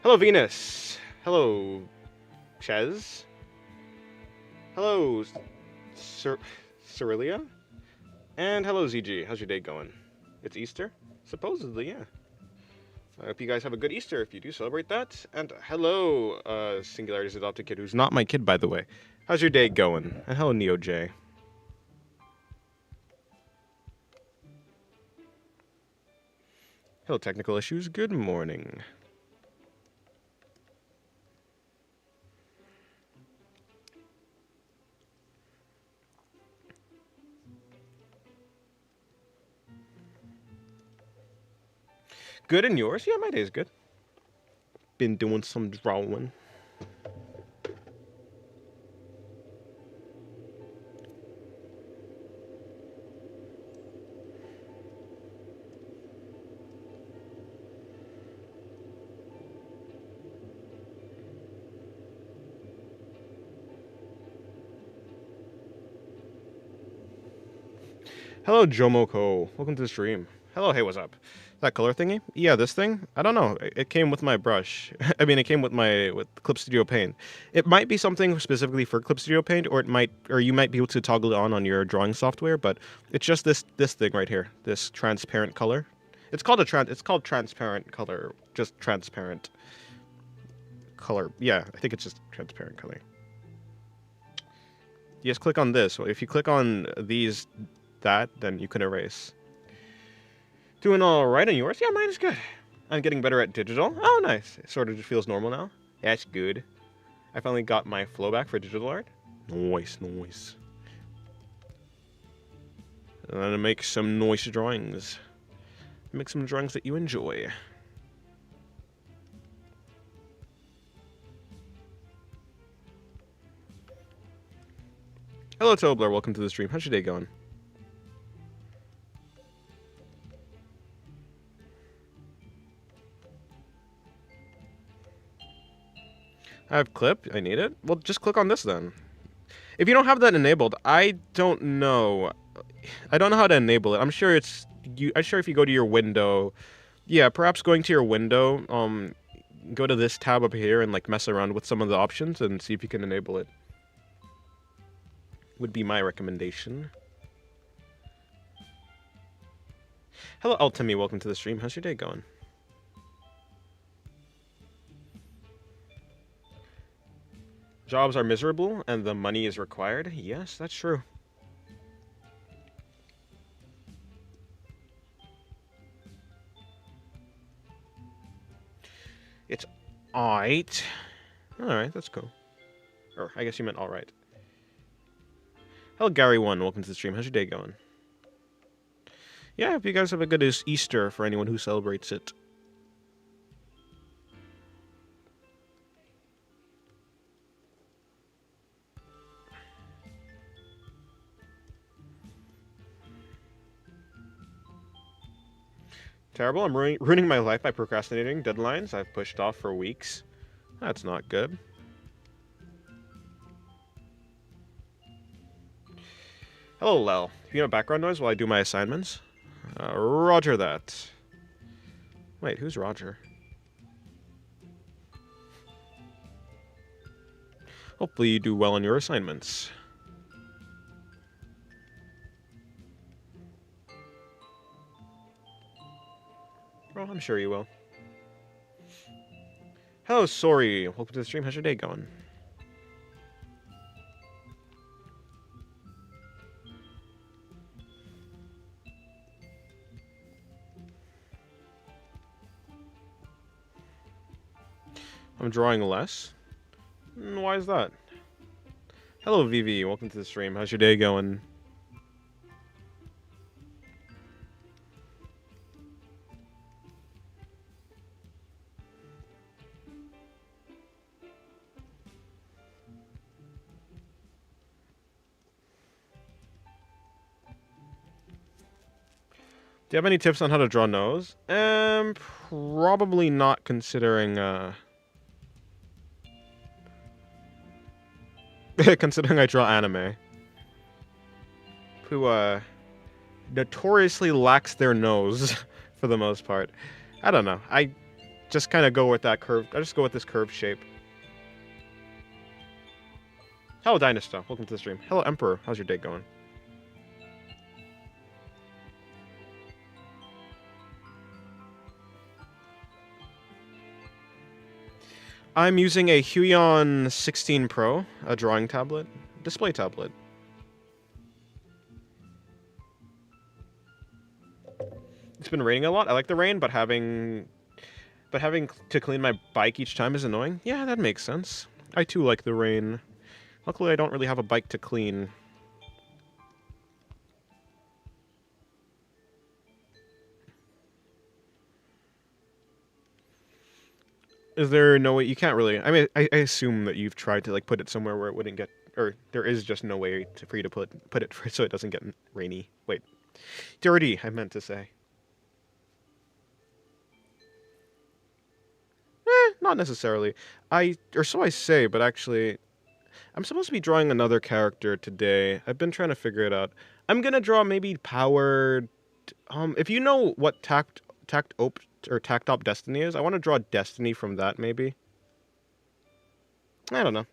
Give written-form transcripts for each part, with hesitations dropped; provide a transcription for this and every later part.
Hello, Venus. Hello, Ches. Hello, Cer Cerilia. And hello, ZG. How's your day going? It's Easter? Supposedly, yeah. I hope you guys have a good Easter if you do celebrate that. And hello, Singularity's adopted kid, who's not my kid, by the way. How's your day going? And hello, Neo J. Hello, technical issues. Good morning. Good, and yours? Yeah, my day's good. Been doing some drawing. Hello, Jomoko. Welcome to the stream. Hello, hey, what's up? That color thingy? Yeah, this thing? I don't know. It came with my brush. I mean, it came with Clip Studio Paint. It might be something specifically for Clip Studio Paint, or you might be able to toggle it on your drawing software. But it's just this thing right here, this transparent color. It's called transparent color, just transparent color. Yeah, I think it's just transparent color. You just click on this. Well, if you click on then you can erase. Doing all right on yours? Yeah, mine is good. I'm getting better at digital. Oh, nice. It sort of just feels normal now. That's good. I finally got my flow back for digital art. Nice. And I'm gonna make some nice drawings. Make some drawings that you enjoy. Hello, Tobler. Welcome to the stream. How's your day going? I have clip. I need it. Well, just click on this then. If you don't have that enabled, I don't know. I don't know how to enable it. I'm sure it's you. I'm sure if you go to your window, yeah, perhaps going to your window, go to this tab up here and like mess around with some of the options and see if you can enable it. Would be my recommendation. Hello, Altimi. Welcome to the stream. How's your day going? Jobs are miserable and the money is required. Yes, that's true. It's alright. Alright, that's cool. Or, I guess you meant alright. Hello, Gary1. Welcome to the stream. How's your day going? Yeah, I hope you guys have a good Easter for anyone who celebrates it. Terrible. I'm ruining my life by procrastinating deadlines I've pushed off for weeks. That's not good. Hello, Lel. If you have background noise while I do my assignments, roger that. Wait, who's Roger? Hopefully you do well on your assignments. Well, I'm sure you will. Hello, sorry. Welcome to the stream. How's your day going? I'm drawing less. Why is that? Hello, Vivi. Welcome to the stream. How's your day going? Do you have any tips on how to draw nose? Probably not, considering considering I draw anime. Who notoriously lacks their nose for the most part. I don't know. just kind of go with that curve. I just go with this curved shape. Hello, Dynasta. Welcome to the stream. Hello, Emperor. How's your day going? I'm using a Huion 16 Pro, a drawing tablet, display tablet. It's been raining a lot. I like the rain, but having to clean my bike each time is annoying. Yeah, that makes sense. I too like the rain. Luckily, I don't really have a bike to clean. Is there no way you can't really? I mean, I assume that you've tried to like put it somewhere where it wouldn't get, or there is just no way for you to put it so it doesn't get rainy. Wait, dirty. I meant to say. Not necessarily. Or so I say, but actually, I'm supposed to be drawing another character today. I've been trying to figure it out. I'm gonna draw maybe powered. If you know what Tactop Destiny is, I want to draw Destiny from that, maybe. I don't know.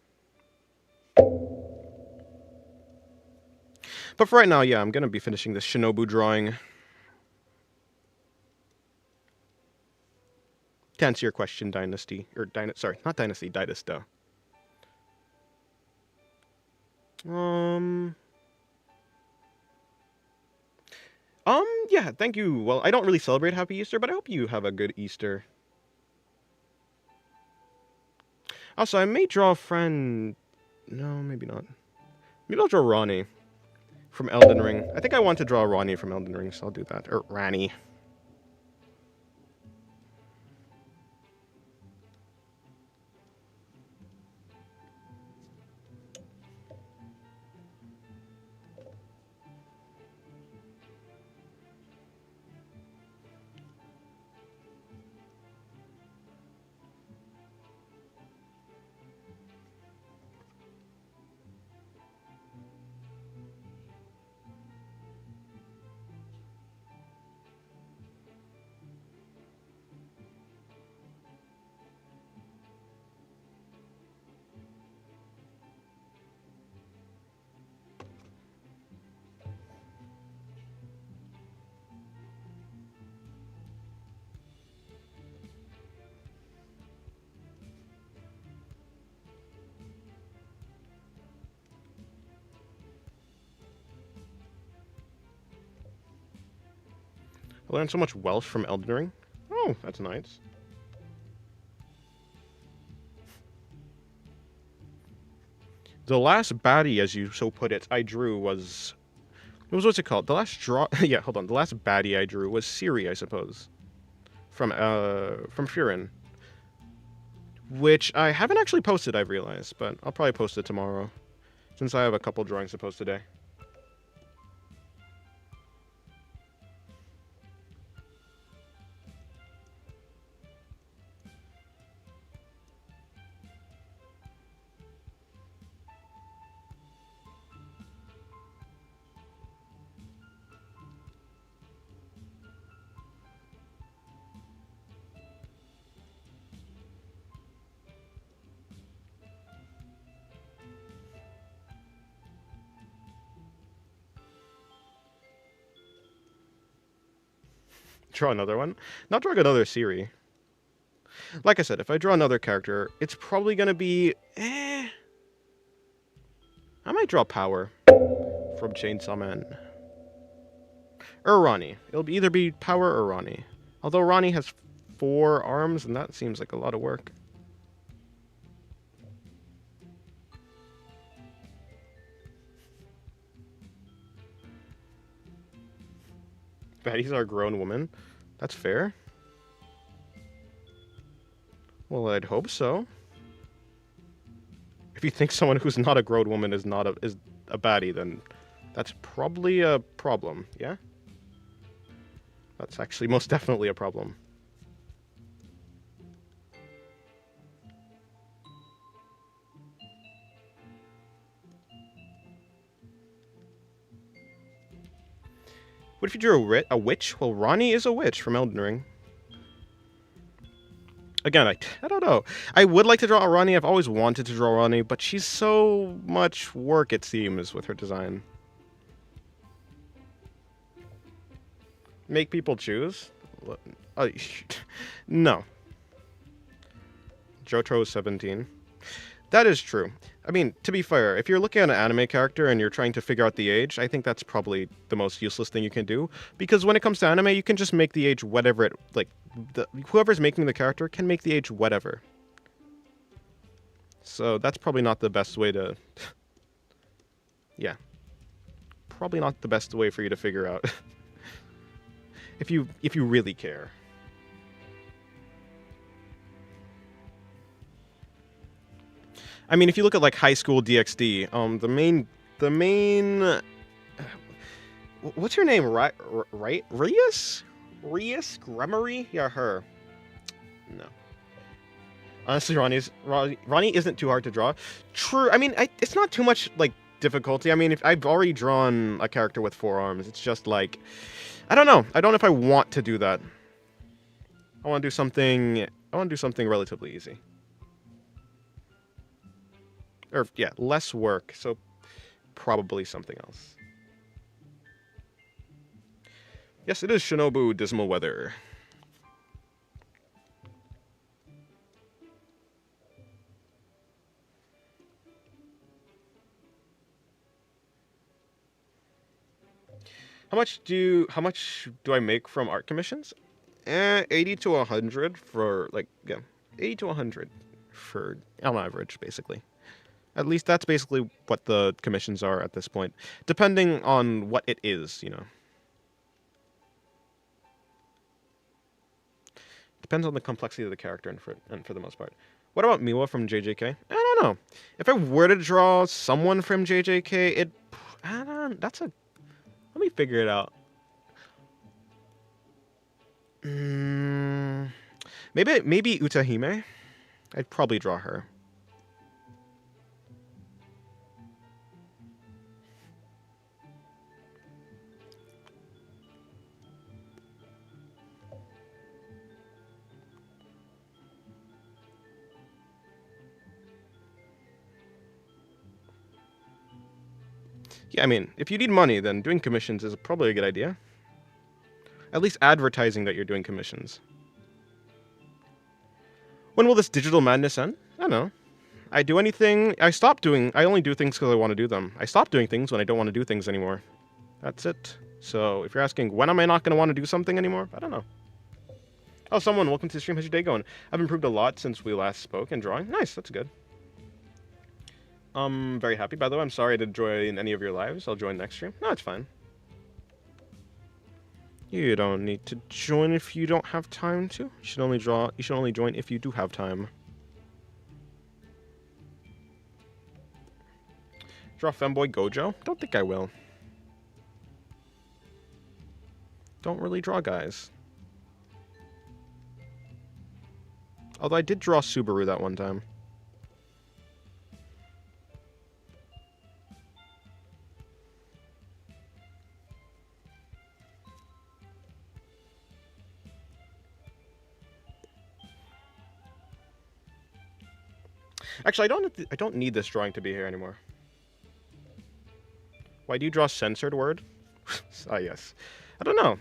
But for right now, yeah, I'm gonna be finishing this Shinobu drawing. To answer your question, Dynasty, or sorry, not Dynasty, Dynasta. Yeah, thank you. Well, I don't really celebrate Happy Easter, but I hope you have a good Easter. Also, I may draw a friend... No, maybe not. Maybe I'll draw Ronnie from Elden Ring. I think I want to draw Ronnie from Elden Ring, so I'll do that. Or Rani. I learned so much Welsh from Elden Ring. Oh, that's nice. The last baddie, as you so put it, I drew was... What's it called? The last draw... yeah, hold on. The last baddie I drew was Ciri, I suppose. From Furin. Which I haven't actually posted, I've realized, but I'll probably post it tomorrow. Since I have a couple drawings to post today. Draw another one? Not drawing another Ciri. Like I said, if I draw another character, it's probably gonna be... I might draw Power from Chainsaw Man. Or Ronnie. It'll either be Power or Ronnie. Although Ronnie has 4 arms, and that seems like a lot of work. Baddies are a grown woman. That's fair. Well, I'd hope so. If you think someone who's not a grown woman is a baddie, then that's probably a problem, yeah? That's actually most definitely a problem. What if you drew a witch? Well, Ronnie is a witch from Elden Ring. Again, I don't know. I would like to draw Arani. I've always wanted to draw Arani, but she's so much work, it seems, with her design. Make people choose? Uh, no. Joto's 17. That is true. I mean, to be fair, if you're looking at an anime character and you're trying to figure out the age, I think that's probably the most useless thing you can do. Because when it comes to anime, you can just make the age whatever it... Like, whoever's making the character can make the age whatever. So that's probably not the best way to... Yeah. Probably not the best way for you to figure out. if you really care. I mean, if you look at like High School DxD, the main, what's your name? Right? Rias? Gremory? Yeah, her. No. Honestly, Ronnie isn't too hard to draw. True. I mean, it's not too much like difficulty. I mean, if I've already drawn a character with 4 arms, it's just like, I don't know. I don't know if I want to do that. I want to do something. I want to do something relatively easy. Or, yeah, less work, so probably something else. Yes, it is Shinobu Dismal Weather. How much do I make from art commissions? 80 to 100 for, like, yeah, 80 to 100 for, on average, basically. At least that's basically what the commissions are at this point, depending on what it is, you know. Depends on the complexity of the character and for the most part. What about Miwa from JJK? I don't know. If I were to draw someone from JJK, let me figure it out. Maybe Utahime. I'd probably draw her. Yeah, I mean, if you need money, then doing commissions is probably a good idea. At least advertising that you're doing commissions. When will this digital madness end? I don't know. I only do things because I want to do them. I stop doing things when I don't want to do things anymore. That's it. So, if you're asking, when am I not going to want to do something anymore? I don't know. Oh, someone, welcome to the stream. How's your day going? I've improved a lot since we last spoke in drawing. Nice, that's good. Very happy, by the way. I'm sorry I didn't join any of your lives. I'll join next stream. No, it's fine. You don't need to join if you don't have time to. You should only join if you do have time. Draw Femboy Gojo? Don't think I will. Don't really draw guys. Although I did draw Subaru that one time. Actually, I don't need this drawing to be here anymore. Why do you draw censored word? Ah, yes. I don't know.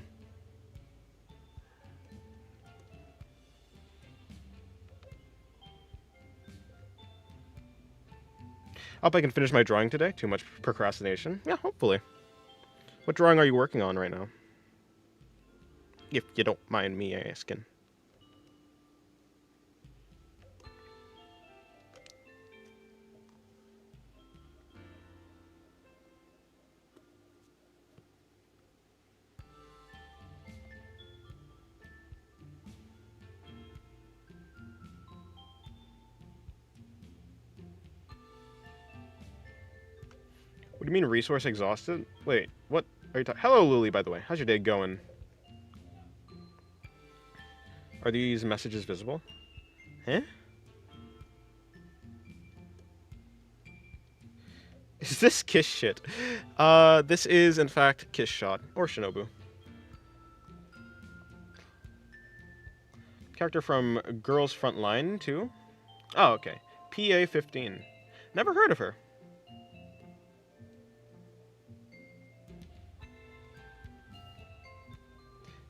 I hope I can finish my drawing today. Too much procrastination. Yeah, hopefully. What drawing are you working on right now? If you don't mind me asking. What do you mean resource exhausted? Wait, what are you talking? Hello, Lily, by the way. How's your day going? Are these messages visible? Huh? Is this Kiss shit? This is, in fact, Kiss Shot. Or Shinobu. Character from Girls Front Line, too. Oh, okay. PA-15. Never heard of her.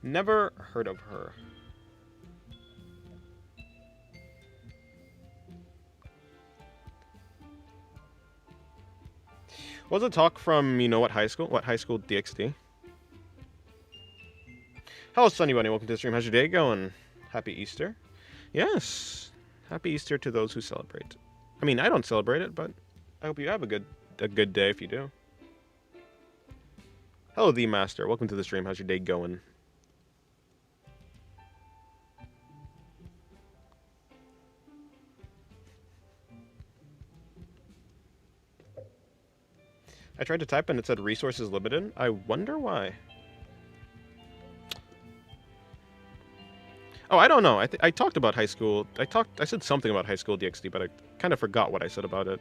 Never heard of her. Was a talk from, you know what high school? What high school DXD? Hello, Sunny Bunny. Welcome to the stream. How's your day going? Happy Easter. Yes. Happy Easter to those who celebrate. I mean, I don't celebrate it, but I hope you have a good day if you do. Hello, The Master. Welcome to the stream. How's your day going? I tried to type and it said resources limited. I wonder why. Oh, I don't know. I talked about high school. I said something about high school DxD, but I kind of forgot what I said about it.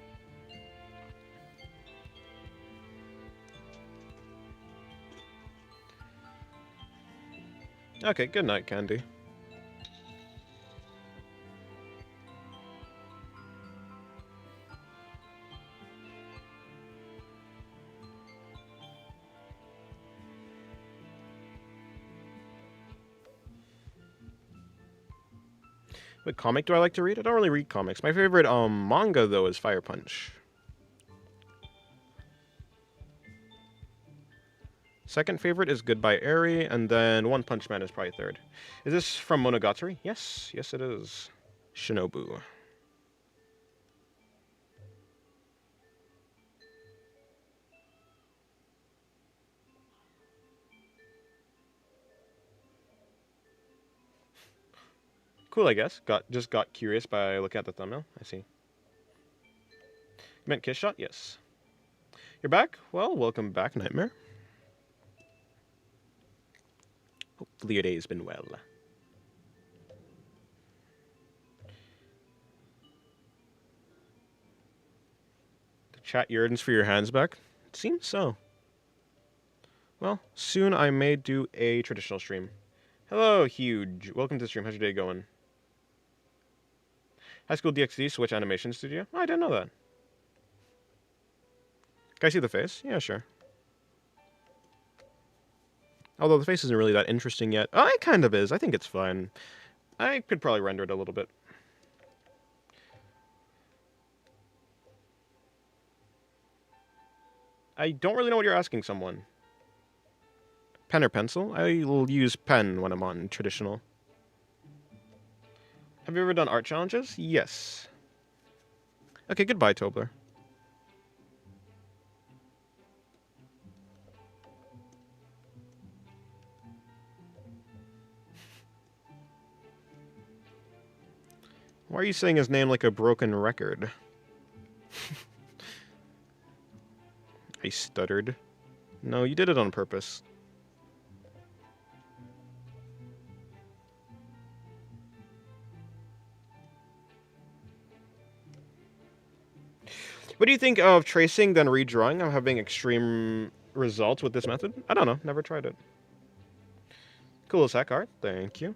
Okay, good night, Candy. What comic do I like to read? I don't really read comics. My favorite manga, though, is Fire Punch. Second favorite is Goodbye Eri, and then One Punch Man is probably third. Is this from Monogatari? Yes, yes it is. Shinobu. Cool, I guess. Just got curious by looking at the thumbnail. I see. You meant Kiss Shot? Yes. You're back? Well, welcome back, Nightmare. Hopefully your day has been well. The chat yearns for your hands back? It seems so. Well, soon I may do a traditional stream. Hello, Huge. Welcome to the stream. How's your day going? High School DxD Switch Animation Studio? Oh, I didn't know that. Can I see the face? Yeah, sure. Although the face isn't really that interesting yet. Oh, it kind of is. I think it's fine. I could probably render it a little bit. I don't really know what you're asking someone. Pen or pencil? I will use pen when I'm on traditional. Have you ever done art challenges? Yes. Okay, goodbye, Tobler. Why are you saying his name like a broken record? I stuttered. No, you did it on purpose. What do you think of tracing then redrawing? I'm having extreme results with this method. I don't know. Never tried it. Cool as heck art. Thank you.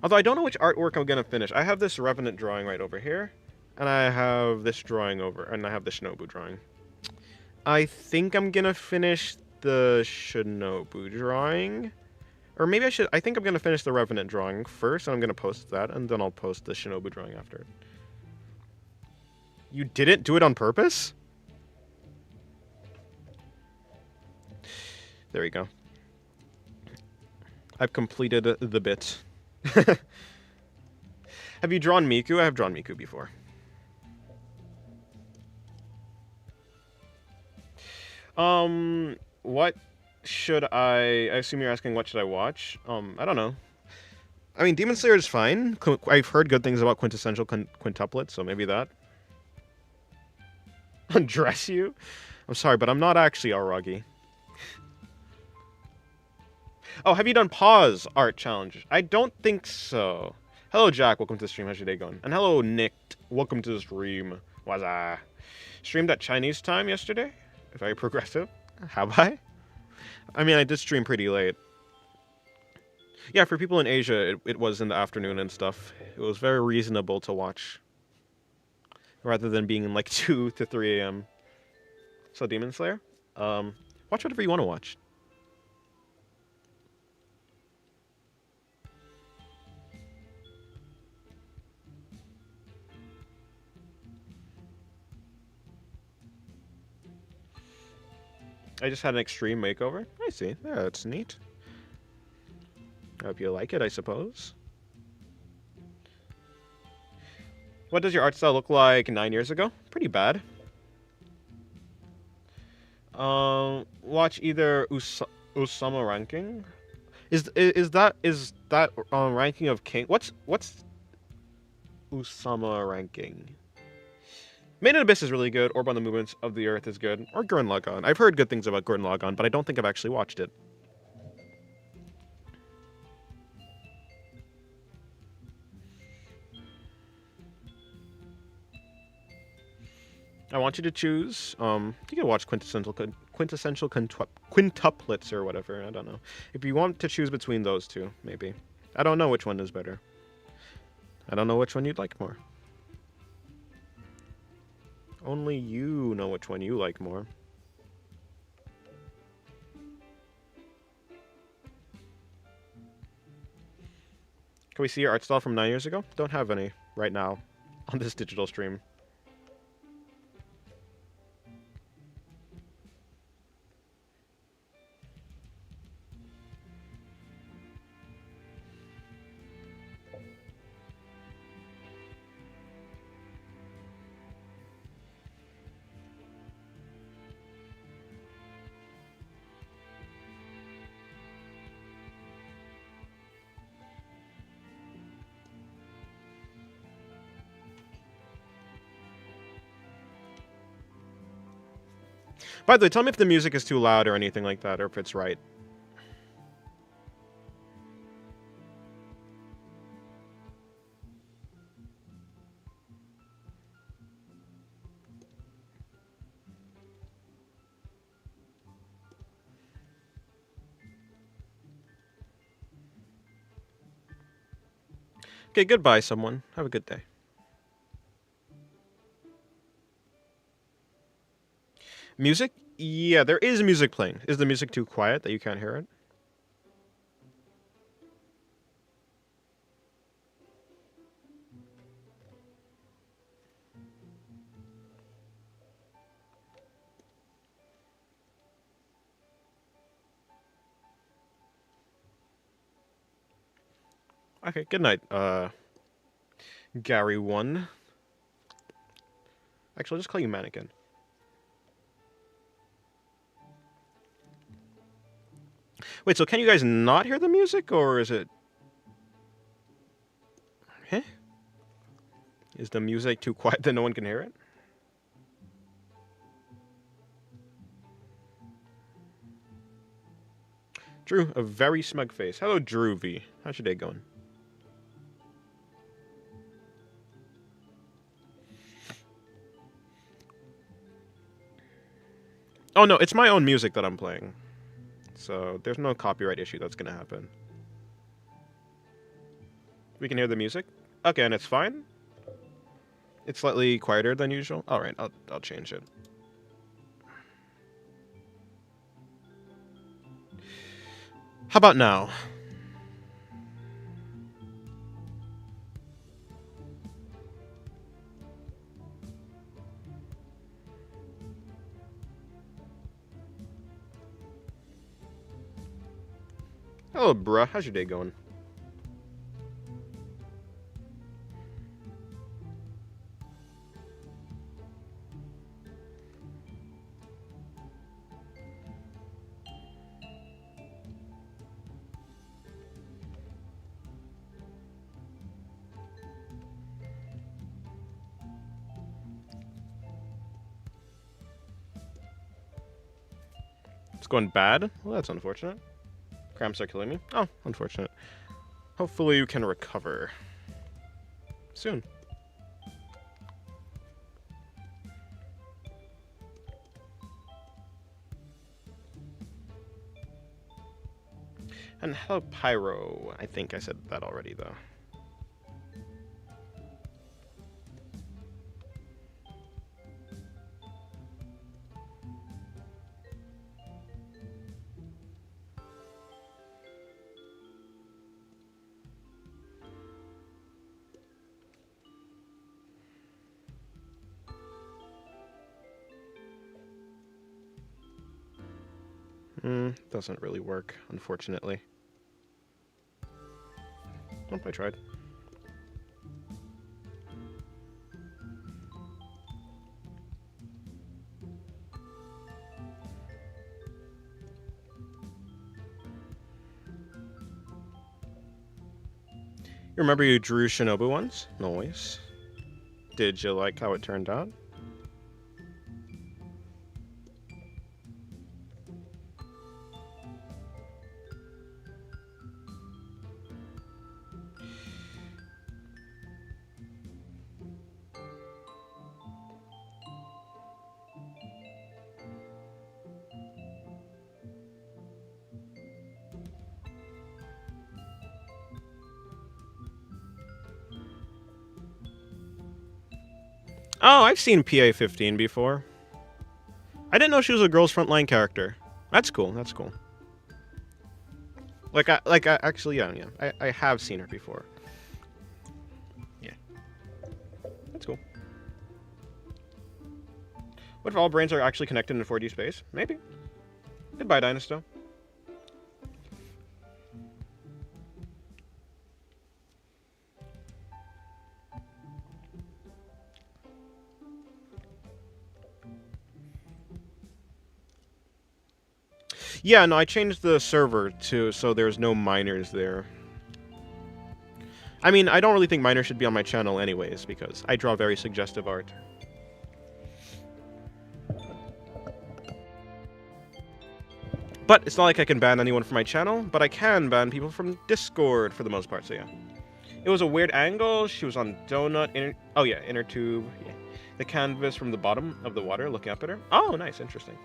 Although I don't know which artwork I'm going to finish. I have this Revenant drawing right over here. And I have this drawing over. And I have the Shinobu drawing. I think I'm going to finish the Shinobu drawing. Or maybe I should... I think I'm going to finish the Revenant drawing first. And I'm going to post that. And then I'll post the Shinobu drawing after it. You didn't do it on purpose? There we go. I've completed the bit. Have you drawn Miku? I have drawn Miku before. What should I assume you're asking what should I watch? I don't know. I mean, Demon Slayer is fine. I've heard good things about Quintessential Quintuplet, so maybe that. Undress you? I'm sorry, but I'm not actually Aragi. Oh, have you done Pause Art Challenge? I don't think so. Hello, Jack. Welcome to the stream. How's your day going? And hello, Nick. Welcome to the stream. Was I streamed at Chinese time yesterday? Very progressive. Have I? I mean, I did stream pretty late. Yeah, for people in Asia, it was in the afternoon and stuff. It was very reasonable to watch, rather than being in like 2 to 3 a.m. So Demon Slayer, um, watch whatever you want to watch. I just had an extreme makeover. I see. Yeah, that's neat. I hope you like it, I suppose. What does your art style look like 9 years ago? Pretty bad. Watch either Usama ranking. Is that ranking of king? What's Usama ranking? Main in Abyss is really good. Orb on the Movements of the Earth is good. Or Gurren Lagann. I've heard good things about Gurren Lagann, but I don't think I've actually watched it. I want you to choose. You can watch quintuplets or whatever. I don't know. If you want to choose between those two, maybe. I don't know which one is better. I don't know which one you'd like more. Only you know which one you like more. Can we see your art style from 9 years ago? Don't have any right now on this digital stream. By the way, tell me if the music is too loud or anything like that, or if it's right. Okay, goodbye, someone. Have a good day. Music? Yeah, there is music playing. Is the music too quiet that you can't hear it? Okay, good night, Gary1. Actually, I'll just call you Mannequin. Wait, so can you guys not hear the music, or is it... Huh? Is the music too quiet that no one can hear it? Drew, a very smug face. Hello, Drew V. How's your day going? Oh, no, it's my own music that I'm playing. So there's no copyright issue that's going to happen. We can hear the music? Okay, and it's fine? It's slightly quieter than usual? Alright, I'll change it. How about now? Hello, bruh. How's your day going? It's going bad? Well, that's unfortunate. Cramps are killing me. Oh, unfortunate. Hopefully you can recover soon. And hello, Pyro. I think I said that already, though. Doesn't really work, unfortunately. Nope, I tried. You remember you drew Shinobu once? Nice. Did you like how it turned out? Oh, I've seen PA-15 before. I didn't know she was a Girls Frontline character. That's cool. That's cool. Actually, yeah. I have seen her before. Yeah. That's cool. What if all brains are actually connected in 4D space? Maybe. Goodbye, Dynasto. Yeah, no, I changed the server to so there's no minors there. I mean, I don't really think minors should be on my channel anyways, because I draw very suggestive art. But it's not like I can ban anyone from my channel, but I can ban people from Discord for the most part, so yeah. It was a weird angle, she was on donut, inner tube, yeah. The canvas from the bottom of the water looking up at her. Oh, nice, interesting.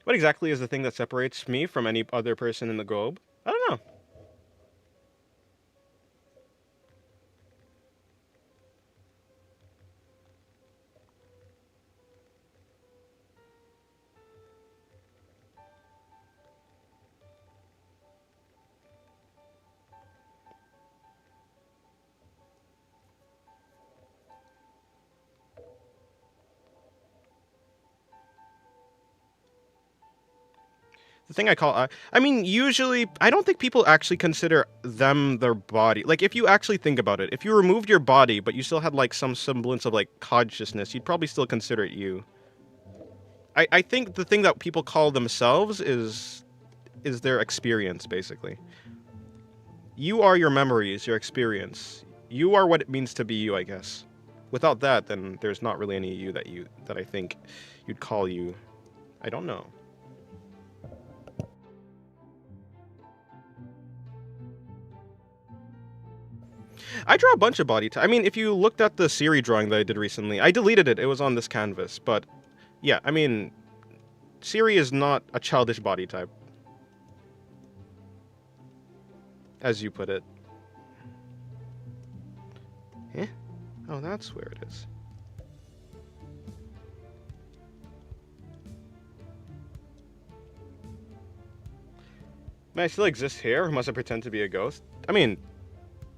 What exactly is the thing that separates me from any other person in the globe? I don't know. The thing I call, I mean, usually, I don't think people actually consider them their body. Like, if you actually think about it, if you removed your body, but you still had, like, some semblance of, like, consciousness, you'd probably still consider it you. I think the thing that people call themselves is their experience, basically. You are your memories, your experience. You are what it means to be you, I guess. Without that, then there's not really any you that I think you'd call you. I don't know. I draw a bunch of body type. I mean, if you looked at the Siri drawing that I did recently, I deleted it. It was on this canvas. But, yeah, I mean, Siri is not a childish body type. As you put it. Eh? Oh, that's where it is. May I still exist here, or must I pretend to be a ghost? I mean,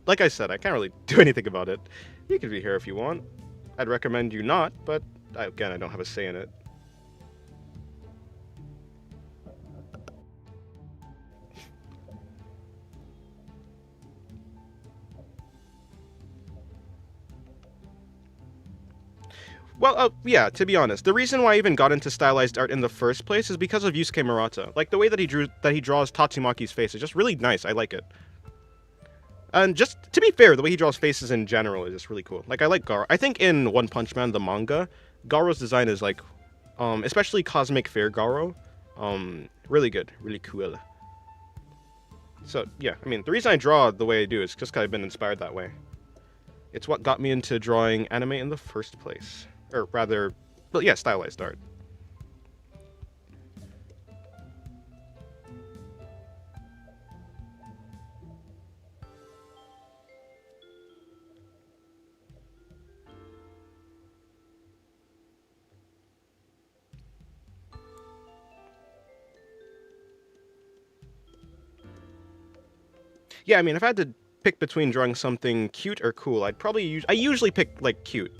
like I said, I can't really do anything about it. You could be here if you want. I'd recommend you not, but again, I don't have a say in it. Well, yeah, to be honest, the reason why I even got into stylized art in the first place is because of Yusuke Murata. Like, the way that he draws Tatsumaki's face is just really nice. I like it. And just, to be fair, the way he draws faces in general is just really cool. Like, I like Garo. I think in One Punch Man, the manga, Garo's design is, like, especially Cosmic Fair Garo, really good, really cool. So, yeah, I mean, the reason I draw the way I do is just because I've been inspired that way. It's what got me into drawing anime in the first place. Or rather, well, yeah, stylized art. Yeah, I mean, if I had to pick between drawing something cute or cool, I usually pick, like, cute.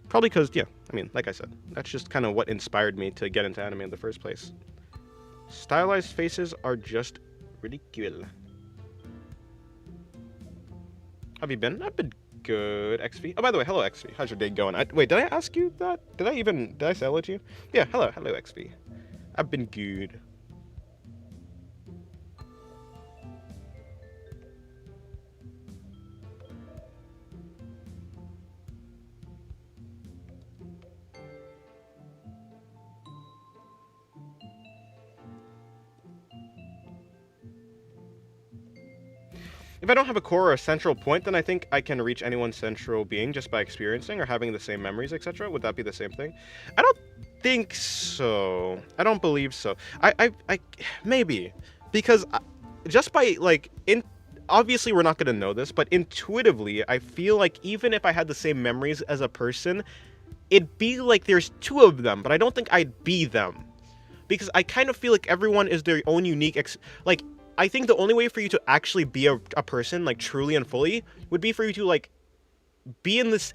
Probably because, yeah, I mean, like I said, that's just kind of what inspired me to get into anime in the first place. Stylized faces are just ridicule. Have you been? I've been good, XV. Oh, by the way, hello, XV. How's your day going? Wait, did I ask you that? Did I say hello to you? Yeah, hello, XV. I've been good. If I don't have a core or a central point, then I think I can reach anyone's central being just by experiencing or having the same memories, etc. Would that be the same thing? I don't think so. I don't believe so. Maybe. Because just by, like, obviously we're not going to know this, but intuitively, I feel like even if I had the same memories as a person, it'd be like there's two of them, but I don't think I'd be them. Because I kind of feel like everyone is their own unique, like, I think the only way for you to actually be a person, like, truly and fully, would be for you to, like, be in this,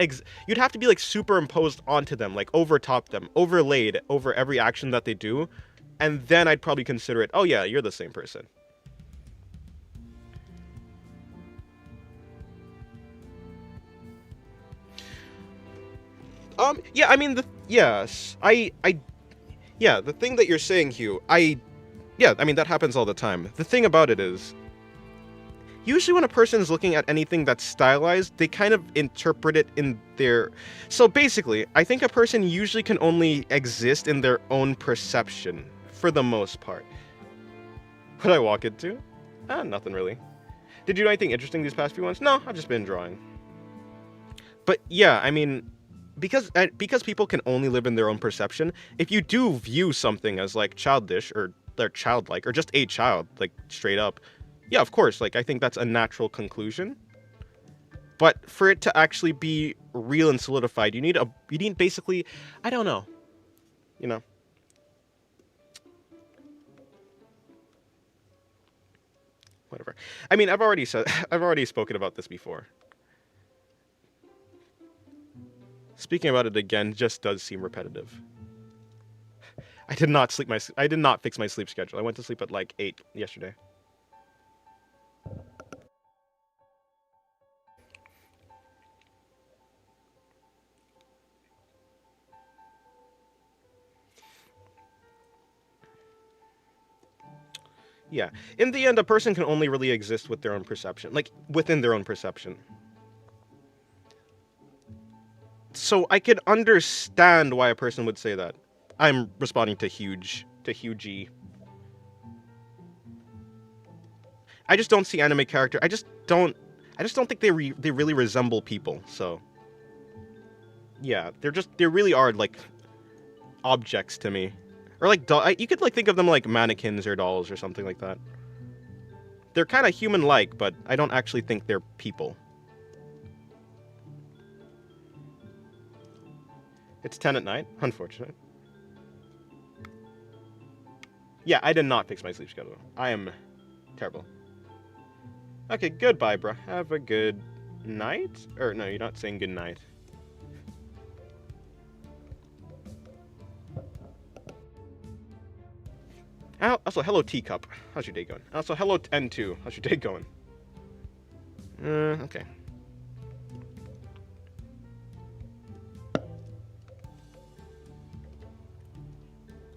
you'd have to be, like, superimposed onto them, like, overtop them, overlaid over every action that they do, and then I'd probably consider it, oh yeah, you're the same person. Yeah, I mean, yes, yeah, the thing that you're saying, Hugh, yeah, I mean, that happens all the time. The thing about it is, usually when a person is looking at anything that's stylized, they kind of interpret it in their... So basically, I think a person usually can only exist in their own perception, for the most part. What did I walk into? Nothing really. Did you do anything interesting these past few months? No, I've just been drawing. But yeah, I mean, because people can only live in their own perception, if you do view something as, like, childish, or they're childlike, or just a child, like, straight up, yeah, of course, like, I think that's a natural conclusion. But for it to actually be real and solidified, you need basically, I don't know, you know. Whatever. I mean, I've already spoken about this before. Speaking about it again just does seem repetitive. I did not fix my sleep schedule. I went to sleep at like 8 yesterday. Yeah. In the end, a person can only really exist with their own perception. Like, within their own perception. So I could understand why a person would say that. I'm responding to Hughie. I just don't see anime character. I just don't think they really resemble people. So yeah, they really are like objects to me, or like you could like think of them like mannequins or dolls or something like that. They're kind of human-like, but I don't actually think they're people. It's 10 at night. Unfortunate. Yeah, I did not fix my sleep schedule. I am terrible. Okay, goodbye, bro. Have a good night? Or no, you're not saying good night. Also, hello, teacup. How's your day going? Also, hello, N2. How's your day going? Okay.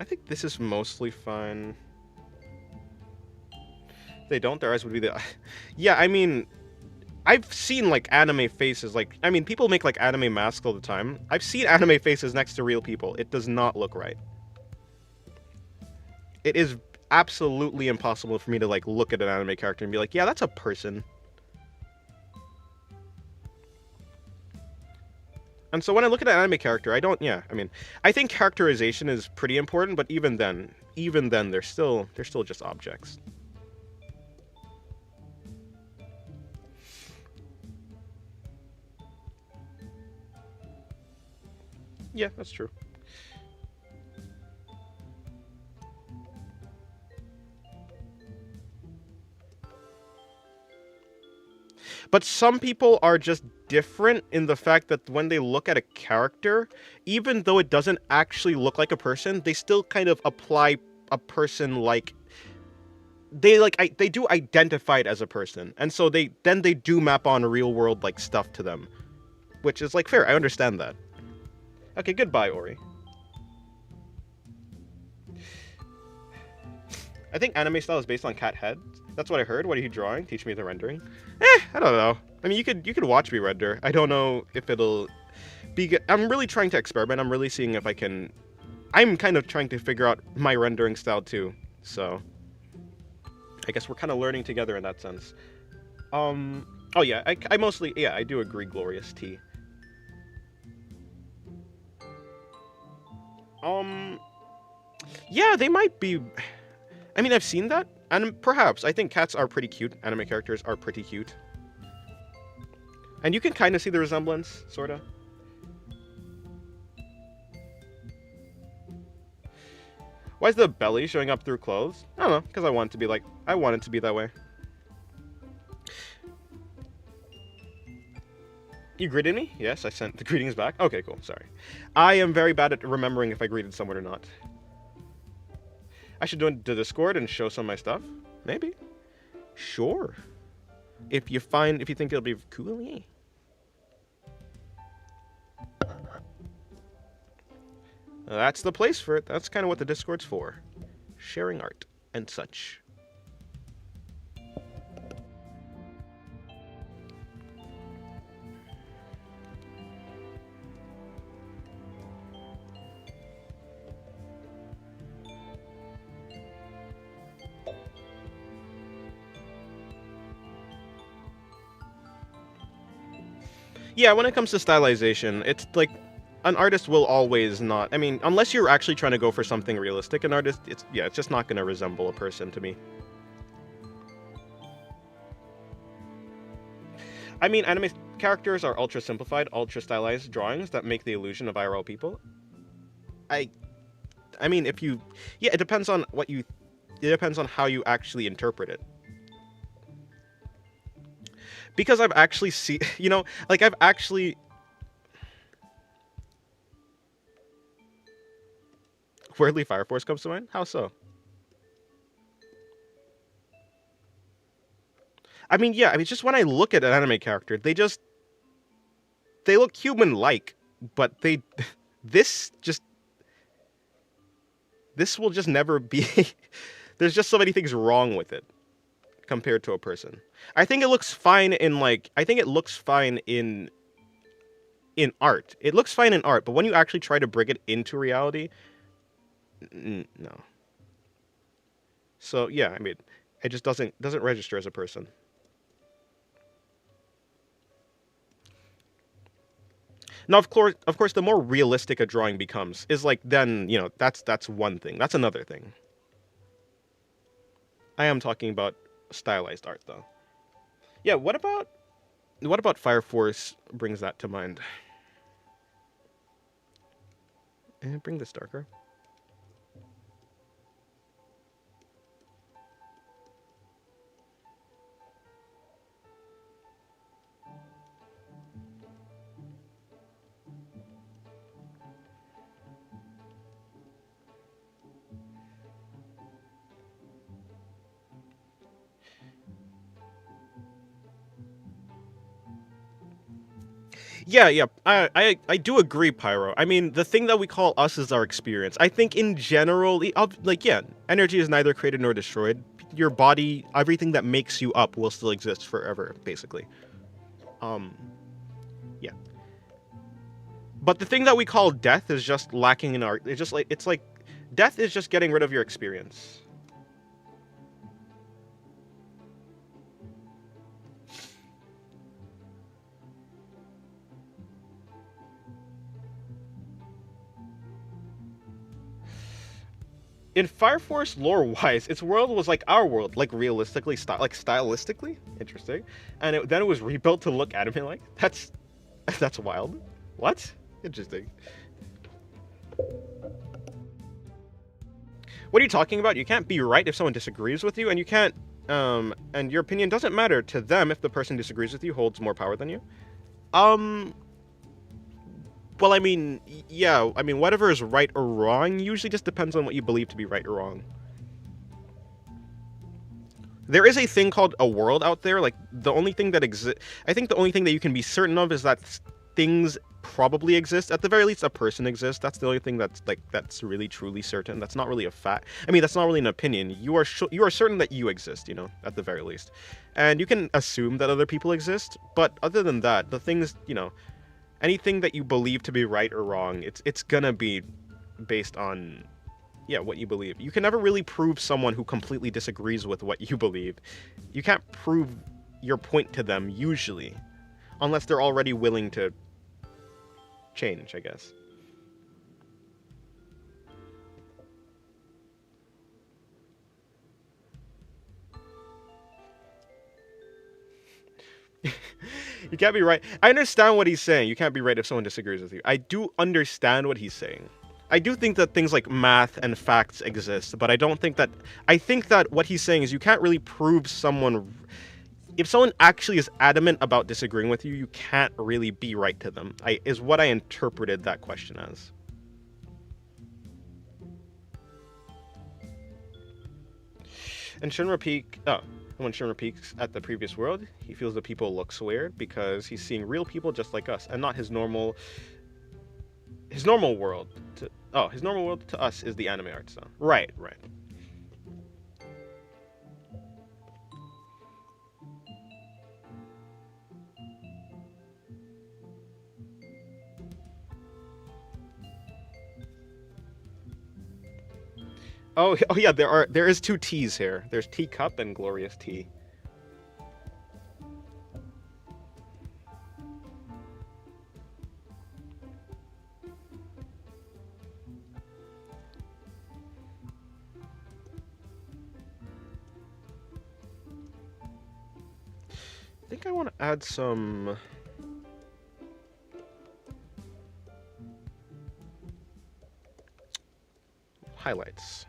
I think this is mostly fun. If they don't, their eyes would be the... Yeah, I mean, I've seen, like, anime faces, like... I mean, people make, like, anime masks all the time. I've seen anime faces next to real people. It does not look right. It is absolutely impossible for me to, like, look at an anime character and be like, yeah, that's a person. And so when I look at an anime character, I don't... Yeah, I mean, I think characterization is pretty important, but even then, they're still just objects. Yeah, that's true. But some people are just different in the fact that when they look at a character, even though it doesn't actually look like a person, they still kind of apply a person like they do identify it as a person. And so they do map on real world like stuff to them, which is like fair. I understand that. Okay, goodbye, Ori. I think anime style is based on cat head. That's what I heard. What are you drawing? Teach me the rendering. I don't know. I mean, you could watch me render. I don't know if it'll be good. I'm really trying to experiment. I'm really seeing if I can... I'm kind of trying to figure out my rendering style too. So I guess we're kind of learning together in that sense. Oh yeah, I mostly... Yeah, I do agree, Glorious T. Yeah, they might be... I mean, I've seen that, and perhaps. I think cats are pretty cute. Anime characters are pretty cute. And you can kind of see the resemblance, sort of. Why is the belly showing up through clothes? I don't know, because I want it to be like... I want it to be that way. You greeted me? Yes, I sent the greetings back. Okay, cool, sorry. I am very bad at remembering if I greeted someone or not. I should join the Discord and show some of my stuff? Maybe. Sure. If you think it'll be cool, yeah. That's the place for it. That's kind of what the Discord's for. Sharing art and such. Yeah, when it comes to stylization, it's like an artist will always not... I mean, unless you're actually trying to go for something realistic, an artist, it's just not going to resemble a person to me. I mean, anime characters are ultra simplified, ultra stylized drawings that make the illusion of IRL people. I mean, if you... Yeah, it depends on what you... It depends on how you actually interpret it. Because I've actually seen... You know, like, I've actually... Weirdly, Fire Force comes to mind? How so? I mean, yeah, I mean, just when I look at an anime character, they look human-like, but this will just never be... There's just so many things wrong with it compared to a person. I think it looks fine in, like... I think it looks fine in art. It looks fine in art, but when you actually try to bring it into reality... No. So, yeah, I mean, it just doesn't register as a person. Now, of course, the more realistic a drawing becomes is like then, you know, that's one thing. That's another thing. I am talking about stylized art, though. Yeah, what about Fire Force brings that to mind? Bring this darker. Yeah, yeah. I do agree, Pyro. I mean, the thing that we call us is our experience. I think in general, like, yeah, energy is neither created nor destroyed. Your body, everything that makes you up, will still exist forever, basically. Um, yeah. But the thing that we call death is just lacking in our. It's like death is just getting rid of your experience. In Fire Force lore wise, its world was like our world, like realistically, like stylistically, interesting, and then it was rebuilt to look anime like. That's wild. What? Interesting. What are you talking about? You can't be right if someone disagrees with you, and you can't. And your opinion doesn't matter to them if the person disagrees with you holds more power than you. Um, well, I mean, yeah, I mean, whatever is right or wrong usually just depends on what you believe to be right or wrong. There is a thing called a world out there. Like the only thing that exists, I think the only thing that you can be certain of is that things probably exist. At the very least, a person exists. That's the only thing that's really truly certain. That's not really a fact. I mean, that's not really an opinion. You are certain that you exist. You know, at the very least, and you can assume that other people exist. But other than that, the things anything that you believe to be right or wrong, it's gonna be based on what you believe. You can never really prove someone who completely disagrees with what you believe. You can't prove your point to them usually, unless they're already willing to change, I guess. You can't be right. I understand what he's saying. You can't be right if someone disagrees with you. I do understand what he's saying. I do think that things like math and facts exist, but I don't think that. I think that what he's saying is you can't really prove someone. If someone actually is adamant about disagreeing with you, you can't really be right to them. Is what I interpreted that question as. And Shinra Peak. Oh, when Shinra peeks at the previous world, he feels the people looks weird because he's seeing real people just like us, and not his normal world. His normal world to us is the anime art style. Right, right. Oh, oh yeah, there is two T's here. There's Teacup and Glorious Tea. I think I want to add some highlights.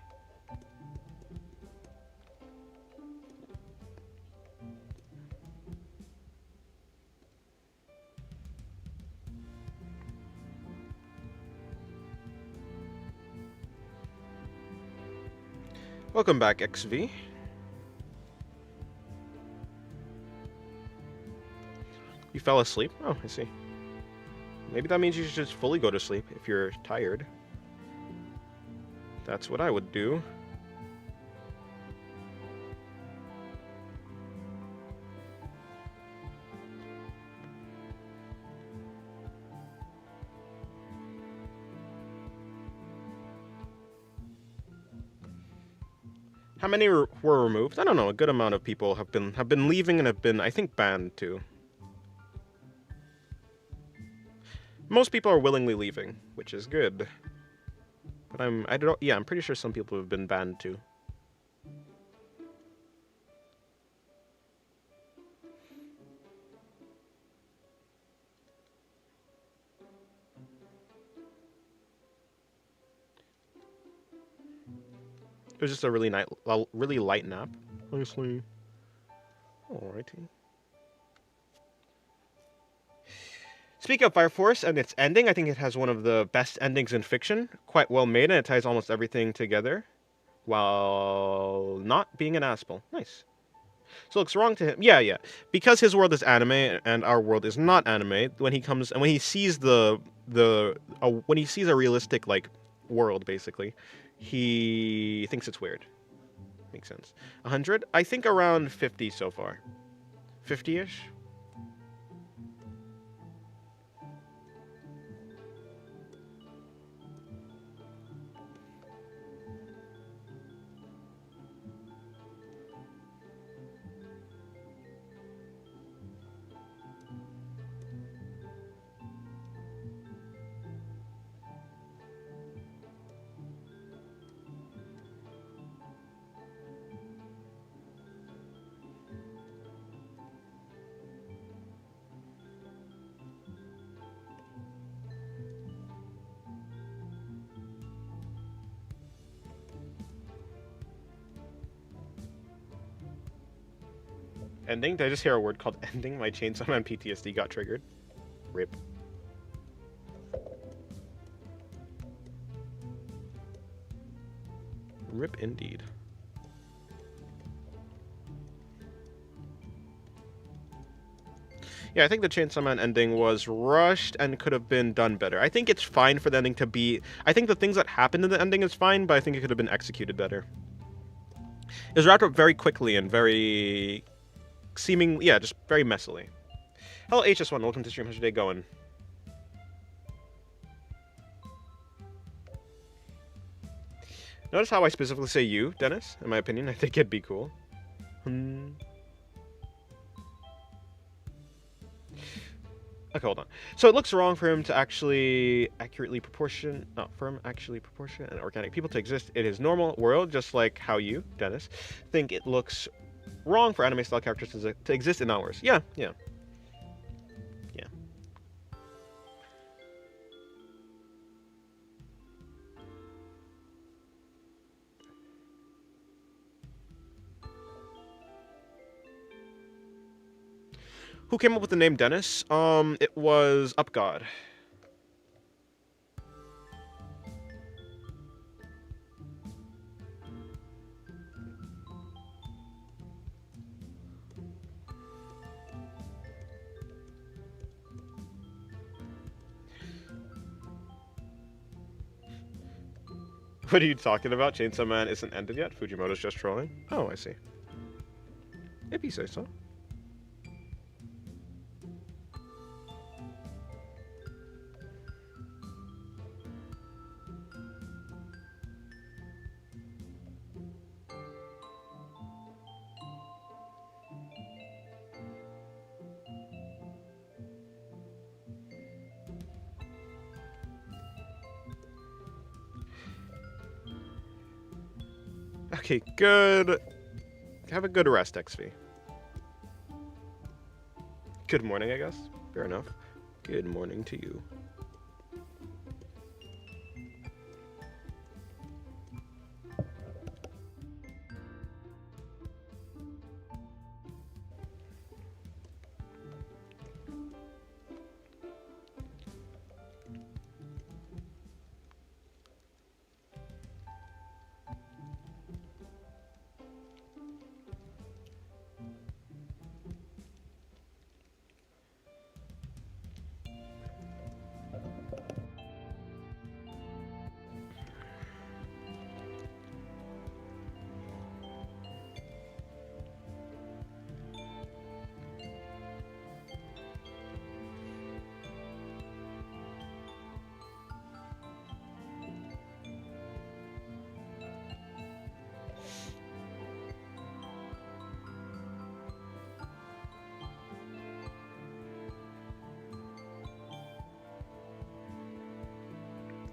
Welcome back, XV. You fell asleep? Oh, I see. Maybe that means you should just fully go to sleep if you're tired. That's what I would do. How many were removed? I don't know. A good amount of people have been leaving and have been, I think, banned too. Most people are willingly leaving, which is good. But I don't. Yeah, I'm pretty sure some people have been banned too. It was just a really light nap. Honestly. Alrighty. Speaking of Fire Force and its ending, I think it has one of the best endings in fiction. Quite well made, and it ties almost everything together while not being an asshole. Nice. So it looks wrong to him. Yeah, yeah. Because his world is anime and our world is not anime. When he comes and when he sees when he sees a realistic like world, basically, he thinks it's weird. Makes sense. 100? I think around 50 so far. 50-ish. Ending? Did I just hear a word called ending? My Chainsaw Man PTSD got triggered. Rip. Rip indeed. Yeah, I think the Chainsaw Man ending was rushed and could have been done better. I think it's fine for the ending to be... I think the things that happened in the ending is fine, but I think it could have been executed better. It was wrapped up very quickly and very... yeah, just very messily. Hello, HS1. Welcome to stream. How's your day going? Notice how I specifically say you, Dennis? In my opinion, I think it'd be cool. Okay, hold on. So it looks wrong for him to actually accurately proportion... No, for him actually proportion and organic people to exist in his normal world, just like how you, Dennis, think it looks wrong for anime-style characters to exist in ours. Yeah, yeah. Yeah. Who came up with the name Dennis? It was UpGod. What are you talking about? Chainsaw Man isn't ended yet? Fujimoto's just trolling? Oh, I see. If you say so. Okay, good. Have a good rest, XV. Good morning, I guess. Fair enough. Good morning to you.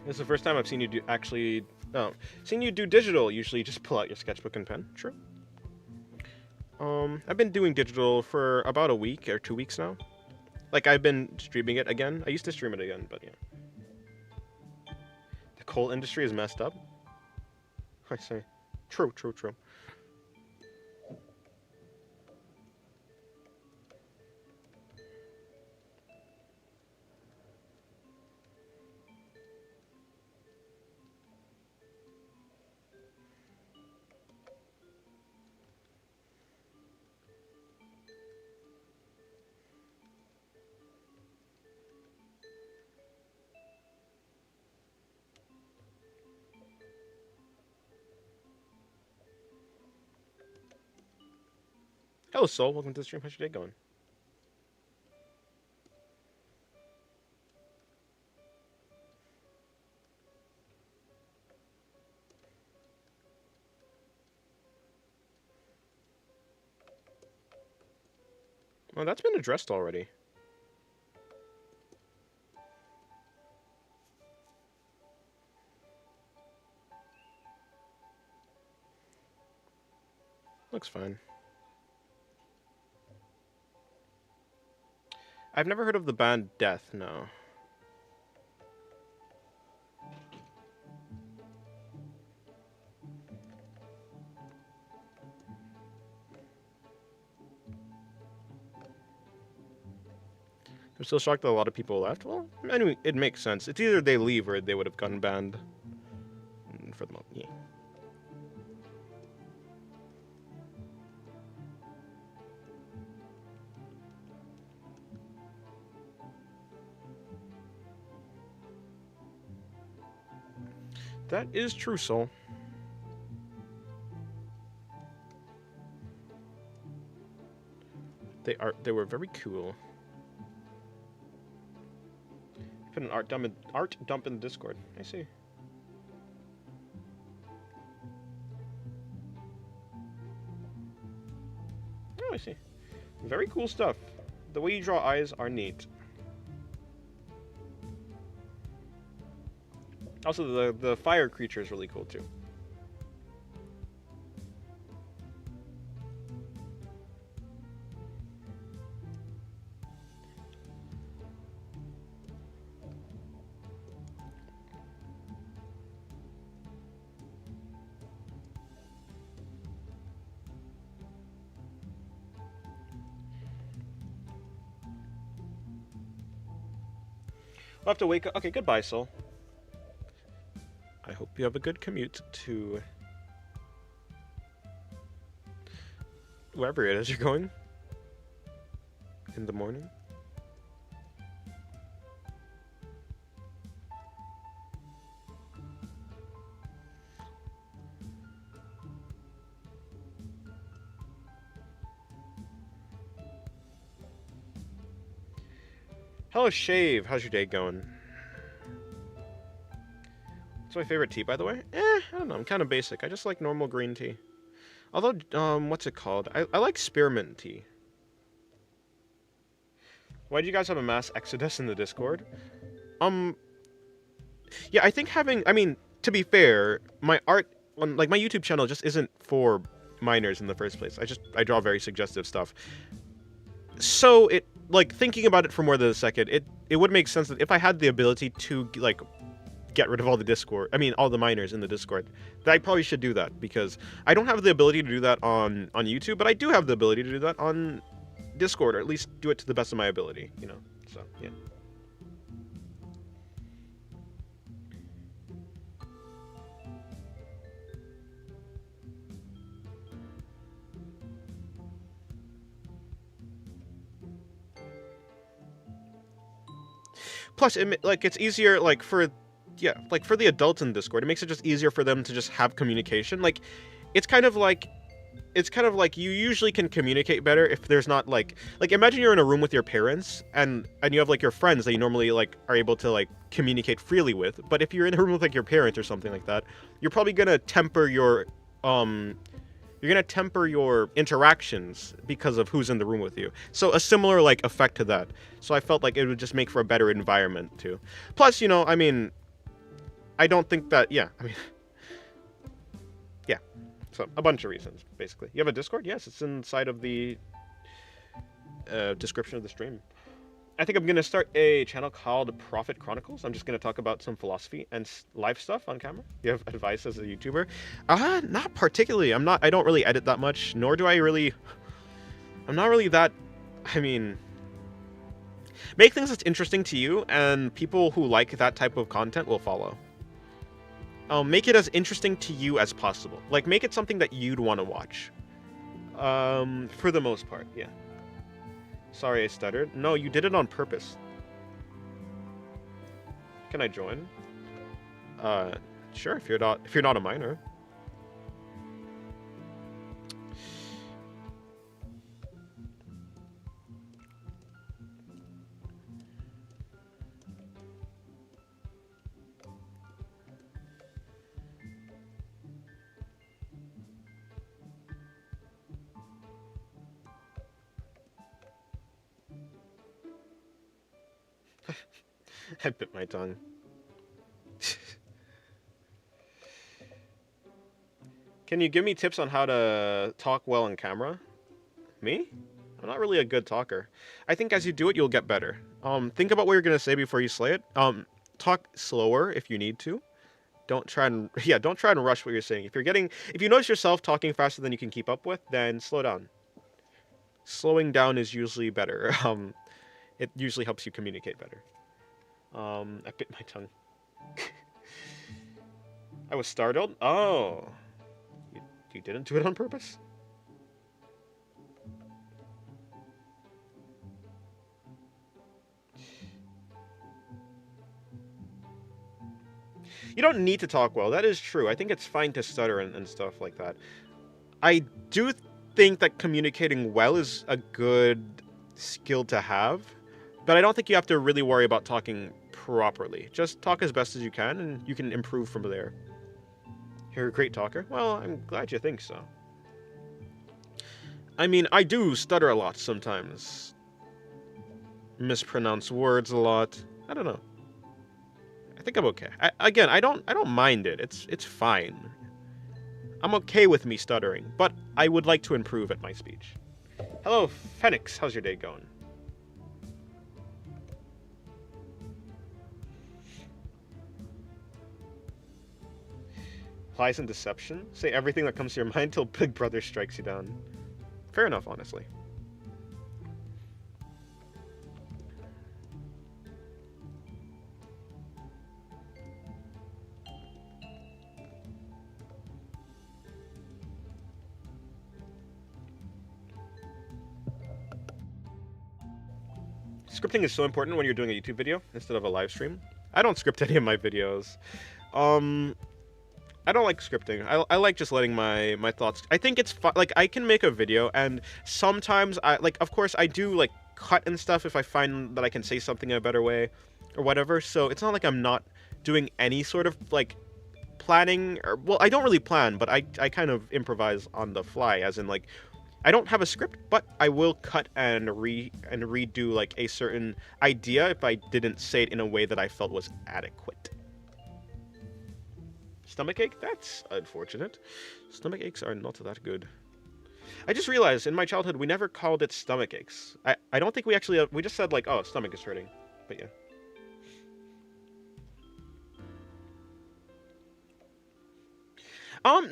This is the first time I've seen you do actually... Oh, seen you do digital. Usually you just pull out your sketchbook and pen. True. I've been doing digital for about a week or 2 weeks now. Like, I've been streaming it again. I used to stream it again, but yeah. The coal industry is messed up. I say. True, true, true. Hello, Soul. Welcome to the stream. How's your day going? Oh, that's been addressed already. Looks fine. I've never heard of the band Death, no. I'm still shocked that a lot of people left. Well, anyway, it makes sense. It's either they leave or they would have gotten banned. For the moment, yeah. That is true, Soul. They were very cool. Put an art dump in the Discord. I see. Oh, I see. Very cool stuff. The way you draw eyes are neat. Also, the fire creature is really cool too. I'll have to wake up. Okay, goodbye, Soul. I hope you have a good commute to wherever it is you're going in the morning. Hello, Shave. How's your day going? What's my favorite tea, by the way? I don't know. I'm kind of basic. I just like normal green tea. Although, what's it called? I like spearmint tea. Why do you guys have a mass exodus in the Discord? Yeah, I think I mean, to be fair, my art, like, my YouTube channel just isn't for minors in the first place. I draw very suggestive stuff. So, like, thinking about it for more than a second, it would make sense that if I had the ability to, like, get rid of all the minors in the Discord, that I probably should do that, because I don't have the ability to do that on YouTube, but I do have the ability to do that on Discord, or at least do it to the best of my ability, you know, so, yeah. Plus, it's easier, like, for the adults in Discord, it makes it just easier for them to just have communication. Like, it's kind of like you usually can communicate better if there's not, like, imagine you're in a room with your parents, and you have, like, your friends that you normally, like, are able to, like, communicate freely with, but if you're in a room with, like, your parents or something like that, you're probably gonna temper your, interactions because of who's in the room with you. So a similar, like, effect to that. So I felt like it would just make for a better environment, too. Plus, you know, I mean, I don't think that, yeah, I mean, yeah. So, a bunch of reasons, basically. You have a Discord? Yes, it's inside of the description of the stream. I think I'm going to start a channel called Prophet Chronicles. I'm just going to talk about some philosophy and life stuff on camera. You have advice as a YouTuber? Not particularly. I don't really edit that much, nor do I'm not really that, I mean, make things that's interesting to you, and people who like that type of content will follow. Make it as interesting to you as possible. Like, make it something that you'd want to watch. For the most part, yeah. Sorry, I stuttered. No, you did it on purpose. Can I join? Sure, if you're not a minor. I bit my tongue. Can you give me tips on how to talk well on camera? Me? I'm not really a good talker. I think as you do it, you'll get better. Think about what you're gonna say before you slay it. Talk slower if you need to. Don't try and yeah, don't try and rush what you're saying. If you notice yourself talking faster than you can keep up with, then slow down. Slowing down is usually better. It usually helps you communicate better. I bit my tongue. I was startled. Oh, you didn't do it on purpose? You don't need to talk well. That is true. I think it's fine to stutter and stuff like that. I do think that communicating well is a good skill to have, but I don't think you have to really worry about talking properly. Just talk as best as you can, and you can improve from there. You're a great talker? Well, I'm glad you think so. I mean, I do stutter a lot sometimes. Mispronounce words a lot. I don't know. I think I'm okay. Again, I don't mind it. It's fine. I'm okay with me stuttering, but I would like to improve at my speech. Hello, Phoenix. How's your day going? Lies and deception? Say everything that comes to your mind till Big Brother strikes you down. Fair enough, honestly. Scripting is so important when you're doing a YouTube video instead of a live stream. I don't script any of my videos. I don't like scripting. I like just letting my thoughts. I think it's fun. Like I can make a video, and sometimes of course I do like cut and stuff if I find that I can say something in a better way, or whatever. So it's not like I'm not doing any sort of like planning, or well, I don't really plan, but I kind of improvise on the fly, as in like I don't have a script, but I will cut and redo like a certain idea if I didn't say it in a way that I felt was adequate. Stomach ache? That's unfortunate. Stomach aches are not that good. I just realized in my childhood we never called it stomach aches. I don't think we actually we just said like, oh, stomach is hurting. But yeah.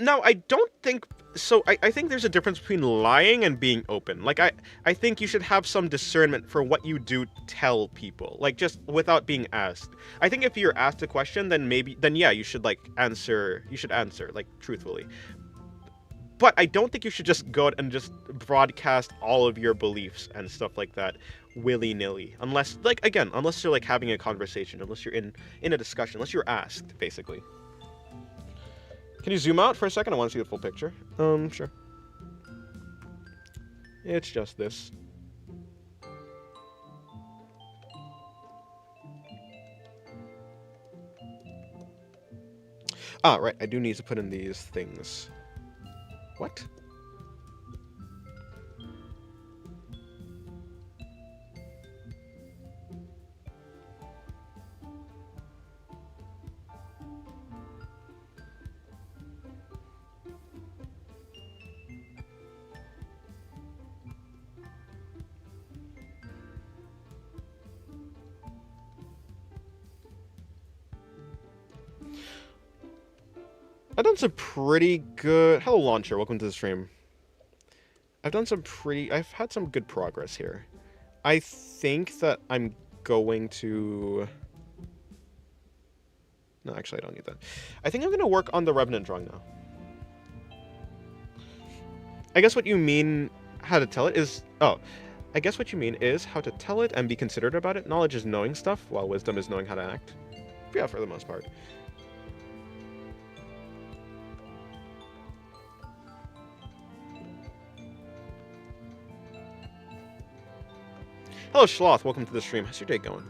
No, I don't think so. I think there's a difference between lying and being open. Like I think you should have some discernment for what you do tell people. Like just without being asked. I think if you're asked a question, then yeah, you should like answer like truthfully. But I don't think you should just go out and just broadcast all of your beliefs and stuff like that willy-nilly. Unless unless you're like having a conversation, unless you're in a discussion, unless you're asked, basically. Can you zoom out for a second? I want to see the full picture. Sure. It's just this. Ah, right. I do need to put in these things. What? I've done some pretty good... Hello, Launcher. Welcome to the stream. I've had some good progress here. I think that I'm going to... No, actually, I don't need that. I think I'm going to work on the Revenant drawing now. I guess what you mean how to tell it is... Oh, I guess what you mean is how to tell it and be considerate about it. Knowledge is knowing stuff, while wisdom is knowing how to act. Yeah, for the most part. Hello, Schloth. Welcome to the stream. How's your day going?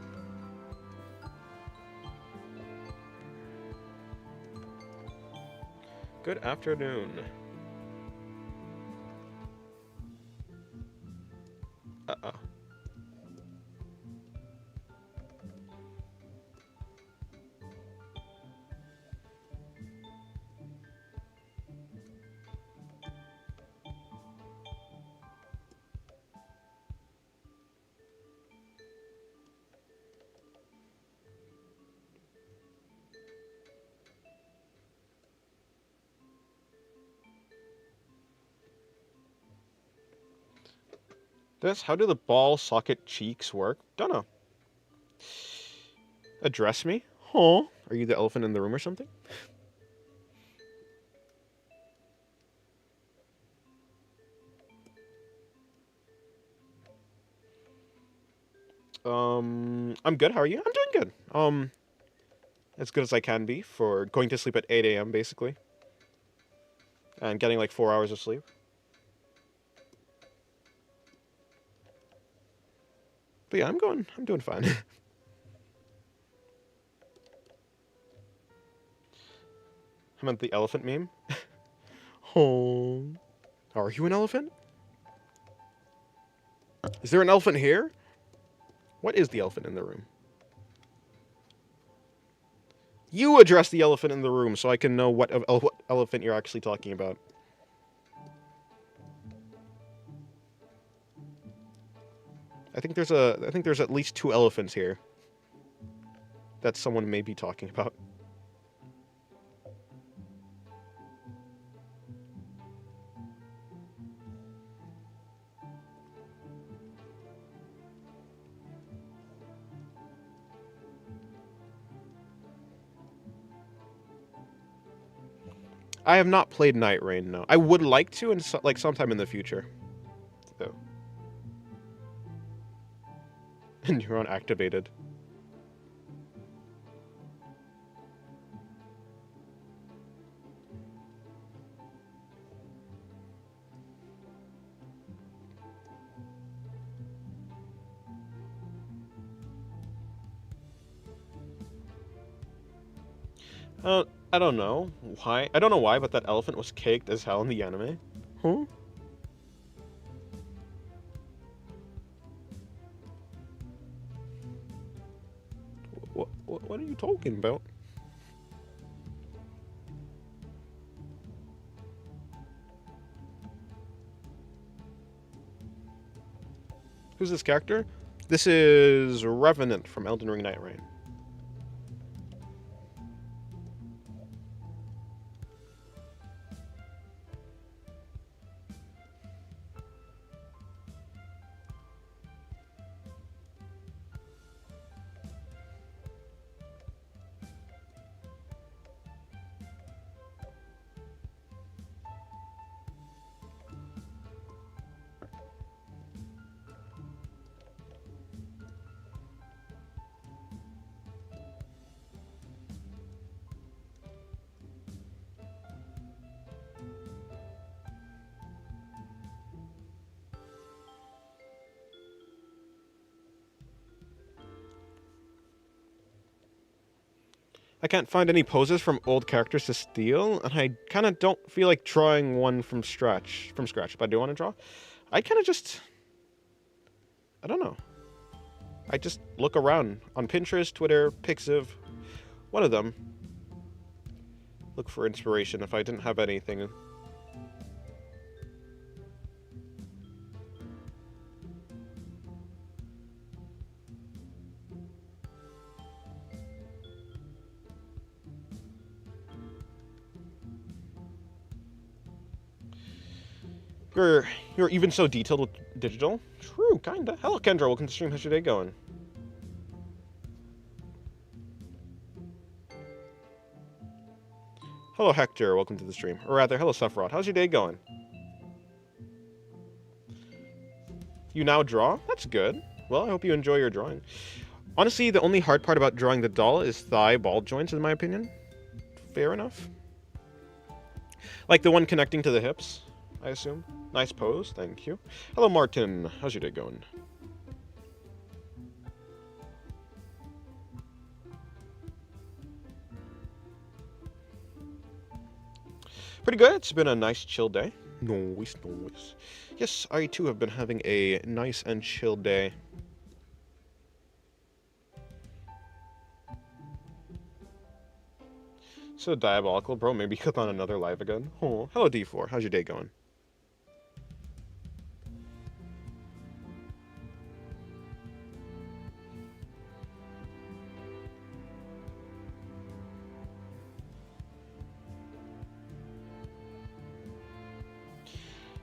Good afternoon. Uh-oh. How do the ball socket cheeks work? Don't know. Address me? Huh? Are you the elephant in the room or something? I'm good. How are you? I'm doing good. As good as I can be for going to sleep at 8 a.m. basically, and getting like 4 hours of sleep. But yeah, I'm doing fine. I meant the elephant meme. Oh, are you an elephant? Is there an elephant here? What is the elephant in the room? You address the elephant in the room so I can know what elephant you're actually talking about. I think there's at least 2 elephants here that someone may be talking about. I have not played Night Rain, no. I would like to, and like sometime in the future, though. Neuron activated. I don't know why. I don't know why, but that elephant was caked as hell in the anime. Huh? What are you talking about? Who's this character? This is Revenant from Elden Ring Night Rain. I can't find any poses from old characters to steal, and I kind of don't feel like drawing one from scratch. But I do want to draw. I kind of just, I don't know. I just look around on Pinterest, Twitter, Pixiv, one of them. Look for inspiration if I didn't have anything. You're even so detailed with digital? True, kinda. Hello, Kendra. Welcome to the stream. How's your day going? Hello, Hector. Welcome to the stream. Or rather, hello, Sephiroth. How's your day going? You now draw? That's good. Well, I hope you enjoy your drawing. Honestly, the only hard part about drawing the doll is thigh ball joints, in my opinion. Fair enough. Like the one connecting to the hips, I assume. Nice pose, thank you. Hello, Martin. How's your day going? Pretty good. It's been a nice, chill day. Nice. Yes, I too have been having a nice and chill day. So diabolical, bro. Maybe click on another live again. Oh, hello, D4. How's your day going?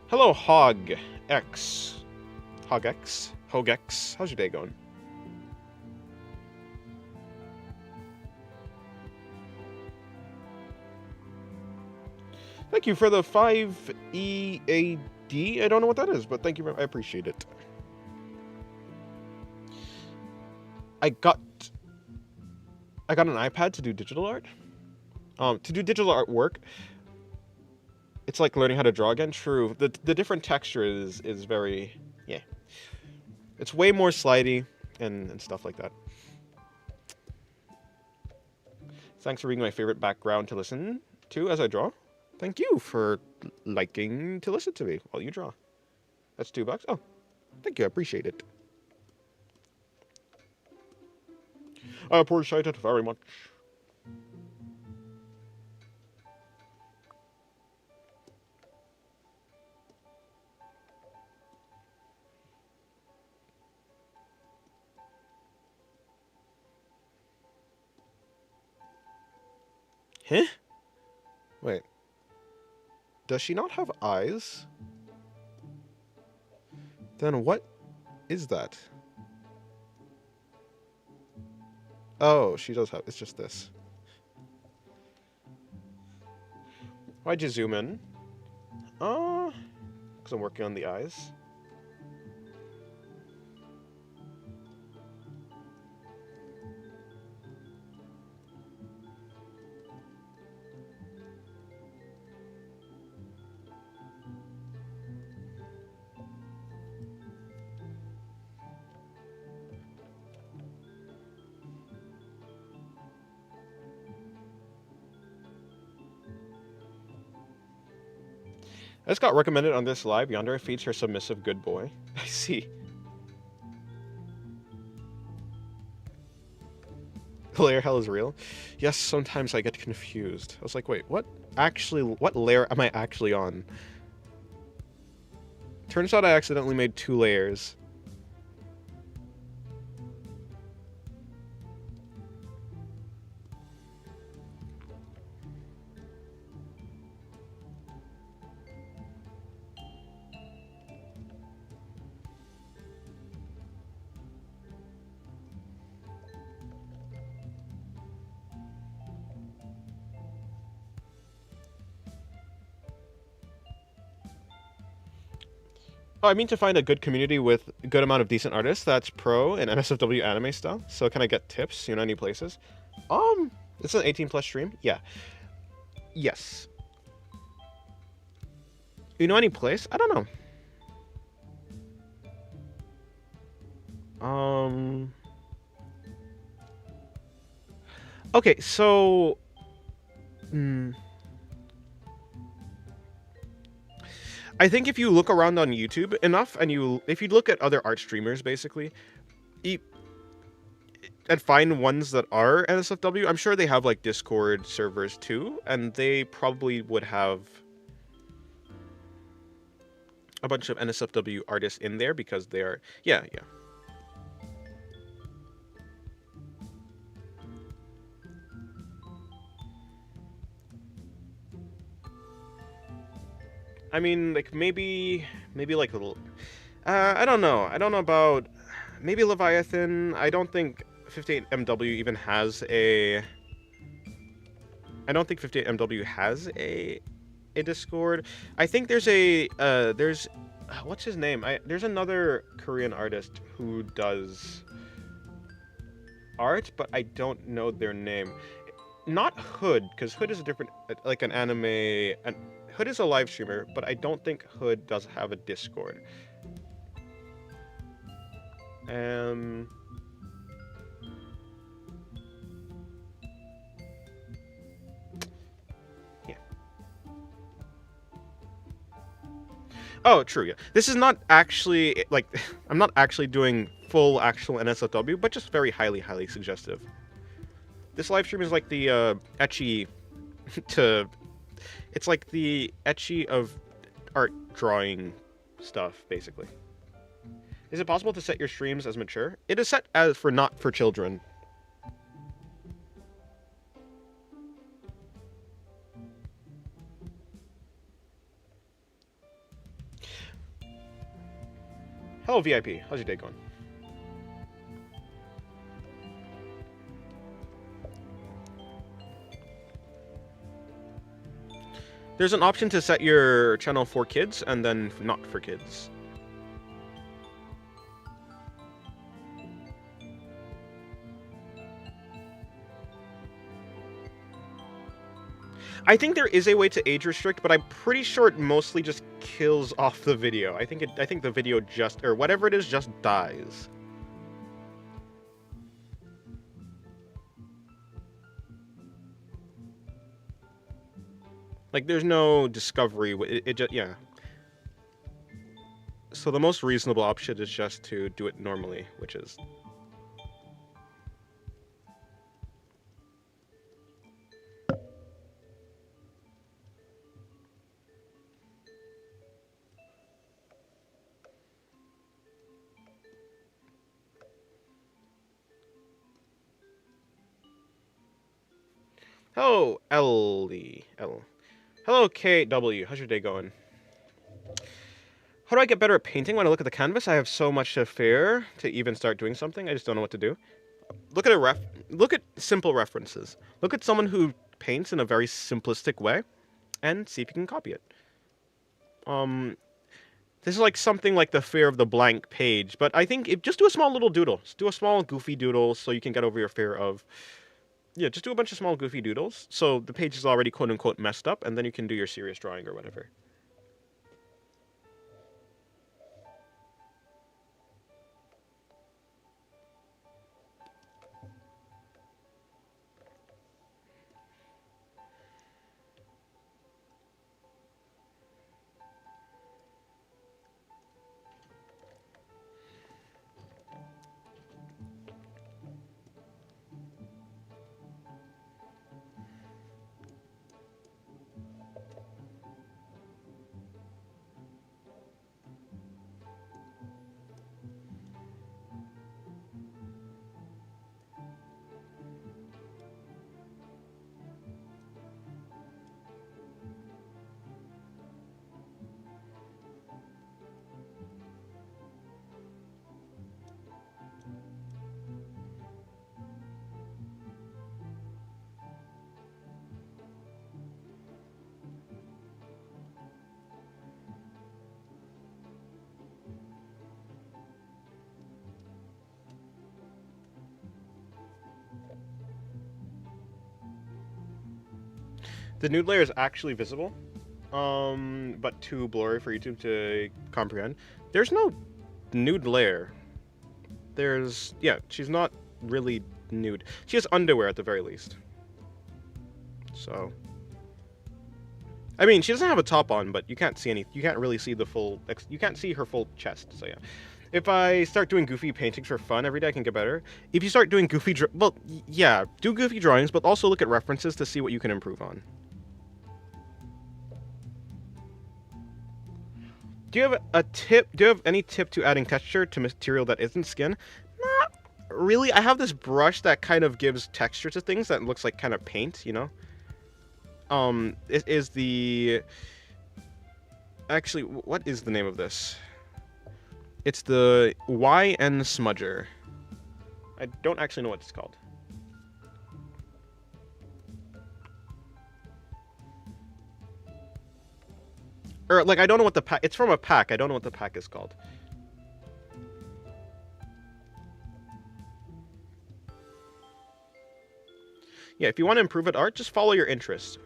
Hello, Hog X. Hogex, how's your day going? Thank you for the 5 EAD. I don't know what that is, but thank you. I appreciate it. I got an iPad to do digital art. To do digital artwork, it's like learning how to draw again. True. The different texture is very, yeah. It's way more slidey and stuff like that. Thanks for being my favorite background to listen to as I draw. Thank you for liking to listen to me while you draw. That's $2. Oh, thank you. I appreciate it. I appreciate it very much. Huh? Wait. Does she not have eyes? Then what is that? Oh, she does have... It's just this. Why'd you zoom in? Because I'm working on the eyes. I just got recommended on this live. Yandere feeds her submissive good boy. I see. Layer hell is real? Yes, sometimes I get confused. I was like, wait, what layer am I actually on? Turns out I accidentally made 2 layers. Oh, I mean to find a good community with a good amount of decent artists that's pro and NSFW anime stuff. So can I get tips, any places? It's an 18+ stream? Yeah. Yes. Any place? I don't know. Okay, so... I think if you look around on YouTube enough, and if you look at other art streamers, basically, and find ones that are NSFW, I'm sure they have, like, Discord servers, too, and they probably would have a bunch of NSFW artists in there, because they're... Yeah. I mean, like, maybe like a little... I don't know. I don't know about... Maybe Leviathan. I don't think 58MW even has a... I don't think 58MW has a Discord. I think there's there's... What's his name? There's another Korean artist who does art, but I don't know their name. Not Hood, because Hood is a different... Like, an anime... Hood is a live streamer, but I don't think Hood does have a Discord. Yeah. Oh, true, yeah. This is not actually, like, I'm not actually doing full actual NSFW, but just very highly, highly suggestive. This live stream is like the ecchi to... It's like the ecchi of art drawing stuff, basically. Is it possible to set your streams as mature? It is set as for not for children. Hello, VIP. How's your day going? There's an option to set your channel for kids and then not for kids. I think there is a way to age restrict, but I'm pretty sure it mostly just kills off the video. I think the video just, or whatever it is, just dies. Like, there's no discovery. It just, yeah. So the most reasonable option is just to do it normally, which is... Hello, Ellie. L. Hello, KW. How's your day going? How do I get better at painting when I look at the canvas? I have so much to fear to even start doing something. I just don't know what to do. Look at look at simple references. Look at someone who paints in a very simplistic way and see if you can copy it. This is like something like the fear of the blank page, but I think just do a small little doodle. Just do a small goofy doodle so you can get over your fear of... Yeah, just do a bunch of small goofy doodles so the page is already quote-unquote messed up, and then you can do your serious drawing or whatever. The nude layer is actually visible, but too blurry for YouTube to comprehend. There's no nude layer. There's... Yeah, she's not really nude. She has underwear at the very least. So... I mean, she doesn't have a top on, but you can't see any... You can't really see the full... You can't see her full chest, so yeah. If I start doing goofy paintings for fun every day, I can get better. If you start doing goofy... Well, yeah, do goofy drawings, but also look at references to see what you can improve on. Do you have a tip? Do you have any tip to adding texture to material that isn't skin? Not really. I have this brush that kind of gives texture to things that looks like kind of paint, you know? It is the... Actually, what is the name of this? It's the YN Smudger. I don't actually know what it's called. Or, like, I don't know what the pack... It's from a pack. I don't know what the pack is called. Yeah, if you want to improve at art, just follow your interests.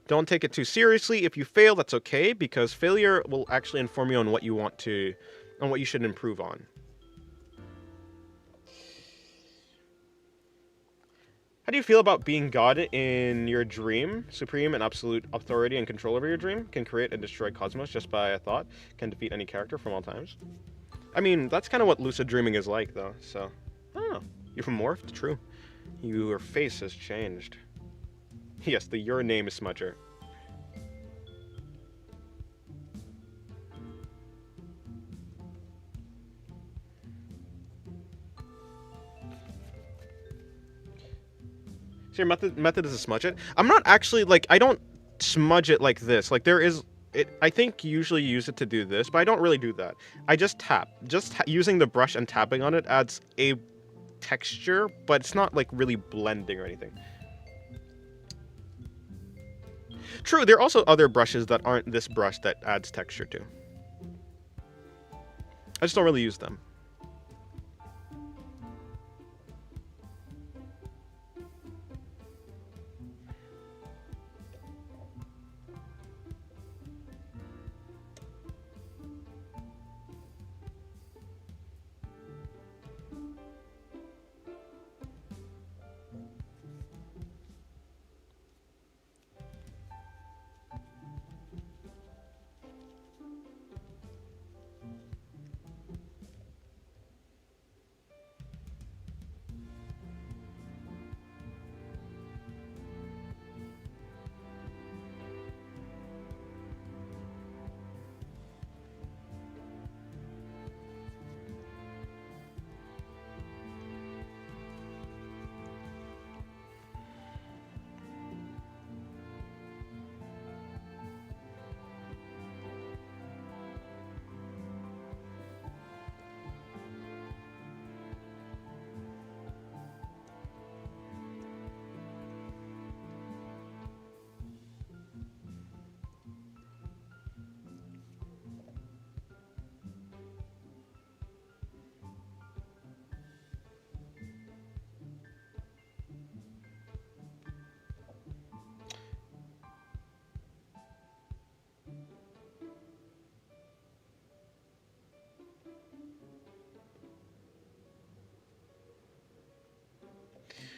Don't take it too seriously. If you fail, that's okay, because failure will actually inform you on what you want to... on what you should improve on. How do you feel about being God in your dream? Supreme and absolute authority and control over your dream? Can create and destroy cosmos just by a thought? Can defeat any character from all times? I mean, that's kind of what lucid dreaming is like, though, so... I don't know. You've morphed? True. Your face has changed. Yes, your name is Smudger. So your method is to smudge it? I'm not actually, like, I don't smudge it like this. Like, there is... I think usually you use it to do this, but I don't really do that. I just tap. Using the brush and tapping on it adds a texture, but it's not like really blending or anything. True, there are also other brushes that aren't this brush that adds texture to. I just don't really use them.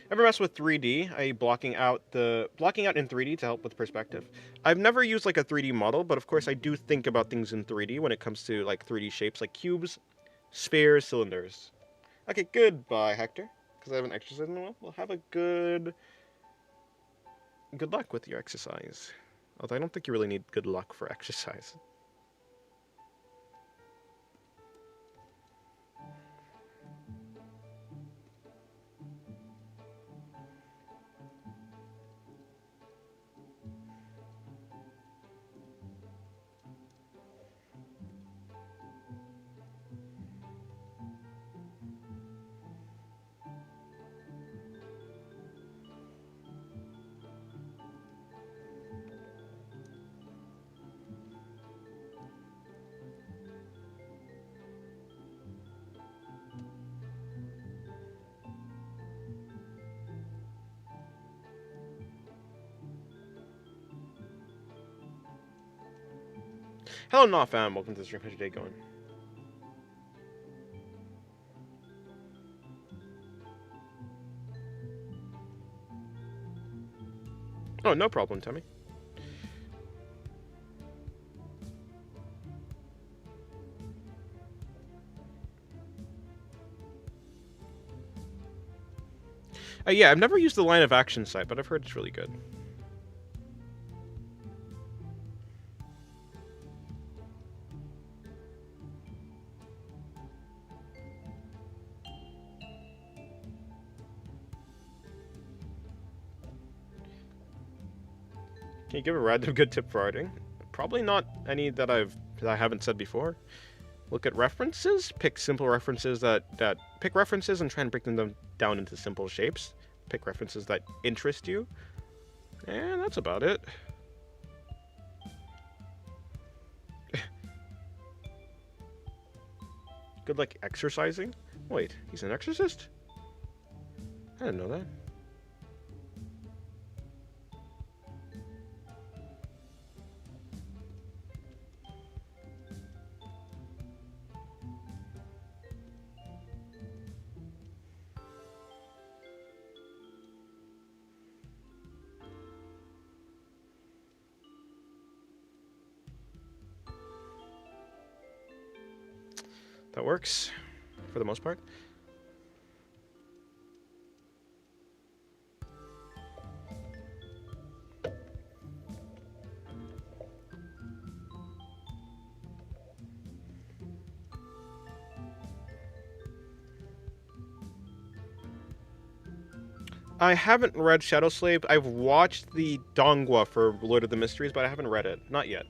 Ever mess with 3D? Blocking out in 3D to help with perspective. I've never used like a 3D model, but of course I do think about things in 3D when it comes to like 3D shapes, like cubes, spheres, cylinders. Okay, goodbye, Hector. Because I haven't exercised in a while. Well, have a good luck with your exercise. Although I don't think you really need good luck for exercise. Hello, Not Fam. Welcome to the stream. How's your day going? Oh, no problem, Tommy. Yeah, I've never used the line of action site, but I've heard it's really good. Can you give a random good tip for arting? Probably not any that I haven't said before. Look at references. Pick simple references that pick references and try and break them down into simple shapes. Pick references that interest you, and that's about it. Good luck exercising. Wait, he's an exorcist? I didn't know that. That works, for the most part. I haven't read Shadow Slave. I've watched the Dongwa for Lord of the Mysteries, but I haven't read it. Not yet.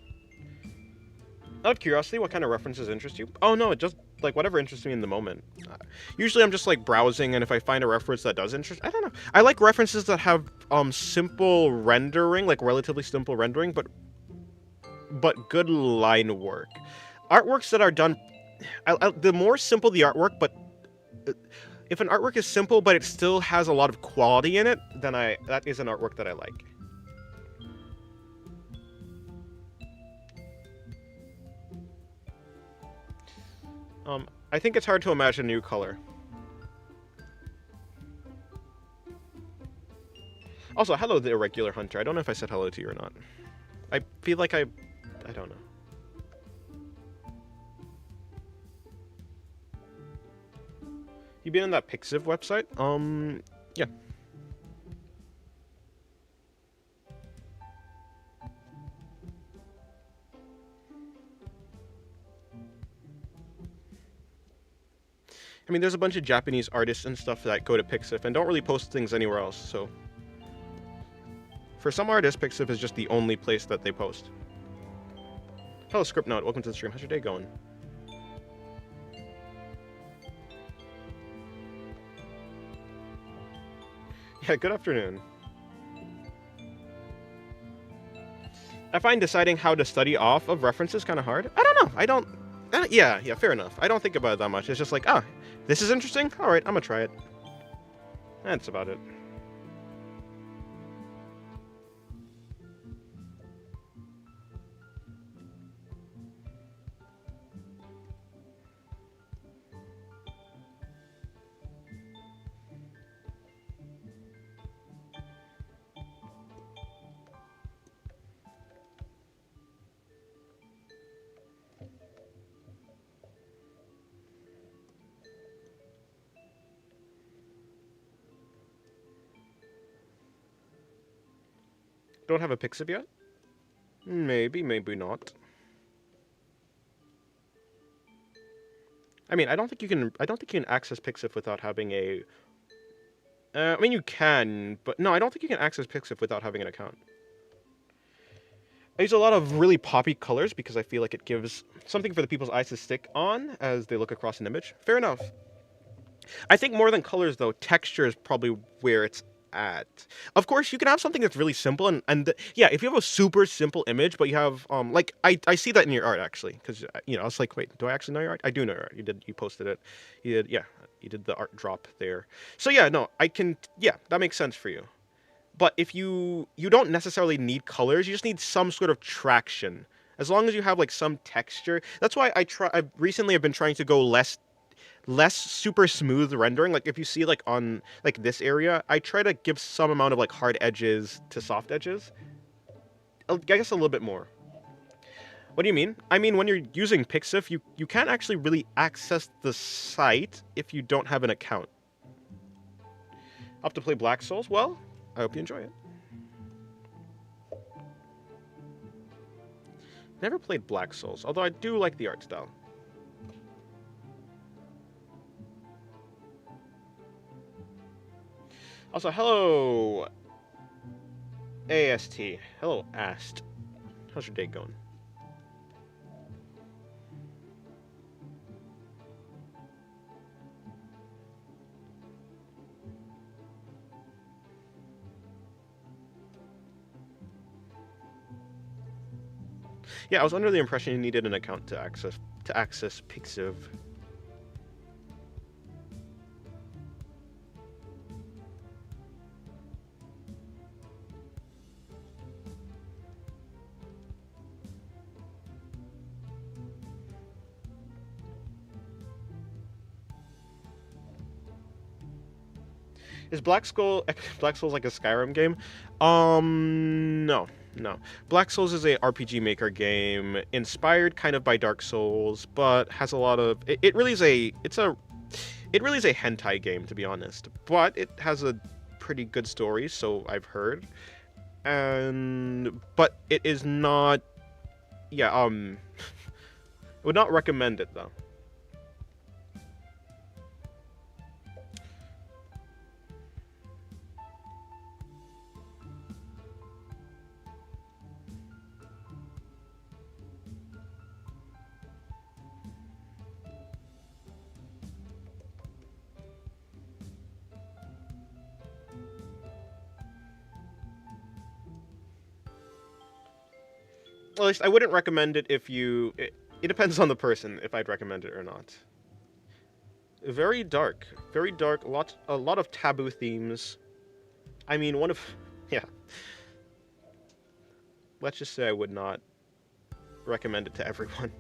Out of curiosity, what kind of references interest you? Oh no, just like whatever interests me in the moment. Usually I'm just like browsing, and if I find a reference that does interest, I don't know. I like references that have simple rendering, like relatively simple rendering, but good line work. Artworks that are done, the more simple the artwork, but uh, if an artwork is simple but it still has a lot of quality in it, then that is an artwork that I like. I think it's hard to imagine a new color. Also, hello, the irregular hunter. I don't know if I said hello to you or not. I feel like I don't know. You been on that Pixiv website? Yeah. I mean, there's a bunch of Japanese artists and stuff that go to Pixiv and don't really post things anywhere else, so... For some artists, Pixiv is just the only place that they post. Hello, Scriptnote. Welcome to the stream. How's your day going? Yeah, good afternoon. I find deciding how to study off of references kind of hard. I don't know. I don't... yeah, fair enough. I don't think about it that much. It's just like, this is interesting? Alright, I'm gonna try it. That's about it. Don't have a Pixiv yet? Maybe, maybe not. I mean, I don't think you can access Pixiv without having a... I mean, you can, but no, I don't think you can access Pixiv without having an account. I use a lot of really poppy colors because I feel like it gives something for the people's eyes to stick on as they look across an image. Fair enough. I think more than colors, though, texture is probably where it's at. Of course, you can have something that's really simple, and yeah, if you have a super simple image, but you have like I see that in your art actually, because I was like, wait, do I actually know your art? I do know your art. You posted it. You did the art drop there. So yeah, no, that makes sense for you. But if you don't necessarily need colors, you just need some sort of traction. As long as you have like some texture. That's why I recently have been trying to go less super smooth rendering. Like if you see like on like this area, I try to give some amount of like hard edges to soft edges. I guess a little bit more. What do you mean? I mean, when you're using Pixiv, you can't actually really access the site if you don't have an account. Up to play Black Souls? Well, I hope you enjoy it. Never played Black Souls, although I do like the art style. Also, hello, AST. Hello, Ast. How's your day going? Yeah, I was under the impression you needed an account to access Pixiv. Is Black Souls like a Skyrim game? No. No. Black Souls is a RPG Maker game inspired kind of by Dark Souls, but has a lot of it really is a hentai game, to be honest. But it has a pretty good story, so I've heard. But it is not I would not recommend it though. At least I wouldn't recommend it if you. It depends on the person if I'd recommend it or not. Very dark, very dark. A lot of taboo themes. I mean, one of, yeah. Let's just say I would not recommend it to everyone.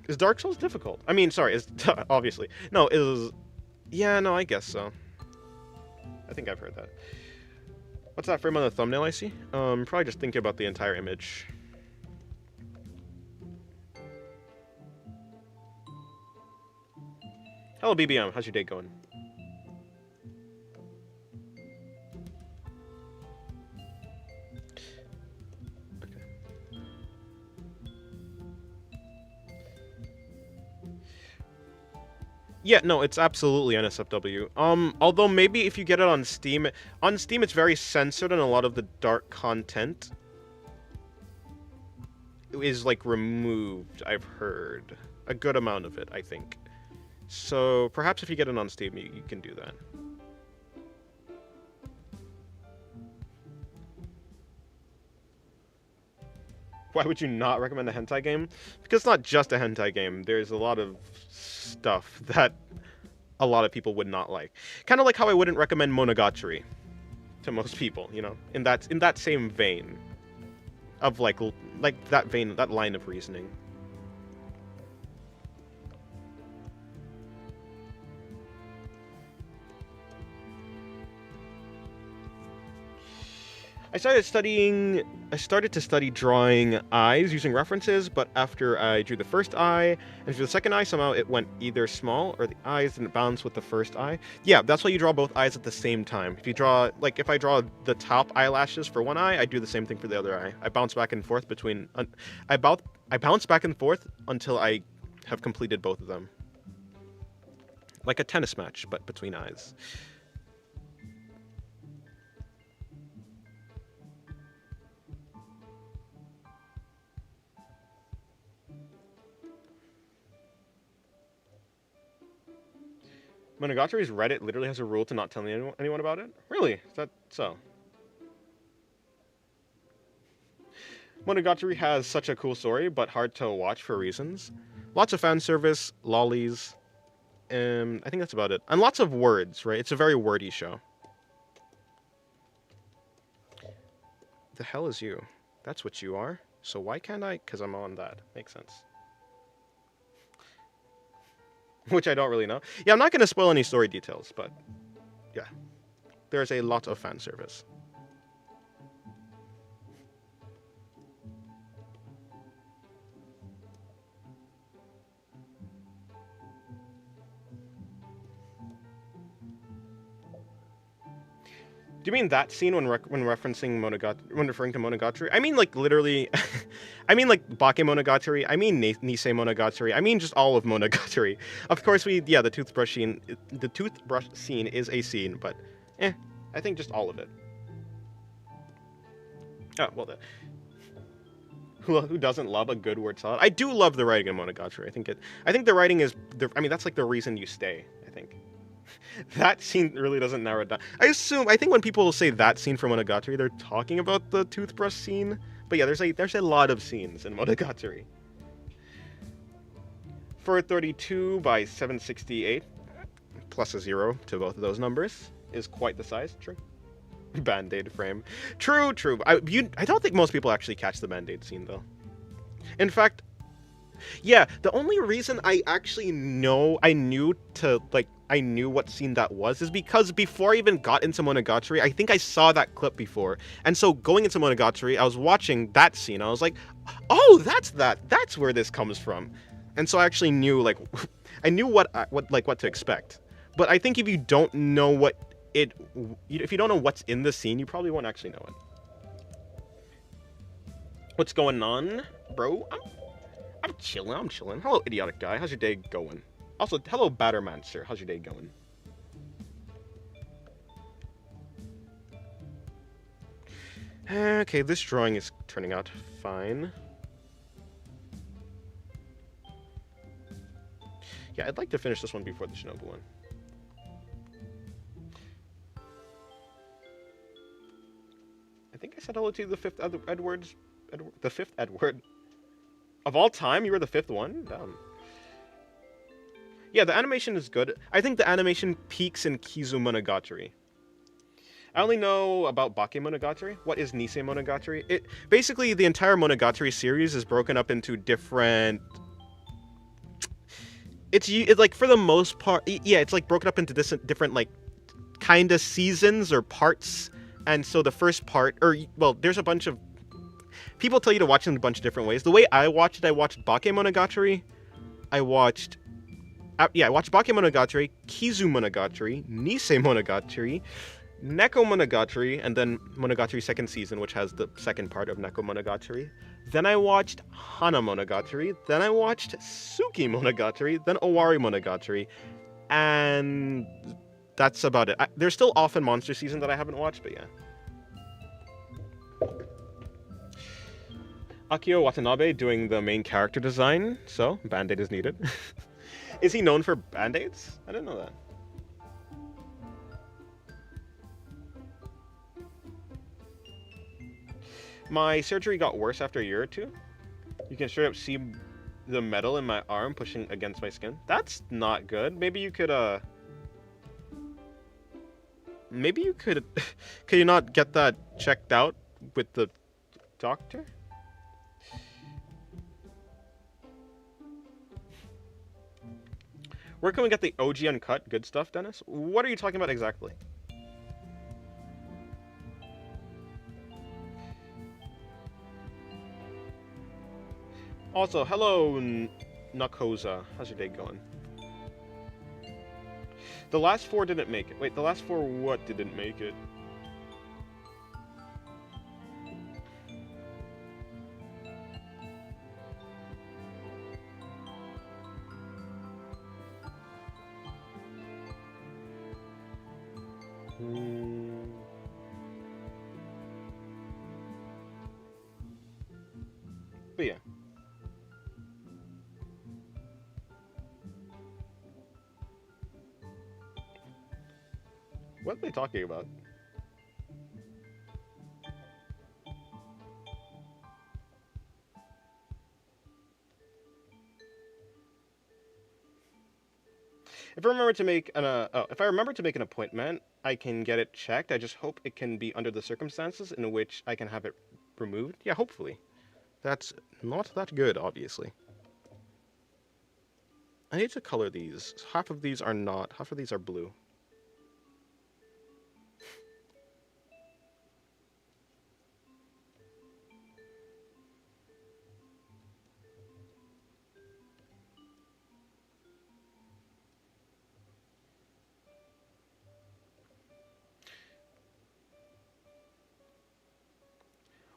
Is Dark Souls difficult? I mean, sorry, is obviously. No, is yeah, no, I guess so. I think I've heard that. What's that frame on the thumbnail I see? Probably just thinking about the entire image. Hello, BBM. How's your day going? Yeah, no, it's absolutely NSFW. Although maybe if you get it on Steam it's very censored and a lot of the dark content is like removed, I've heard. A good amount of it, I think. So perhaps if you get it on Steam, you can do that. Why would you not recommend a hentai game? Because it's not just a hentai game. There's a lot of stuff that a lot of people would not like. Kind of like how I wouldn't recommend Monogatari to most people, you know? In that same vein of like that vein, that line of reasoning. I started to study drawing eyes using references, but after I drew the first eye and drew the second eye, somehow it went either small or the eyes didn't balance with the first eye. Yeah, that's why you draw both eyes at the same time. If you draw, like, if I draw the top eyelashes for one eye, I do the same thing for the other eye. I bounce back and forth between, I bounce back and forth until I have completed both of them. Like a tennis match, but between eyes. Monogatari's Reddit literally has a rule to not tell anyone about it? Really? Is that so? Monogatari has such a cool story, but hard to watch for reasons. Lots of fan service, lollies, I think that's about it. And lots of words, right? It's a very wordy show. The hell is you? That's what you are? So why can't I? Because I'm on that. Makes sense. Which I don't really know. Yeah, I'm not going to spoil any story details, but yeah. There's a lot of fan service. Do you mean that scene when referencing Monogatari, when referring to Monogatari? I mean, like, literally, I mean, like, Bake Monogatari, I mean, Nisei Monogatari, I mean, just all of Monogatari. Of course, yeah, the toothbrush scene is a scene, but, I think just all of it. Oh, well, who doesn't love a good word salad? I do love the writing in Monogatari. I think the writing is, I mean, that's like the reason you stay, I think. That scene really doesn't narrow it down. I think when people say that scene from Monogatari, they're talking about the toothbrush scene. But yeah, there's a lot of scenes in Monogatari. 432 by 768, plus a 0 to both of those numbers, is quite the size. True. Band-Aid frame. True. I don't think most people actually catch the Band-Aid scene, though. In fact, yeah, the only reason I actually knew what scene that was is because before I even got into Monogatari, I think I saw that clip before. And so going into Monogatari, I was watching that scene. I was like, oh, that's where this comes from. And so I actually knew, like, I knew what to expect. But I think if you don't know if you don't know what's in the scene, you probably won't actually know it. What's going on, bro? I'm chilling. Hello, idiotic guy. How's your day going? Also, hello, Battermancer. How's your day going? Okay, this drawing is turning out fine. Yeah, I'd like to finish this one before the Shinobu one. I think I said hello to the fifth the fifth Edward. Of all time, you were the fifth one? Damn. Yeah, the animation is good. I think the animation peaks in Kizu Monogatari. I only know about Bake Monogatari. What is Nisei Monogatari? It basically the entire Monogatari series is broken up into different. It's like for the most part, yeah, it's like broken up into different like kind of seasons or parts. And so the first part, or well, there's a bunch of people tell you to watch it in a bunch of different ways. The way I watched it, I watched Bake Monogatari. I watched Bake Monogatari, Kizu Monogatari, Nisei Monogatari, Neko Monogatari, and then Monogatari second season, which has the second part of Neko Monogatari. Then I watched Hana Monogatari. Then I watched Suki Monogatari. Then Owari Monogatari. And that's about it. There's still Often Monster season that I haven't watched, but yeah. Akio Watanabe doing the main character design, so Band-Aid is needed. Is he known for Band-Aids? I didn't know that. My surgery got worse after a year or two. You can straight up see the metal in my arm pushing against my skin. That's not good. Maybe you could, could you not get that checked out with the doctor? Where can we get the OG uncut good stuff, Dennis? What are you talking about exactly? Also, hello, Nakosa. How's your day going? The last four didn't make it. Wait, the last four what didn't make it? But yeah. What are they talking about? If I remember to make an appointment, I can get it checked. I just hope it can be under the circumstances in which I can have it removed. Yeah, hopefully. That's not that good, obviously. I need to color these. Half of these are not. Half of these are blue.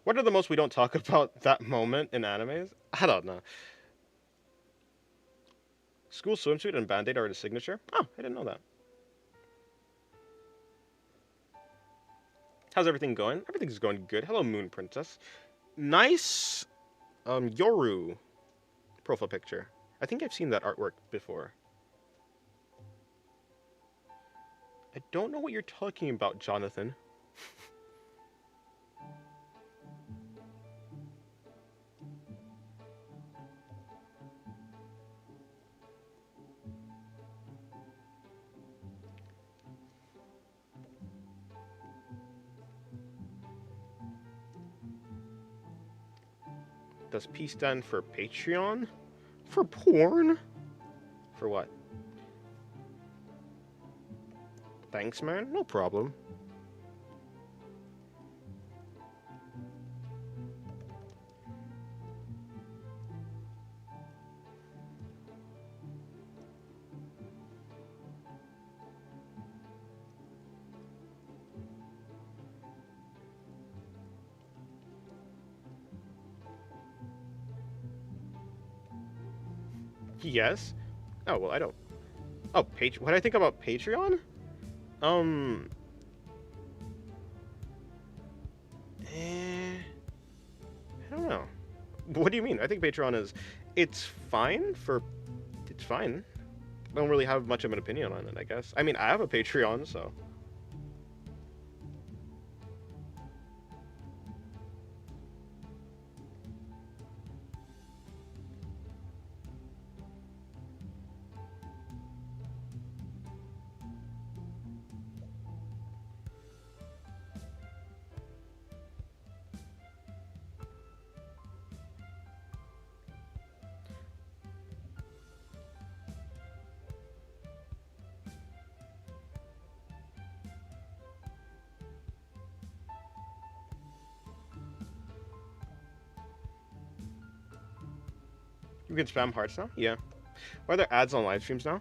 What are the most we don't talk about that moment in animes? I don't know. School swimsuit and Band-Aid are the signature? Oh, I didn't know that. How's everything going? Everything's going good. Hello, Moon Princess. Nice, Yoru profile picture. I think I've seen that artwork before. I don't know what you're talking about, Jonathan. Does P stand for Patreon? For porn? For what? Thanks, man. No problem. Yes. Oh, well, I don't. Oh, what do I think about Patreon? Eh, I don't know. What do you mean? I think Patreon is, it's fine for, it's fine. I don't really have much of an opinion on it, I guess. I mean, I have a Patreon, so. You can spam hearts now? Yeah. Why are there ads on live streams now?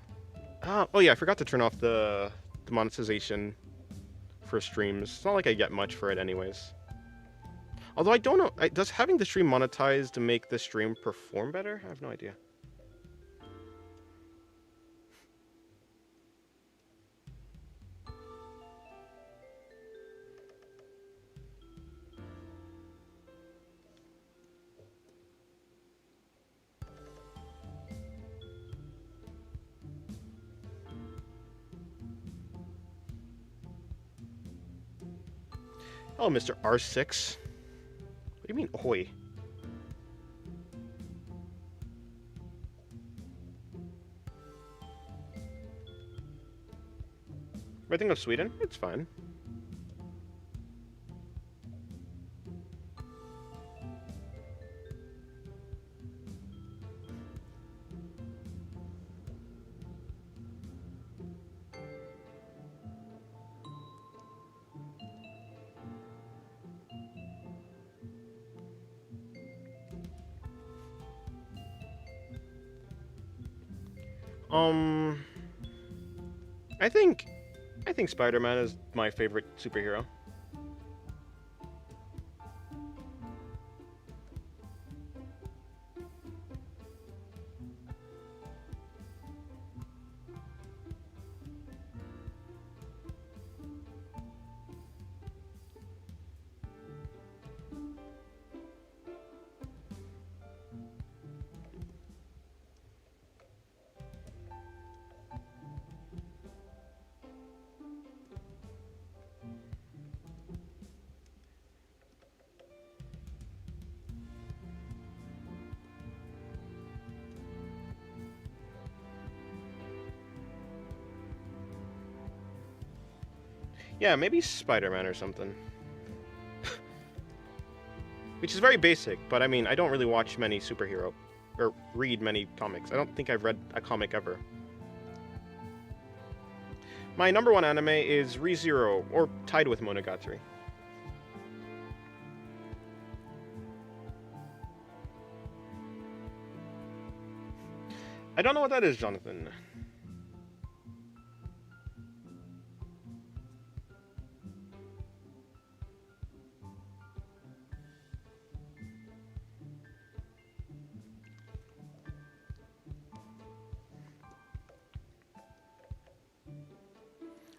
Oh yeah, I forgot to turn off the monetization for streams. It's not like I get much for it anyways. Although I don't know, does having the stream monetized to make the stream perform better? I have no idea. Oh, Mr. R6. What do you mean, oi? If I think of Sweden, it's fine. Um, I think, I think Spider-Man is my favorite superhero. Yeah, maybe Spider-Man or something. Which is very basic, but I mean, I don't really watch many superhero or read many comics. I don't think I've read a comic ever. My number one anime is ReZero, or tied with Monogatari. I don't know what that is, Jonathan.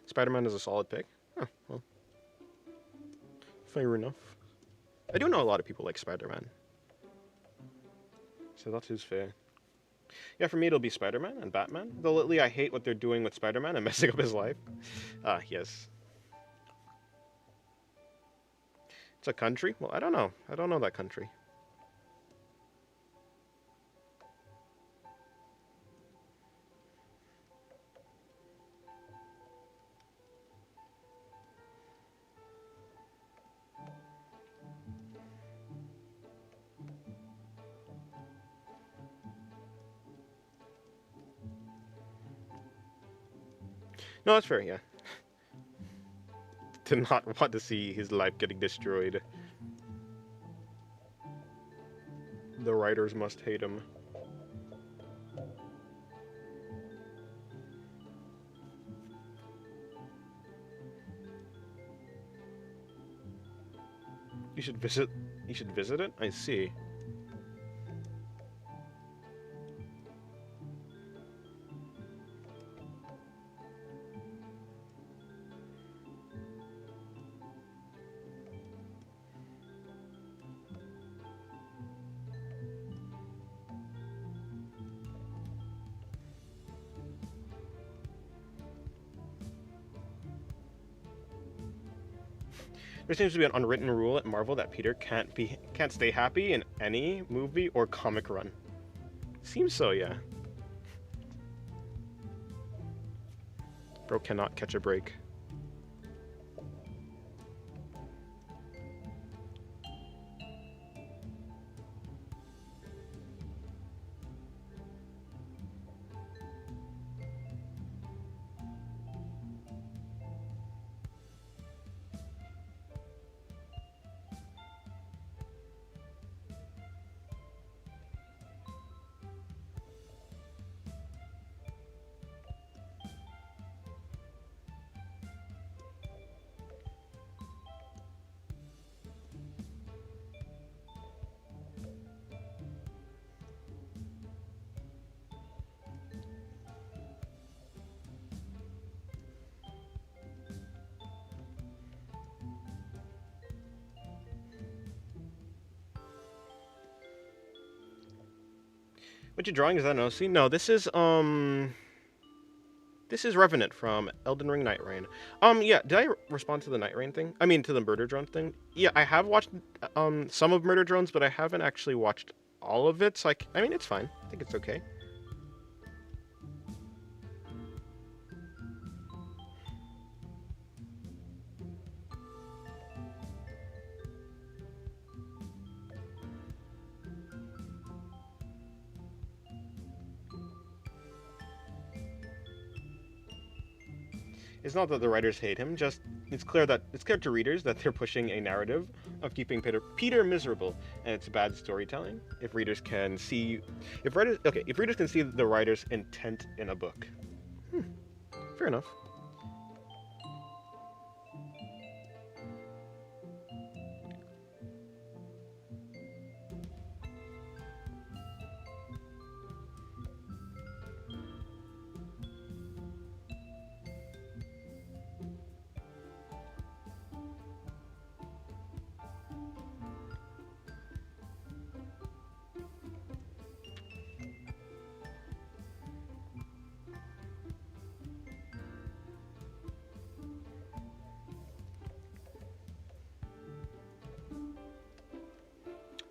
Spider-Man is a solid pick. Oh, well. Fair enough. I do know a lot of people like Spider-Man. So that is fair. Yeah, for me it'll be Spider-Man and Batman. Though lately I hate what they're doing with Spider-Man and messing up his life. Yes. It's a country? Well, I don't know. I don't know that country. No, that's fair, yeah. Did not want to see his life getting destroyed. The writers must hate him. You should visit. You should visit it? I see. There seems to be an unwritten rule at Marvel that Peter can't stay happy in any movie or comic run. Seems so, yeah. Bro cannot catch a break. What you drawing? Is that an OC? No, this is Revenant from Elden Ring Night Rain. Yeah, did I respond to the Night Rain thing? I mean, to the Murder Drone thing? Yeah, I have watched some of Murder Drones, but I haven't actually watched all of it. So I mean, it's fine. I think it's okay. It's not that the writers hate him, just it's clear to readers that they're pushing a narrative of keeping Peter miserable, and it's bad storytelling. If readers can see the writer's intent in a book. Fair enough.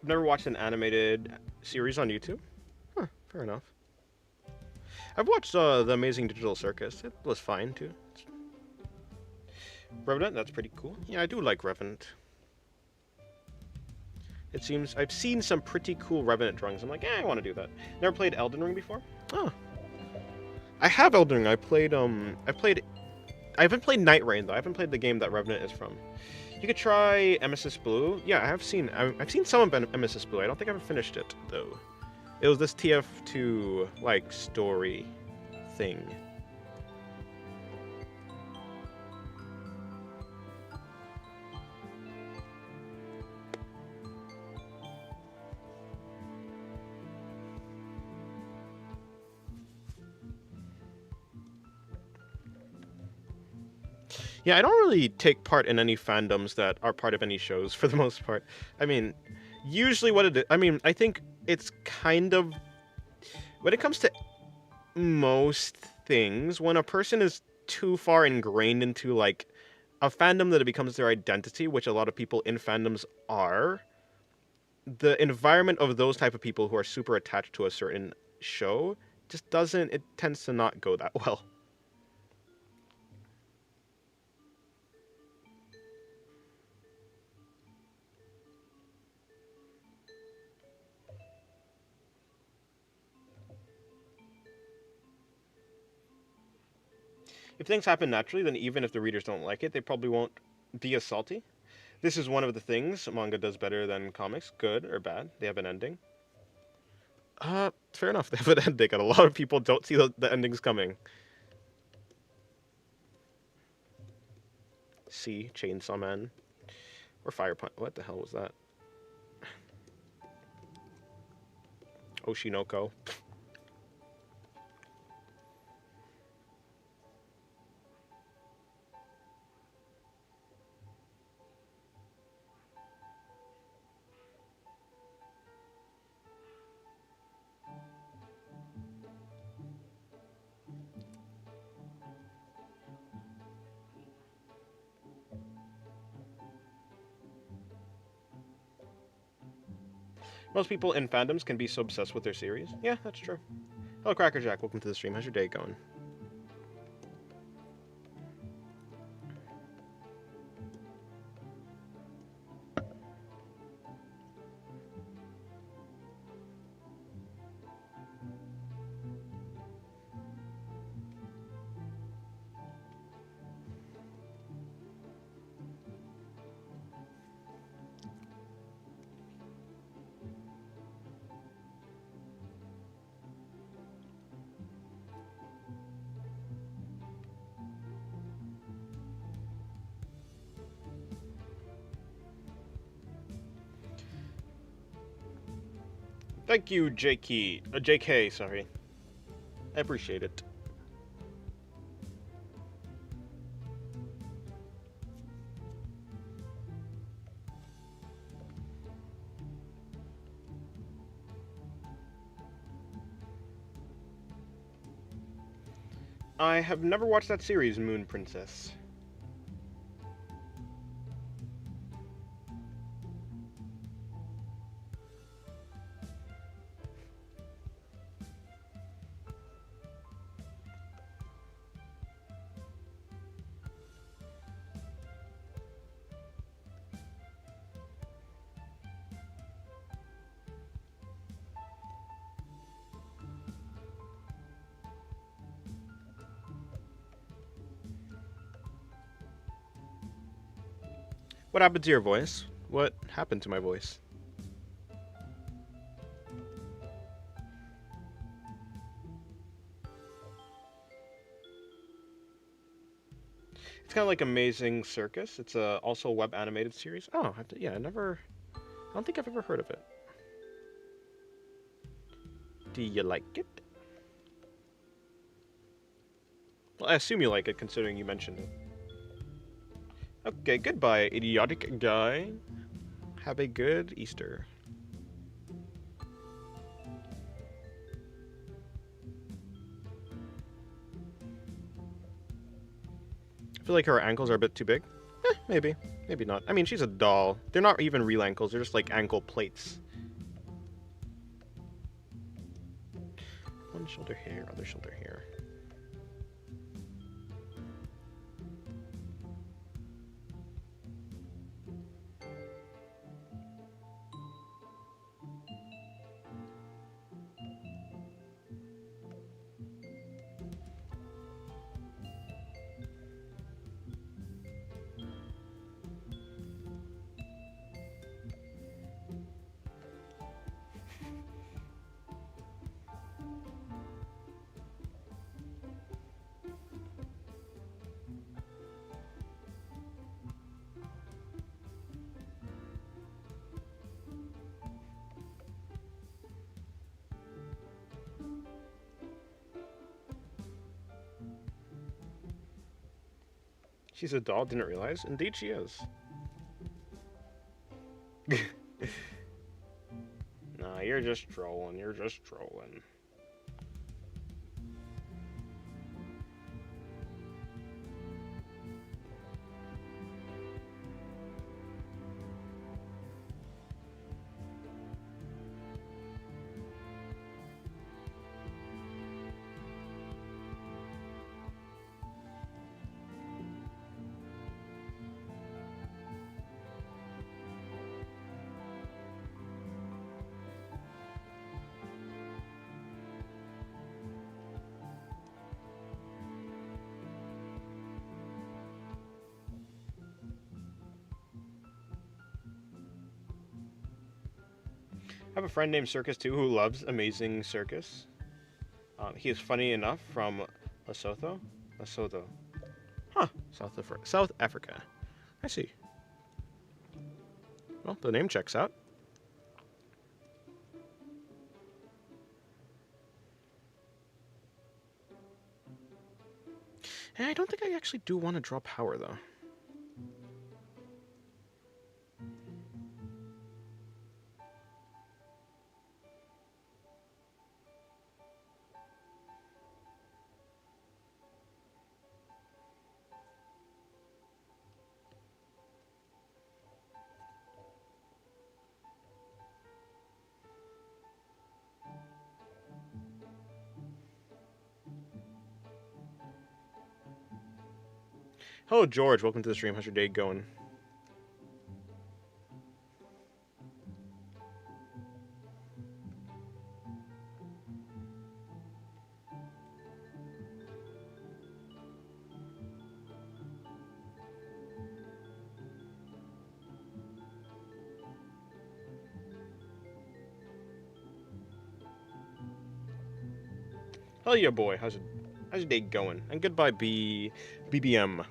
I've never watched an animated series on YouTube. Huh, fair enough. I've watched The Amazing Digital Circus. It was fine, too. Revenant, that's pretty cool. Yeah, I do like Revenant. It seems... I've seen some pretty cool Revenant drawings. I'm like, I want to do that. Never played Elden Ring before? Oh. I have Elden Ring. I haven't played Night Rain, though. I haven't played the game that Revenant is from. You could try Emesis Blue. Yeah, I've seen some of Emesis Blue. I don't think I've finished it, though. It was this TF2, like, story thing. Yeah, I don't really take part in any fandoms that are part of any shows, for the most part. I mean, usually what it is... I mean, I think it's kind of... When it comes to most things, when a person is too far ingrained into, like, a fandom that it becomes their identity, which a lot of people in fandoms are, the environment of those type of people who are super attached to a certain show just doesn't... It tends to not go that well. If things happen naturally, then even if the readers don't like it, they probably won't be as salty. This is one of the things manga does better than comics, good or bad. They have an ending. Fair enough. They have an ending, and a lot of people don't see the endings coming. See, Chainsaw Man. Or Fire Punch. What the hell was that? Oshinoko. Most people in fandoms can be so obsessed with their series. Yeah, that's true. Hello, Crackerjack. Welcome to the stream. How's your day going? Thank you, JK, sorry. I appreciate it. I have never watched that series, Moon Princess. What happened to your voice? What happened to my voice? It's kind of like Amazing Circus. It's also a web animated series. Oh, yeah, I don't think I've ever heard of it. Do you like it? Well, I assume you like it, considering you mentioned it. Okay, goodbye, idiotic guy. Have a good Easter. I feel like her ankles are a bit too big. Maybe. Maybe not. I mean, she's a doll. They're not even real ankles. They're just like ankle plates. One shoulder here, other shoulder here. She's a doll, didn't realize. Indeed she is. Nah, you're just trolling. You're just trolling. I have a friend named Circus too who loves Amazing Circus. He is funny enough from Lesotho. Lesotho. Huh. South Africa. I see. Well, the name checks out. And I don't think I actually do want to draw power, though. Hello, George. Welcome to the stream. How's your day going? Hell yeah, boy. How's your day going? And goodbye, BBM.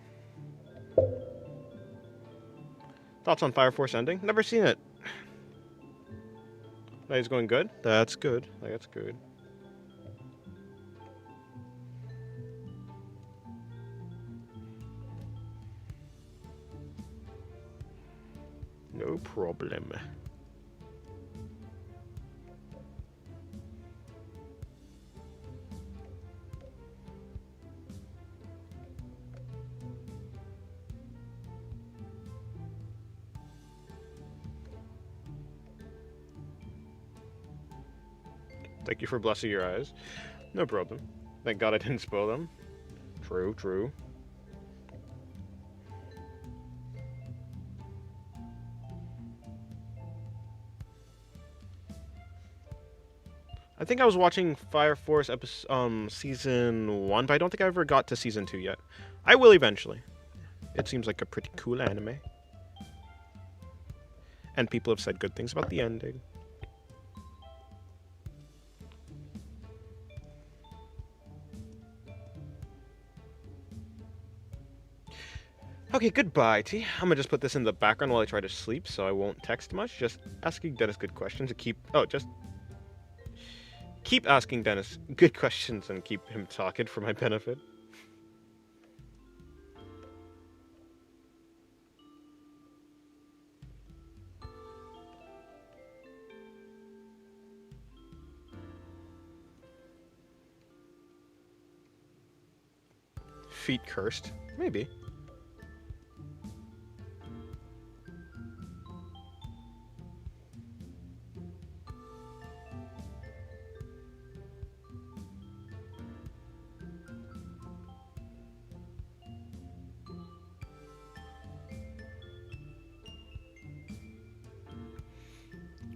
Thoughts on Fire Force ending? Never seen it. That is going good. That's good. That's good. No problem. Thank you for blessing your eyes. No problem. Thank God I didn't spoil them. True, true. I think I was watching Fire Force season 1, but I don't think I ever got to season 2 yet. I will eventually. It seems like a pretty cool anime. And people have said good things about the ending. Okay, goodbye, T. I'm gonna just put this in the background while I try to sleep, so I won't text much. Just asking Dennis good questions to keep... Oh, just... Keep asking Dennis good questions and keep him talking for my benefit. Feet cursed? Maybe.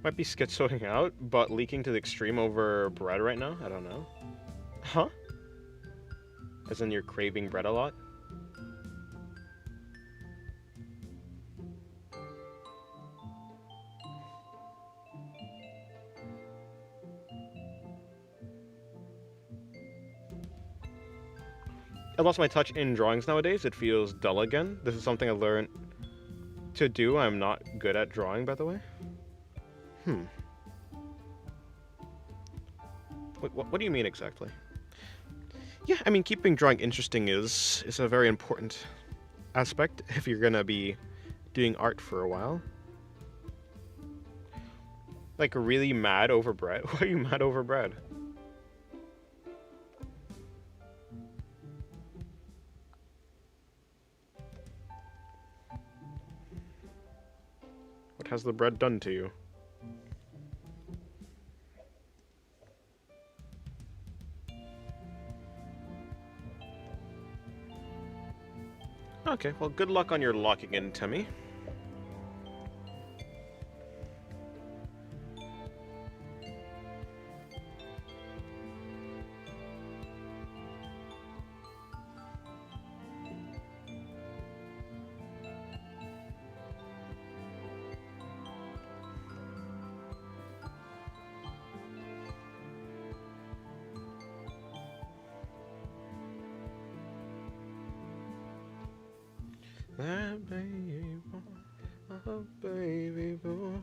Might be schizoing out, but leaking to the extreme over bread right now? I don't know. Huh? As in you're craving bread a lot? I lost my touch in drawings nowadays. It feels dull again. This is something I learned to do. I'm not good at drawing, by the way. What do you mean exactly? Yeah, I mean, keeping drawing interesting is a very important aspect if you're gonna be doing art for a while. Like, really mad over bread? Why are you mad over bread? What has the bread done to you? Okay, well, good luck on your locking in, Timmy. That baby boy, oh baby boy.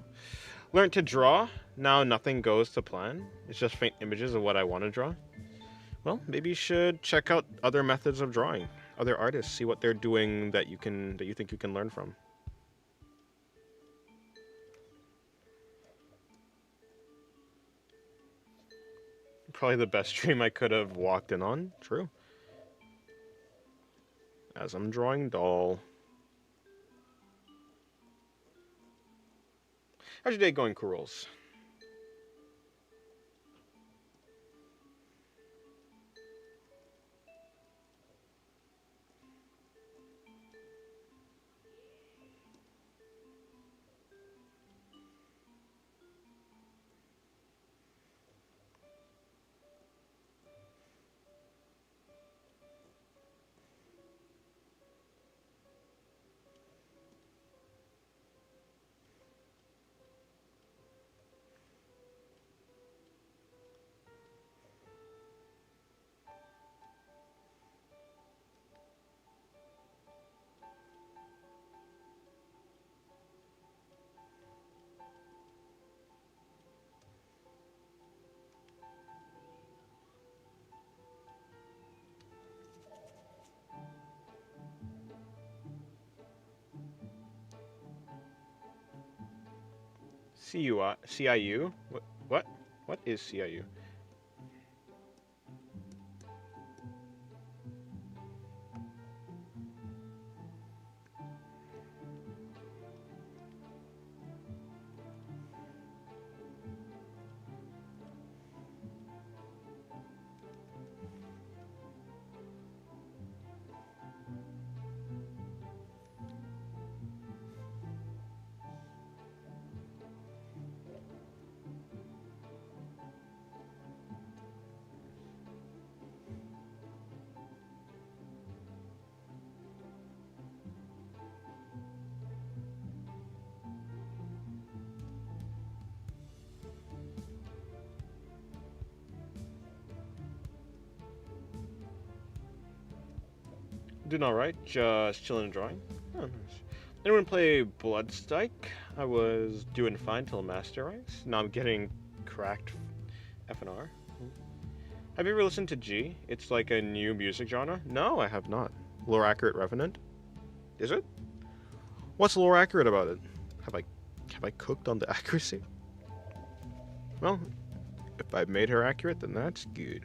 Learn to draw. Now nothing goes to plan. It's just faint images of what I want to draw. Well, maybe you should check out other methods of drawing, other artists, see what they're doing that you think you can learn from. Probably the best stream I could have walked in on. True. As I'm drawing doll. How's your day going, Corals? CIU? What? What? What is CIU? Doing alright, just chilling and drawing. Oh, nice. Anyone play Bloodstrike? I was doing fine till Master Race. Now I'm getting cracked FNR. Have you ever listened to G? It's like a new music genre. No, I have not. Lore accurate Revenant? Is it? What's lore accurate about it? Have I cooked on the accuracy? Well, if I've made her accurate, then that's good.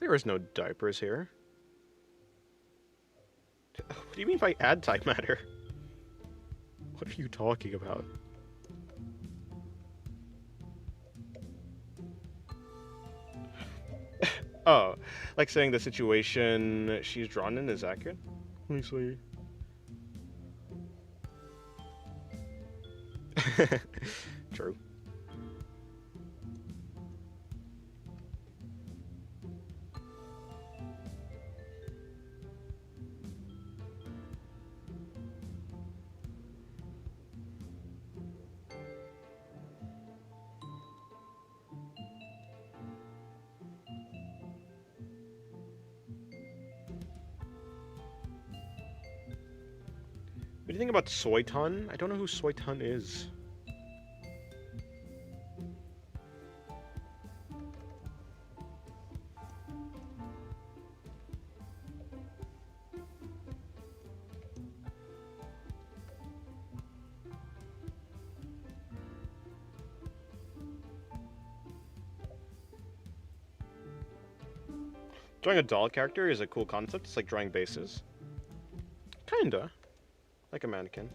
There is no diapers here. What do you mean by add type matter? What are you talking about? Oh, like saying the situation she's drawn in is accurate? Let me see. True. What do you think about Soyton? I don't know who Soyton is. Drawing a doll character is a cool concept. It's like drawing bases. Kinda. Like a mannequin.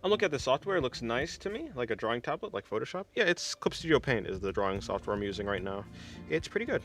I'm looking at the software. It looks nice to me. Like a drawing tablet, like Photoshop. Yeah, it's Clip Studio Paint is the drawing software I'm using right now. It's pretty good.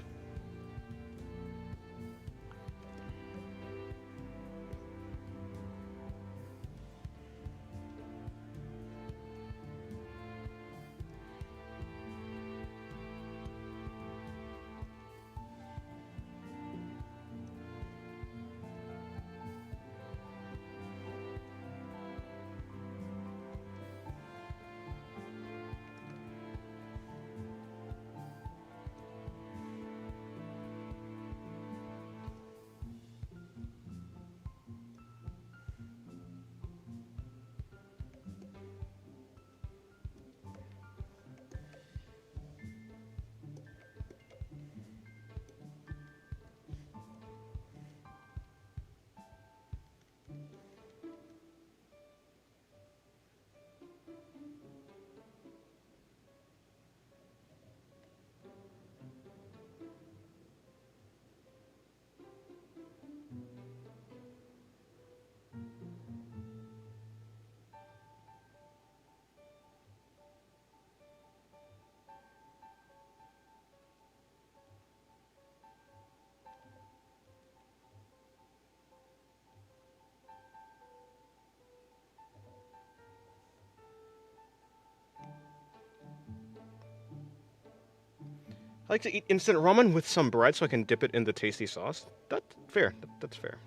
I like to eat instant ramen with some bread so I can dip it in the tasty sauce. That's fair. That's fair.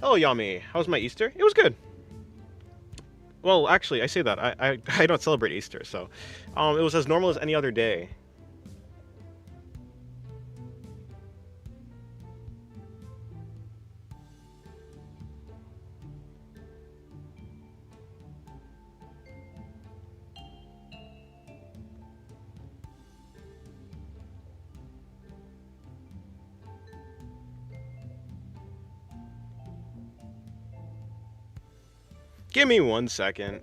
Hello, Yami. How was my Easter? It was good. Well, actually, I say that I don't celebrate Easter, so it was as normal as any other day. Give me 1 second.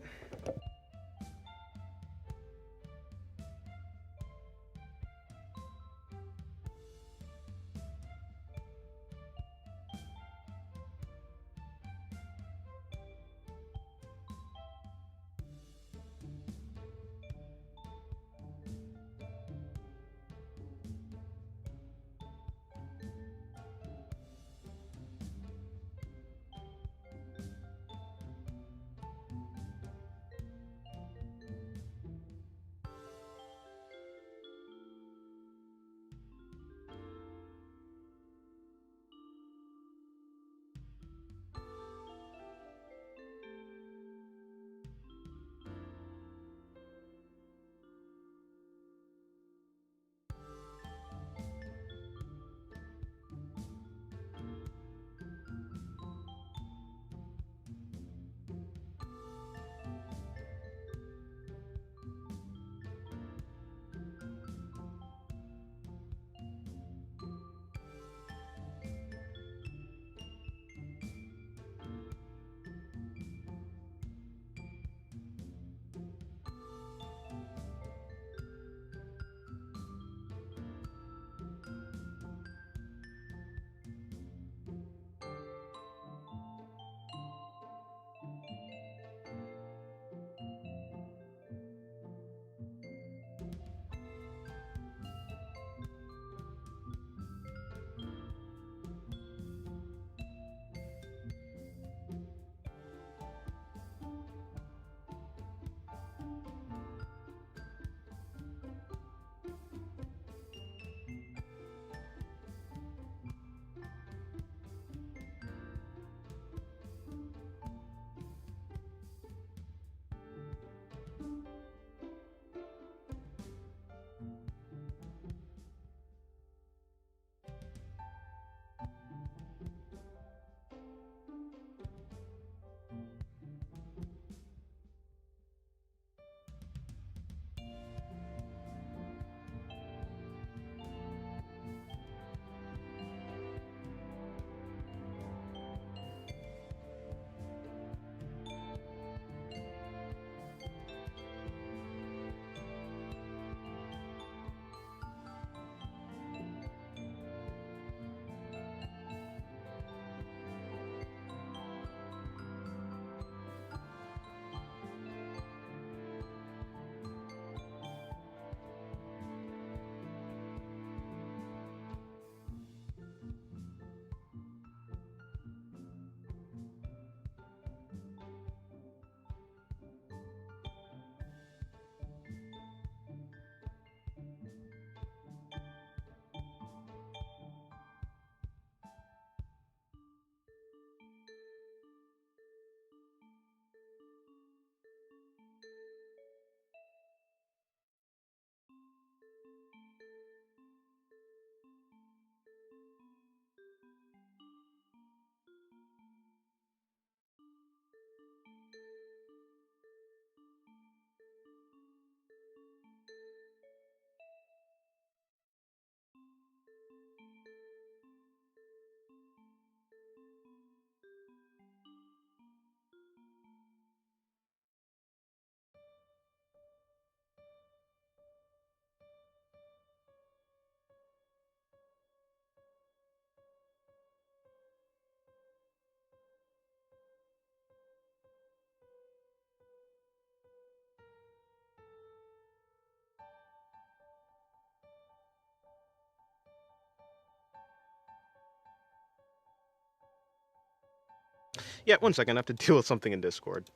Yeah, one second. I have to deal with something in Discord.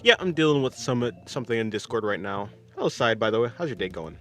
Yeah, I'm dealing with something in Discord right now. Hello, Side, by the way. How's your day going?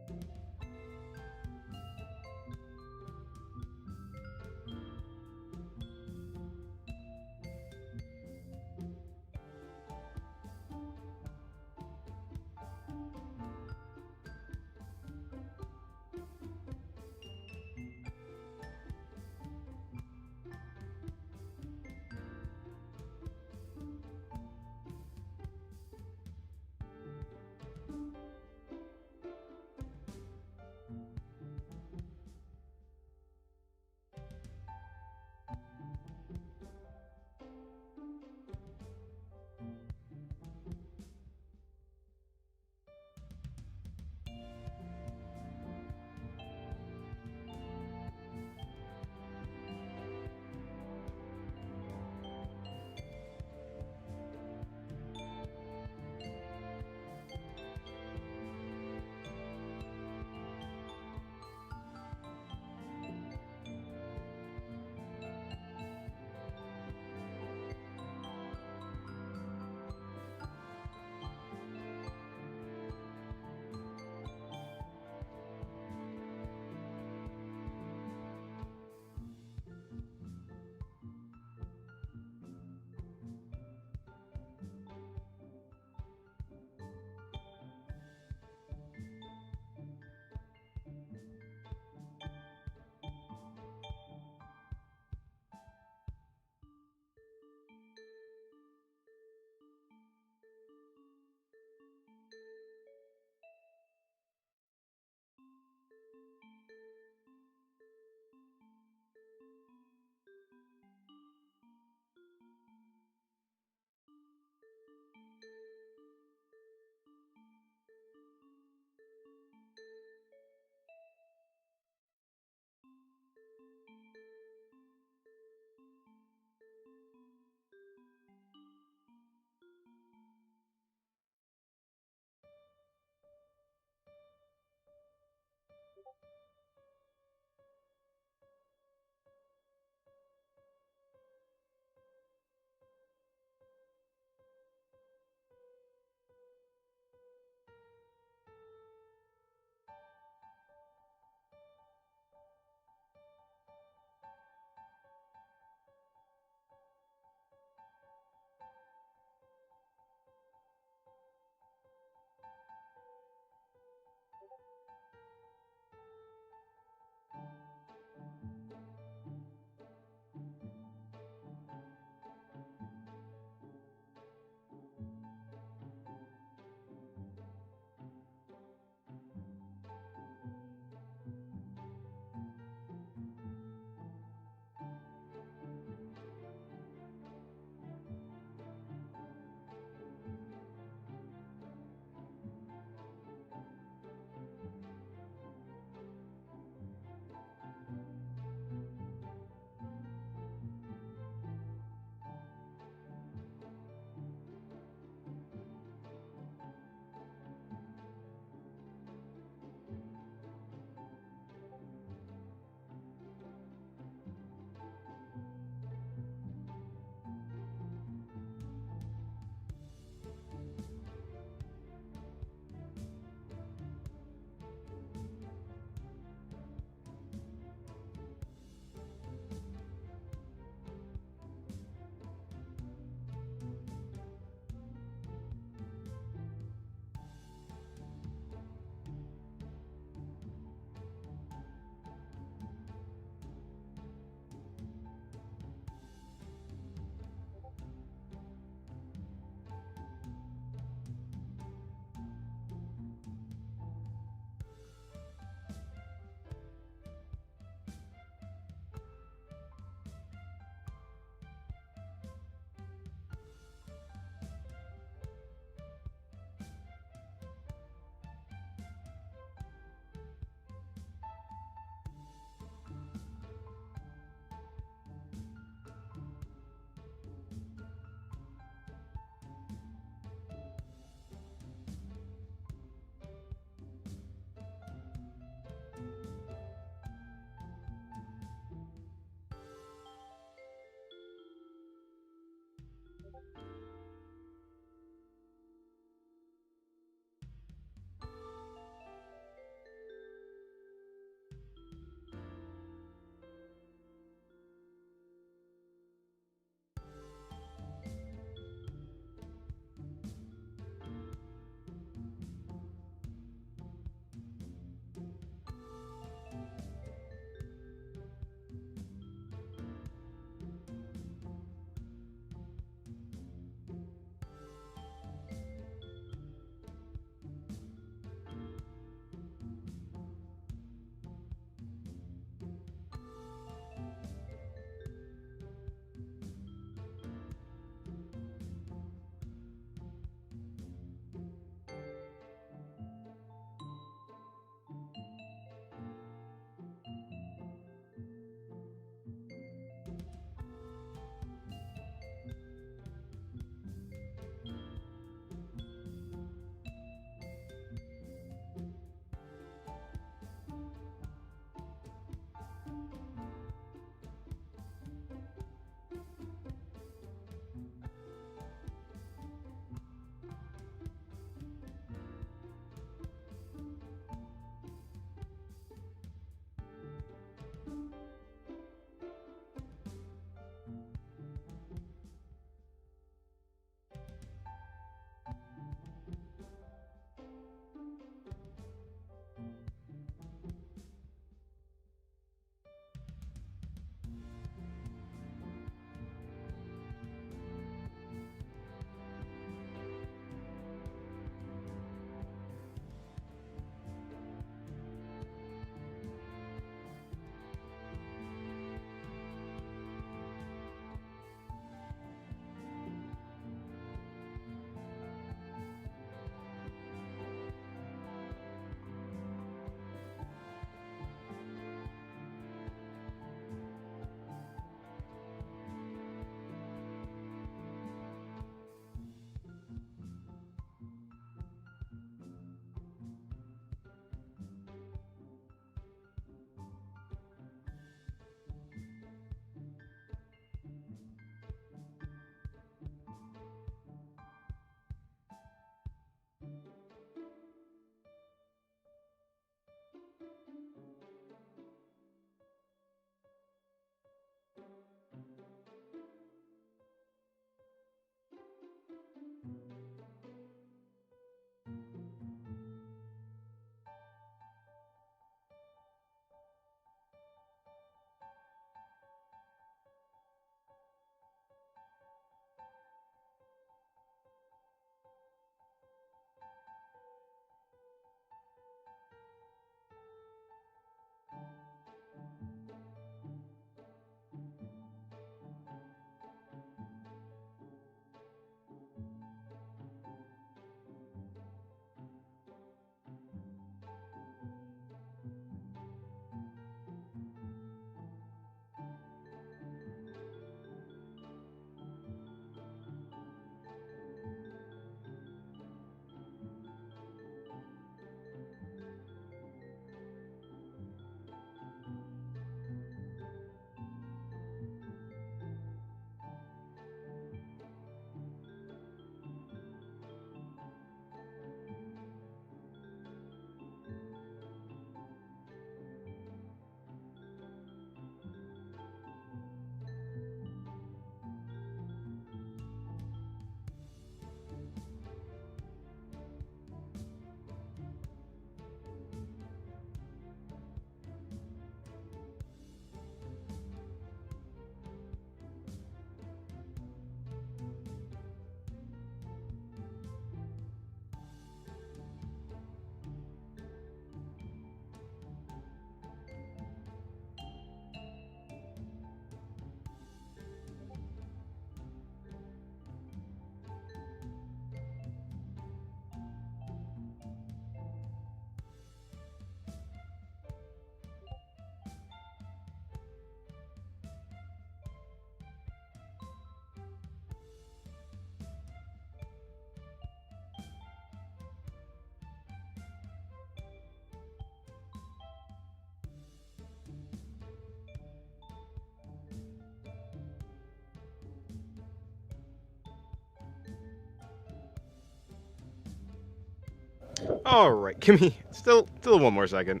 All right, give me still one more second.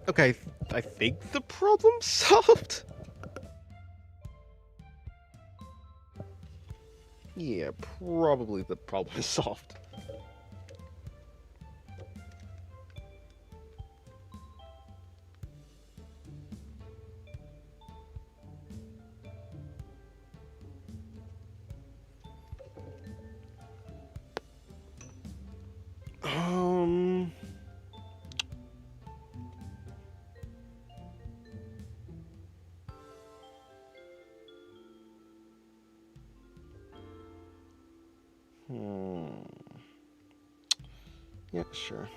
Okay, I think the problem's solved. Yeah, probably the problem is solved. Um. Hmm. Yeah, sure.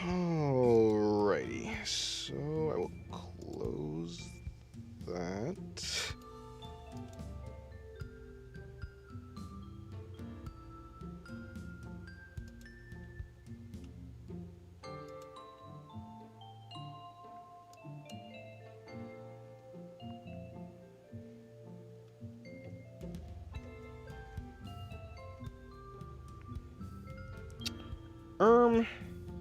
Alrighty, so I will close that.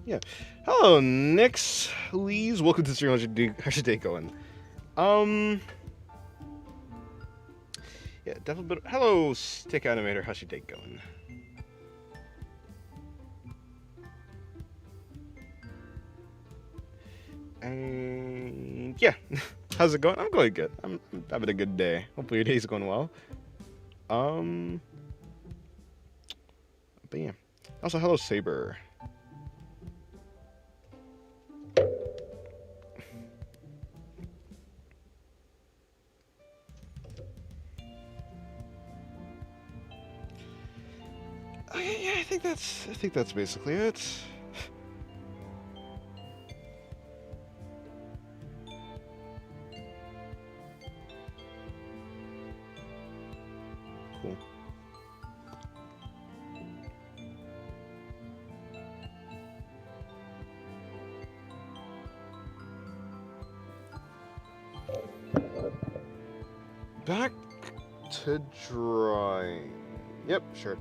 Yeah. Hello, Nix, Lees. Welcome to the stream. How's your day going? Um, yeah, definitely. But hello, Stick Animator. How's your day going? And yeah, how's it going? I'm going good. I'm having a good day. Hopefully your day's going well. Um, but yeah. Also, hello, Saber. Okay, yeah, I think that's basically it. Cool. Back to drawing. Yep, sure.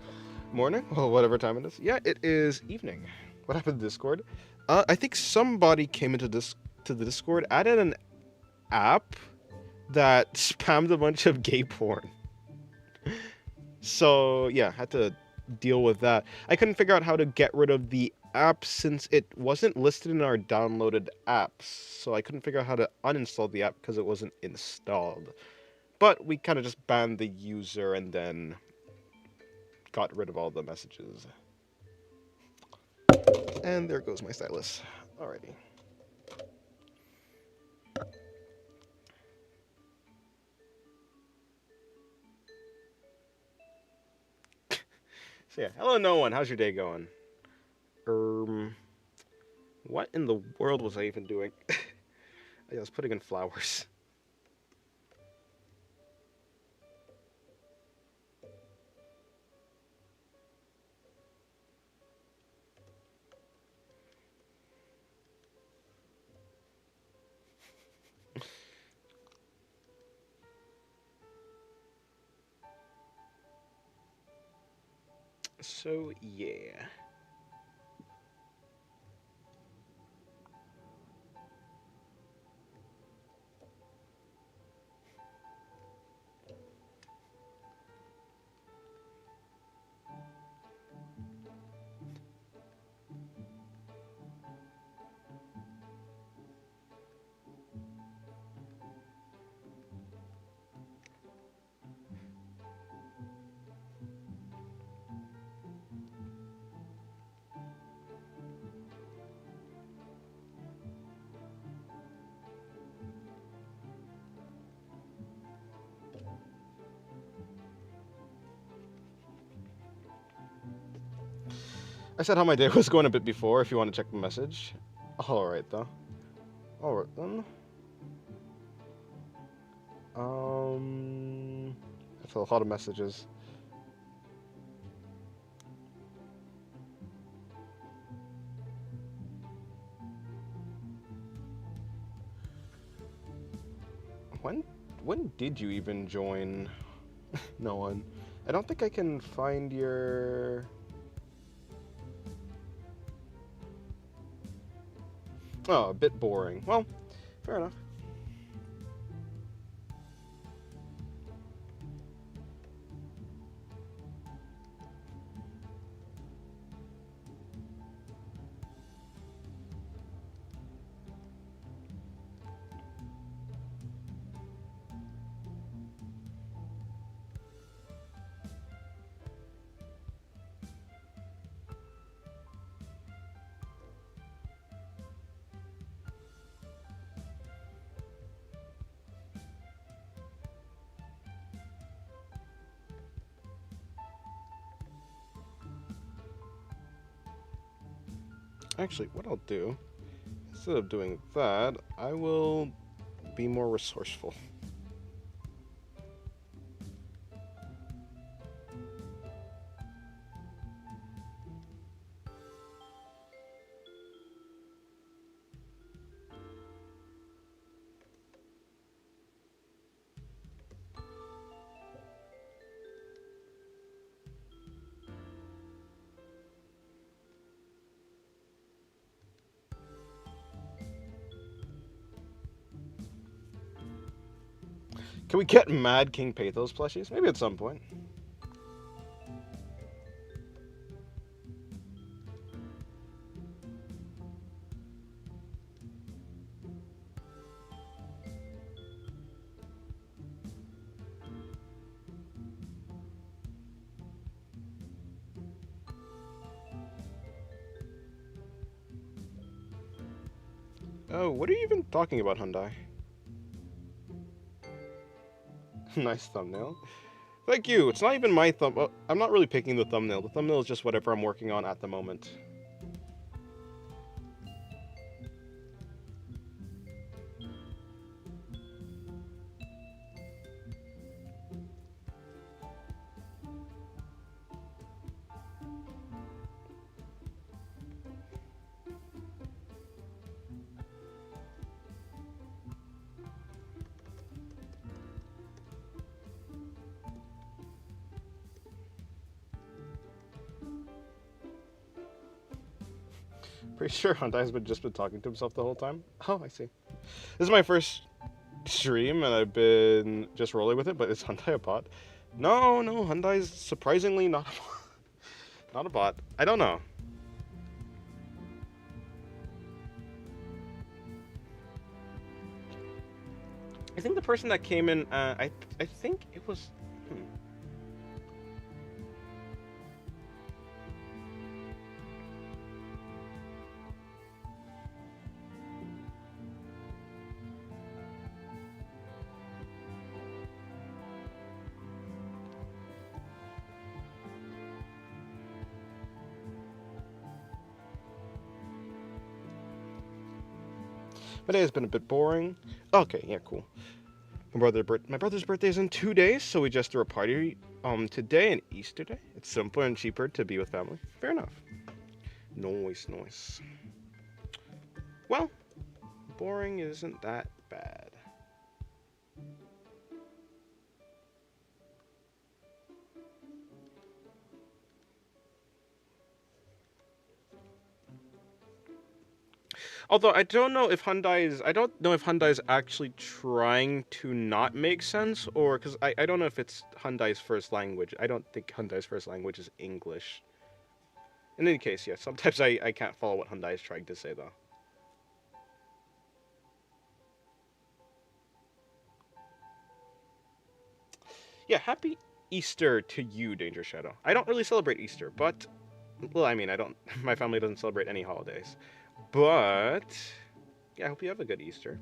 Morning? Well, whatever time it is. Yeah, it is evening. What happened to Discord? I think somebody came into to the Discord, added an app that spammed a bunch of gay porn. So yeah, had to deal with that. I couldn't figure out how to get rid of the app since it wasn't listed in our downloaded apps. So I couldn't figure out how to uninstall the app because it wasn't installed. But we kind of just banned the user and then got rid of all the messages. And there goes my stylus. Alrighty. So yeah, hello no one. How's your day going? What in the world was I even doing? I was putting in flowers. So yeah. I said how my day was going a bit before if you want to check the message. Alright though. Alright then. That's a lot of messages. When when did you even join? No one. I don't think I can find your. Oh, a bit boring. Well, fair enough. Actually, what I'll do, instead of doing that, I will be more resourceful. Can we get Mad King Pathos plushies? Maybe at some point. Oh, what are you even talking about, Hyundai? Nice thumbnail. Thank you. It's not even my thumb. Well, I'm not really picking the thumbnail. The thumbnail is just whatever I'm working on at the moment. Pretty sure Hyundai's been just been talking to himself the whole time. Oh, I see. This is my first stream, and I've been just rolling with it. But is Hyundai a bot? No, no. Hyundai's surprisingly not a bot. Not a bot. I don't know. I think the person that came in, I think it was. Hmm. My day has been a bit boring. Okay, yeah, cool. My brother's birthday is in 2 days, so we just threw a party today and Easter day. It's simpler and cheaper to be with family. Fair enough. Nice, nice. Well, boring isn't that bad. Although I don't know if Hyundai is actually trying to not make sense, or because I don't know if it's Hyundai's first language. I don't think Hyundai's first language is English. In any case, yeah, sometimes I can't follow what Hyundai is trying to say though. Yeah, happy Easter to you, Danger Shadow. I don't really celebrate Easter, but well, I mean, I don't. My family doesn't celebrate any holidays, but yeah, I hope you have a good Easter.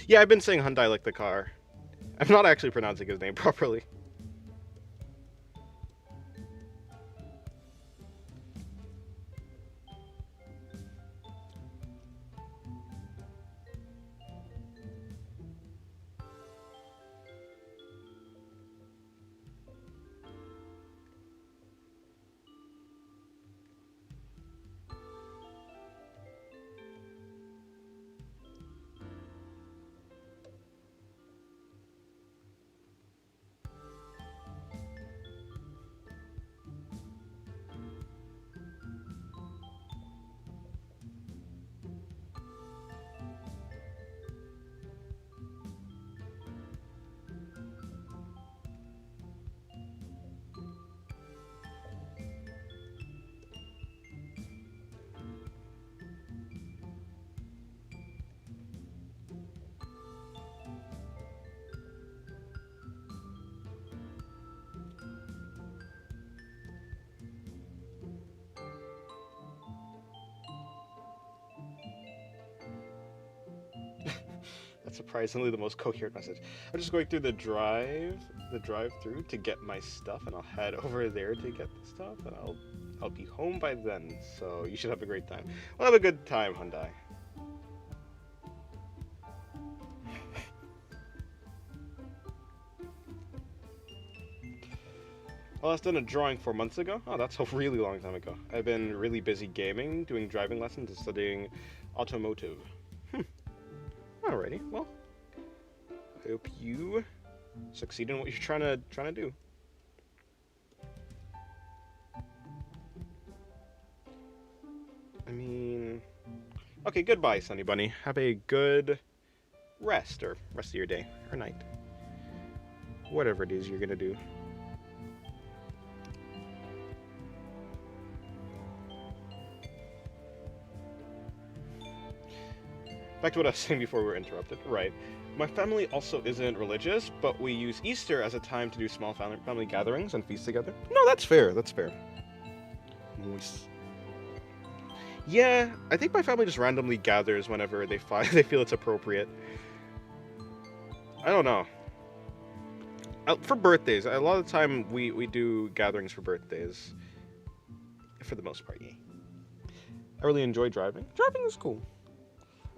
Yeah, I've been saying Hyundai like the car. I'm not actually pronouncing his name properly. That's surprisingly the most coherent message. I'm just going through the drive-through to get my stuff, and I'll head over there to get the stuff, and I'll be home by then. So you should have a great time. We'll have a good time, Hyundai. I last done a drawing 4 months ago. Oh, that's a really long time ago. I've been really busy gaming, doing driving lessons, and studying automotive. Alrighty, well, I hope you succeed in what you're trying to do. I mean, okay, goodbye, Sunny Bunny. Have a good rest of your day or night, whatever it is you're gonna do. Back to what I was saying before we were interrupted. Right. My family also isn't religious, but we use Easter as a time to do small family gatherings and feast together. No, that's fair. That's fair. Nice. Yeah, I think my family just randomly gathers whenever they they feel it's appropriate. I don't know. For birthdays, a lot of the time we do gatherings for birthdays. For the most part, yeah. I really enjoy driving. Driving is cool.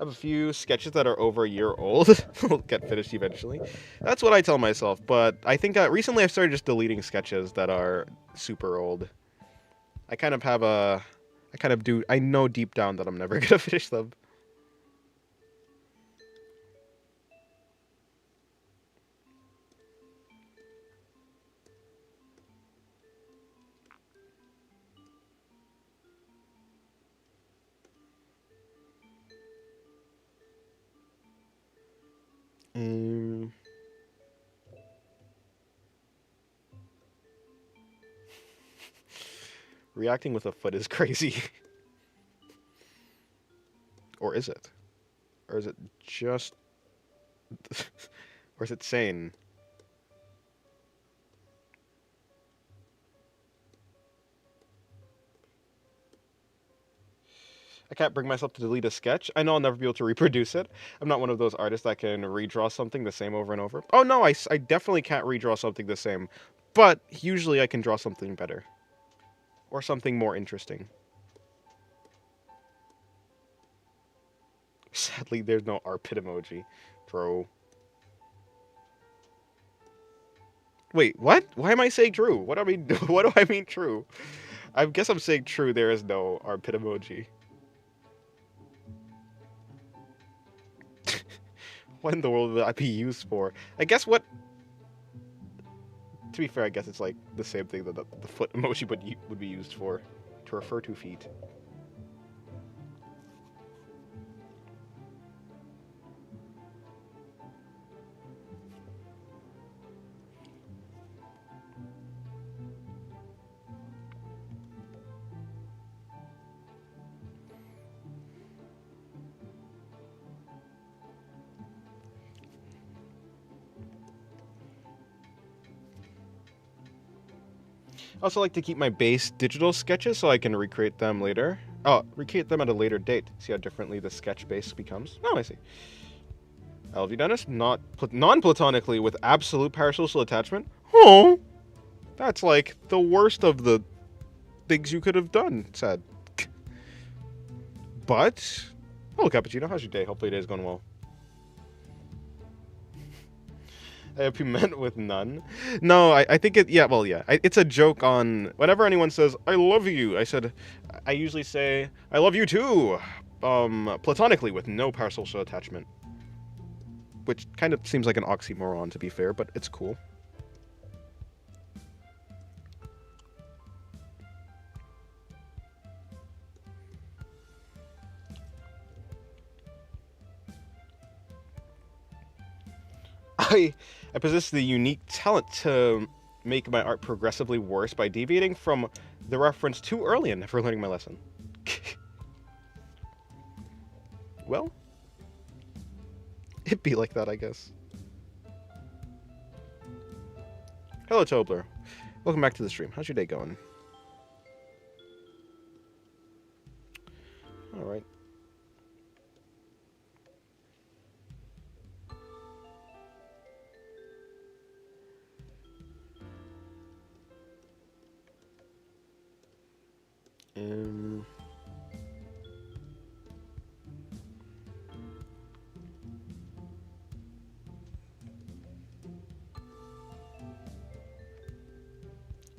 I have a few sketches that are over a year old. Will get finished eventually. That's what I tell myself, but I think recently I've started just deleting sketches that are super old. I kind of have I know deep down that I'm never gonna finish them. Um, Reacting with a foot is crazy. Or is it? Or is it just... or is it sane? I can't bring myself to delete a sketch. I know I'll never be able to reproduce it. I'm not one of those artists that can redraw something the same over and over. Oh no, I definitely can't redraw something the same. But usually I can draw something better. Or something more interesting. Sadly, there's no armpit emoji. Bro. Wait, what? Why am I saying true? What do I mean? What do I mean true? I guess I'm saying true. There is no armpit emoji. What in the world would that be used for? I guess what... To be fair, I guess it's like the same thing that the foot emoji would be used for. To refer to feet. I also like to keep my base digital sketches so I can recreate them later. Oh, recreate them at a later date. See how differently the sketch base becomes. Oh, I see. I love you, Dennis. Not non-platonically with absolute parasocial attachment. Oh, that's like the worst of the things you could have done. Sad. But, hello, Cappuccino. How's your day? Hopefully your day's going well. I hope you meant with none. No, I think it. Yeah, well, yeah. It's a joke on whenever anyone says "I love you." I usually say "I love you too," platonically with no parasocial attachment, which kind of seems like an oxymoron to be fair, but it's cool. I I possess the unique talent to make my art progressively worse by deviating from the reference too early and never learning my lesson. Well, it'd be like that, I guess. Hello, Tobler. Welcome back to the stream. How's your day going? Alright. Um...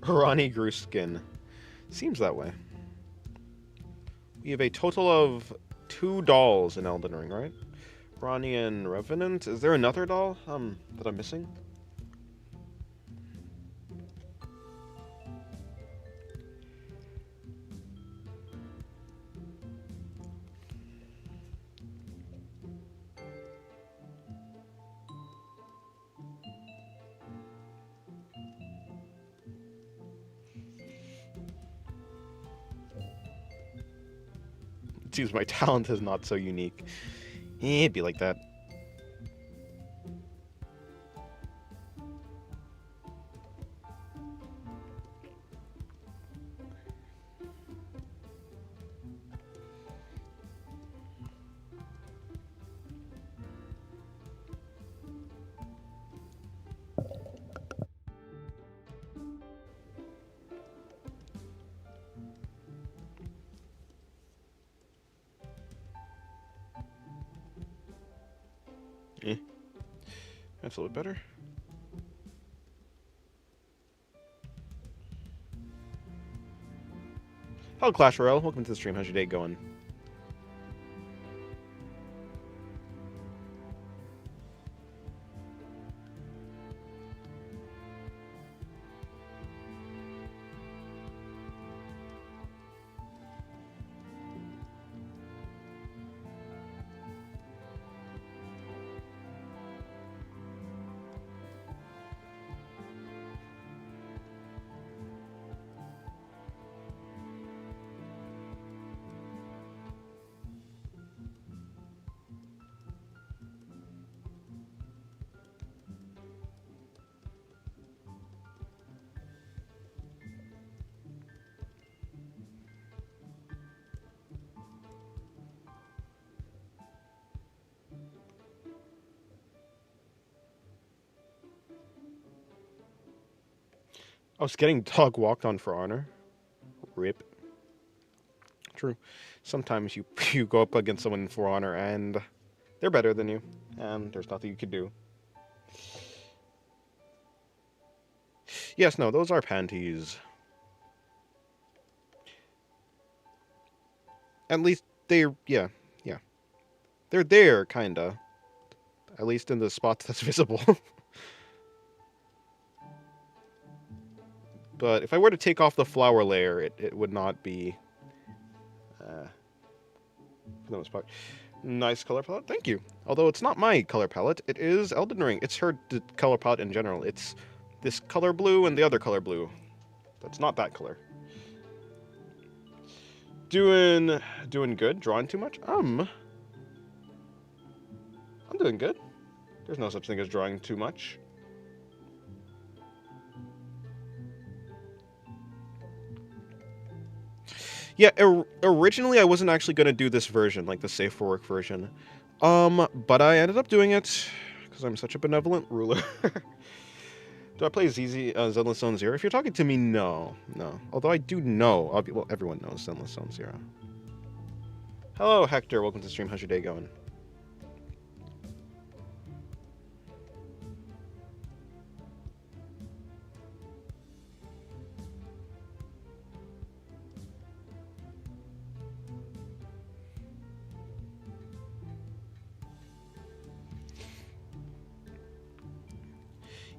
Ronnie grew skin. Seems that way. We have a total of 2 dolls in Elden Ring, right? Ronnie and Revenant. Is there another doll that I'm missing? It seems my talent is not so unique. It'd be like that. Eh. That's a little better. Hello, Clash Royale. Welcome to the stream. How's your day going? I was getting dog walked on for honor. Rip. True. Sometimes you you go up against someone for honor and they're better than you, and there's nothing you can do. Yes, no, those are panties. At least they're yeah. They're there, kinda. At least in the spots that's visible. But if I were to take off the flower layer, it would not be for the most part. Nice color palette. Thank you. Although it's not my color palette, it is Elden Ring. It's her color palette in general. It's this color blue and the other color blue. That's not that color. Doing good. Drawing too much? I'm doing good. There's no such thing as drawing too much. Yeah, originally I wasn't actually going to do this version, like the Safe for Work version. But I ended up doing it because I'm such a benevolent ruler. Do I play Zenless Zone Zero? If you're talking to me, no, no. Although I do know, well, everyone knows Zenless Zone Zero. Hello, Hector. Welcome to the stream. How's your day going?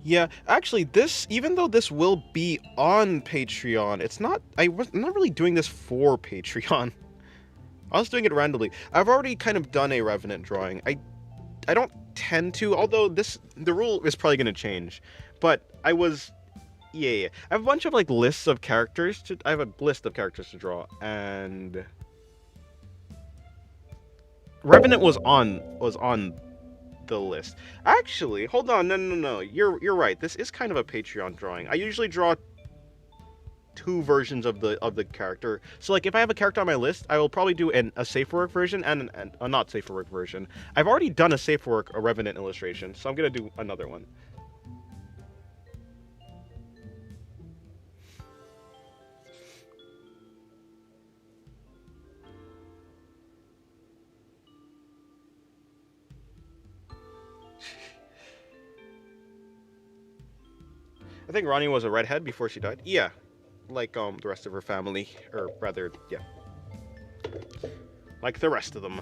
Yeah, actually, even though this will be on Patreon, it's not. I'm not really doing this for Patreon. I was doing it randomly. I've already kind of done a Revenant drawing. I don't tend to, although the rule is probably going to change. But I was, yeah. I have a bunch of like lists of characters to. I have a list of characters to draw, and Revenant was on the list. Actually, hold on, no. You're right. This is kind of a Patreon drawing. I usually draw two versions of the character. So like if I have a character on my list, I will probably do a safe for work version and a not safe for work version. I've already done a safe for work, a Revenant illustration, so I'm gonna do another one. I think Ronnie was a redhead before she died. Yeah, like the rest of her family, or rather, yeah, like the rest of them.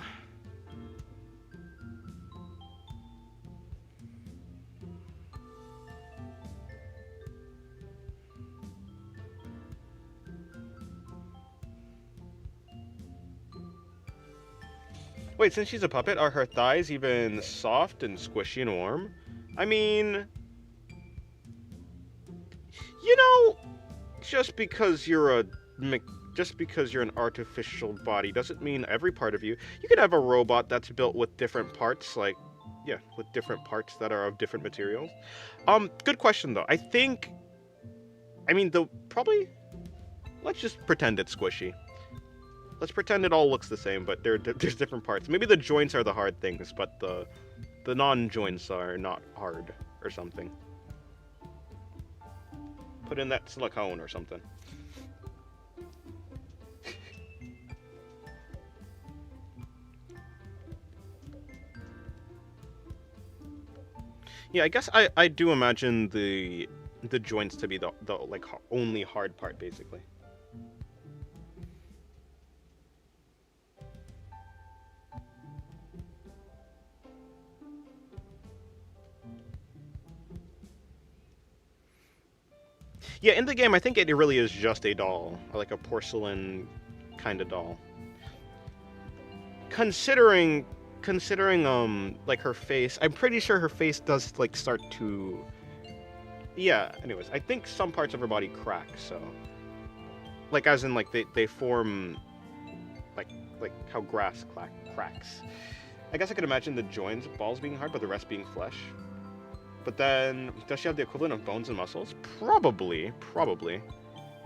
Wait, since she's a puppet, are her thighs even soft and squishy and warm? I mean, you know, just because you're a just because you're an artificial body doesn't mean every part of you. You could have a robot that's built with different parts, like yeah, with different parts that are of different materials. Good question though. I mean, the probably let's just pretend it's squishy. Let's pretend it all looks the same, but there's different parts. Maybe the joints are the hard things, but the non-joints are not hard or something. Put in that silicone or something. Yeah, I guess I do imagine the joints to be the like only hard part basically. Yeah, in the game I think it really is just a doll, like a porcelain kind of doll. Considering like her face, I'm pretty sure her face does like start to yeah, anyways, I think some parts of her body crack, so like as in like they form like like how grass cracks. I guess I could imagine the joints, balls being hard, but the rest being flesh. But then, does she have the equivalent of bones and muscles? Probably, probably.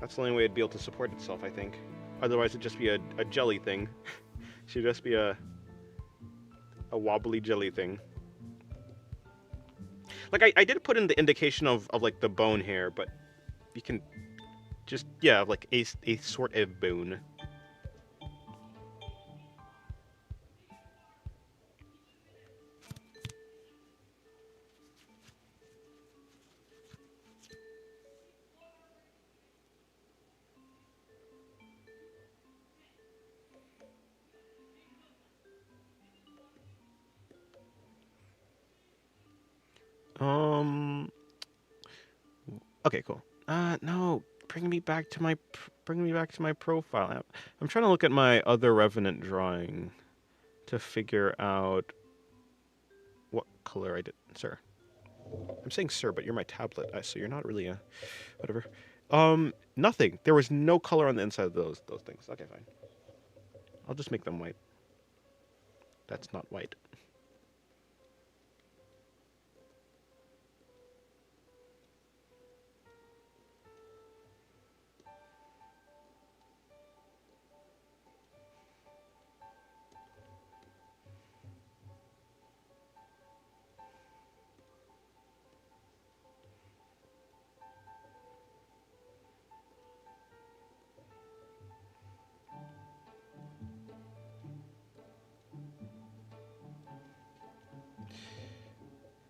That's the only way it'd be able to support itself, I think. Otherwise, it'd just be a jelly thing. She'd just be a wobbly jelly thing. Like, I did put in the indication of like, the bone here, but you can just, yeah, like, a sort of bone. Um. Okay, cool. No, bring me back to my profile. I'm trying to look at my other Revenant drawing to figure out what color I did, sir. I'm saying sir, but you're my tablet, so you're not really a whatever. Nothing. There was no color on the inside of those things. Okay, fine. I'll just make them white. That's not white.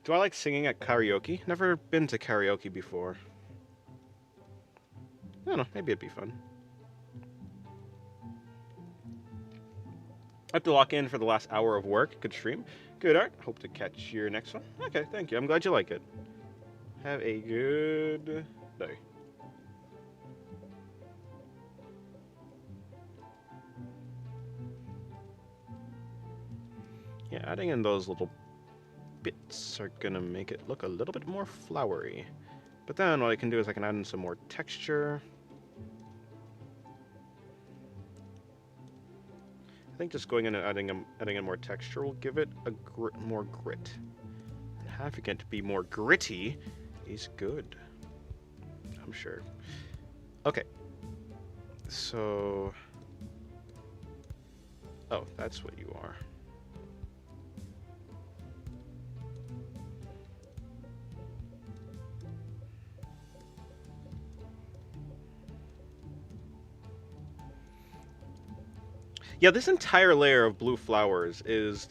Do I like singing at karaoke? Never been to karaoke before. I don't know, maybe it'd be fun. I have to lock in for the last hour of work. Good stream. Good art. Hope to catch your next one. Okay, thank you. I'm glad you like it. Have a good day. Yeah, adding in those little bits are gonna make it look a little bit more flowery. But then what I can do is I can add in some more texture. I think just going in and adding in more texture will give it a more grit. And having it be more gritty is good. I'm sure. Okay. So... Oh, that's what you are. Yeah, this entire layer of blue flowers is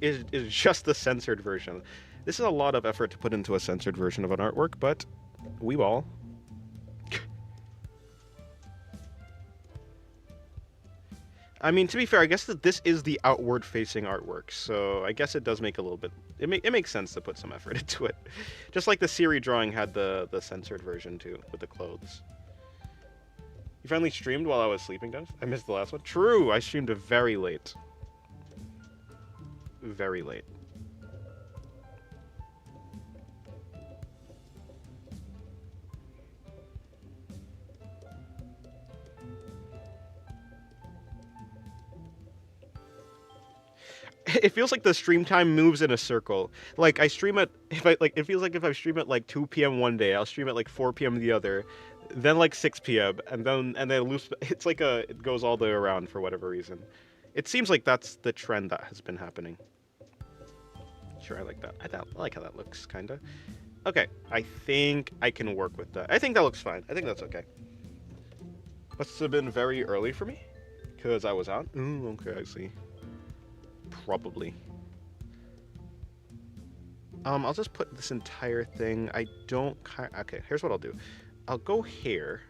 is just the censored version. This is a lot of effort to put into a censored version of an artwork, but we all. I mean, to be fair, I guess that this is the outward-facing artwork, so I guess it does make a little bit... It makes sense to put some effort into it. Just like the Siri drawing had the censored version, too, with the clothes. You finally streamed while I was sleeping, Dennis? I missed the last one. True, I streamed very late. Very late. It feels like the stream time moves in a circle. Like I stream at it feels like if I stream at like 2 p.m. one day, I'll stream at like 4 p.m. the other, then like 6 p.m. and then lose. It's like it goes all the way around for whatever reason. It seems like that's the trend that has been happening. Sure, I like that. I like how that looks, kinda. Okay, I think I can work with that. I think that looks fine. I think that's okay. Must have been very early for me, because I was out. Ooh, okay, I see. Probably. I'll just put this entire thing. I don't... Okay, here's what I'll do. I'll go here,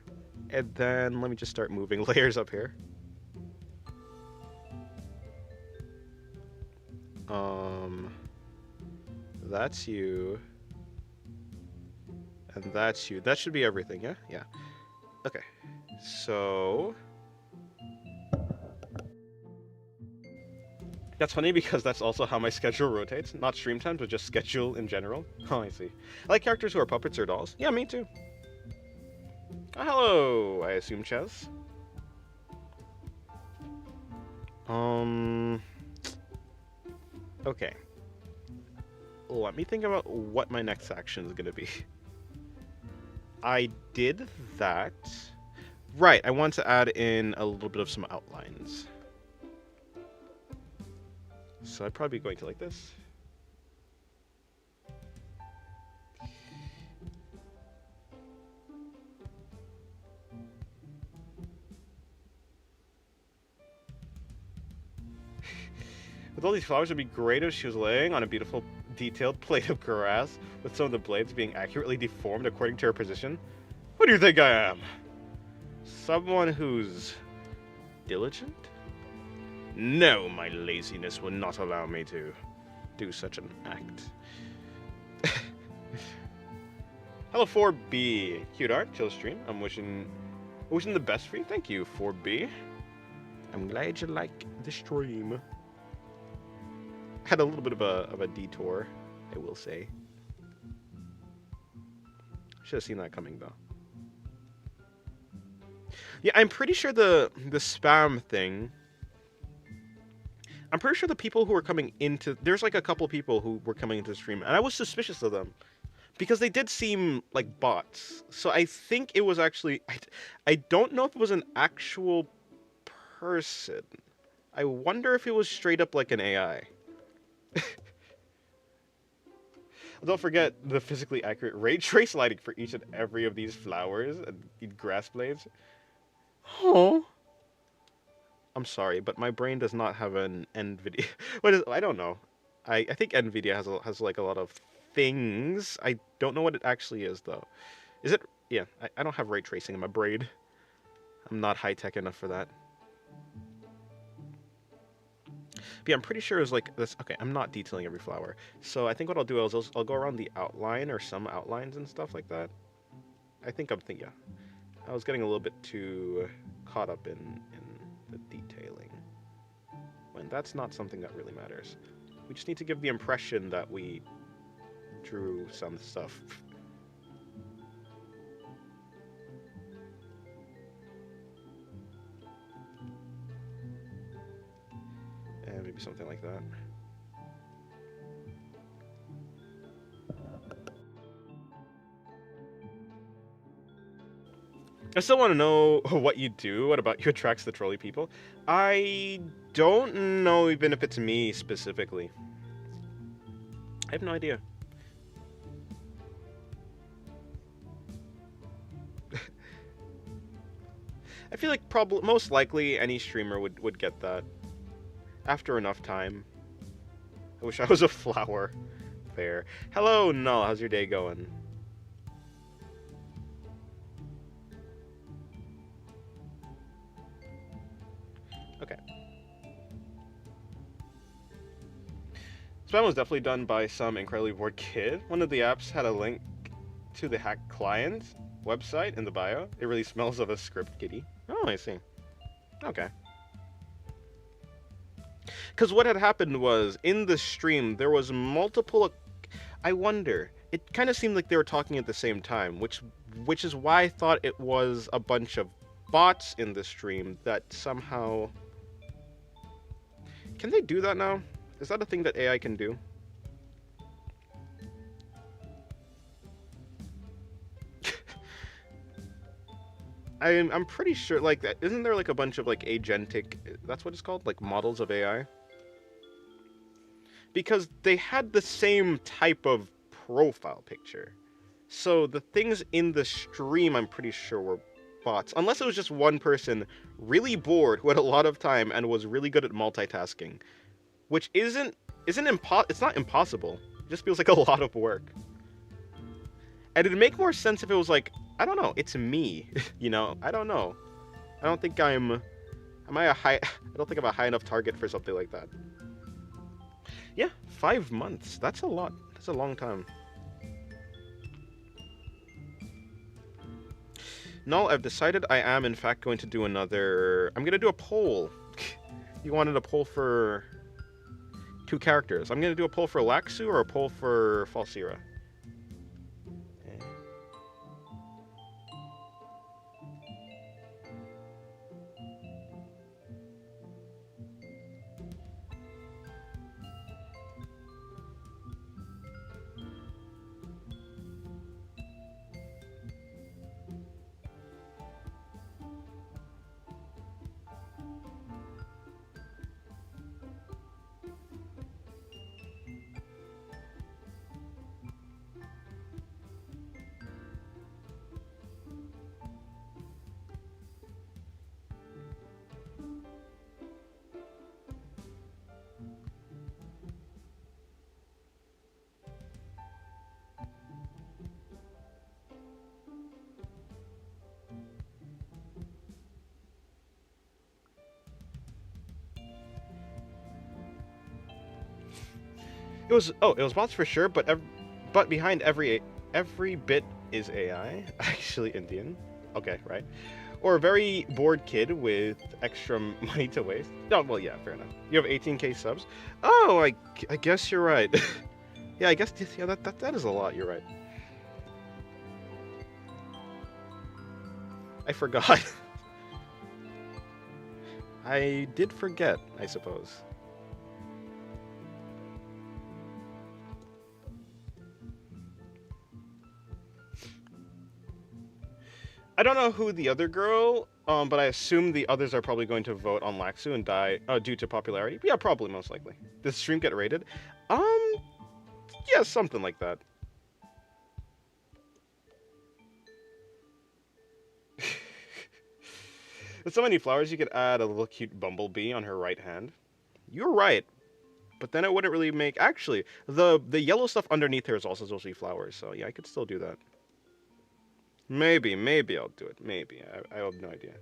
and then let me just start moving layers up here. That's you. And that's you. That should be everything, yeah? Yeah. Okay. So... That's funny because that's also how my schedule rotates. Not stream times, but just schedule in general. Oh, I see. I like characters who are puppets or dolls. Yeah, me too. Oh, hello, I assume, Ches. Okay. Let me think about what my next action is gonna be. I did that. Right, I want to add in a little bit of some outlines. So I'd probably be going to like this. With all these flowers, it would be great if she was laying on a beautiful, detailed plate of grass, with some of the blades being accurately deformed according to her position. Who do you think I am? Someone who's diligent? No, my laziness will not allow me to do such an act. Hello, 4B. Cute art, chill stream. I'm wishing the best for you. Thank you, 4B. I'm glad you like the stream. Had a little bit of a detour, I will say. Should have seen that coming though. Yeah, I'm pretty sure the spam thing. I'm pretty sure the people who were coming into... There's like a couple people who were coming into the stream, and I was suspicious of them. Because they did seem like bots. So I think it was actually... I don't know if it was an actual person. I wonder if it was straight up like an AI. Don't forget the physically accurate ray trace lighting for each and every of these flowers and grass blades. Oh. I'm sorry, but my brain does not have an NVIDIA. What is? I don't know. I think NVIDIA has like a lot of things. I don't know what it actually is, though. Is it? Yeah, I don't have ray tracing in my braid. I'm not high-tech enough for that. But yeah, I'm pretty sure it's like this. Okay, I'm not detailing every flower. So I think what I'll do is I'll go around the outline or some outlines and stuff like that. I think I'm thinking, yeah. I was getting a little bit too caught up in the detailing. When that's not something that really matters. We just need to give the impression that we drew some stuff. And maybe something like that. I still want to know what you do. What about you attracts the trolley people? I don't know even if it's me specifically. I have no idea. I feel like probably most likely any streamer would get that after enough time. I wish I was a flower. Fair. Hello, Null. How's your day going? Okay. Spam was definitely done by some incredibly bored kid. One of the apps had a link to the hack client website in the bio. It really smells of a script kitty. Oh, I see. Okay. Because what had happened was, in the stream, there was multiple... I wonder. It kind of seemed like they were talking at the same time, which is why I thought it was a bunch of bots in the stream that somehow... Can they do that now? Is that a thing that AI can do? I'm pretty sure, like, isn't there like a bunch of like agentic, that's what it's called, like models of AI? Because they had the same type of profile picture. So the things in the stream, I'm pretty sure were bots, unless it was just one person really bored who had a lot of time and was really good at multitasking, which it's not impossible. It just feels like a lot of work. And it'd make more sense if it was like, I don't know, it's me, you know? I don't know. I don't think I don't think I'm a high enough target for something like that. Yeah, 5 months. That's a lot. That's a long time. No, I've decided I am in fact going to do another... I'm going to do a poll. You wanted a poll for 2 characters. I'm going to do a poll for Laxu or a poll for Falsira. It was bots for sure, but behind every bit is AI. Actually, Indian. Okay, right. Or a very bored kid with extra money to waste. Oh, well, yeah, fair enough. You have 18k subs. Oh, I guess you're right. Yeah, I guess yeah, that is a lot. You're right. I forgot. I did forget, I suppose. I don't know who the other girl, but I assume the others are probably going to vote on Laxu and die due to popularity. Yeah, probably, most likely. Does the stream get rated? Yeah, something like that. With so many flowers, you could add a little cute bumblebee on her right hand. You're right. But then it wouldn't really make... Actually, the yellow stuff underneath here is also supposed to be flowers, so yeah, I could still do that. Maybe I'll do it. Maybe. I have no idea.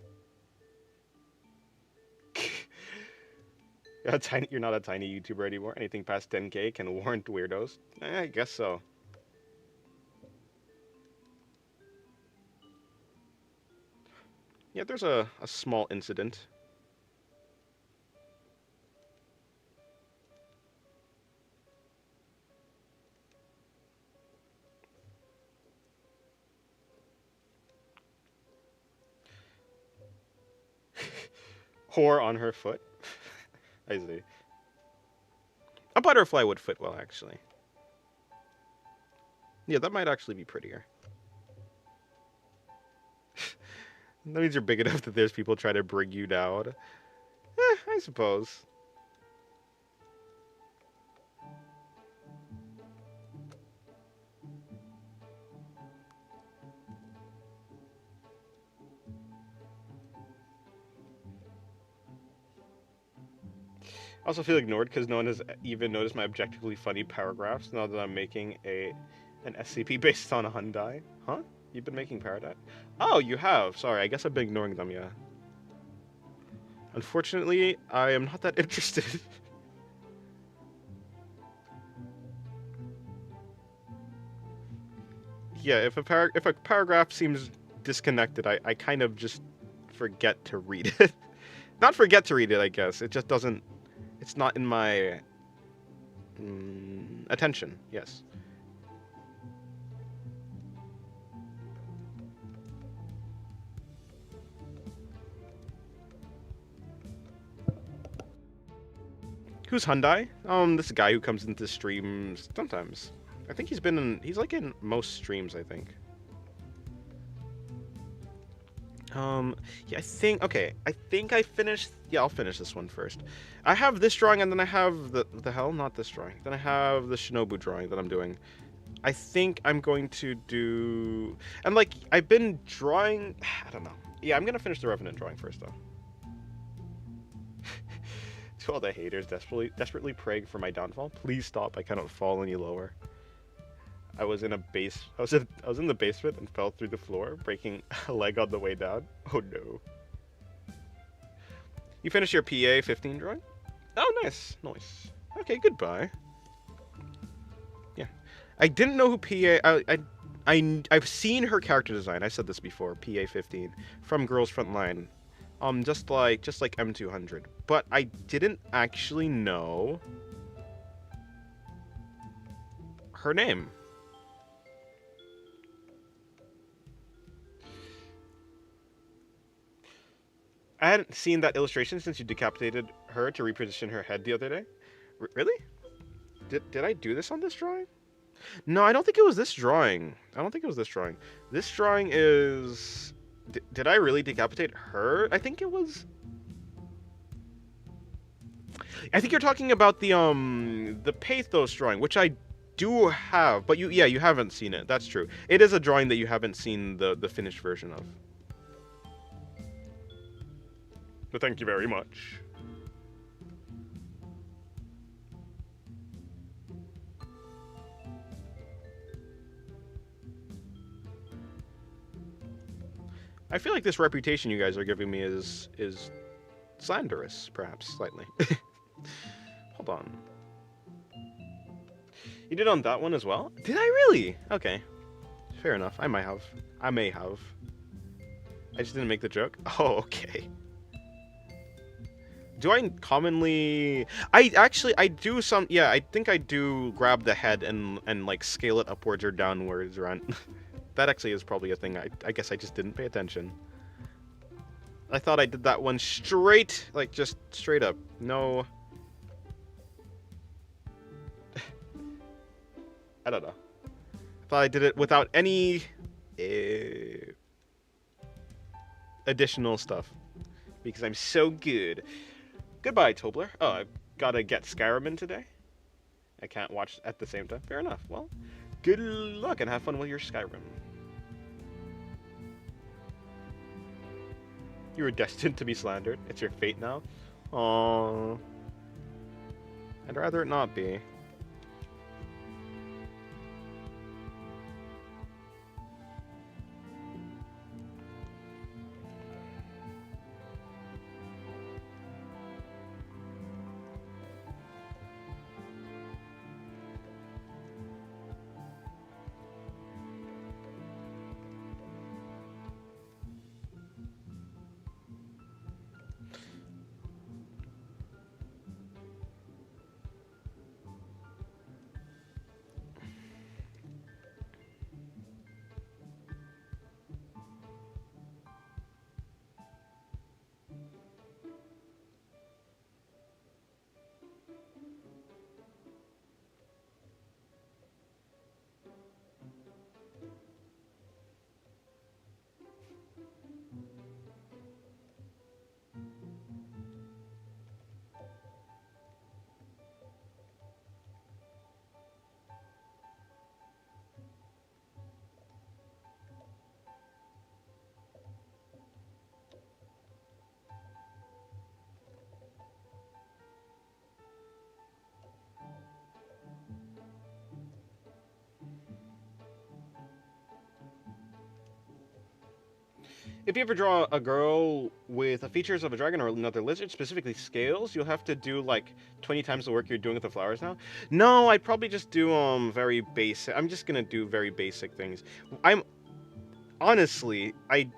You're not a tiny YouTuber anymore. Anything past 10K can warrant weirdos. I guess so. Yeah, there's a small incident. Whore on her foot. I see. A butterfly would fit well, actually. Yeah, that might actually be prettier. That means you're big enough that there's people trying to bring you down. I suppose. I also feel ignored because no one has even noticed my objectively funny paragraphs now that I'm making an SCP based on a Hyundai. Huh? You've been making Paradigm? Oh, you have. Sorry, I guess I've been ignoring them, yeah. Unfortunately, I am not that interested. Yeah, if a paragraph seems disconnected, I kind of just forget to read it. Not forget to read it, I guess. It just doesn't... It's not in my... attention, yes. Who's Hyundai? This guy who comes into streams sometimes. I think he's like in most streams, I think. Yeah, I think I finished, yeah, I'll finish this one first. I have this drawing, and then I have the hell, not this drawing. Then I have the Shinobu drawing that I'm doing. I think I'm going to do, and like, I've been drawing, I don't know. Yeah, I'm gonna finish the Revenant drawing first, though. To all the haters desperately praying for my downfall, please stop, I cannot fall any lower. I was in the basement and fell through the floor, breaking a leg on the way down. Oh no. You finished your PA 15 drawing? Oh, nice. Nice. Okay, goodbye. Yeah. I didn't know who I've seen her character design. I said this before, PA 15 from Girls Frontline. Just like M200. But I didn't actually know her name. I hadn't seen that illustration since you decapitated her to reposition her head the other day. Really? Did I do this on this drawing? No, I don't think it was this drawing. I don't think it was this drawing. This drawing is... Did I really decapitate her? I think it was... I think you're talking about the Pathos drawing, which I do have, but you haven't seen it. That's true. It is a drawing that you haven't seen the finished version of. But thank you very much. I feel like this reputation you guys are giving me is slanderous, perhaps, slightly. Hold on. You did on that one as well? Did I really? Okay. Fair enough. I may have. I just didn't make the joke. Oh, okay. Do I commonly... I do some... Yeah, I think I do grab the head and like, scale it upwards or downwards around... That actually is probably a thing. I guess I just didn't pay attention. I thought I did that one straight, like, just straight up. No... I don't know. I thought I did it without any... additional stuff. Because I'm so good. Goodbye, Tobler. Oh, I've got to get Skyrim in today. I can't watch at the same time. Fair enough. Well, good luck and have fun with your Skyrim. You were destined to be slandered. It's your fate now. Aww. I'd rather it not be. If you ever draw a girl with the features of a dragon or another lizard, specifically scales, you'll have to do like 20 times the work you're doing with the flowers now. No, I'd probably just do very basic. I'm just gonna do very basic things. I'm honestly, I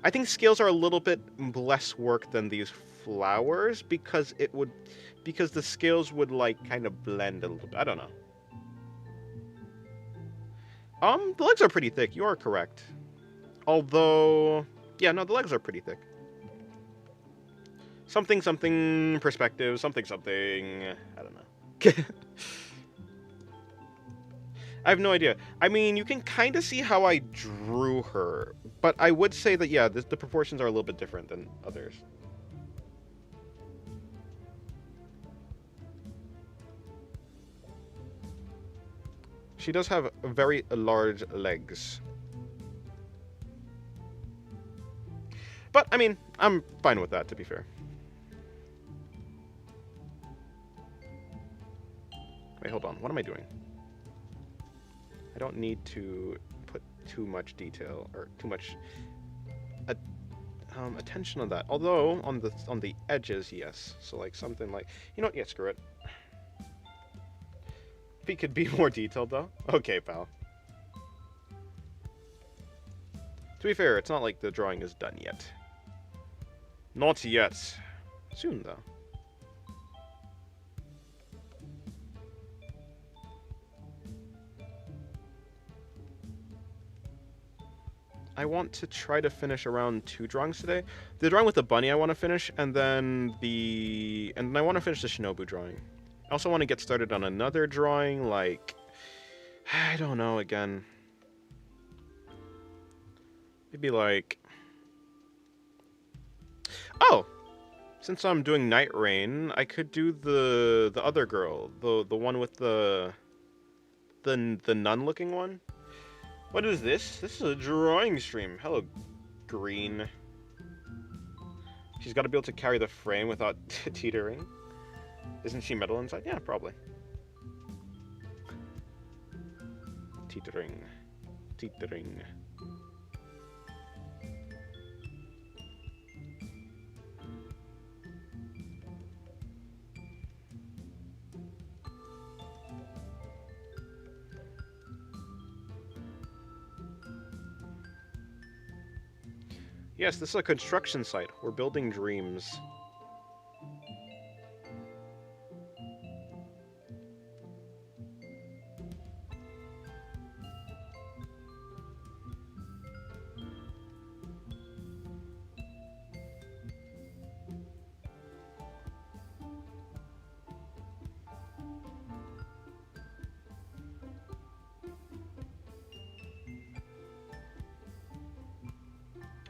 think scales are a little bit less work than these flowers because the scales would like kind of blend a little bit. I don't know. The legs are pretty thick. You are correct. Although, yeah, no, the legs are pretty thick. Something perspective, something. I don't know. I have no idea. I mean, you can kind of see how I drew her, but I would say that, yeah, the proportions are a little bit different than others. She does have very large legs. But, I mean, I'm fine with that, to be fair. Wait, hold on. What am I doing? I don't need to put too much detail or too much attention on that. Although on the edges, yes. So like something like, you know what? Yeah, screw it. If he could be more detailed, though. Okay, pal. To be fair, it's not like the drawing is done yet. Not yet. Soon, though. I want to try to finish around 2 drawings today. The drawing with the bunny I want to finish, and then I want to finish the Shinobu drawing. I also want to get started on another drawing, like, I don't know, again. Maybe like, oh, since I'm doing Night Rain, I could do the other girl, the one with the nun-looking one. What is this? This is a drawing stream. Hello, Green. She's got to be able to carry the frame without teetering. Isn't she metal inside? Yeah, probably. Teetering. Teetering. Yes, this is a construction site. We're building dreams.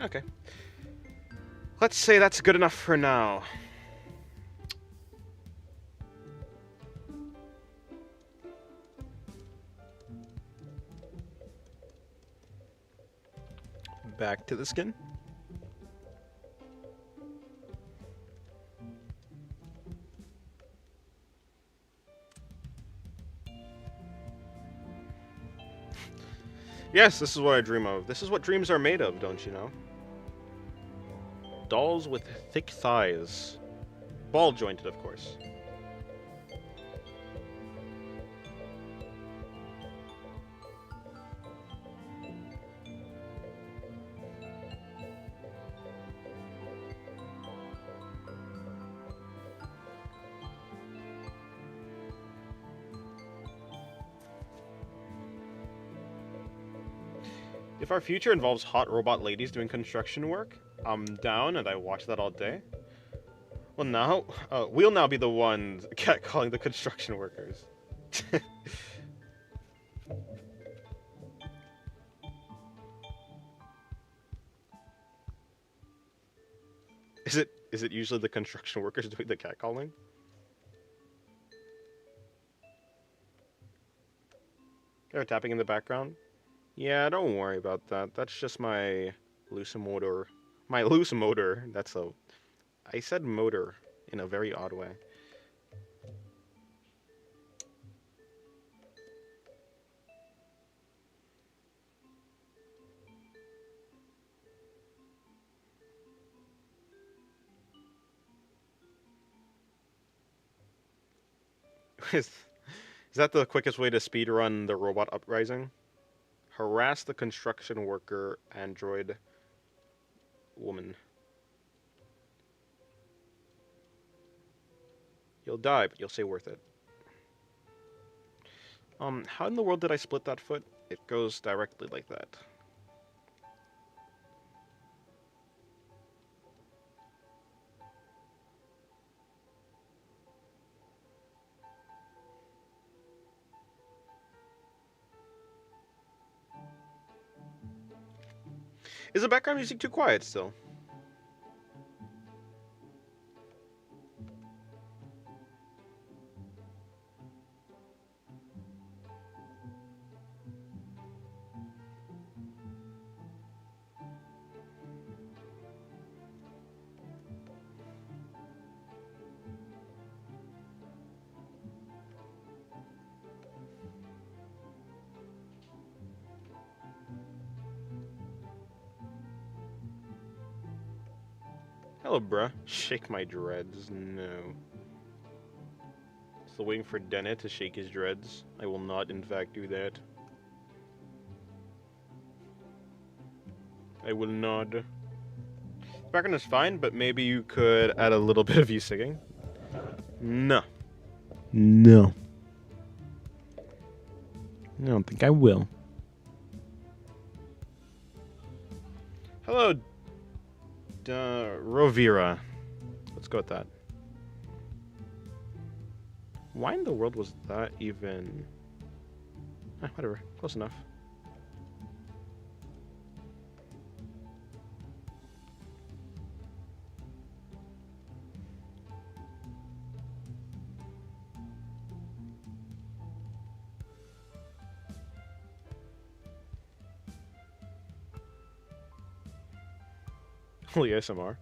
Okay. Let's say that's good enough for now. Back to the skin. Yes, this is what I dream of. This is what dreams are made of, don't you know? Dolls with thick thighs. Ball jointed, of course. If our future involves hot robot ladies doing construction work, I'm down and I watch that all day. Well, now, we'll now be the ones catcalling the construction workers. Is it usually the construction workers doing the catcalling? They're tapping in the background? Yeah, don't worry about that. That's just my loose motor. My loose motor. That's a... I said motor in a very odd way. Is that the quickest way to speedrun the robot uprising? Harass the construction worker android woman. You'll die, but you'll say worth it. How in the world did I split that foot? It goes directly like that. Is the background music too quiet still? Hello, bruh. Shake my dreads. No. Still waiting for Dennett to shake his dreads. I will not, in fact, do that. I will not. Background is fine, but maybe you could add a little bit of you singing. No. No. I don't think I will. Hello, Rovira. Let's go with that. Why in the world was that even... whatever. Close enough. Holy ASMR.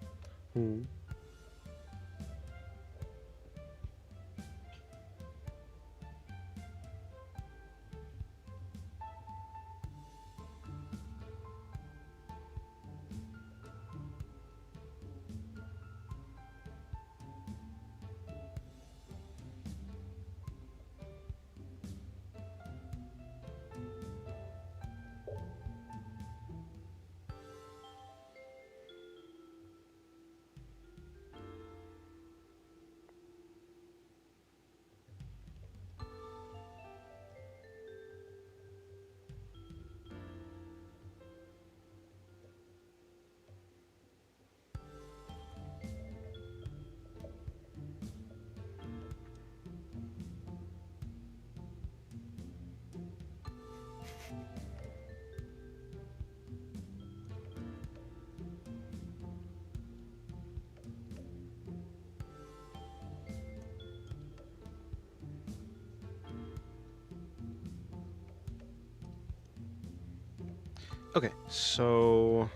Okay, so...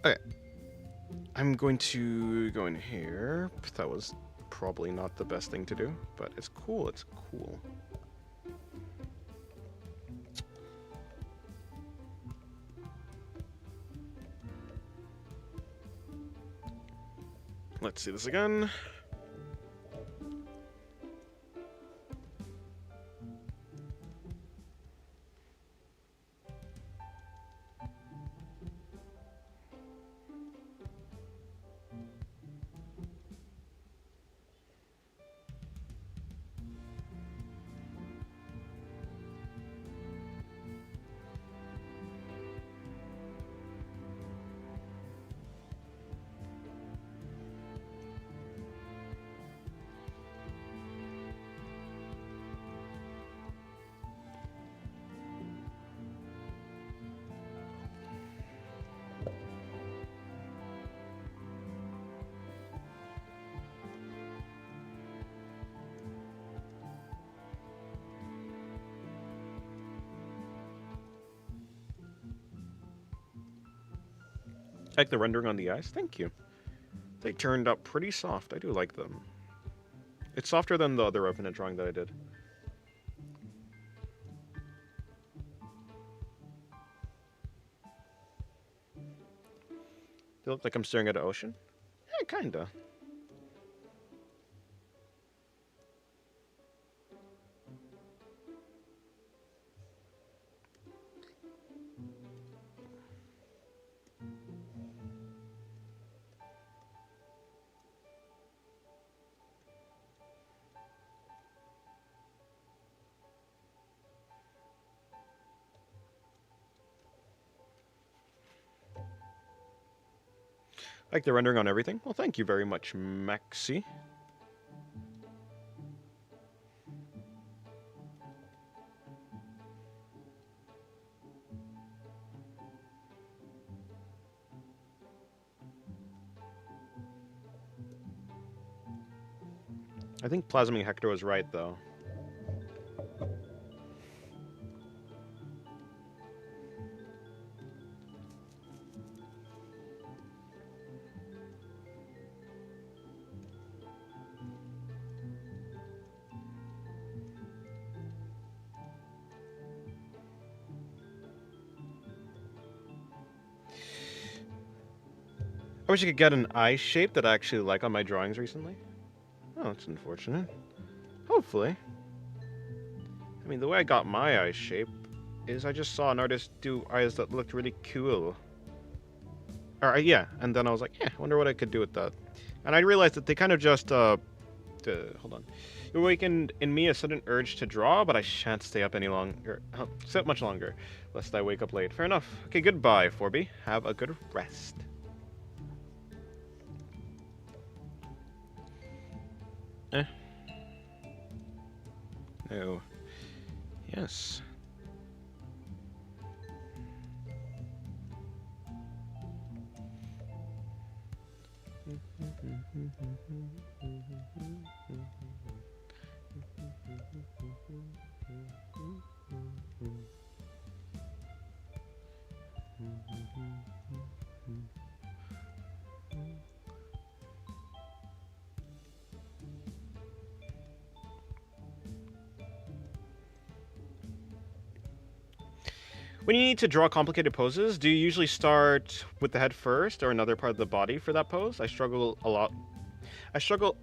Okay. I'm going to go in here. That was probably not the best thing to do, but it's cool. It's cool. Let's see this again. I like the rendering on the eyes. Thank you. They turned out pretty soft. I do like them. It's softer than the other Revenant drawing that I did. They look like I'm staring at an ocean? Yeah, kinda. I like the rendering on everything. Well, thank you very much, Maxi. I think Plasming Hector was right, though. I wish I could get an eye shape that I actually like on my drawings recently. Oh, it's unfortunate. Hopefully. I mean, the way I got my eye shape is I just saw an artist do eyes that looked really cool. Or, yeah, and then I was like, yeah, I wonder what I could do with that. And I realized that they kind of just, hold on. It awakened in me a sudden urge to draw, but I shan't stay up any longer. Sit much longer, lest I wake up late. Fair enough. Okay, goodbye, Forby. Have a good rest. No. Yes. When you need to draw complicated poses, do you usually start with the head first or another part of the body for that pose? I struggle a lot. I struggle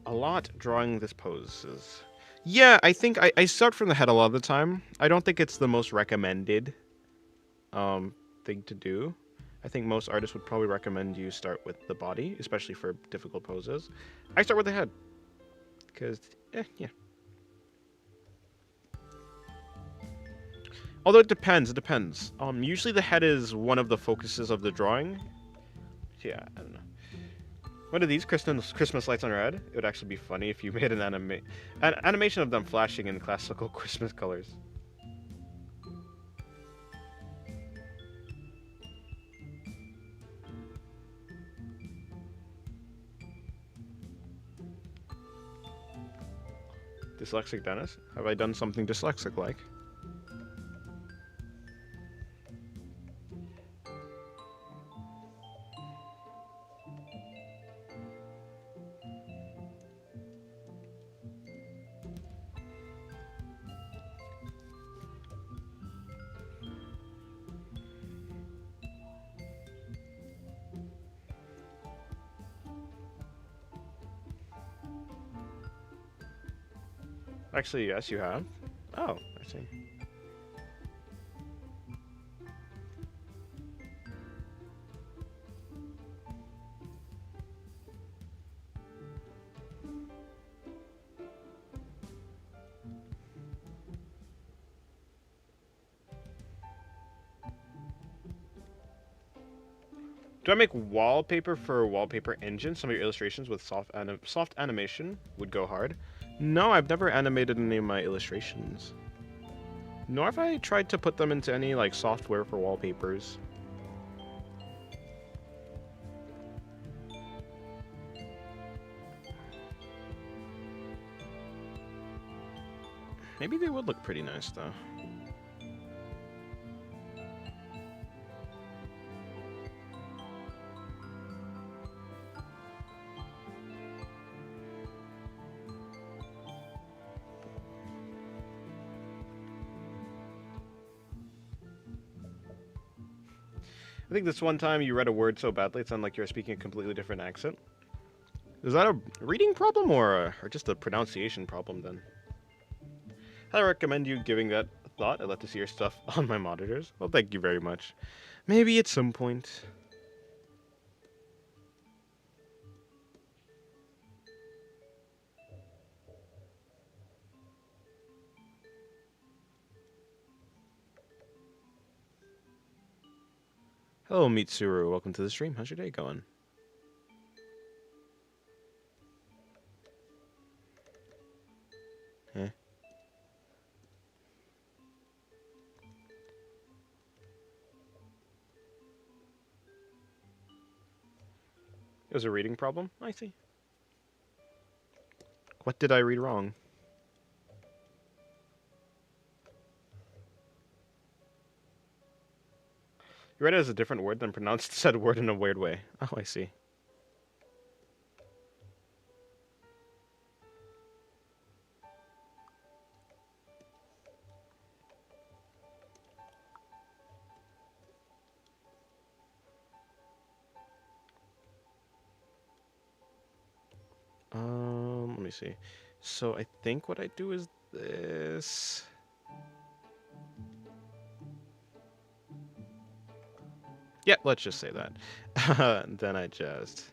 a lot drawing this poses. Yeah, I think I start from the head a lot of the time. I don't think it's the most recommended thing to do. I think most artists would probably recommend you start with the body, especially for difficult poses. I start with the head. Because, yeah. Although it depends. Usually the head is one of the focuses of the drawing. Yeah, I don't know. What are these Christmas lights on your head? It would actually be funny if you made an animation of them flashing in classical Christmas colors. Dyslexic Dennis? Have I done something dyslexic-like? Actually, yes, you have. Oh, I see. Do I make wallpaper for Wallpaper Engine? Some of your illustrations with soft animation would go hard. No, I've never animated any of my illustrations. Nor have I tried to put them into any like software for wallpapers. Maybe they would look pretty nice though. I think this one time you read a word so badly it sounded like you were speaking a completely different accent. Is that a reading problem or just a pronunciation problem then? I recommend you giving that thought. I'd love to see your stuff on my monitors. Well, thank you very much. Maybe at some point. Hello, Mitsuru. Welcome to the stream. How's your day going? Eh? It was a reading problem? I see. What did I read wrong? You read it as a different word, then pronounced said word in a weird way. Oh, I see. Let me see. So I think what I do is this. Yeah, let's just say that. Then I just...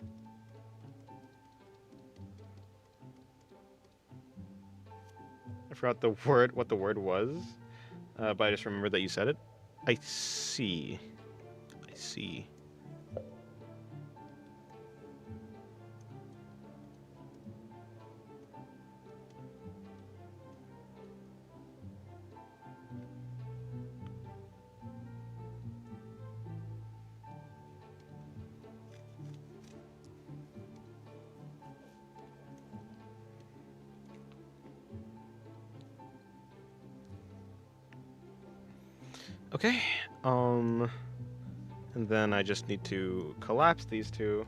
I forgot the word, what the word was, but I just remembered that you said it. I see. I see. Okay. And then I just need to collapse these two.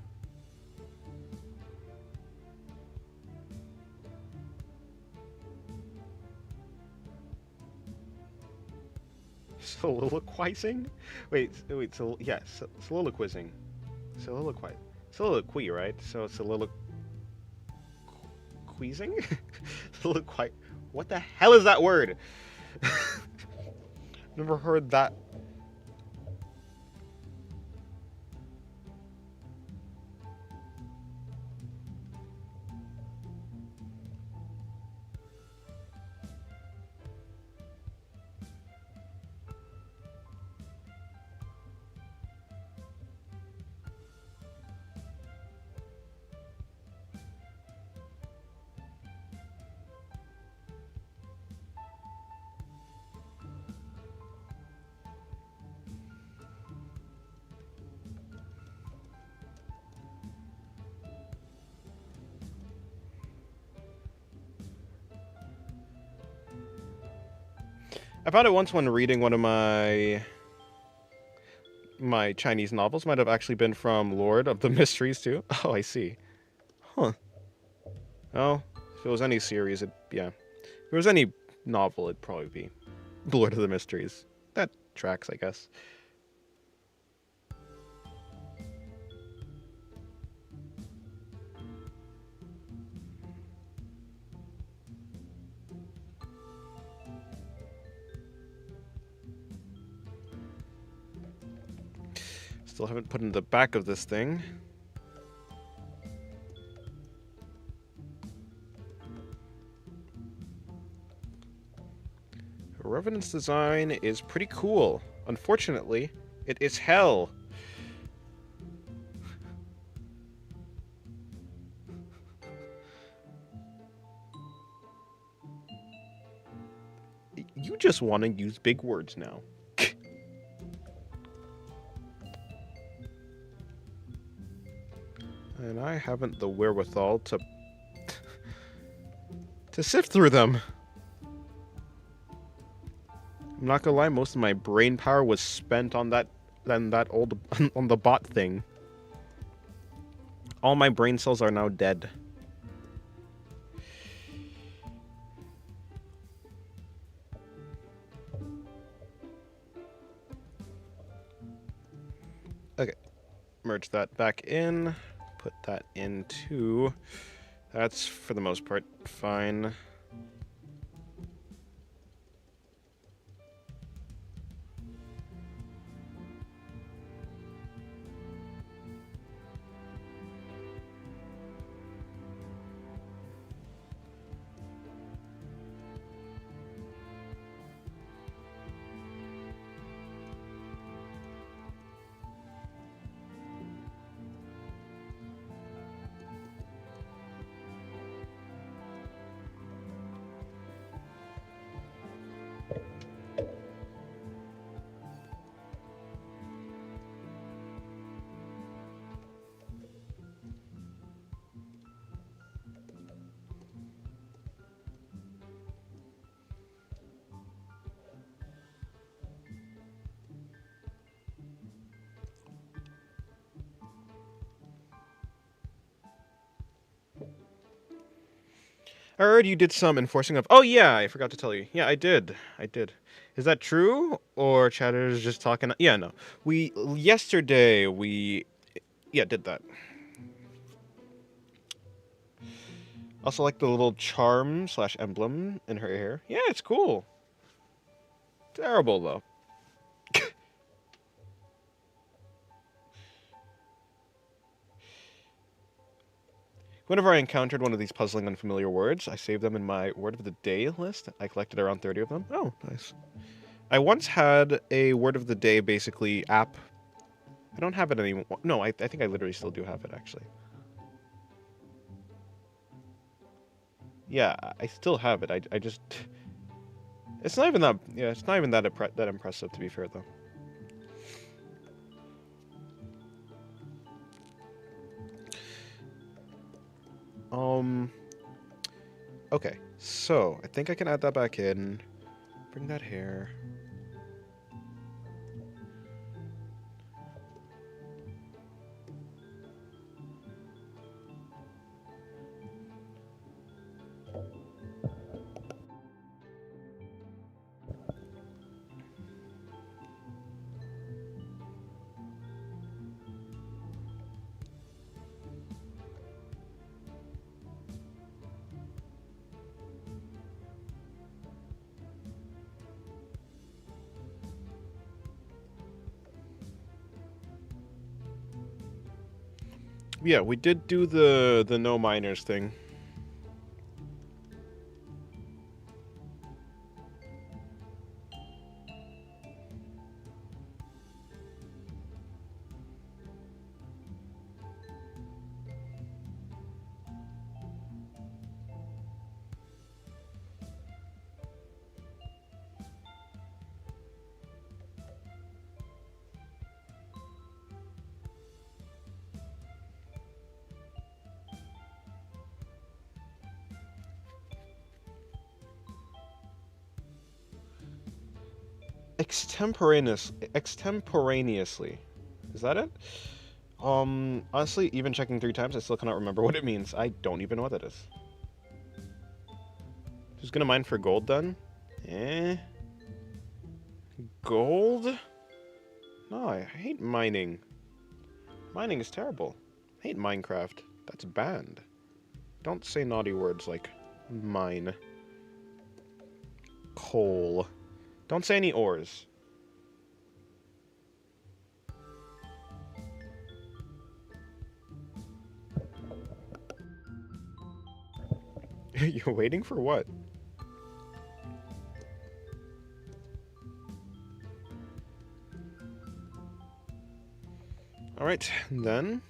Soliloquizing? Wait, so yeah, soliloquizing. Soliloquy, right? So soliloquizing? Soliloquy. What the hell is that word? Never heard that. I found it once when reading one of my Chinese novels. Might have actually been from Lord of the Mysteries too. Oh, I see. Huh. Oh, if it was any series, yeah. If it was any novel, it'd probably be Lord of the Mysteries. That tracks, I guess. Still haven't put in the back of this thing. Revenant's design is pretty cool. Unfortunately, it is hell. You just want to use big words now. And I haven't the wherewithal to sift through them. I'm not gonna lie, most of my brain power was spent on that old on the bot thing. All my brain cells are now dead. Okay. Merge that back in. Put that into... That's, for the most part, fine. I heard you did some enforcing of... Oh, yeah, I forgot to tell you. Yeah, I did. Is that true? Or Chatter's just talking... Yeah, no. Yesterday, we... Yeah, did that. Also like the little charm / emblem in her hair. Yeah, it's cool. Terrible, though. Whenever I encountered one of these puzzling unfamiliar words, I saved them in my word of the day list. I collected around 30 of them. Oh, nice. I once had a word of the day, basically, app. I don't have it anymore. No, I think I literally still do have it, actually. Yeah, I still have it. I just... It's not even that... Yeah, it's not even that impressive, to be fair, though. Okay, so I think I can add that back in. Bring that here. Yeah, we did do the no minors thing. Extemporaneously. Is that it? Honestly, even checking 3 times, I still cannot remember what it means. I don't even know what that is. Who's gonna mine for gold then? Gold? No, I hate mining. Mining is terrible. I hate Minecraft. That's banned. Don't say naughty words like mine. Coal. Don't say any ores. You're waiting for what? Alright, then.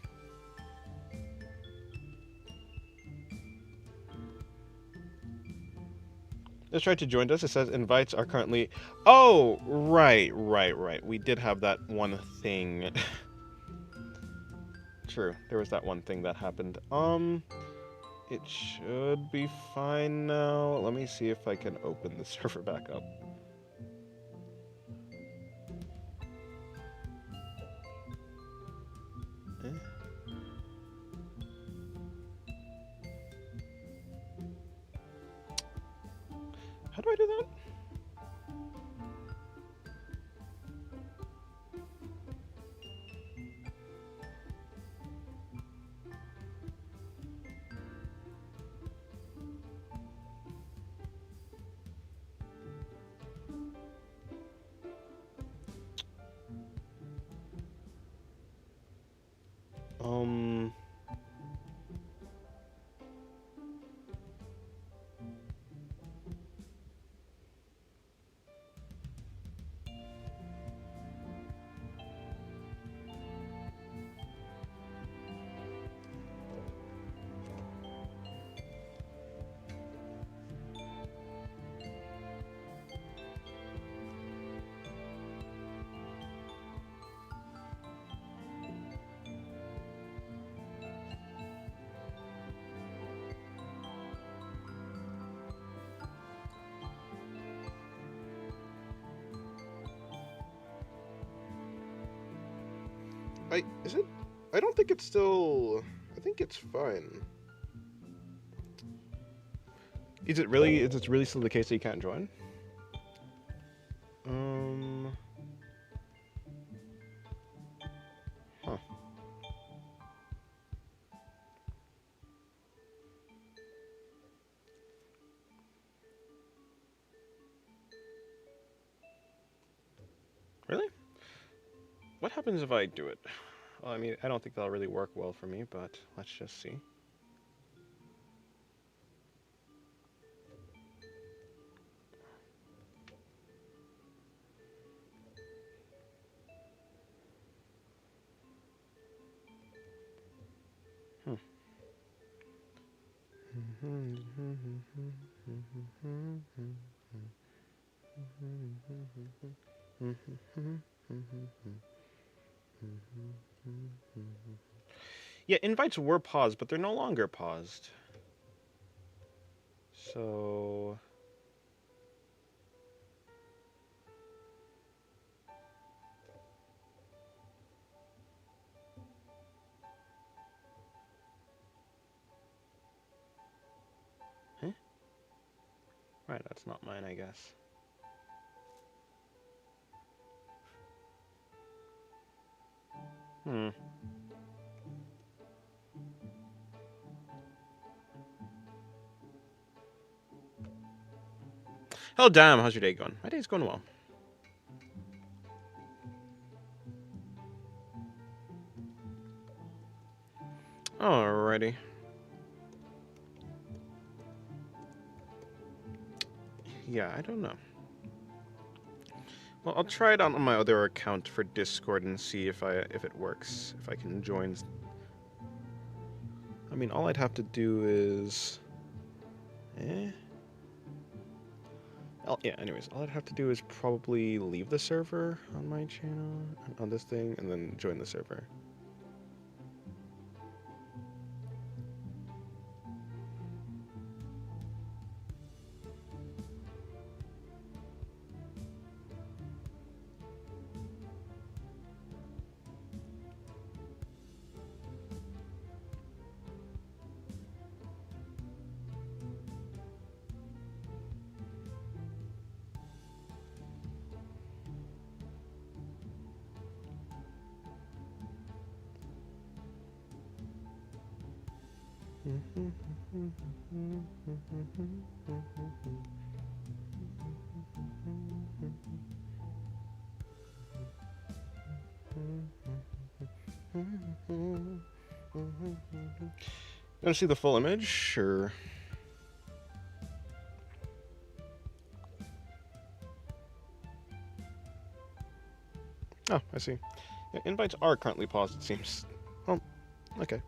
Just tried to join us. It says invites are currently... Oh, right. We did have that one thing. True. There was that one thing that happened. It should be fine now. Let me see if I can open the server back up. How do I do that? Is it? I don't think it's still... I think it's fine. Is it really still the case that you can't join? Huh. Really? What happens if I do it? Well, I mean, I don't think that'll really work well for me, but let's just see. Yeah, invites were paused, but they're no longer paused. So... Huh? Right, that's not mine, I guess. Oh, damn, how's your day going? My day's going well. Alrighty. Yeah, I don't know. Well, I'll try it on my other account for Discord and see if it works. If I can join. I mean, all I'd have to do is... yeah, anyways, all I'd have to do is probably leave the server on my channel, on this thing, and then join the server. You want to see the full image, or... Oh, I see. Yeah, invites are currently paused, it seems. Well, okay.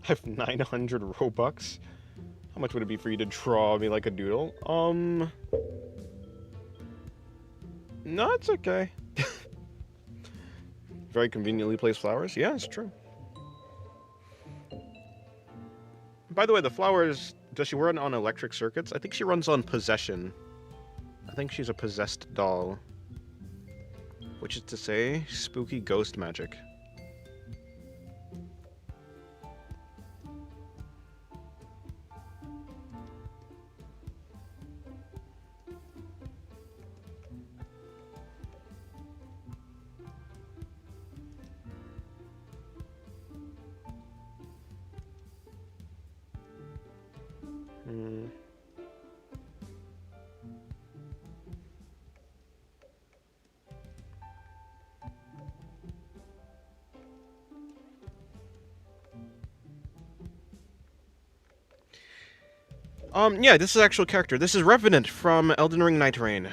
I have 900 Robux. How much would it be for you to draw me like a doodle? No, it's okay. Very conveniently placed flowers. Yeah, it's true. By the way, the flowers, does she run on electric circuits? I think she runs on possession. I think she's a possessed doll. Which is to say, spooky ghost magic. Hmm. Yeah, this is actual character. This is Revenant from Elden Ring Night Rain.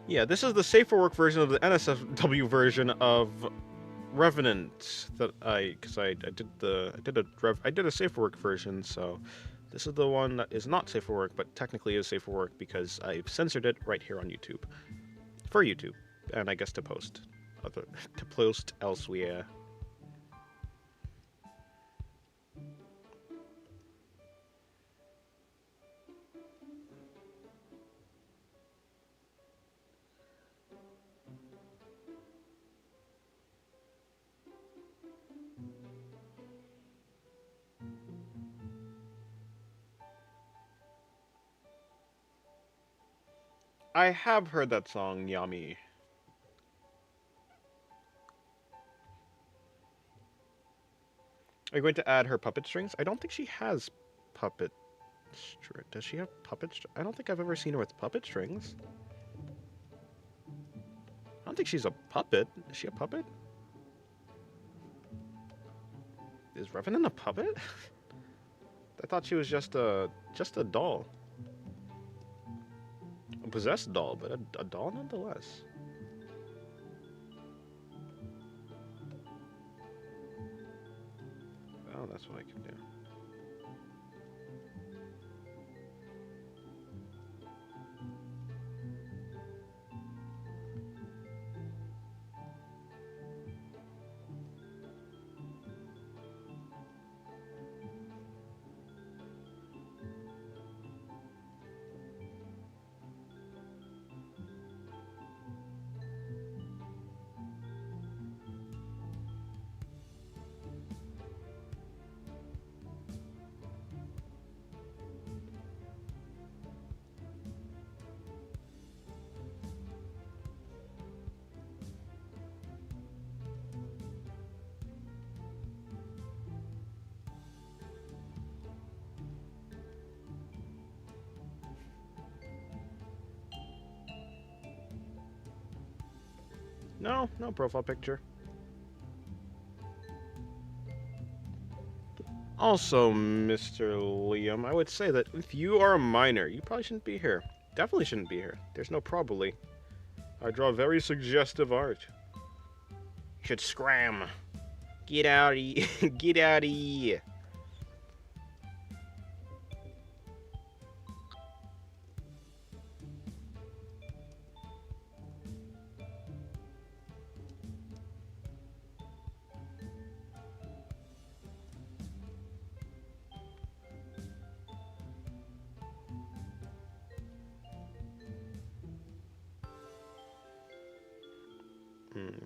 Yeah, this is the safer work version of the NSFW version of Revenant because I did a safer work version, so this is the one that is not safe for work, but technically is safe for work because I've censored it right here on YouTube for YouTube, and I guess to post elsewhere. I have heard that song, Yami. Are you going to add her puppet strings? I don't think she has puppet Does she have puppet I don't think I've ever seen her with puppet strings. I don't think she's a puppet. Is she a puppet? Is Revenant a puppet? I thought she was just a doll. A possessed doll, but a doll nonetheless. Oh, that's what I can do. No, no profile picture. Also, Mr. Liam, I would say that if you are a minor, you probably shouldn't be here. Definitely shouldn't be here. There's no probably. I draw very suggestive art. Should scram. Get out of here. Get out of here.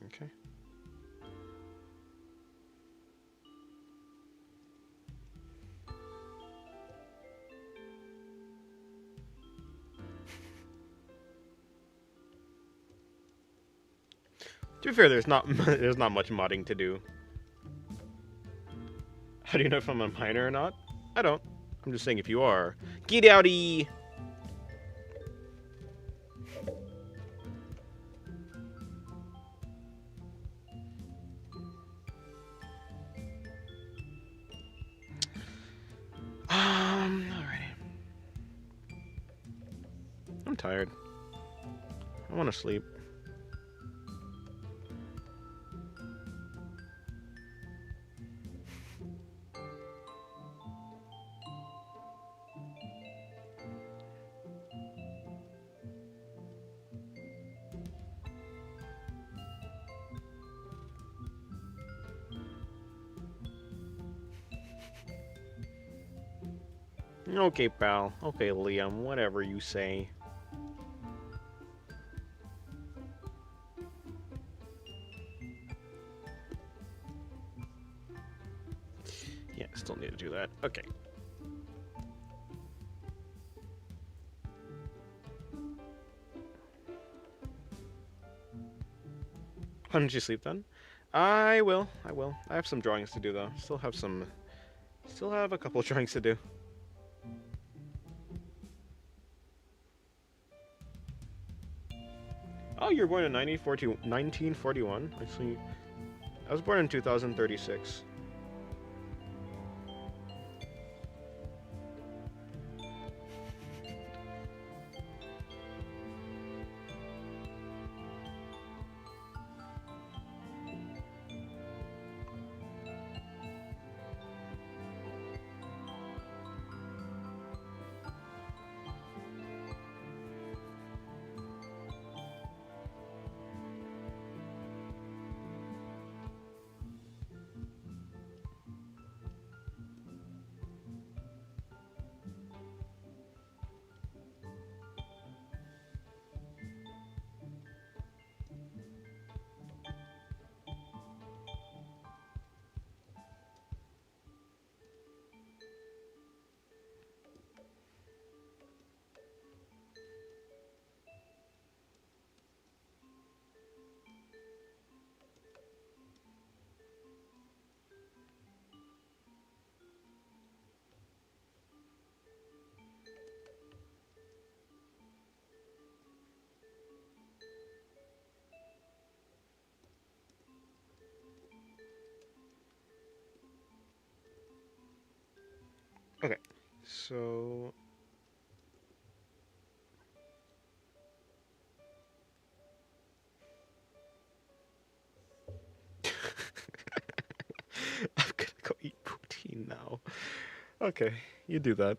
Okay. To be fair, there's not much modding to do. How do you know if I'm a minor or not? I don't. I'm just saying if you are, get outie. Alrighty. I'm tired. I want to sleep. Okay, pal. Okay, Liam. Whatever you say. Yeah, still need to do that. Okay. Why don't you sleep then? I will. I will. I have some drawings to do though. Still have a couple of drawings to do. Oh, you're born in 1941? Actually, I was born in 2036. Okay, so I'm gonna go eat poutine now. Okay, you do that.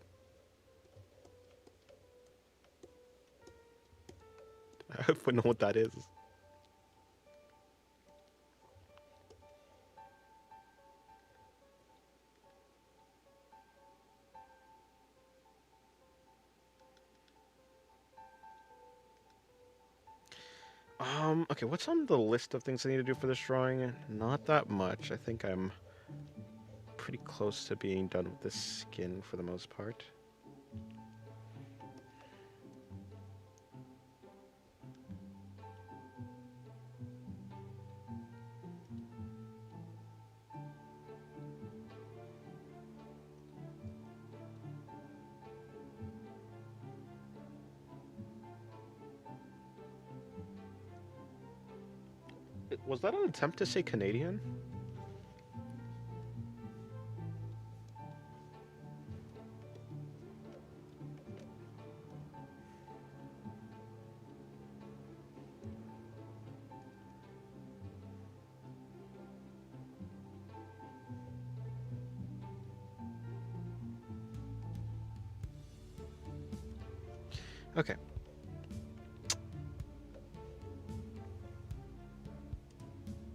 I hope I know what that is. Okay, what's on the list of things I need to do for this drawing? Not that much. I think I'm pretty close to being done with this skin for the most part. Was that an attempt to say Canadian? Okay.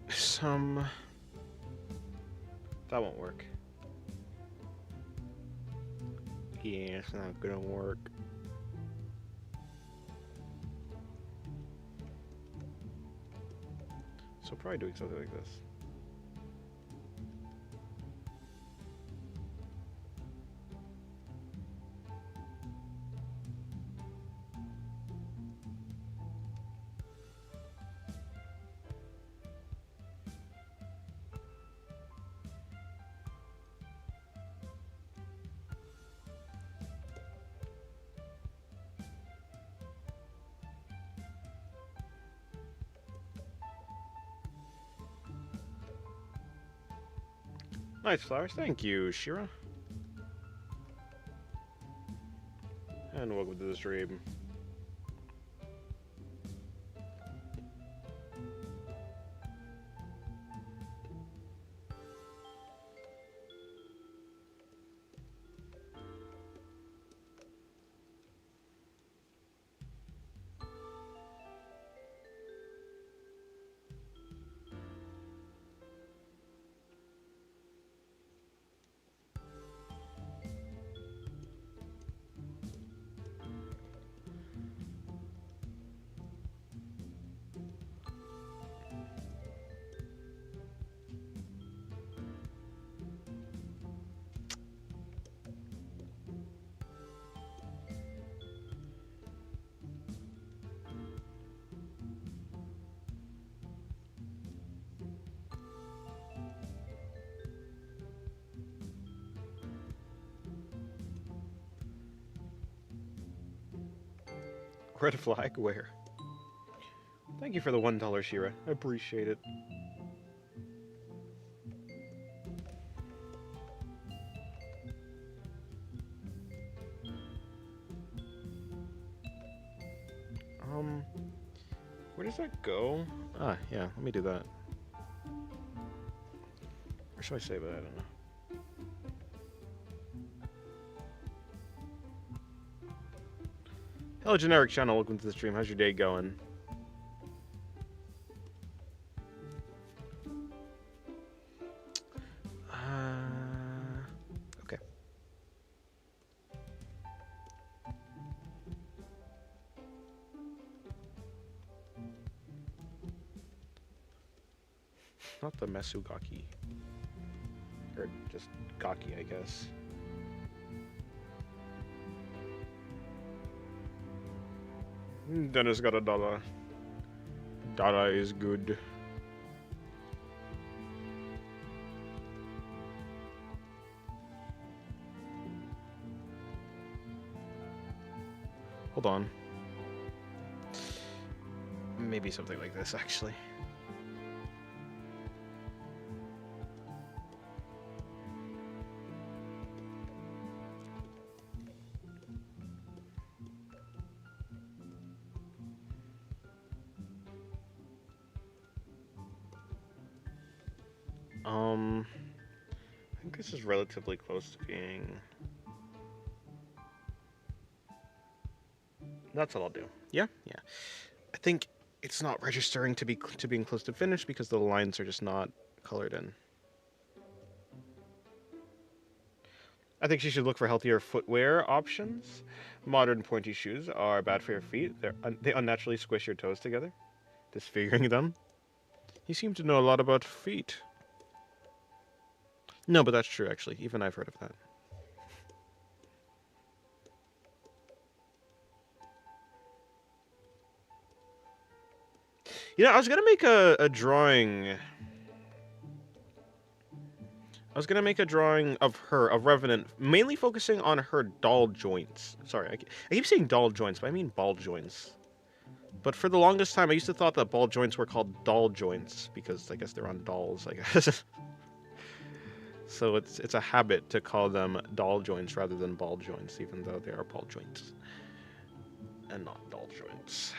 Some... That won't work. Yeah, it's not gonna work. So probably doing something like this. Nice flowers, thank you, Shira. And welcome to the stream. Red flag? Where? Thank you for the $1, Shira. I appreciate it. Where does that go? Ah, yeah, let me do that. Or should I save it? I don't know. Hello, Generic Channel. Welcome to the stream. How's your day going? Okay. Not the Mesugaki. Or just Gaki, I guess. Dennis got a dollar. Dada is good. Hold on. Maybe something like this, actually. I think this is relatively close to being... That's what I'll do. Yeah? Yeah. I think it's not registering to being close to finished because the lines are just not colored in. I think she should look for healthier footwear options. Modern pointy shoes are bad for your feet. They unnaturally squish your toes together, disfiguring them. You seem to know a lot about feet. No, but that's true, actually. Even I've heard of that. You know, I was gonna make a drawing. I was gonna make a drawing of her, of Revenant, mainly focusing on her doll joints. Sorry, I keep saying doll joints, but I mean ball joints. But for the longest time, I used to thought that ball joints were called doll joints because I guess they're on dolls, I guess. So it's a habit to call them doll joints rather than ball joints, even though they are ball joints and not doll joints.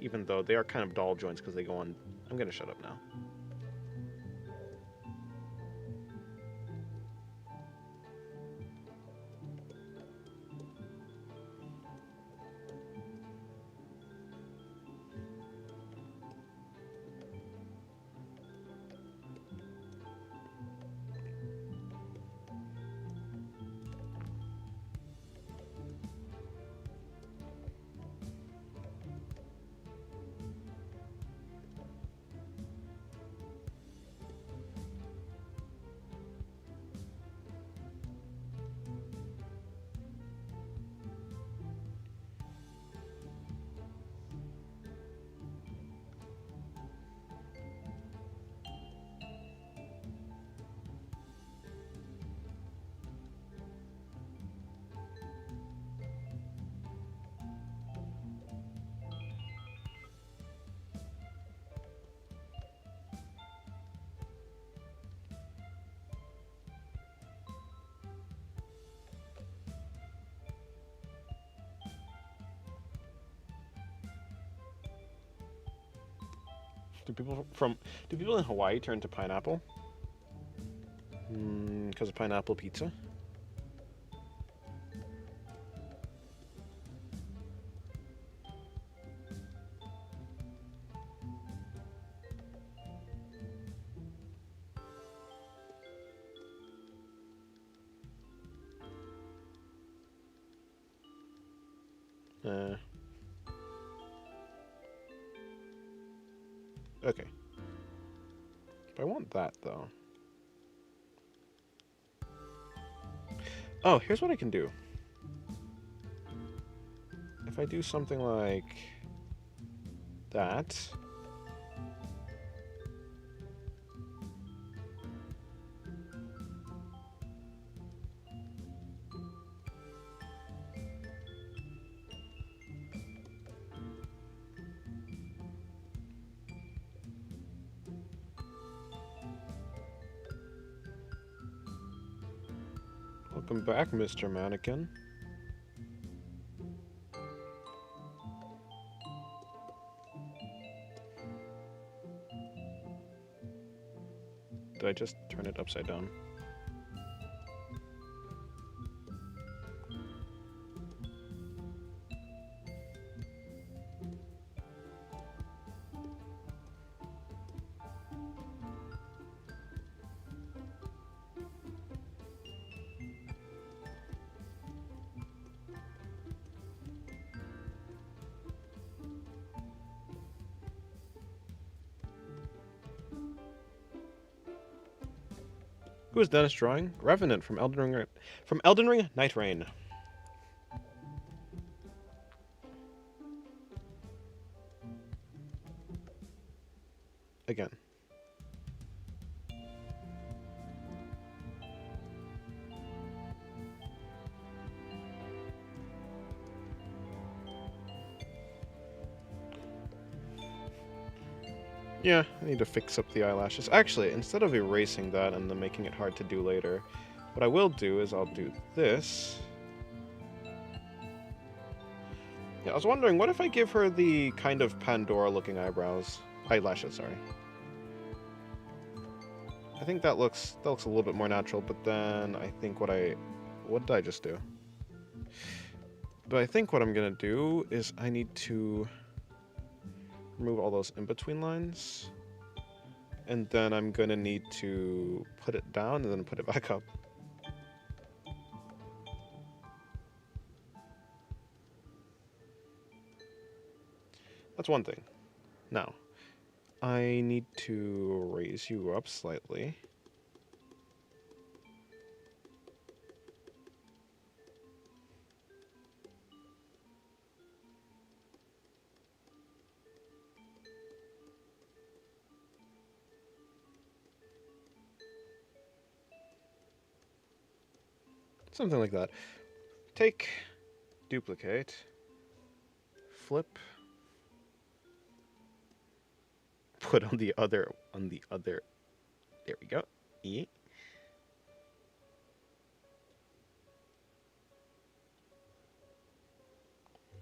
Even though they are kind of doll joints because they go on. I'm gonna shut up now. Do people in Hawaii turn to pineapple? Because of pineapple pizza? Uh, okay. But I want that, though. Oh, here's what I can do. If I do something like that... Welcome back, Mr. Mannequin. Did I just turn it upside down? Who is Dennis drawing? Revenant from Elden Ring. From Elden Ring, Night Rain. Again. Yeah, I need to fix up the eyelashes. Actually, instead of erasing that and then making it hard to do later, what I will do is I'll do this. Yeah, I was wondering, what if I give her the kind of Pandora-looking eyelashes, sorry. I think that looks a little bit more natural, but then I think what did I just do? But I think what I'm gonna do is I need to remove all those in-between lines. And then I'm gonna need to put it down and then put it back up. That's one thing. Now, I need to raise you up slightly. Something like that. Take, duplicate, flip, put on the other, there we go. E.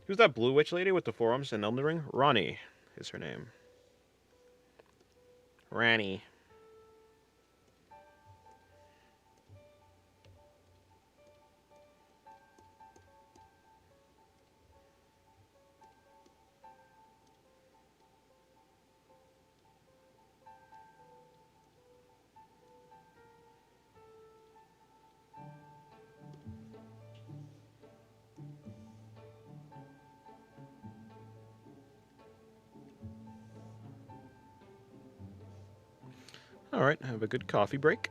Who's that blue witch lady with the forearms in Elden Ring? Ronnie is her name. Ranny. All right, have a good coffee break.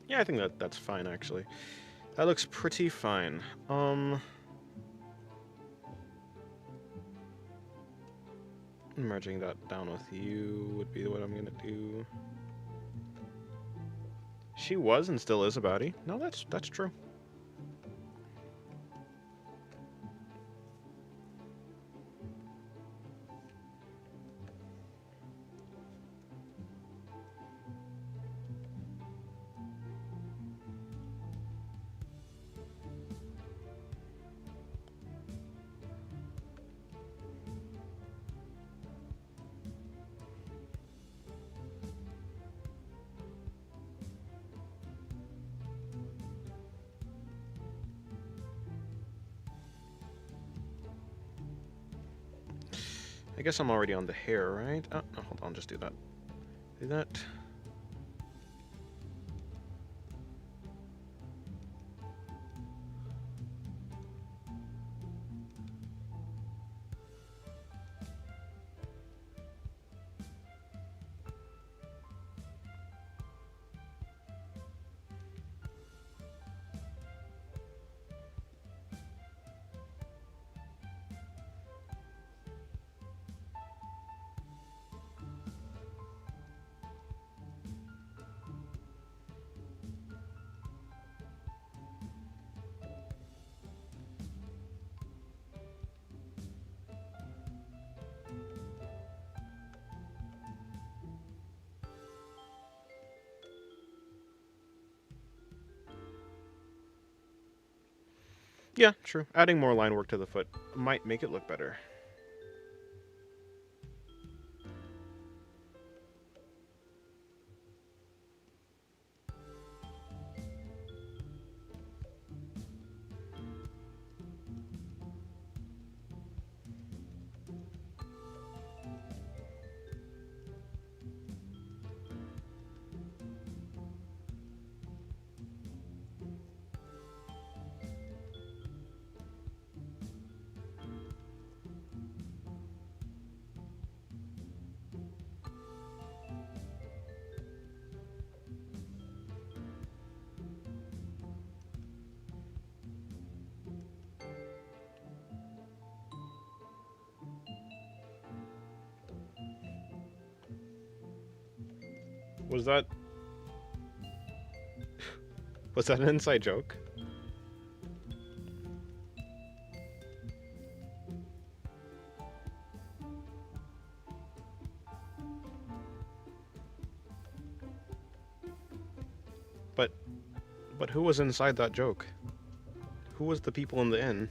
Yeah, I think that's fine, actually. That looks pretty fine. Merging that down with you would be what I'm gonna do. She was and still is a baddie. No, that's true. I guess I'm already on the hair, right? Oh, no, hold on, just do that. Do that. Yeah, true. Adding more line work to the foot might make it look better. Was that an inside joke? But who was inside that joke? Who was the people in the inn?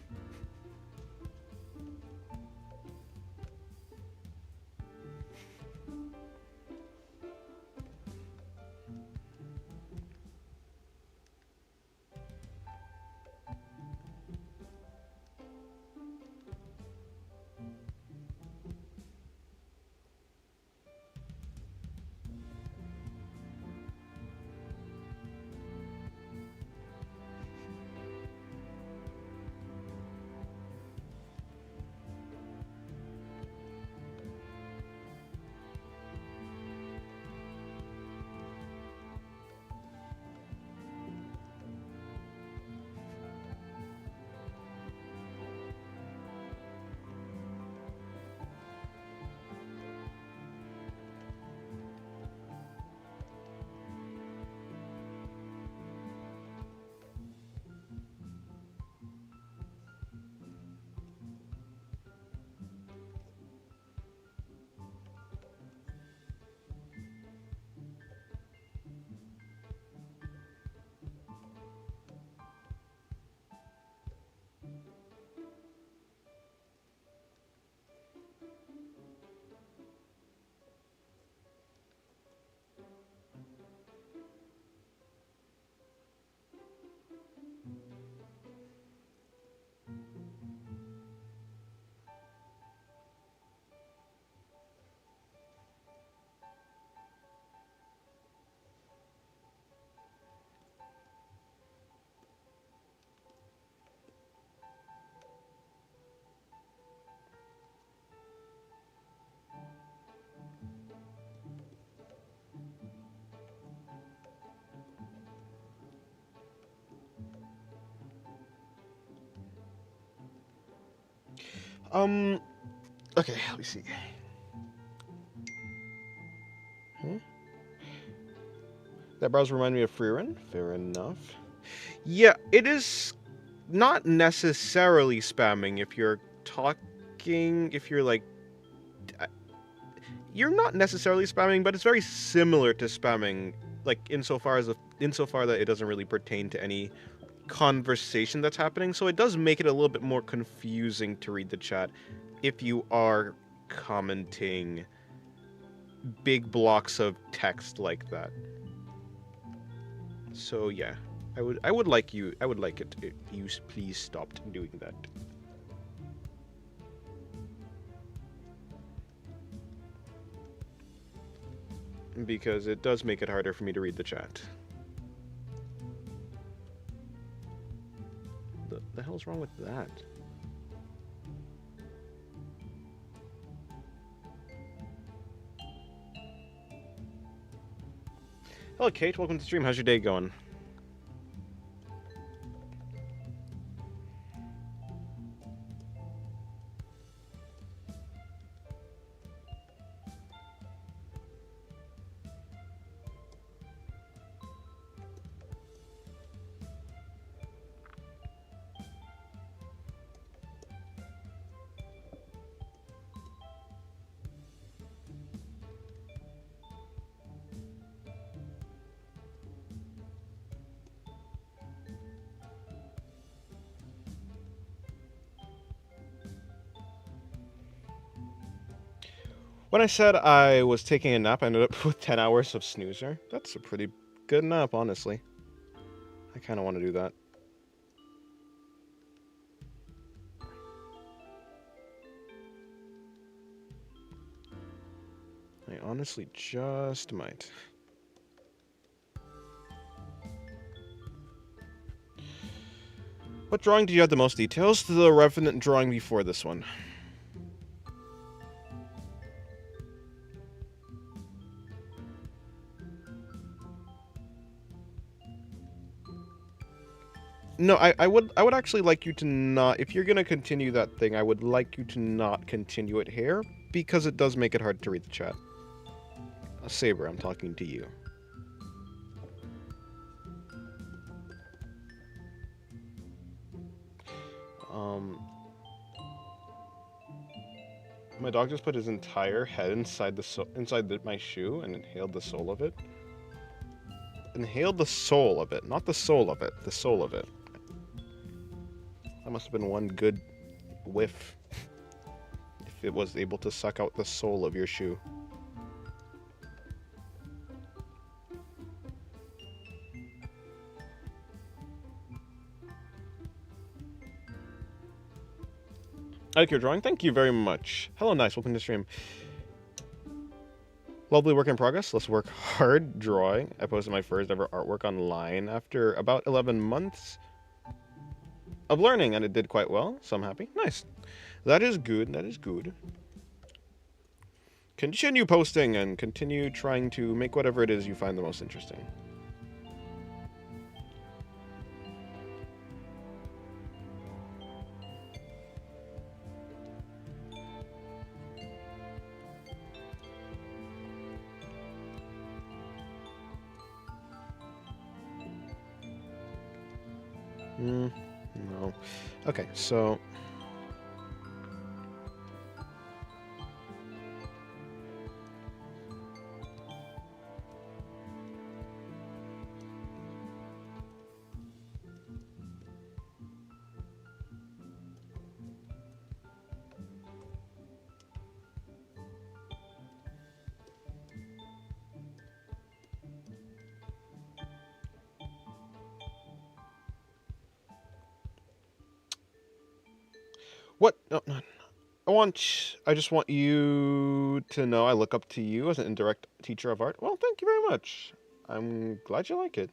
Um. Okay, let me see. Hmm? That browser reminded me of Freerun. Fair enough. Yeah, it is not necessarily spamming if you're talking. If you're like, you're not necessarily spamming, but it's very similar to spamming. Like insofar that it doesn't really pertain to any conversation that's happening. So it does make it a little bit more confusing to read the chat if you are commenting big blocks of text like that. So yeah, I would like it if you please stopped doing that. because it does make it harder for me to read the chat. The hell's wrong with that? Hello, Kate. Welcome to the stream. How's your day going? When I said I was taking a nap, I ended up with 10 hours of snoozer. That's a pretty good nap, honestly. I kind of want to do that. I honestly just might. What drawing did you have the most details? The Revenant drawing before this one. No, I would actually like you to not, if you're gonna continue that thing, I would like you to not continue it here, because it does make it hard to read the chat. Saber, I'm talking to you. My dog just put his entire head inside my shoe and inhaled the soul of it. Inhaled the soul of it, not the soul of it, the soul of it. That must have been one good whiff. If it was able to suck out the soul of your shoe. I like your drawing. Thank you very much. Hello, nice. Welcome to the stream. Lovely work in progress. Let's work hard drawing. I posted my first ever artwork online after about 11 months of learning, and it did quite well, so I'm happy. Nice. That is good. That is good. Continue posting and continue trying to make whatever it is you find the most interesting. No. Okay, so... What? No, no. I just want you to know I look up to you as an indirect teacher of art. Well, thank you very much. I'm glad you like it.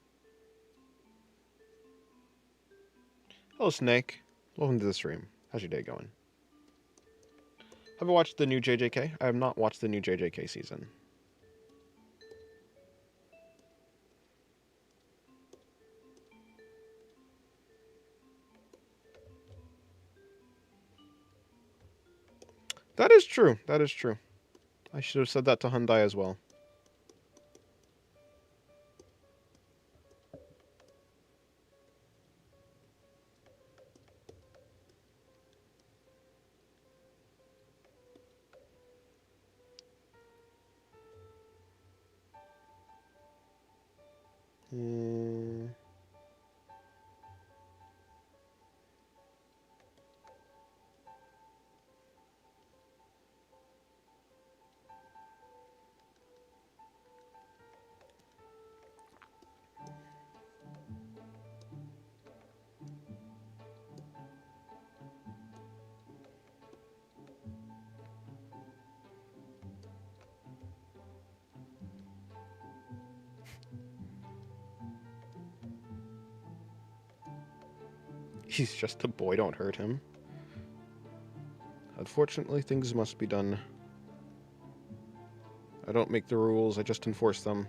Hello, Snake. Welcome to the stream. How's your day going? Have you watched the new JJK? I have not watched the new JJK season. That is true. That is true. I should have said that to Hyundai as well. He's just a boy, don't hurt him. Unfortunately, things must be done. I don't make the rules, I just enforce them.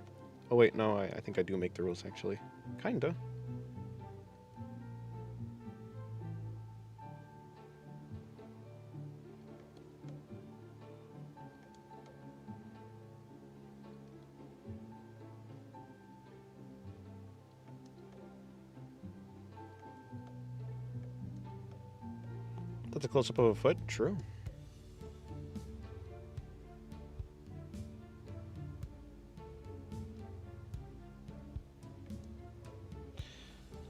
Oh wait, no, I think I do make the rules, actually. Kinda. That's a close-up of a foot, true.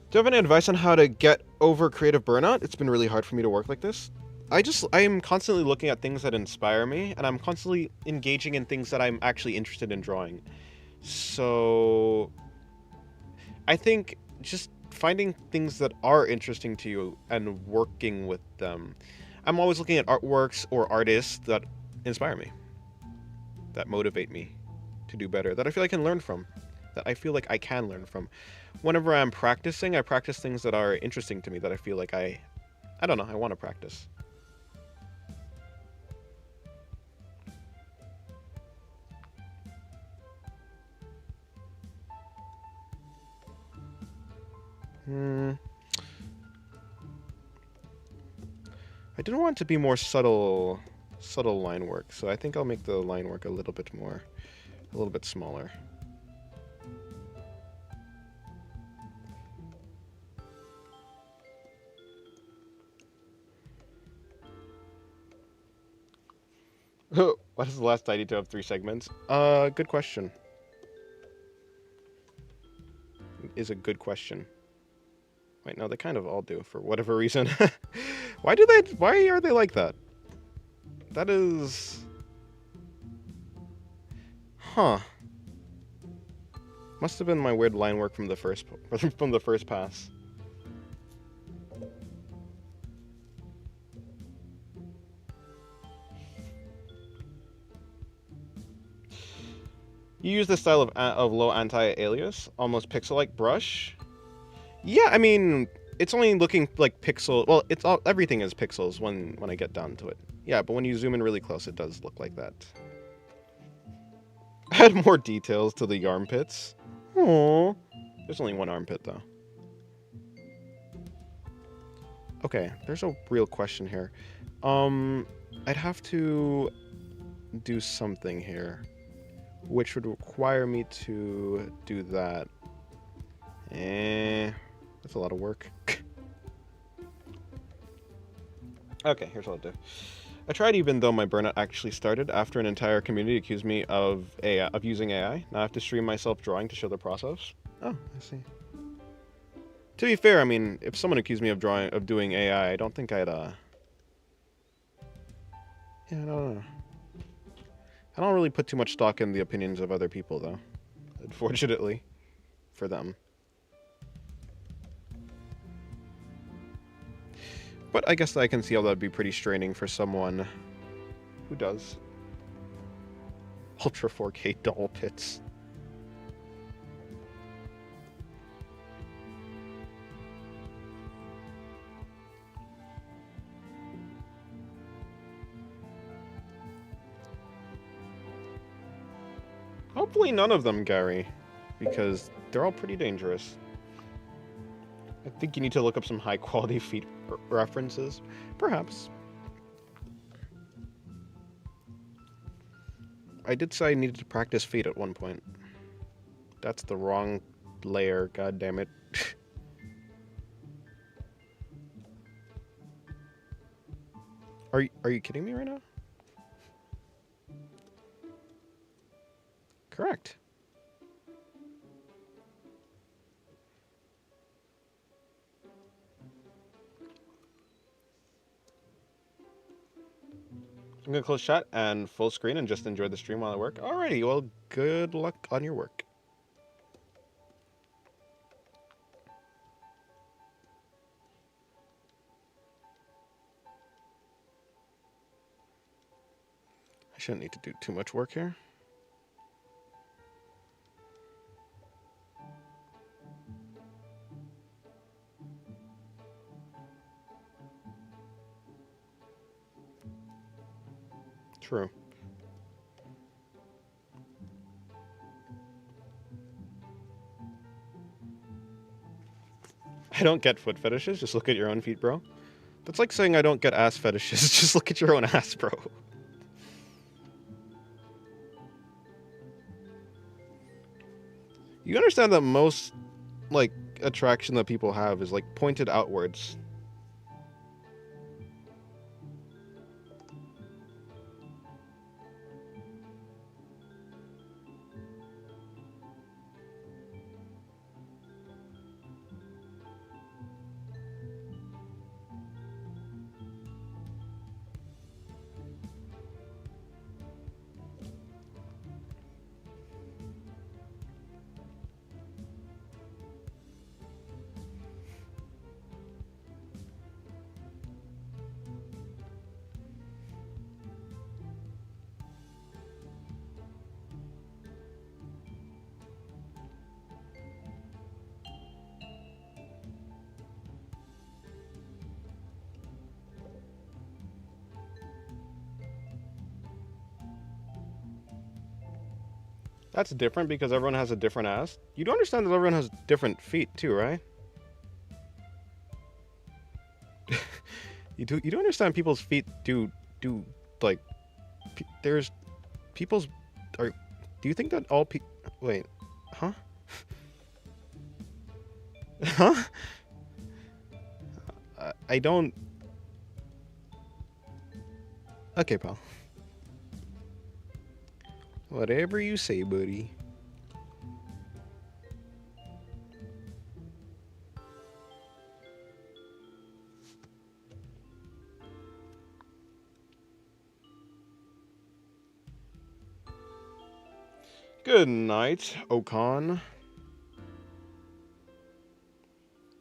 Do you have any advice on how to get over creative burnout? It's been really hard for me to work like this. I am constantly looking at things that inspire me, and I'm constantly engaging in things that I'm actually interested in drawing. So, I think just finding things that are interesting to you and working with them. I'm always looking at artworks or artists that inspire me, that motivate me to do better, that I feel I can learn from, that I feel like I can learn from. Whenever I'm practicing, I practice things that are interesting to me, that I feel like I don't know, I want to practice. I didn't want it to be more subtle line work, so I think I'll make the line work a little bit smaller. Why does the last ID have 3 segments? Good question. Is a good question. Wait, no, they kind of all do for whatever reason. Why are they like that? That is... Huh. Must have been my weird line work from the first pass. You use this style of low anti-alias, almost pixel-like brush. Yeah, I mean, it's only looking like pixel. Well, everything is pixels when I get down to it. Yeah, but when you zoom in really close, it does look like that. Add more details to the armpits. Aww. There's only one armpit though. Okay, there's a real question here. I'd have to do something here, which would require me to do that. That's a lot of work. Okay, here's what I'll do. I tried even though my burnout actually started after an entire community accused me of using AI. Now I have to stream myself drawing to show the process. Oh, I see. To be fair, I mean, if someone accused me of doing AI, I don't think I'd Yeah, I don't know. I don't really put too much stock in the opinions of other people though. Unfortunately. For them. But I guess I can see how that'd be pretty straining for someone who does. Ultra 4K doll pits. Hopefully none of them, Gary, because they're all pretty dangerous. I think you need to look up some high-quality feet references. Perhaps. I did say I needed to practice feet at one point. That's the wrong layer, god damn it. Are you kidding me right now? Correct. I'm gonna close chat and full screen and just enjoy the stream while I work. Alrighty, well, good luck on your work. I shouldn't need to do too much work here. True. I don't get foot fetishes. Just look at your own feet, bro. That's like saying I don't get ass fetishes. Just look at your own ass, bro. You understand that most, like, attraction that people have is, like, pointed outwards. That's different because everyone has a different ass. You do understand that everyone has different feet too, right? You do understand people's feet do like there's people's are do you think that all wait, huh? Huh? I don't. Okay, pal. Whatever you say, buddy. Good night, Okan.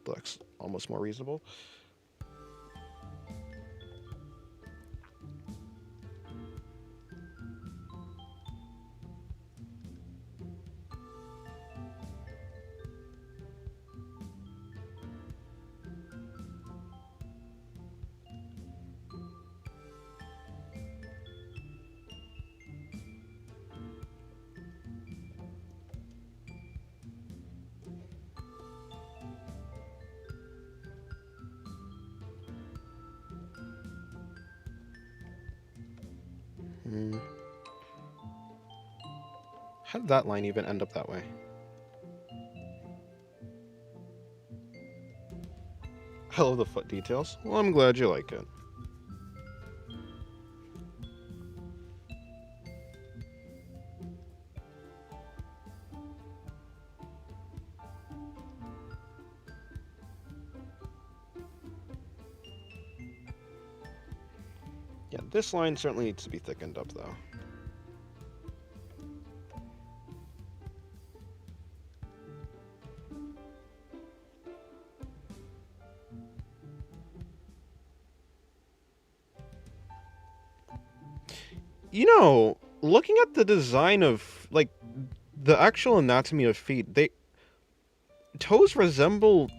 Looks almost more reasonable. Hmm. How did that line even end up that way? I love the foot details. Well, I'm glad you like it. Yeah, this line certainly needs to be thickened up, though. You know, looking at the design of, like, the actual anatomy of feet, toes resemble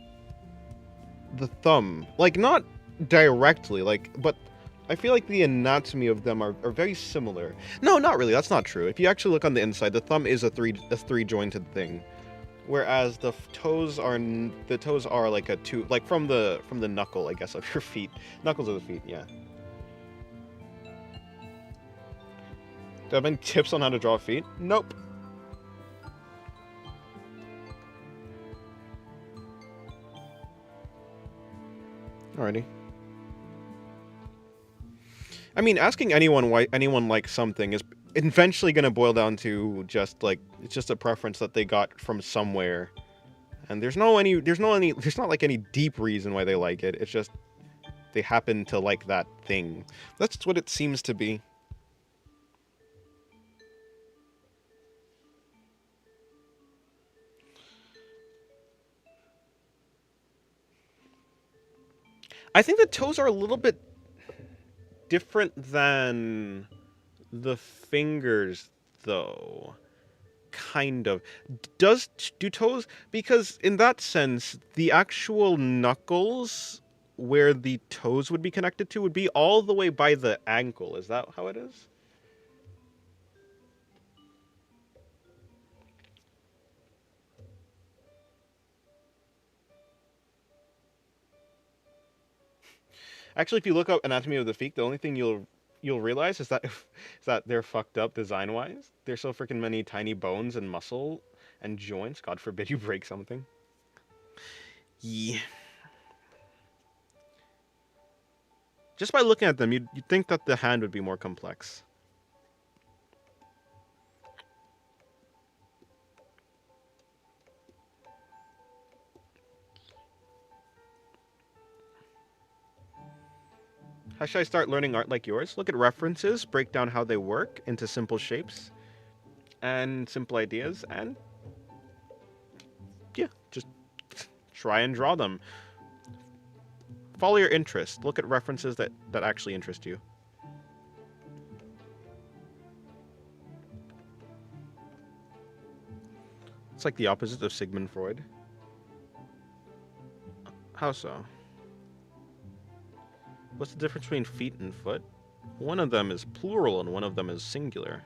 the thumb. Like, not directly, like, but I feel like the anatomy of them are very similar. No, not really, that's not true. If you actually look on the inside, the thumb is a three jointed thing. Whereas the toes are like a two, like from the knuckle, I guess, of your feet. Knuckles of the feet, yeah. Do I have any tips on how to draw feet? Nope. Alrighty. I mean, asking anyone why anyone likes something is eventually going to boil down to just like it's just a preference that they got from somewhere, and there's not like any deep reason why they like it. It's just they happen to like that thing. That's what it seems to be. I think the toes are a little bit different than the fingers, though. Kind of. Do toes, because in that sense, the actual knuckles where the toes would be connected to would be all the way by the ankle. Is that how it is? Actually, if you look up anatomy of the feet, the only thing you'll realize is that is that they're fucked up design wise. There's so freaking many tiny bones and muscle and joints. God forbid you break something. Yeah. Just by looking at them, you'd think that the hand would be more complex. How should I start learning art like yours? Look at references, break down how they work into simple shapes and simple ideas, and yeah, just try and draw them. Follow your interest. Look at references that actually interest you. It's like the opposite of Sigmund Freud. How so? What's the difference between feet and foot? One of them is plural and one of them is singular.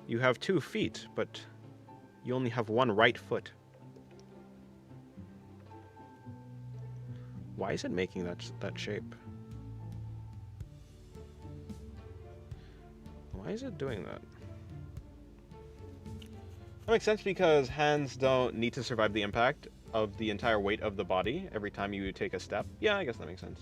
You have 2 feet, but you only have 1 right foot. Why is it making that shape? Why is it doing that? That makes sense because hands don't need to survive the impact of the entire weight of the body every time you take a step. Yeah, I guess that makes sense.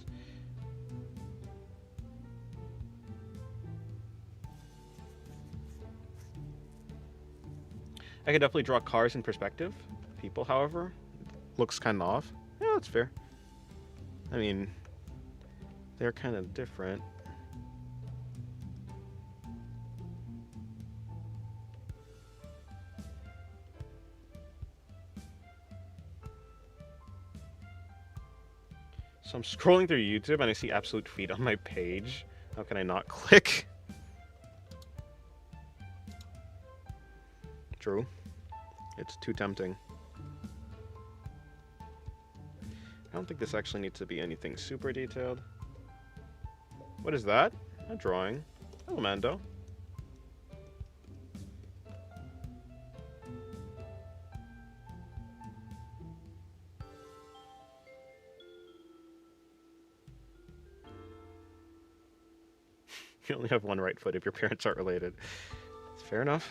I can definitely draw cars in perspective. People, however, looks kind of off. Yeah, that's fair. I mean, they're kind of different. So I'm scrolling through YouTube and I see absolute feet on my page. How can I not click? True. It's too tempting. I don't think this actually needs to be anything super detailed. What is that? A drawing. Hello, Mando. You only have 1 right foot if your parents aren't related. It's fair enough.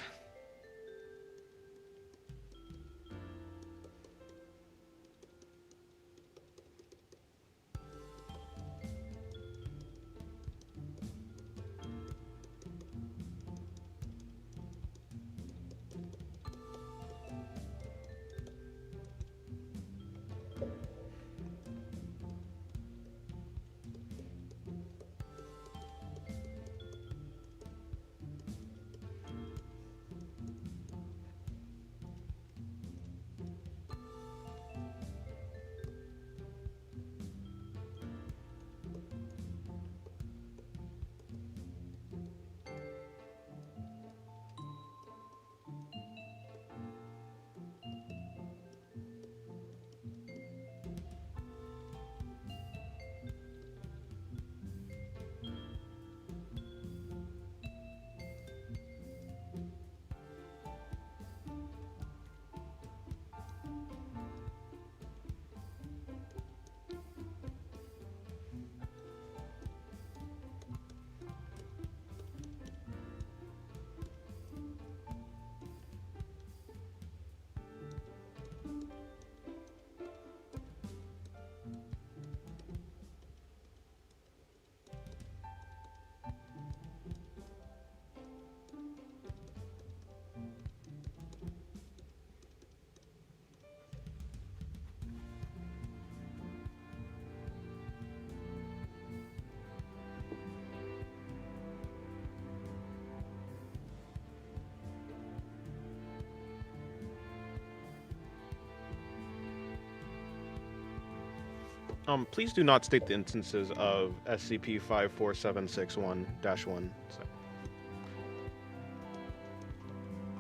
Please do not state the instances of SCP-54761-1. So.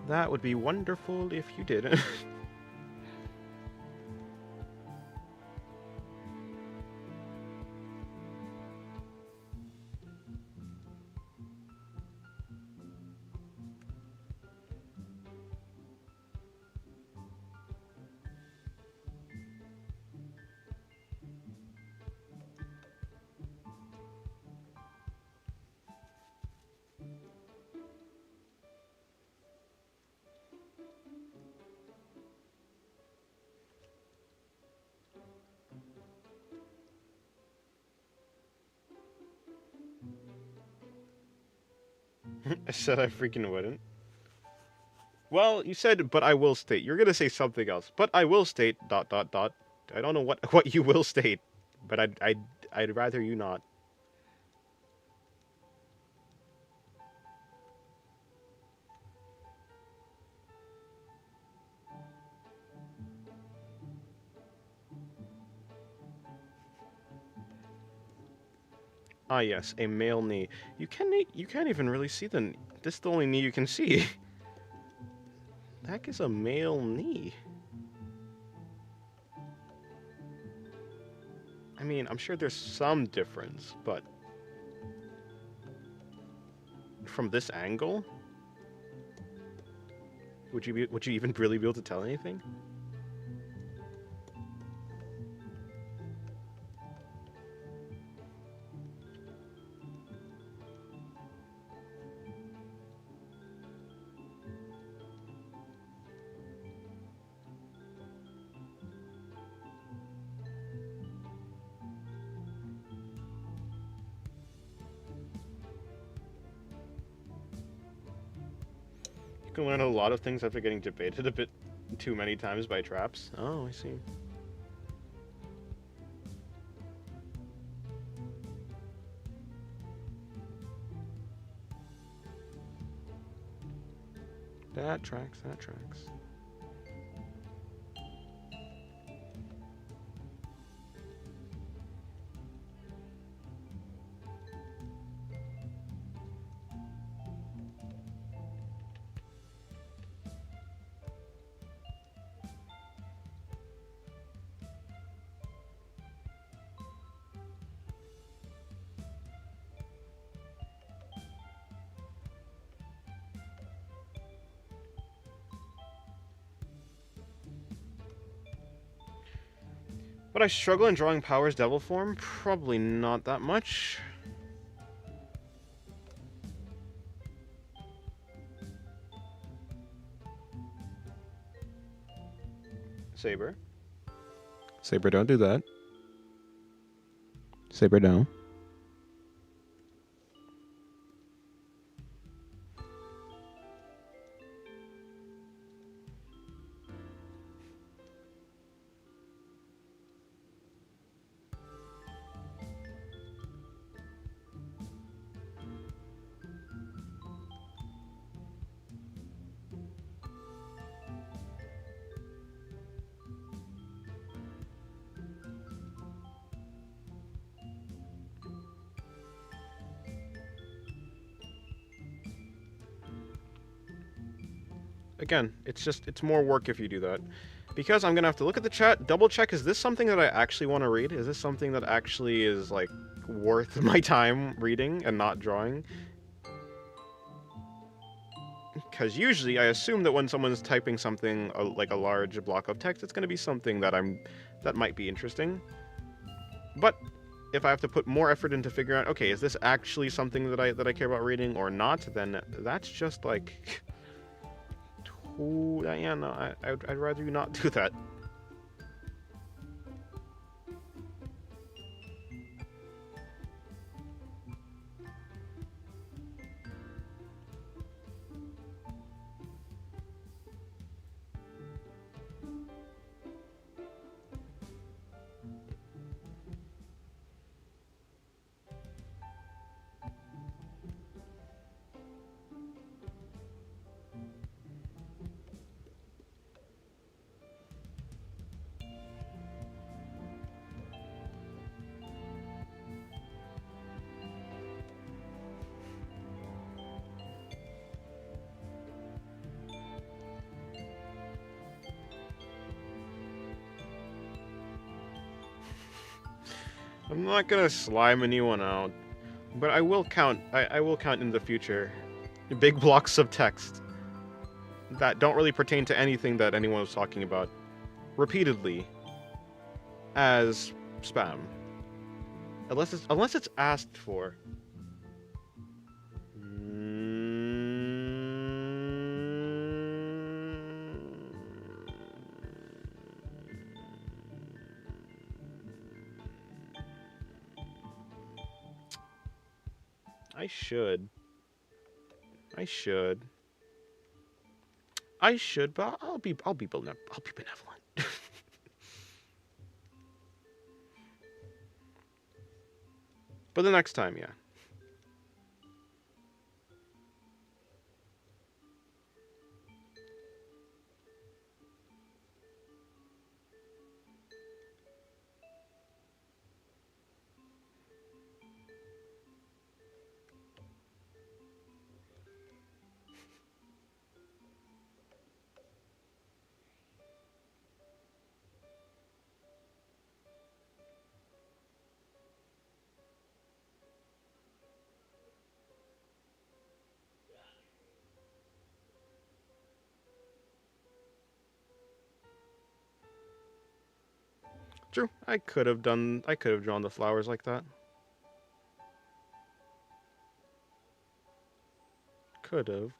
That would be wonderful if you did. I said I freaking wouldn't. Well, you said, but I will state. You're gonna say something else. But I will state. Dot dot dot. I don't know what you will state, but I'd rather you not. Ah, yes, a male knee. You can't even really see the. This is the only knee you can see. The heck is a male knee? I mean, I'm sure there's some difference, but from this angle, would you even really be able to tell anything? You can learn a lot of things after getting debated a bit too many times by traps. Oh, I see. That tracks, that tracks. But I struggle in drawing Power's devil form? Probably not that much. Saber. Saber, don't do that. Saber, no. Again, it's more work if you do that. Because I'm gonna have to look at the chat, double check, is this something that I actually want to read? Is this something that actually is, like, worth my time reading and not drawing? Because usually I assume that when someone's typing something, like a large block of text, it's gonna be something that that might be interesting. But if I have to put more effort into figuring out, okay, is this actually something that I care about reading or not, then that's just like... yeah, no, I'd rather you not do that. I'm not gonna slime anyone out, but I will count. I will count in the future big blocks of text that don't really pertain to anything that anyone was talking about repeatedly as spam, unless it's asked for. I should. I should. I should, but I'll be benevolent. But the next time, yeah. True. I could have drawn the flowers like that. Could have.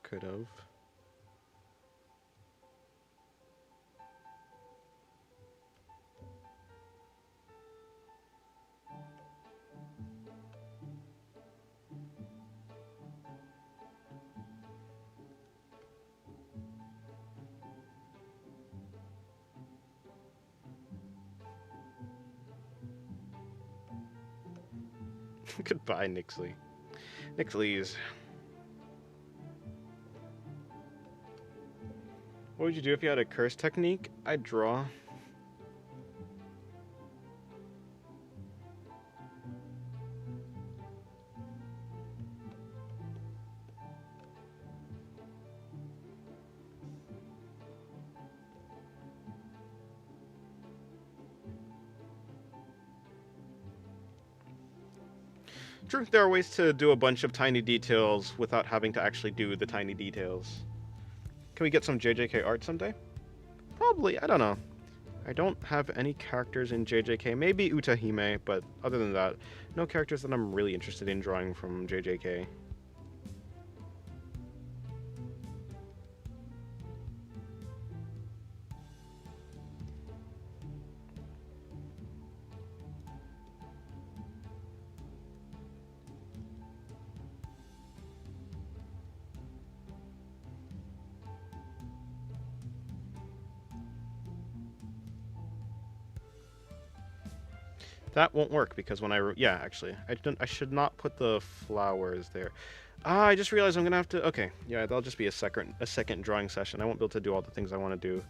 Goodbye, Nixley. Nixleys. What would you do if you had a curse technique? I'd draw. True, there are ways to do a bunch of tiny details without having to actually do the tiny details. Can we get some JJK art someday? Probably, I don't know. I don't have any characters in JJK. Maybe Utahime, but other than that, no characters that I'm really interested in drawing from JJK. That won't work because when yeah, actually, I should not put the flowers there. Ah, I just realized I'm gonna have to. Okay, yeah, that'll just be a second drawing session. I won't be able to do all the things I want to do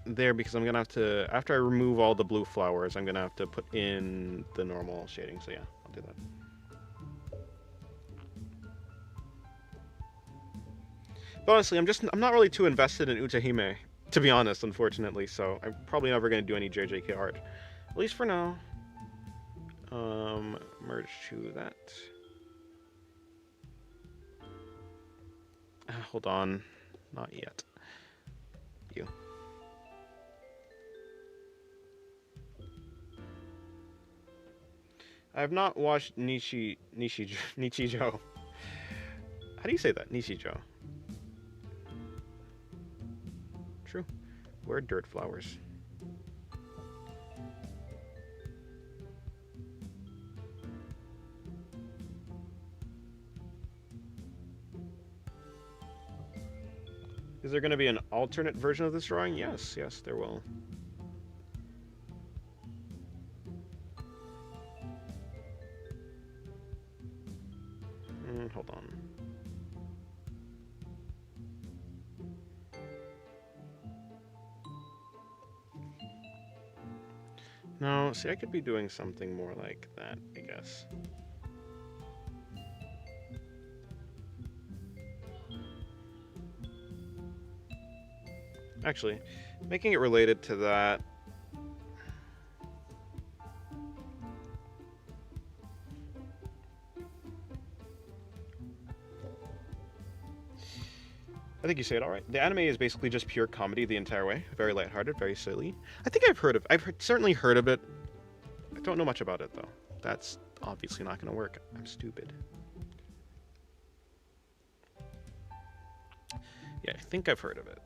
there because I'm gonna have to. After I remove all the blue flowers, I'm gonna have to put in the normal shading. So yeah, I'll do that. But honestly, I'm not really too invested in Utahime, to be honest, unfortunately. So I'm probably never gonna do any JJK art, at least for now. Merge to that. Hold on, not yet. You. I have not watched Nichijo. How do you say that? Nichijo. True. Where dirt flowers? Is there going to be an alternate version of this drawing? Yes, yes, there will. Hold on. No, see, I could be doing something more like that, I guess. Actually, making it related to that. I think you say it all right. The anime is basically just pure comedy the entire way. Very lighthearted, very silly. I think I've certainly heard of it. I don't know much about it, though. That's obviously not going to work. I'm stupid. Yeah, I think I've heard of it.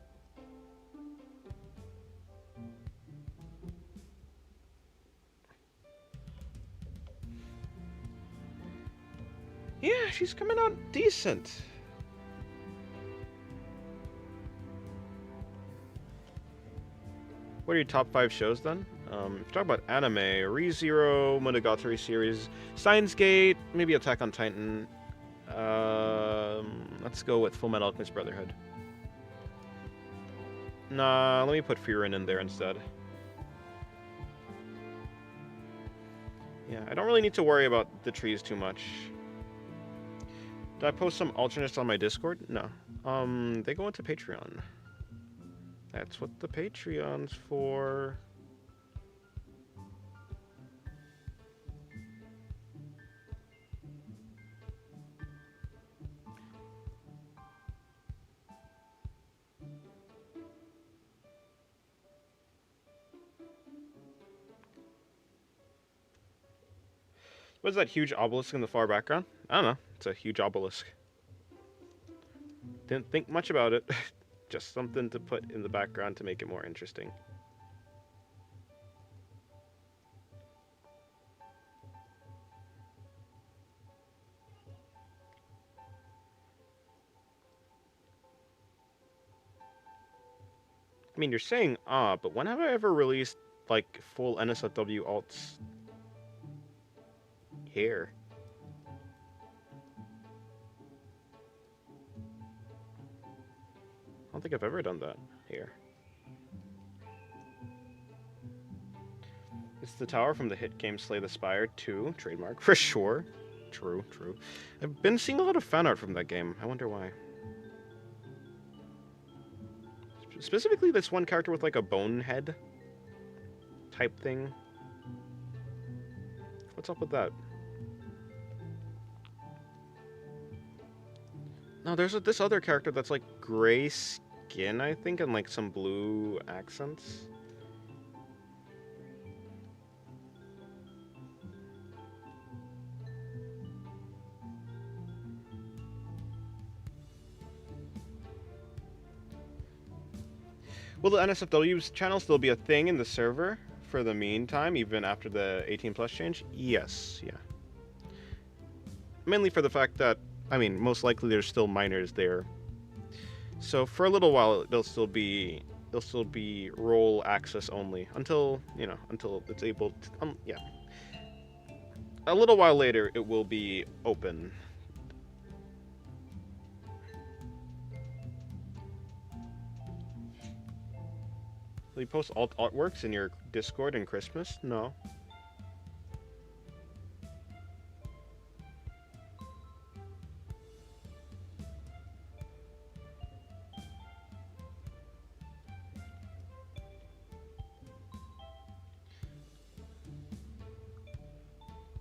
Yeah, she's coming out decent. What are your top 5 shows then? If you talk about anime, ReZero, Monogatari series, Steins Gate, maybe Attack on Titan. Let's go with Full Metal Alchemist Brotherhood. Nah, let me put Frieren in there instead. Yeah, I don't really need to worry about the trees too much. Did I post some alternates on my Discord? No. They go into Patreon. That's what the Patreon's for. What is that huge obelisk in the far background? I don't know. It's a huge obelisk. Didn't think much about it. Just something to put in the background to make it more interesting. I mean, you're saying, but when have I ever released, like, full NSFW alts here? I don't think I've ever done that here. It's the tower from the hit game Slay the Spire 2, trademark, for sure. True, true. I've been seeing a lot of fan art from that game. I wonder why. Specifically this one character with like a bone head type thing. What's up with that? No, there's this other character that's like gray skin, I think, and like some blue accents. Will the NSFW's channel still be a thing in the server for the meantime, even after the 18 plus change? Yes, yeah. Mainly for the fact that, I mean, most likely there's still minors there. So for a little while, it'll still be role access only until, you know, until it's able to, yeah. A little while later, it will be open. Will you post alt artworks in your Discord in Christmas? No.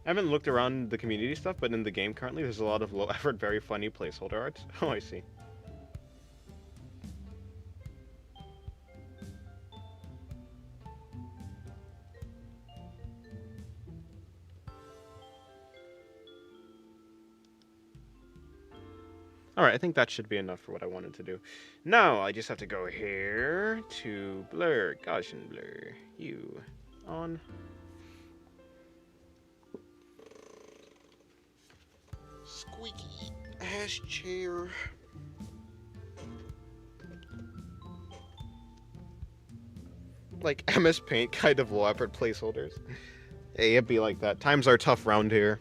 I haven't looked around the community stuff, but in the game currently, there's a lot of low-effort, very funny placeholder art. Oh, I see. Alright, I think that should be enough for what I wanted to do. Now, I just have to go here to blur, Gaussian blur, you, on. Squeaky ass chair. Like MS Paint kind of low effort placeholders. Hey, it'd be like that. Times are tough round here.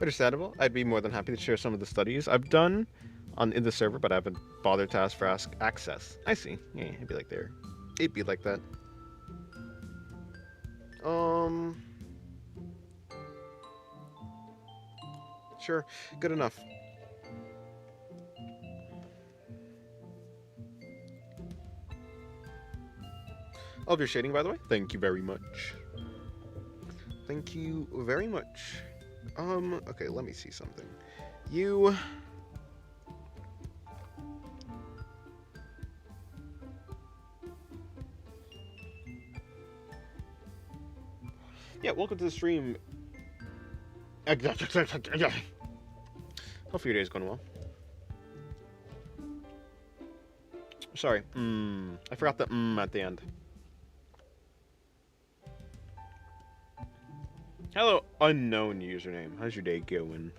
Understandable. I'd be more than happy to share some of the studies I've done in the server, but I haven't bothered to ask for access. I see. Yeah, it'd be like there. It'd be like that. Sure. Good enough. Love your shading, by the way. Thank you very much. Thank you very much. Okay, let me see something. You... Yeah, welcome to the stream. Hope your day's going well. Sorry, I forgot the at the end. Hello, unknown username. How's your day going?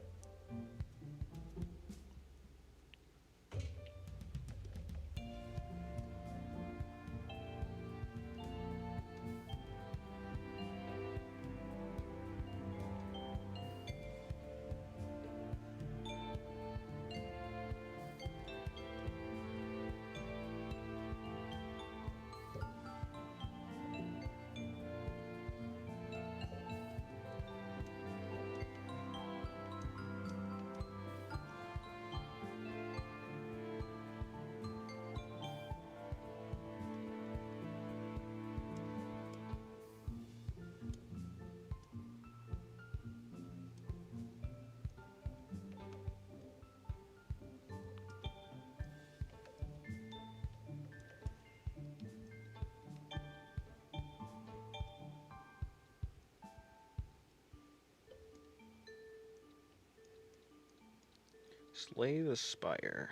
Slay the Spire.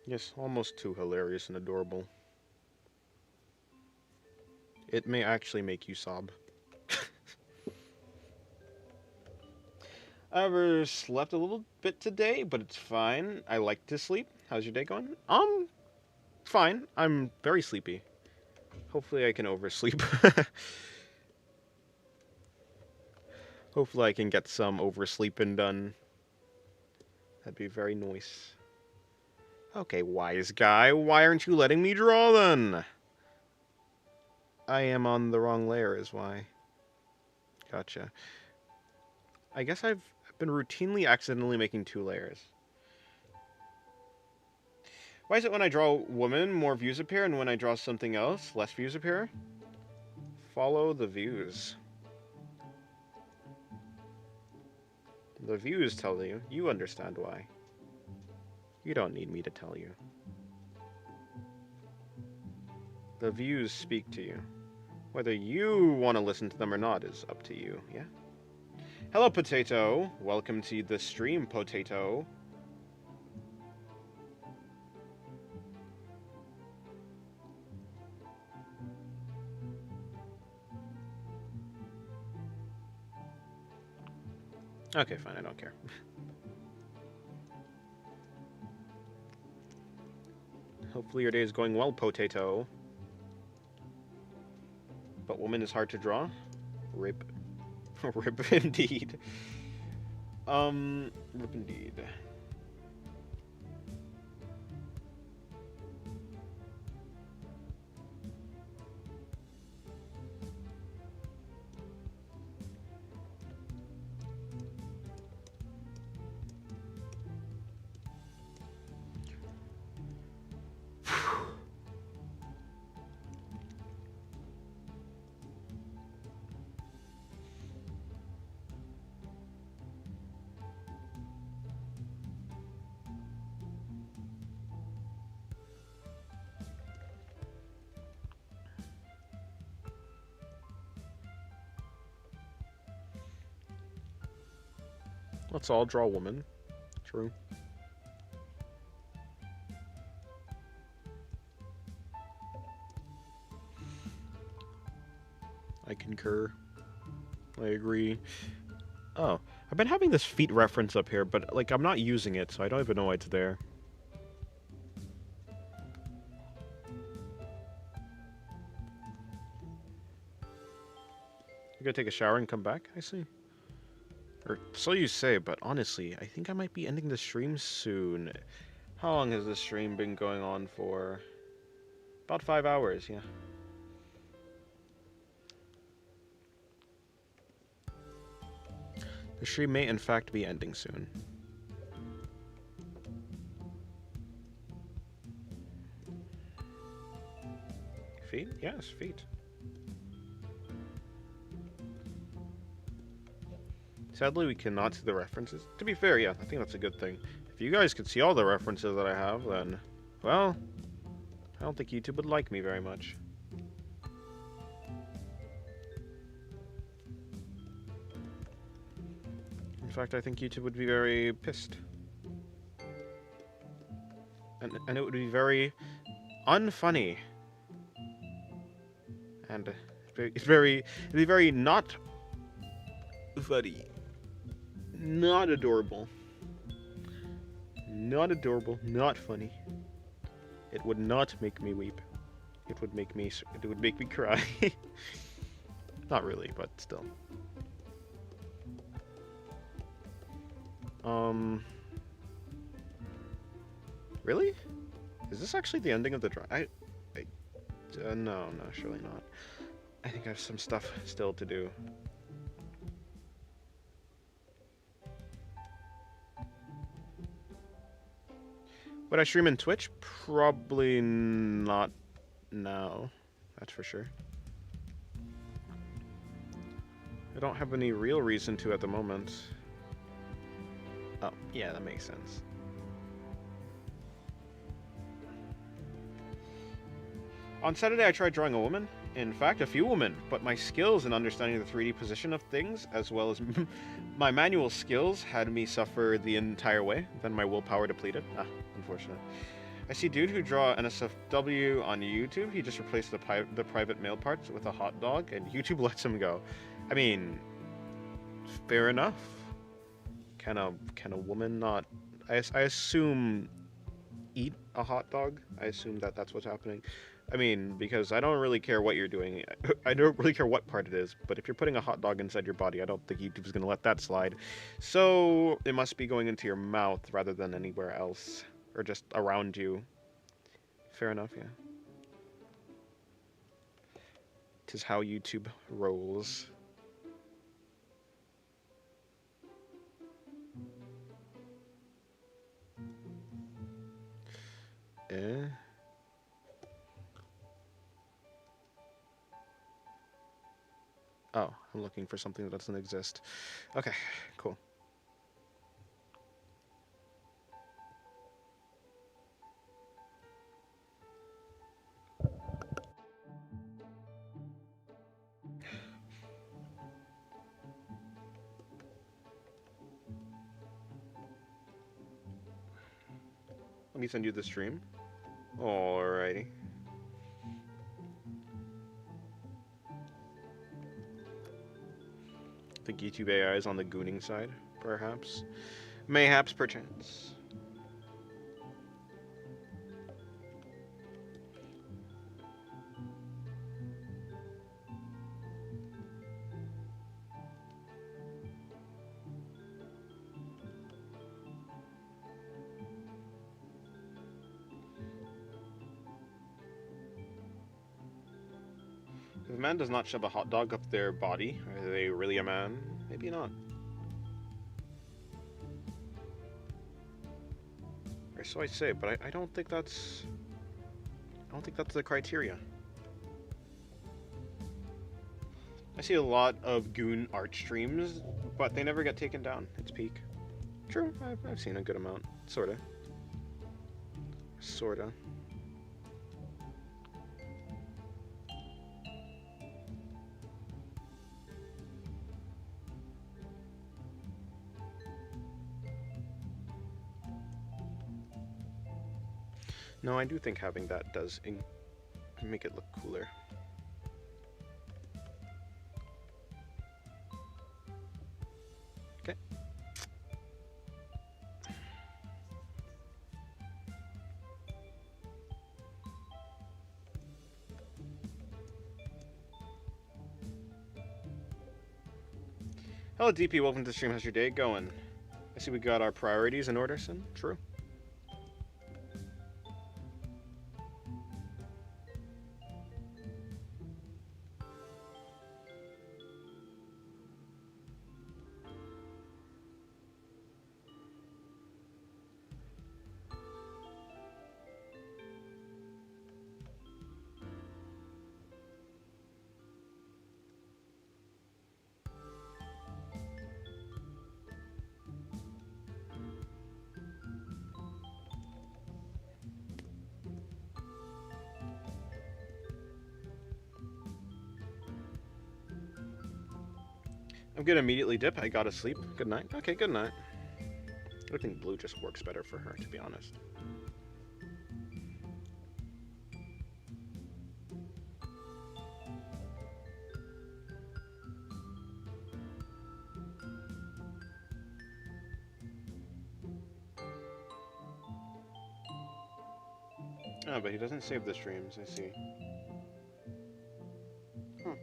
Yes, almost too hilarious and adorable. It may actually make you sob. I overslept a little bit today, but it's fine. I like to sleep. How's your day going? Fine. I'm very sleepy. Hopefully I can oversleep. Hopefully I can get some oversleeping done. That'd be very nice. Okay, wise guy, why aren't you letting me draw then? I am on the wrong layer is why. Gotcha. I guess I've been routinely accidentally making 2 layers. Why is it when I draw woman, more views appear, and when I draw something else, less views appear? Follow the views. The views tell you. You understand why. You don't need me to tell you. The views speak to you. Whether you want to listen to them or not is up to you, yeah? Hello, Potato. Welcome to the stream, Potato. Okay, fine, I don't care. Hopefully your day is going well, Potato. But woman is hard to draw? Rip. Rip indeed. Rip indeed. Let's all draw woman. True. I concur. I agree. Oh, I've been having this feet reference up here, but like I'm not using it, so I don't even know why it's there. You gotta take a shower and come back, I see. Or so you say, but honestly, I think I might be ending the stream soon. How long has this stream been going on for? About 5 hours, yeah. The stream may in fact be ending soon. Feet? Yes, feet. Sadly, we cannot see the references. To be fair, yeah, I think that's a good thing. If you guys could see all the references that I have, then, well, I don't think YouTube would like me very much. fact, I think YouTube would be very pissed. And it would be very unfunny. And it'd be very not funny. Not adorable. Not adorable, not funny. It would not make me weep. It would make me cry. Not really, but still. Really? Is this actually the ending of the no, surely not. I think I have some stuff still to do. Would I stream in Twitch? Probably not now. That's for sure. I don't have any real reason to at the moment. Oh, yeah, that makes sense. On Saturday, I tried drawing a woman. In fact, a few women, but my skills in understanding the 3D position of things, as well as my manual skills, had me suffer the entire way. Then my willpower depleted. Ah, unfortunate. I see dude who draw NSFW on YouTube. He just replaced the private mail parts with a hot dog, and YouTube lets him go. I mean, fair enough. Can a woman not? I assume eat a hot dog. I assume that's what's happening. I mean, because I don't really care what you're doing. I don't really care what part it is, but if you're putting a hot dog inside your body, I don't think YouTube's going to let that slide. So it must be going into your mouth rather than anywhere else, or just around you. Fair enough, yeah. 'Tis how YouTube rolls. Oh, I'm looking for something that doesn't exist. Okay, cool. Let me send you the stream. Alrighty. I think YouTube AI is on the gooning side, perhaps. Mayhaps, perchance. If a man does not shove a hot dog up their body, are they really a man? Maybe not. Or so I say, but I don't think that's... I don't think that's the criteria. I see a lot of goon art streams, but they never get taken down. It's peak. True, I've seen a good amount. Sorta. Sorta. No, I do think having that does make it look cooler. Okay. Hello DP, welcome to the stream. How's your day going? I see we got our priorities in order, Sin. True. I'm gonna immediately dip. I gotta sleep. Good night. Okay, good night. I think blue just works better for her, to be honest. Oh, but he doesn't save the streams, I see. Huh.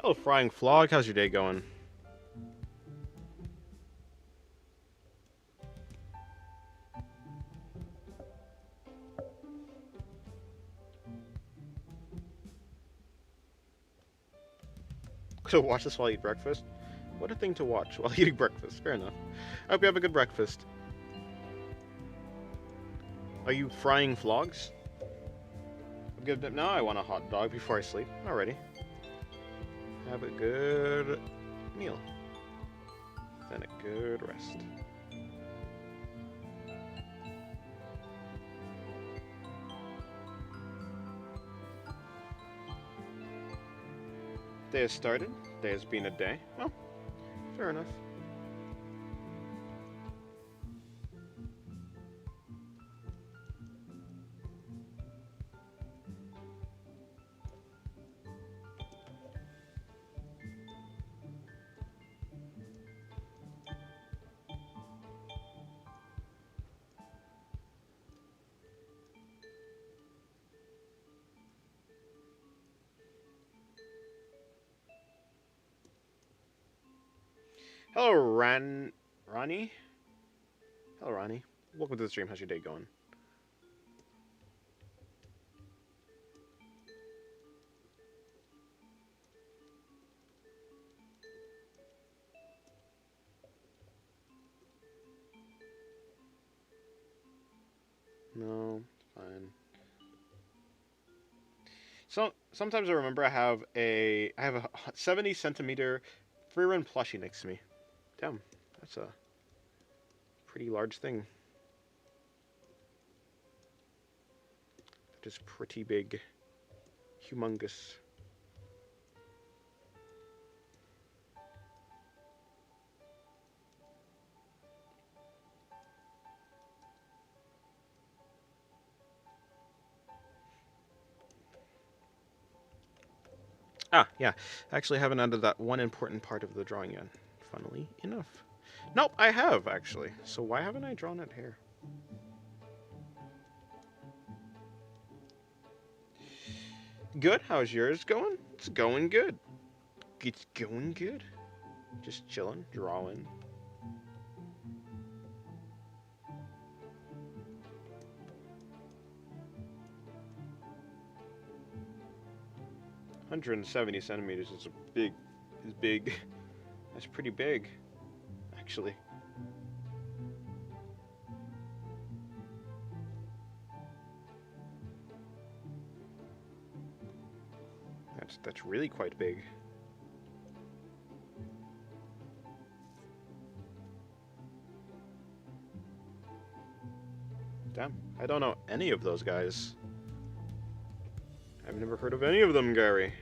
Hello, Frying Flog. How's your day going? So watch this while I eat breakfast? What a thing to watch while eating breakfast. Fair enough. I hope you have a good breakfast. Are you frying flogs? Good. Now I want a hot dog before I sleep. Alrighty. Have a good meal. Then a good rest. Day has started. Day has been a day. Oh, fair enough. Hello, Ronnie. Hello, Ronnie. Welcome to the stream. How's your day going? No, fine. So sometimes I remember I have a 70 centimeter free run plushie next to me. Damn, that's a pretty large thing. That is pretty big, humongous. Ah, yeah. I actually haven't added that one important part of the drawing yet, funnily enough. Nope, I have, actually. So why haven't I drawn it here? Good, how's yours going? It's going good. It's going good. Just chilling, drawing. $170 centimeters is big. That's pretty big, actually. That's really quite big. Damn, I don't know any of those guys. I've never heard of any of them, Gary.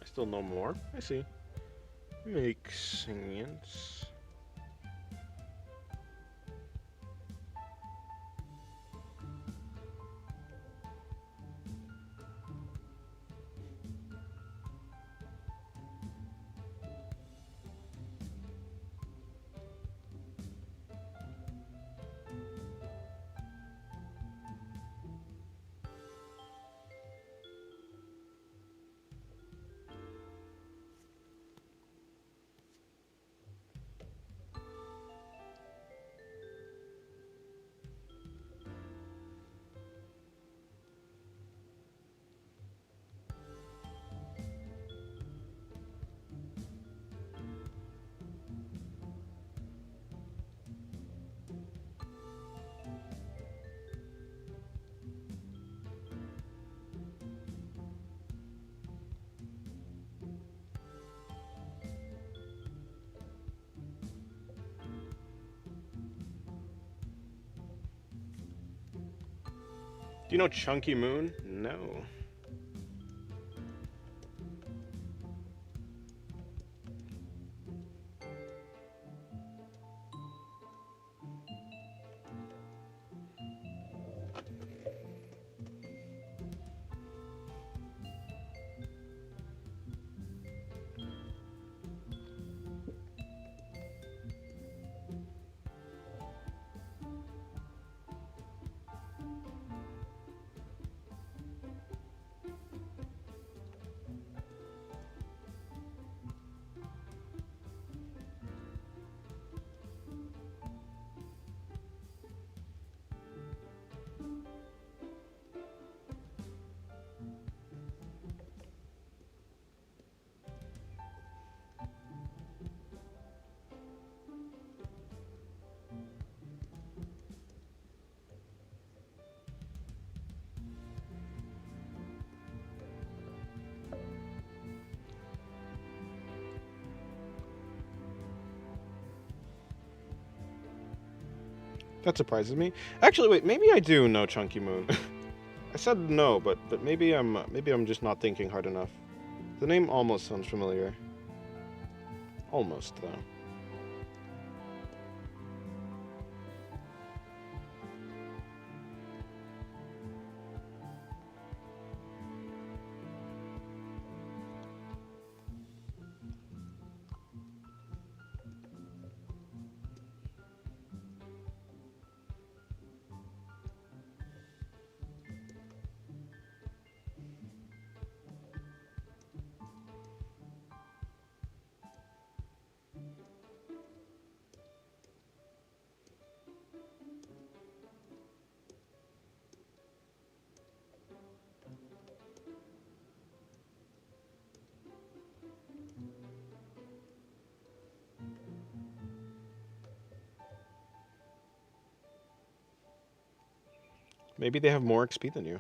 Still no more. I see. Makes sense. you know Chunky Moon? No. That surprises me. Actually, wait, maybe I do know Chunky Moon. I said no, but maybe I'm just not thinking hard enough. The name almost sounds familiar. Almost, though. Maybe they have more XP than you.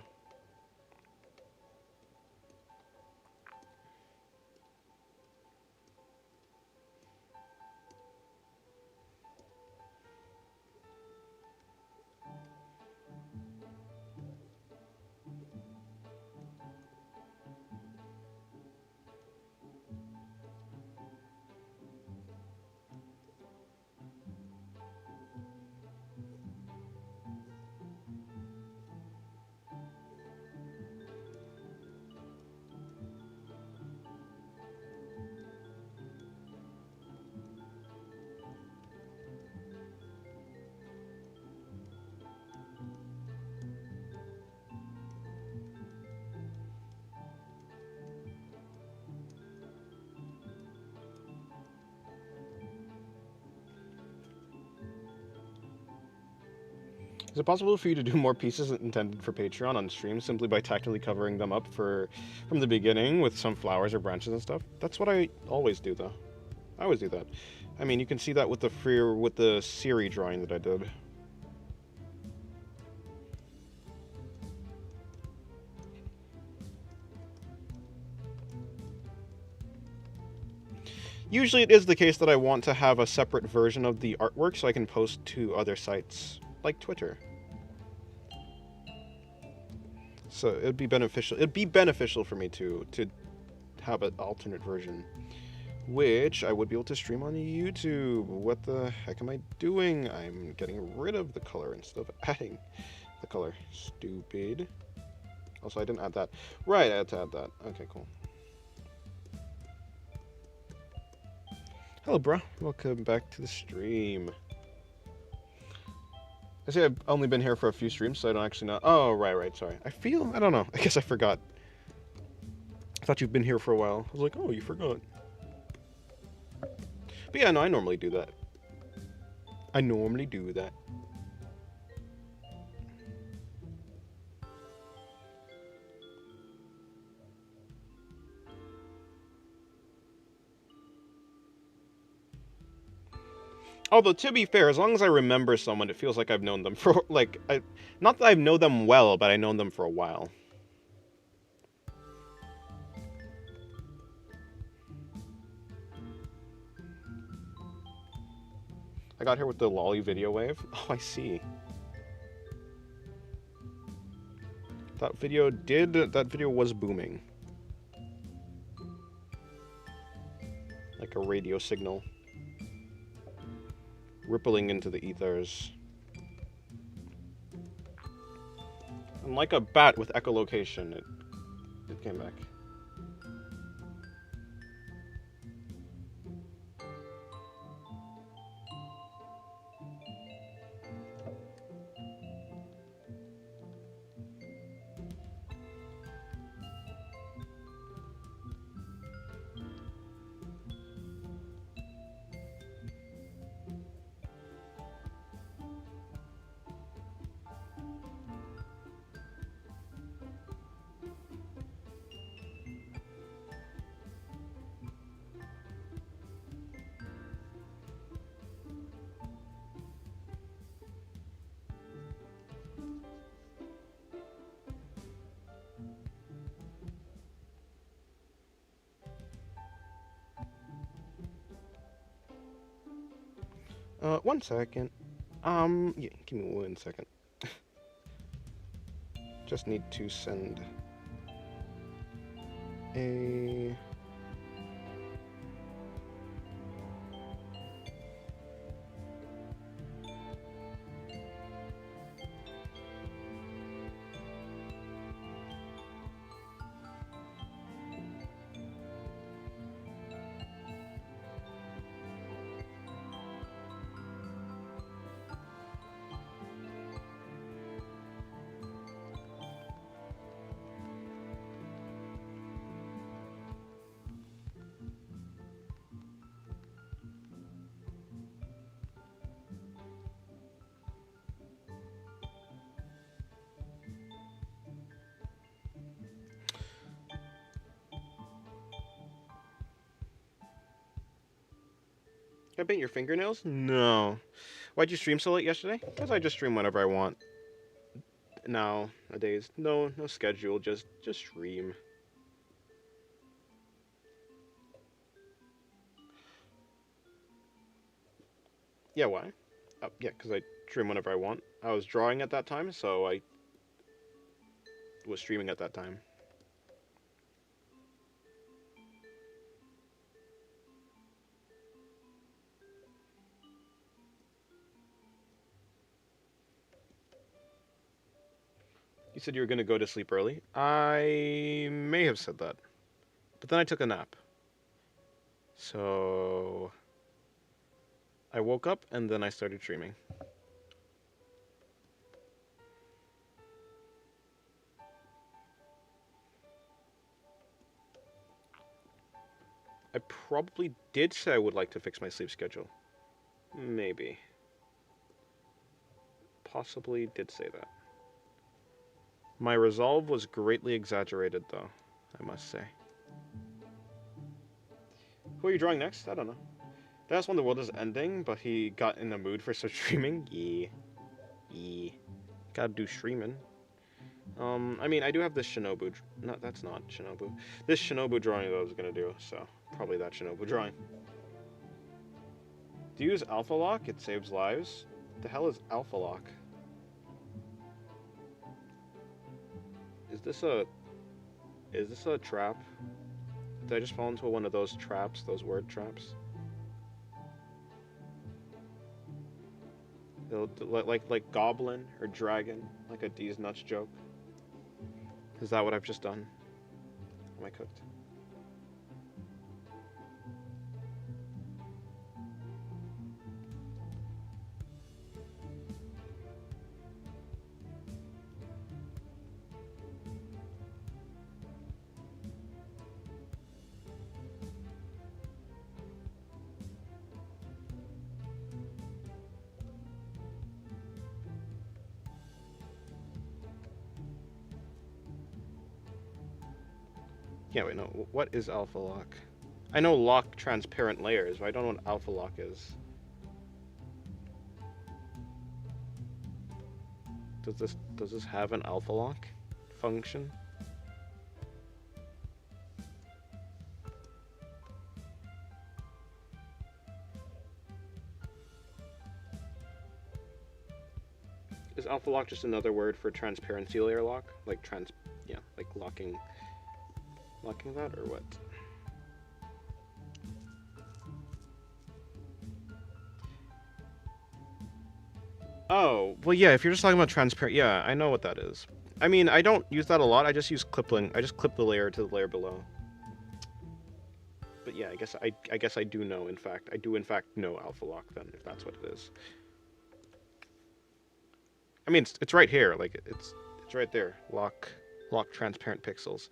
Is it possible for you to do more pieces intended for Patreon on stream simply by tactically covering them up from the beginning with some flowers or branches and stuff? That's what I always do, though. I always do that. I mean, you can see that with the Siri drawing that I did. Usually it is the case that I want to have a separate version of the artwork so I can post to other sites, like Twitter. So it'd be beneficial. It'd be beneficial for me to have an alternate version, which I would be able to stream on YouTube. What the heck am I doing? I'm getting rid of the color instead of adding the color. Stupid. Also, I didn't add that. Right, I had to add that. Okay, cool. Hello, bro. Welcome back to the stream. I say I've only been here for a few streams, so I don't actually know. Oh, right, sorry. I don't know. I guess I forgot. I thought you've been here for a while. I was like, oh, you forgot. But yeah, no, I normally do that. Although, to be fair, as long as I remember someone, it feels like I've known them for, like, not that I've known them well, but I've known them for a while. I got here with the lolly video wave. Oh, I see. That video was booming. Like a radio signal. Rippling into the ethers. And like a bat with echolocation, it came back. One second. Yeah, give me 1 second. Just need to send a... Can I paint your fingernails? No. Why'd you stream so late yesterday? Because I just stream whenever I want. Nowadays, no schedule, just stream. Yeah, why? Yeah, because I stream whenever I want. I was drawing at that time, so I was streaming at that time. You said you were going to go to sleep early. I may have said that. But then I took a nap. So I woke up and then I started streaming. I probably did say I would like to fix my sleep schedule. Maybe. Possibly did say that. My resolve was greatly exaggerated, though, I must say. Who are you drawing next? I don't know. That's when the world is ending, but he got in the mood for some streaming. Yeah. Gotta do streaming. I mean, I do have this Shinobu. No, that's not Shinobu. This Shinobu drawing that I was gonna do, so probably that Shinobu drawing. Do you use Alpha Lock? It saves lives. What the hell is Alpha Lock? Is this a trap? Did I just fall into one of those traps, those word traps? Like goblin or dragon, like a D's nuts joke. Is that what I've just done? Am I cooked? Yeah, wait, no. What is Alpha Lock? I know lock transparent layers, but I don't know what Alpha Lock is. Does this have an Alpha Lock function? Is alpha lock just another word for transparency layer lock? Like yeah, like locking that or what? Oh, well, yeah, if you're just talking about transparent, yeah, I know what that is. I mean, I don't use that a lot. I just use clipping. I just clip the layer to the layer below. But yeah, I guess I do know. In fact, I do in fact know alpha lock then, if that's what it is. I mean, it's right here. Like it's right there. Lock transparent pixels.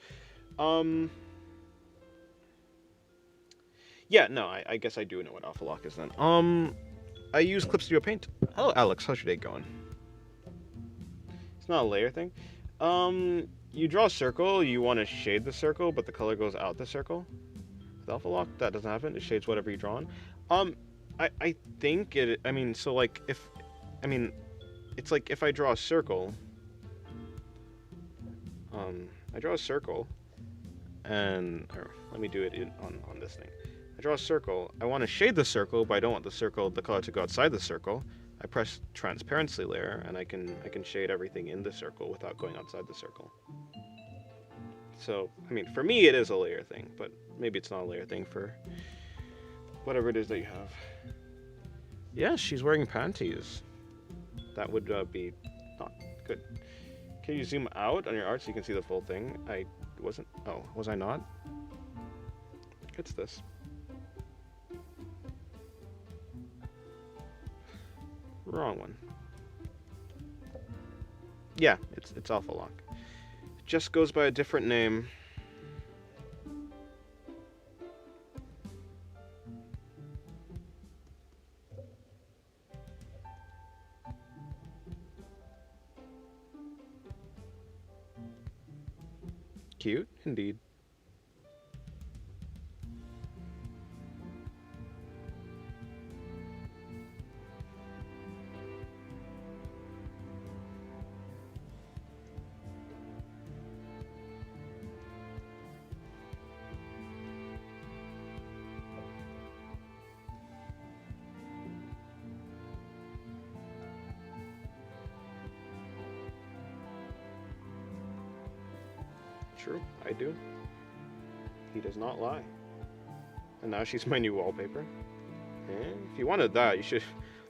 Um. Yeah, no, I guess I do know what alpha lock is then. I use Clip Studio Paint. Hello, Alex. How's your day going? It's not a layer thing. You draw a circle. You want to shade the circle, but the color goes out the circle. With alpha lock, that doesn't happen. It shades whatever you draw on. I think it. I mean, so like if, I mean, it's like if I draw a circle. I draw a circle, and let me do it on this thing. I draw a circle. I want to shade the circle, but I don't want the color to go outside the circle. I press transparency layer, and I can shade everything in the circle without going outside the circle. So, I mean, for me, it is a layer thing, but maybe it's not a layer thing for whatever it is that you have. Yeah, she's wearing panties. That would be not good. Can you zoom out on your art so you can see the full thing? I wasn't. Oh, was I not? It's this. Wrong one. Yeah, it's alpha lock. It just goes by a different name. Cute, indeed. True, I do. He does not lie. And now she's my new wallpaper. If you wanted that, you should.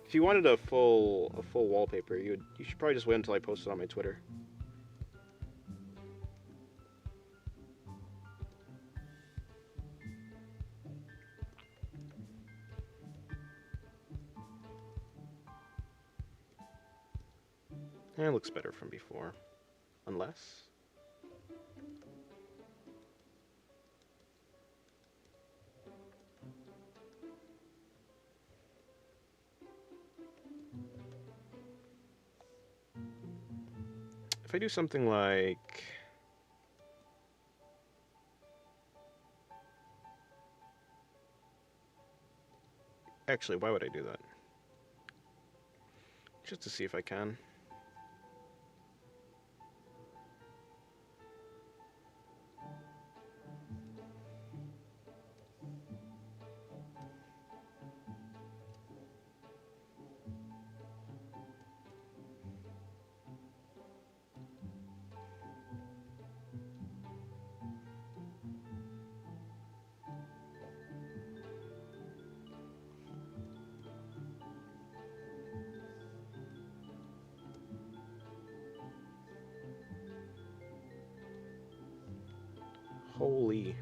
If you wanted a full wallpaper, you should probably just wait until I post it on my Twitter. It looks better from before, unless. If I do something like... Actually, why would I do that? Just to see if I can. Holy.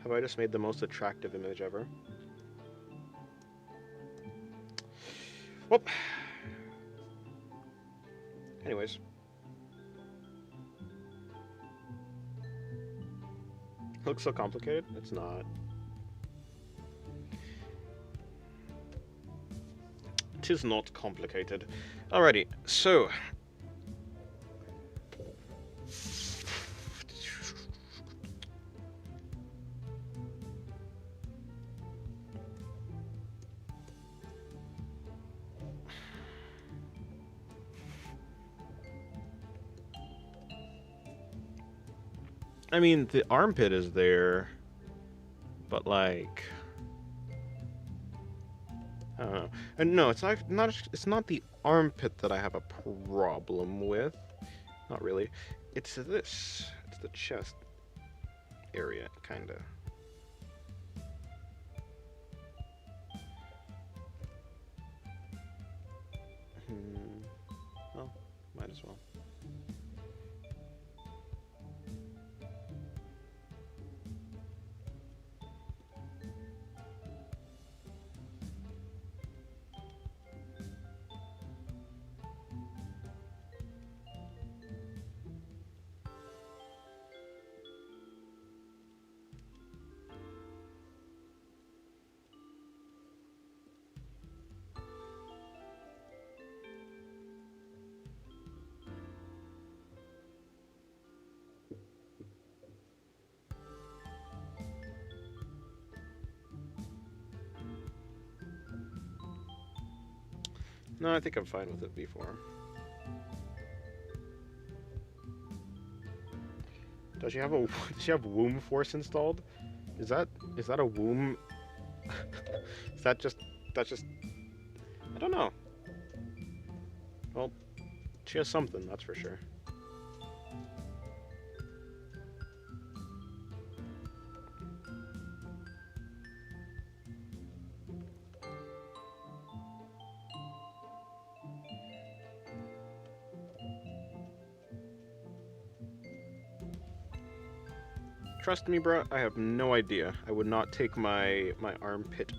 Have I just made the most attractive image ever? Well, anyways. Looks so complicated? It's not. Tis not complicated. Alrighty, so... I mean, the armpit is there, but like... I don't know. And no, it's not the armpit that I have a problem with. Not really. It's this. It's the chest area, kinda. Hmm. Well, might as well. No, I think I'm fine with it before. Does she have a does she have womb force installed? Is that is that a womb? Is that just that's just I don't know. Well, she has something, that's for sure. Trust me, bro. I have no idea. I would not take my armpit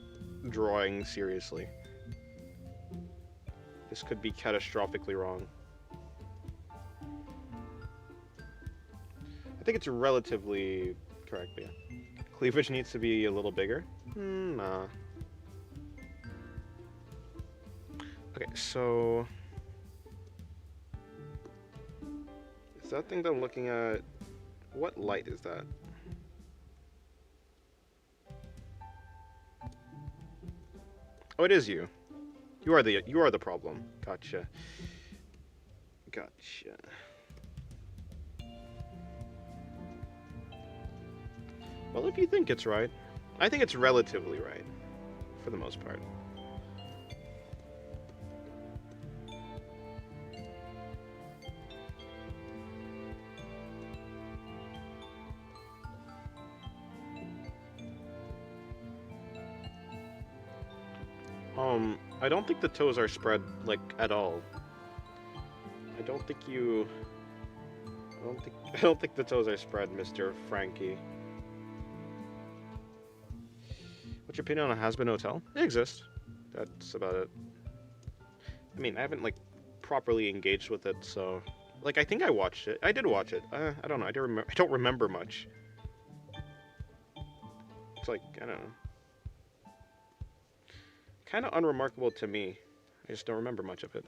drawing seriously. This could be catastrophically wrong. I think it's relatively correct, but yeah. Cleavage needs to be a little bigger. Nah. Okay, so is that thing that I'm looking at? What light is that? Oh, it is you. You are the problem. Gotcha. Gotcha. Well, if you think it's right, I think it's relatively right, for the most part. I don't think the toes are spread like at all. I don't think you. I don't think the toes are spread, Mr. Frankie. What's your opinion on a has-been hotel? It exists. That's about it. I mean, I haven't like properly engaged with it, so like I think I watched it. I did watch it. I don't know. I don't remember much. It's like I don't know. Kind of unremarkable to me. I just don't remember much of it.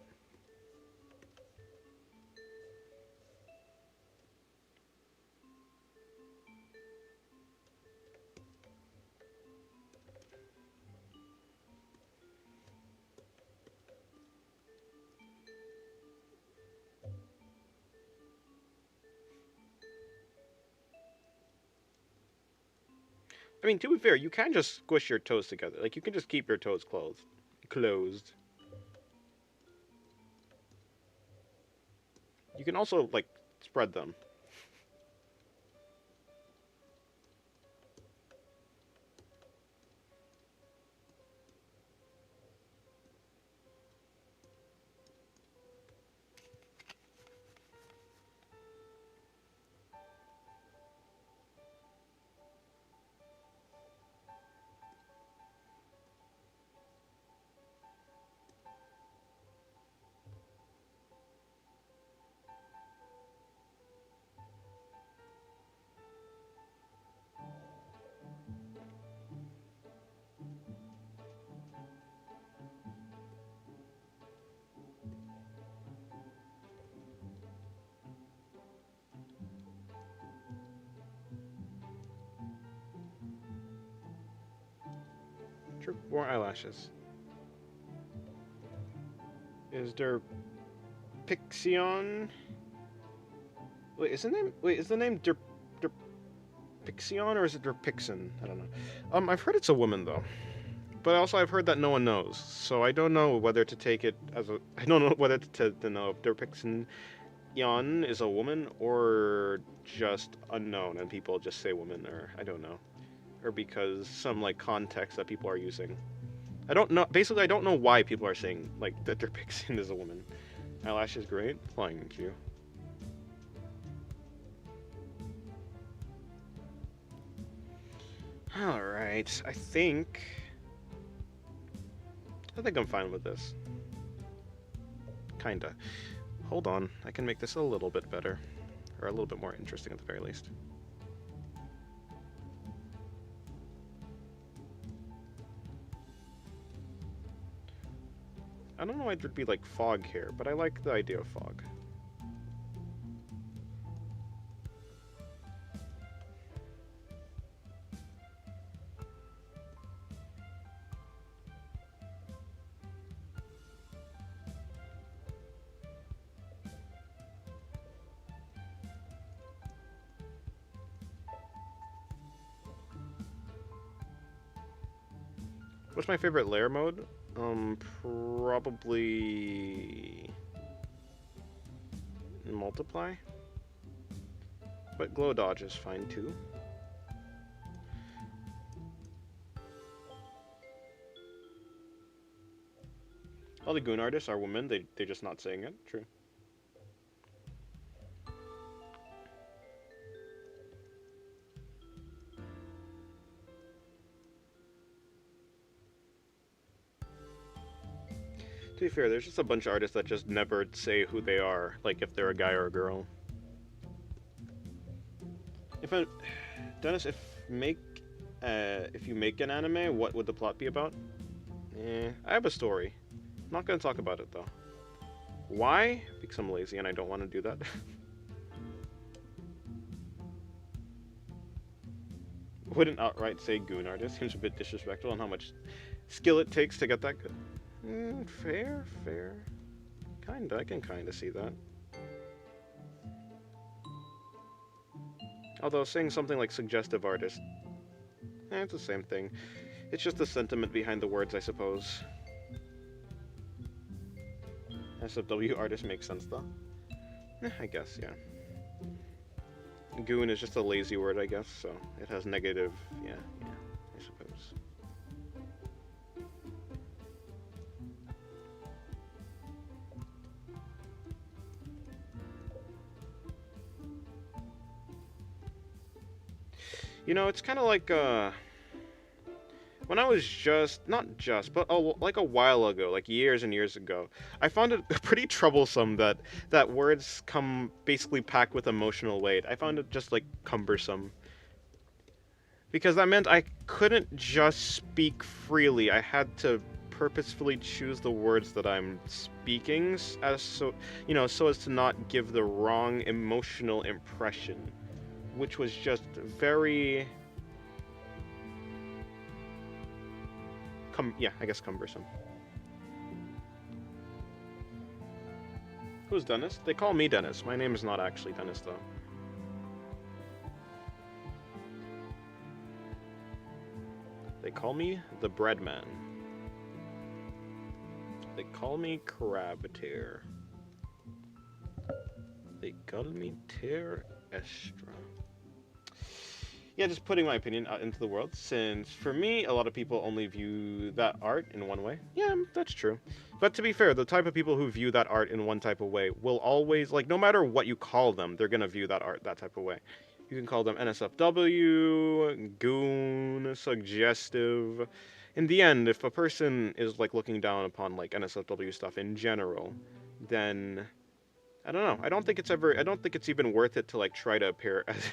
I mean, to be fair, you can just squish your toes together. Like you can just keep your toes closed. Closed. You can also like spread them. True. More eyelashes. Is there Pixion? Wait, is the name? Wait, is the name Pixion or is it Derpixon? I don't know. I've heard it's a woman though. But also, I've heard that no one knows, so I don't know whether to take it as a. I don't know whether to know if Derpixen Yon is a woman or just unknown and people just say woman, or I don't know. Or because some like context that people are using. I don't know. Basically, I don't know why people are saying like that Derpixen is a woman. Eyelash is great. Thank you. All right. I think I'm fine with this. Kinda. Hold on. I can make this a little bit better, or a little bit more interesting at the very least. I don't know why there'd be like fog here, but I like the idea of fog. What's my favorite layer mode? Probably multiply. But glow dodge is fine too. All the goon artists are women, they're just not saying it. True. To be fair, there's just a bunch of artists that just never say who they are, like if they're a guy or a girl. If I, Dennis, if you make an anime, what would the plot be about? I have a story. I'm not gonna talk about it though. Why? Because I'm lazy and I don't want to do that. Wouldn't outright say goon artist. Seems a bit disrespectful on how much skill it takes to get that good. Fair. Kinda, I can kinda see that. Although saying something like suggestive artist, it's the same thing. It's just the sentiment behind the words, I suppose. SFW artist makes sense though. I guess, yeah. Goon is just a lazy word, I guess, so it has negative, yeah, I suppose. You know, it's kind of like, when I was not just, but like a while ago, like years and years ago, I found it pretty troublesome that words come basically packed with emotional weight. I found it just like cumbersome. Because that meant I couldn't just speak freely. I had to purposefully choose the words that I'm speaking so as to not give the wrong emotional impression, which was just very I guess cumbersome. Who's Dennis? They call me Dennis. My name is not actually Dennis, though. They call me the Breadman. They call me Crabtear. They call me Ter Estra. Yeah, just putting my opinion out into the world, since for me, a lot of people only view that art in one way. Yeah, that's true. But to be fair, the type of people who view that art in one type of way will always, like, no matter what you call them, they're gonna view that art that type of way. You can call them NSFW, goon, suggestive. In the end, if a person is, like, looking down upon, like, NSFW stuff in general, then I don't know. I don't think it's even worth it to, like, try to appear as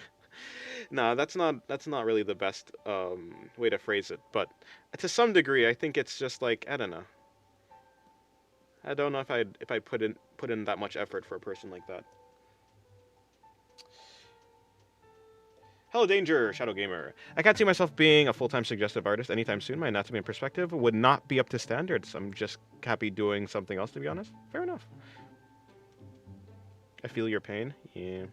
no, that's not really the best way to phrase it. But to some degree, I think it's just like I don't know. I don't know if I put in that much effort for a person like that. Hello, Danger, Shadow Gamer. I can't see myself being a full-time suggestive artist anytime soon. My anatomy and perspective would not be up to standards. I'm just happy doing something else, to be honest. Fair enough. I feel your pain. Yeah.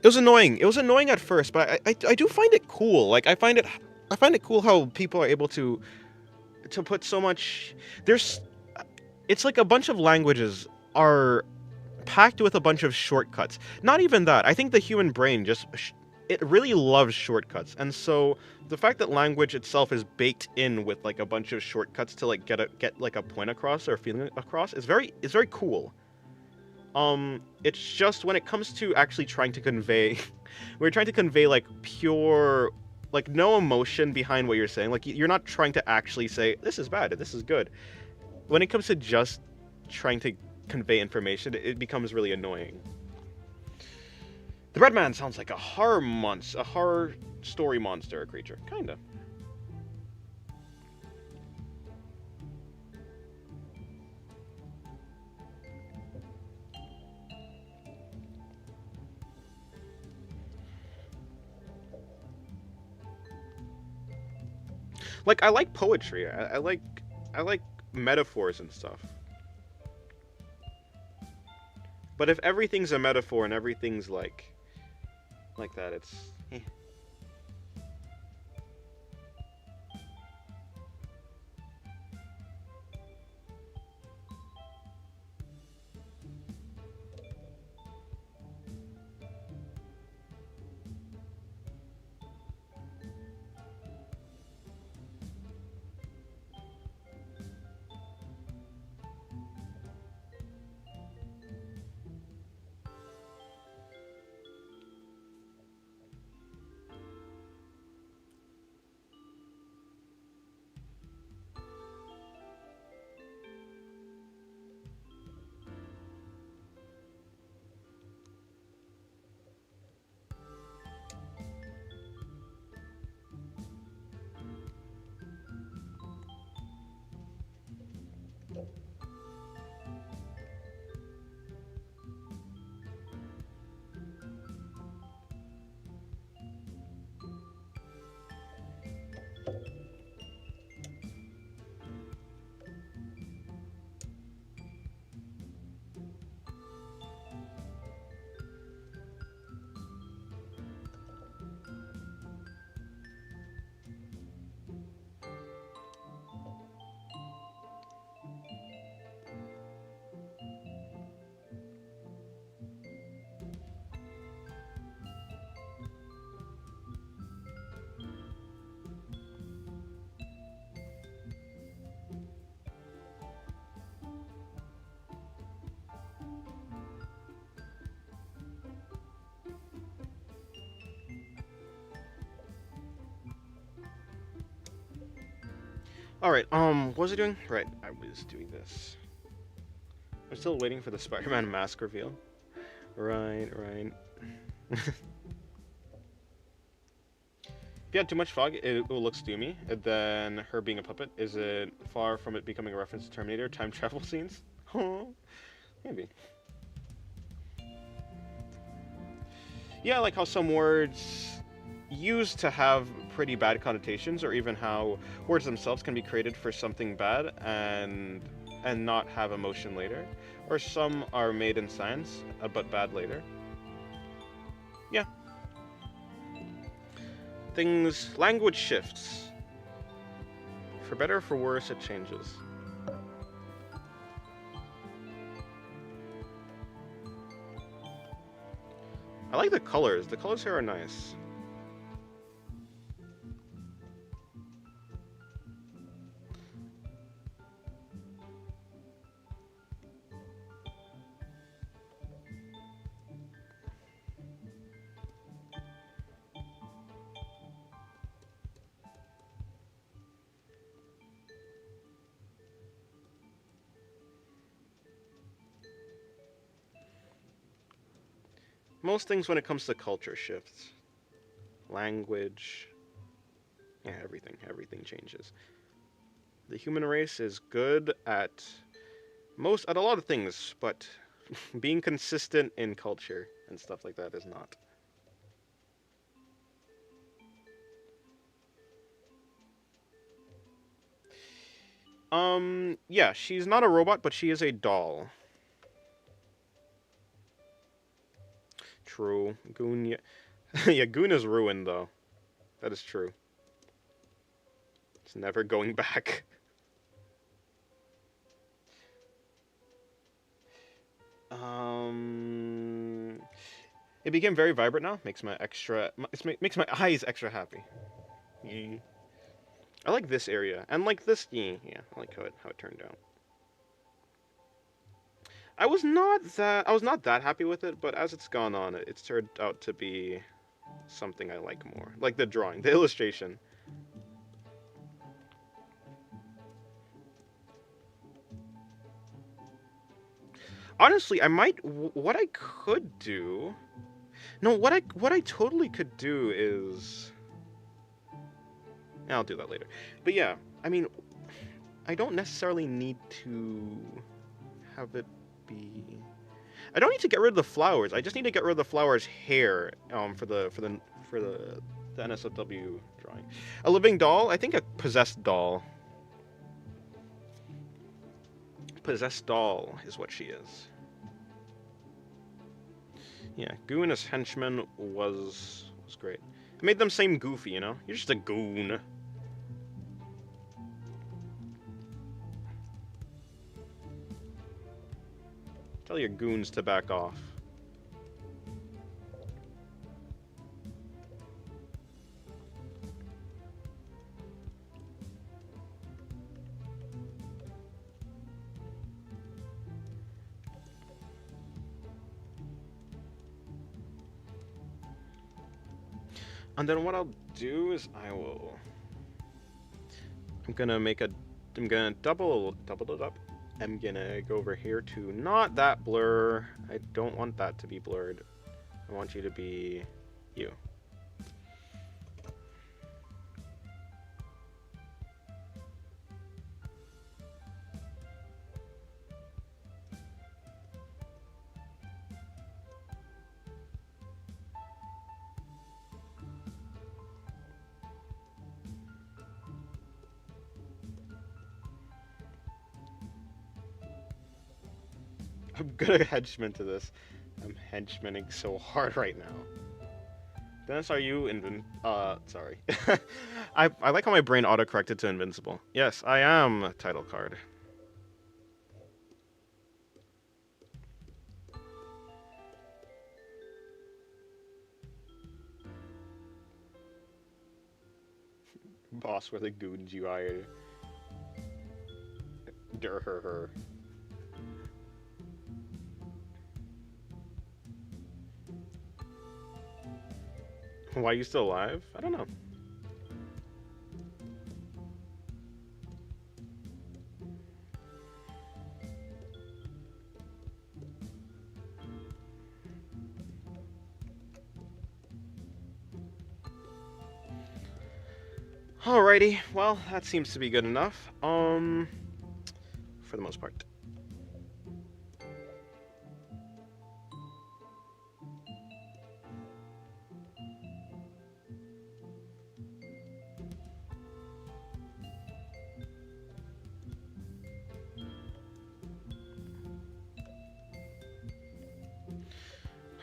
It was annoying. It was annoying at first, but I do find it cool. Like I find it cool how people are able to put so much. There's it's like a bunch of languages are packed with a bunch of shortcuts. Not even that. I think the human brain just it really loves shortcuts, and so the fact that language itself is baked in with like a bunch of shortcuts to like get like a point across or a feeling across is very cool. It's just when it comes to actually trying to convey, we're trying to convey like pure, like no emotion behind what you're saying. Like you're not trying to actually say this is bad, this is good. When it comes to just trying to convey information, it becomes really annoying. The Red Man sounds like a horror story monster, a creature, kinda. Like I like poetry. I like metaphors and stuff. But if everything's a metaphor and everything's like that, it's eh. All right. What was I doing? Right. I was doing this. I'm still waiting for the Spider-Man mask reveal. Right. Right. If you had too much fog, it will look steamy. And then her being a puppet, is it far from it becoming a reference to Terminator time travel scenes? Oh, maybe. Yeah, like how some words used to have pretty bad connotations, or even how words themselves can be created for something bad and not have emotion later, or some are made in science but bad later. Yeah, things language shifts for better or for worse. It changes. I like the colors. The colors here are nice. Most things when it comes to culture shifts, language, yeah, everything changes. The human race is good at a lot of things, but being consistent in culture and stuff like that is not. Yeah, she's not a robot, but she is a doll. True. Goon, yeah. Yeah, Goon is ruined, though. That is true. It's never going back. Um, it became very vibrant now. Makes my makes my eyes extra happy. Yeah. I like this area and like this. Yeah, I like how it turned out. I was not that happy with it, but as it's gone on, it's turned out to be something I like more. Like the drawing, the illustration. Honestly, I might. What I could do. No, what I totally could do is. I'll do that later. But yeah, I mean, I don't necessarily need to have it be. I don't need to get rid of the flowers. I just need to get rid of the flowers' hair. For the NSFW drawing. A living doll. I think a possessed doll. Possessed doll is what she is. Yeah, Goo and his henchman was great. It made them seem goofy, you know? You're just a goon. Tell your goons to back off. And then what I'll do is I'm gonna double it up. I'm gonna go over here to not that blur. I don't want that to be blurred. I want you to be you. I'm good at henchman to this. I'm henchmaning so hard right now. Dennis, are you sorry. I like how my brain auto-corrected to invincible. Yes, I am title card. Boss, where the goons you hired. Her. Why are you still alive? I don't know. Alrighty, well, that seems to be good enough. For the most part.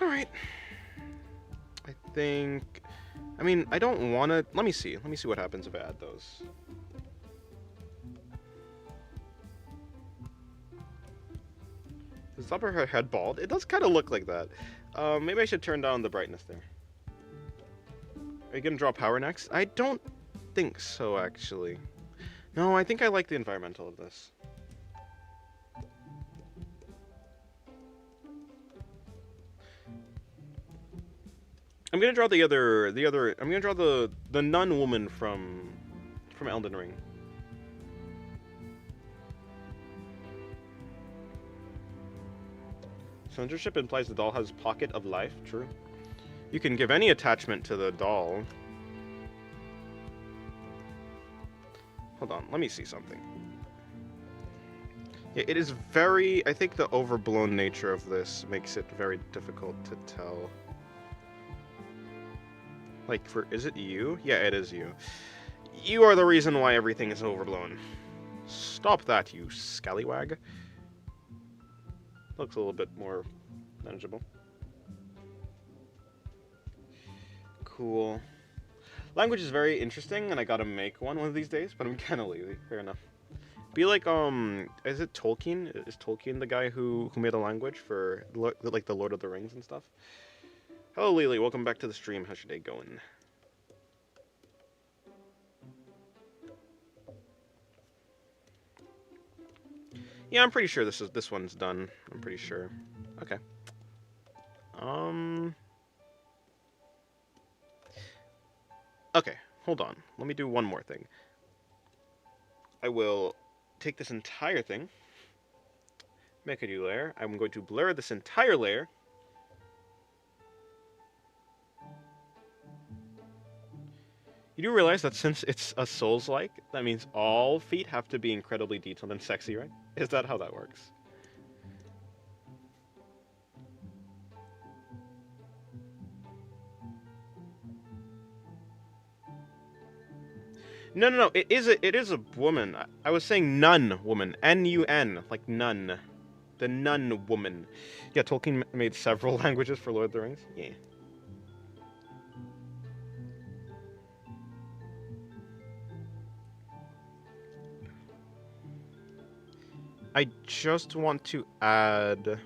Alright. I mean, I don't want to... Let me see what happens if I add those. Is the top of her head bald? It does kind of look like that. Maybe I should turn down the brightness there. Are you going to draw power next? I don't think so, actually. No, I think I like the environmental of this. I'm gonna draw I'm gonna draw the nun woman from Elden Ring. Censorship implies the doll has pocket of life, true. You can give any attachment to the doll. Hold on, let me see something. Yeah, it is very... I think the overblown nature of this makes it very difficult to tell. Like, is it you? Yeah, it is you. You are the reason why everything is overblown. Stop that, you scallywag. Looks a little bit more manageable. Cool. Language is very interesting, and I gotta make one of these days, but I'm kind of lazy. Fair enough. Be like, is it Tolkien? Is Tolkien the guy who made a language for like the Lord of the Rings and stuff? Hello, Lily. Welcome back to the stream. How's your day going? Yeah, I'm pretty sure this one's done. I'm pretty sure. Okay. Okay. Hold on. Let me do one more thing. I will take this entire thing, make a new layer. I'm going to blur this entire layer. You do realize that since it's a Souls-like, that means all feet have to be incredibly detailed and sexy, right? Is that how that works? No. It is a woman. I was saying nun woman. N-U-N, like nun. The nun woman. Yeah, Tolkien made several languages for Lord of the Rings. Yeah. I just want to add...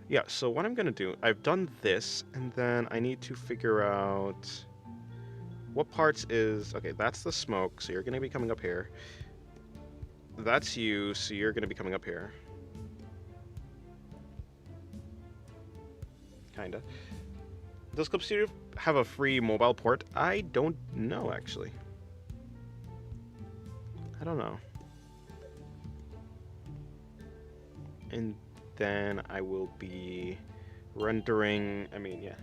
Yeah, so what I'm gonna do, I've done this, and then I need to figure out what parts is... Okay, that's the smoke, so you're gonna be coming up here. That's you, so you're gonna be coming up here. Kinda. Does Clip Studio have a free mobile port? I don't know, actually. I don't know. And then I will be rendering... I mean, yeah.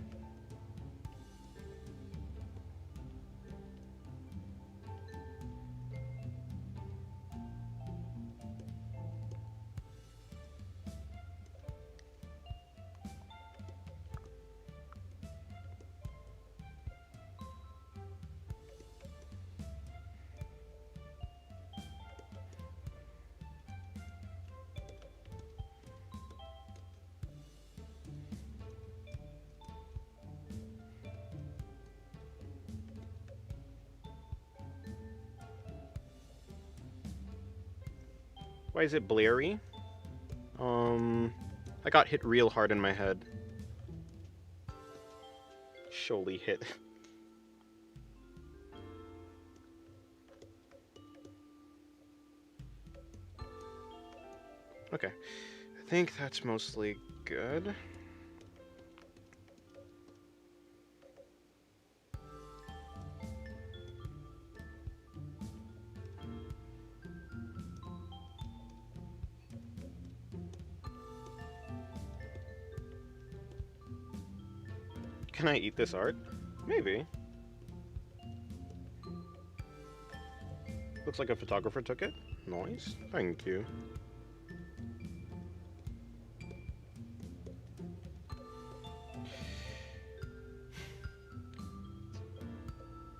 Why is it blurry? I got hit real hard in my head. Surely hit. Okay. I think that's mostly good. Can I eat this art? Maybe. Looks like a photographer took it. Nice. Thank you.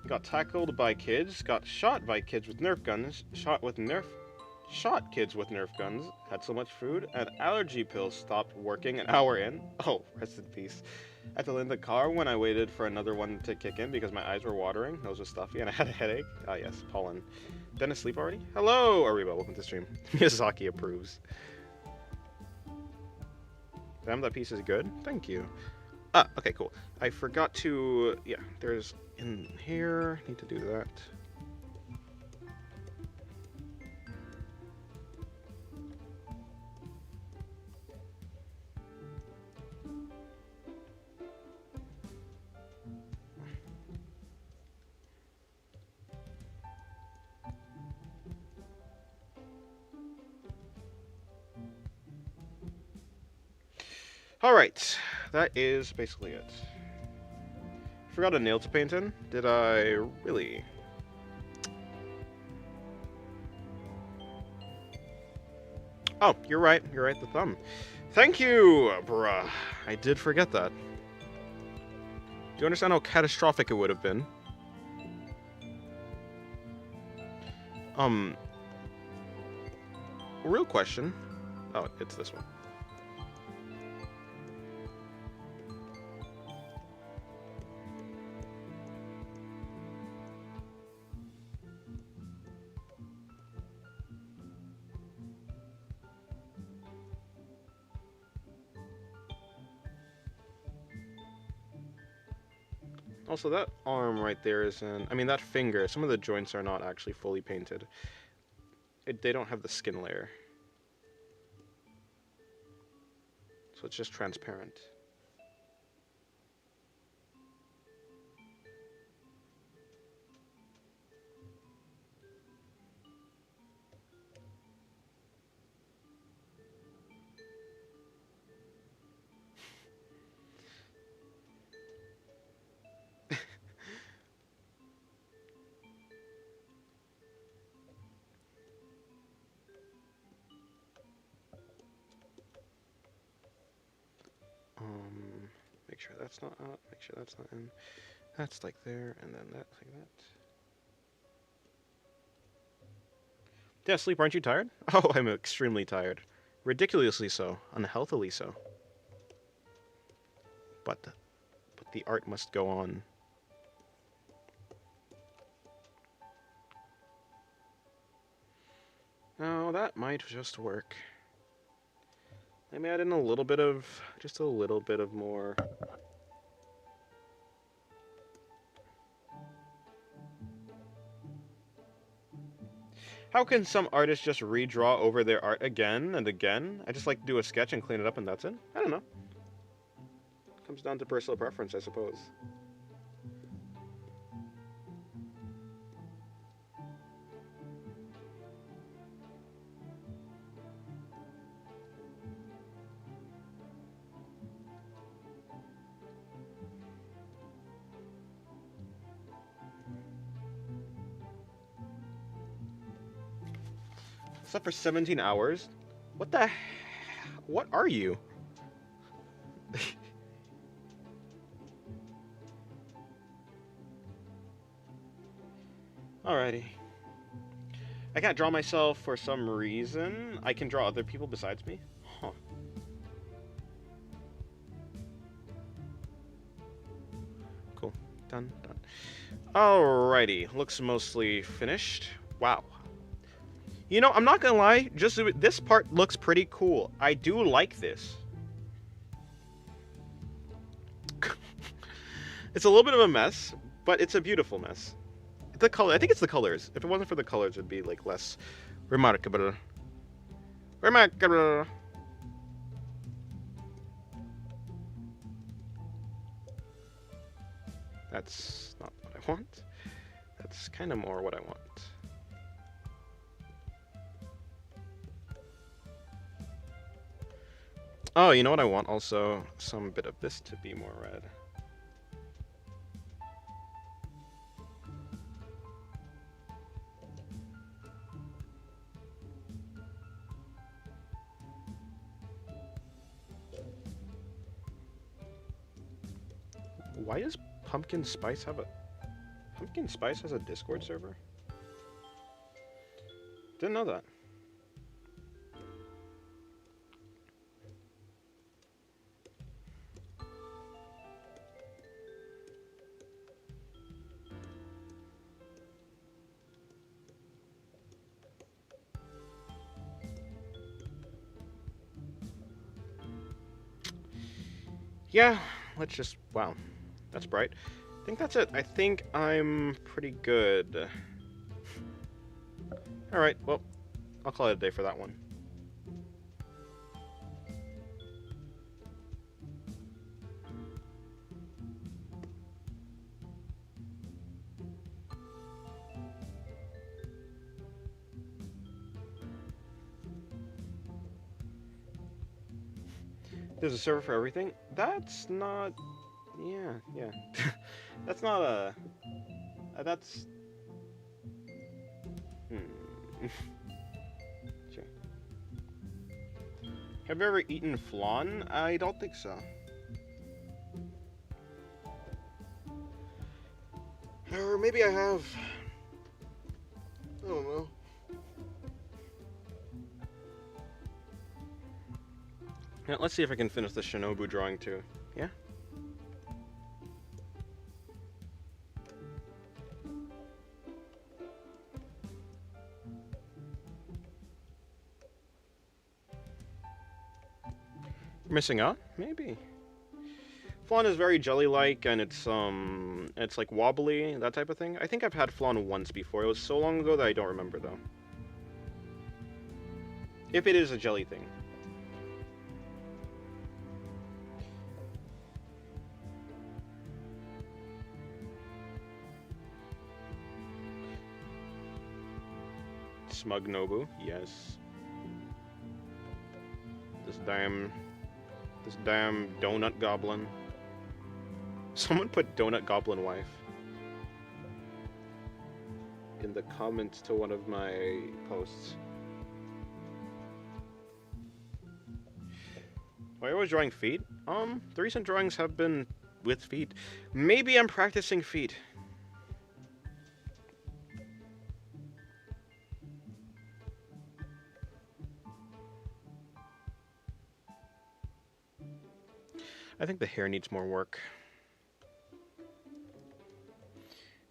Got tackled by kids, got shot by kids with Nerf guns, shot kids with Nerf guns, had so much food, and allergy pills stopped working an hour in. Oh, rest in peace. I had to land the car when I waited for another one to kick in because my eyes were watering, nose was stuffy, and I had a headache. Ah, yes, pollen. Dennis, sleep already? Hello, Ariba, welcome to the stream. Miyazaki approves. Damn, that piece is good. Thank you. Ah, okay, cool. I forgot to... Yeah, there's in here. Need to do that. Alright, that is basically it. Forgot a nail to paint in. Did I really? Oh, you're right. You're right, the thumb. Thank you, bruh. I did forget that. Do you understand how catastrophic it would have been? Real question. Oh, it's this one. Also, that arm right there isn't. I mean, that finger. Some of the joints are not actually fully painted. They don't have the skin layer, so it's just transparent. Make sure that's not out. Make sure that's not in. That's like there, and then that's like that. Yeah, sleep. Aren't you tired? Oh, I'm extremely tired. Ridiculously so. Unhealthily so. But the art must go on. No, that might just work. Let me add in a little bit of, just a little bit of more. How can some artists just redraw over their art again and again? I just like to do a sketch and clean it up and that's it. I don't know. Comes down to personal preference, I suppose. Slept for 17 hours? What the? What are you? Alrighty. I can't draw myself for some reason. I can draw other people besides me? Huh. Cool. Done. Alrighty. Looks mostly finished. Wow. You know, I'm not gonna lie, just this part looks pretty cool. I do like this. It's a little bit of a mess, but it's a beautiful mess. The color, I think it's the colors. If it wasn't for the colors, it'd be like less remarkable. Remarkable. That's not what I want. That's kind of more what I want. Oh, you know what I want also? Some bit of this to be more red. Why does Pumpkin Spice have a... Pumpkin Spice has a Discord server? Didn't know that. Yeah, let's just... Wow, that's bright. I think that's it. I think I'm pretty good. Alright, well, I'll call it a day for that one. There's a server for everything? That's not... Yeah. That's not a... That's... Sure. Have you ever eaten flan? I don't think so. Or maybe I have. I don't know. Yeah, let's see if I can finish the Shinobu drawing too. Yeah? Missing out? Maybe. Flan is very jelly-like, and it's like wobbly, that type of thing. I think I've had flan once before. It was so long ago that I don't remember though. If it is a jelly thing. Smug Nobu, yes. This damn donut goblin. Someone put donut goblin wife in the comments to one of my posts. Why are you always drawing feet? The recent drawings have been with feet. Maybe I'm practicing feet. I think the hair needs more work.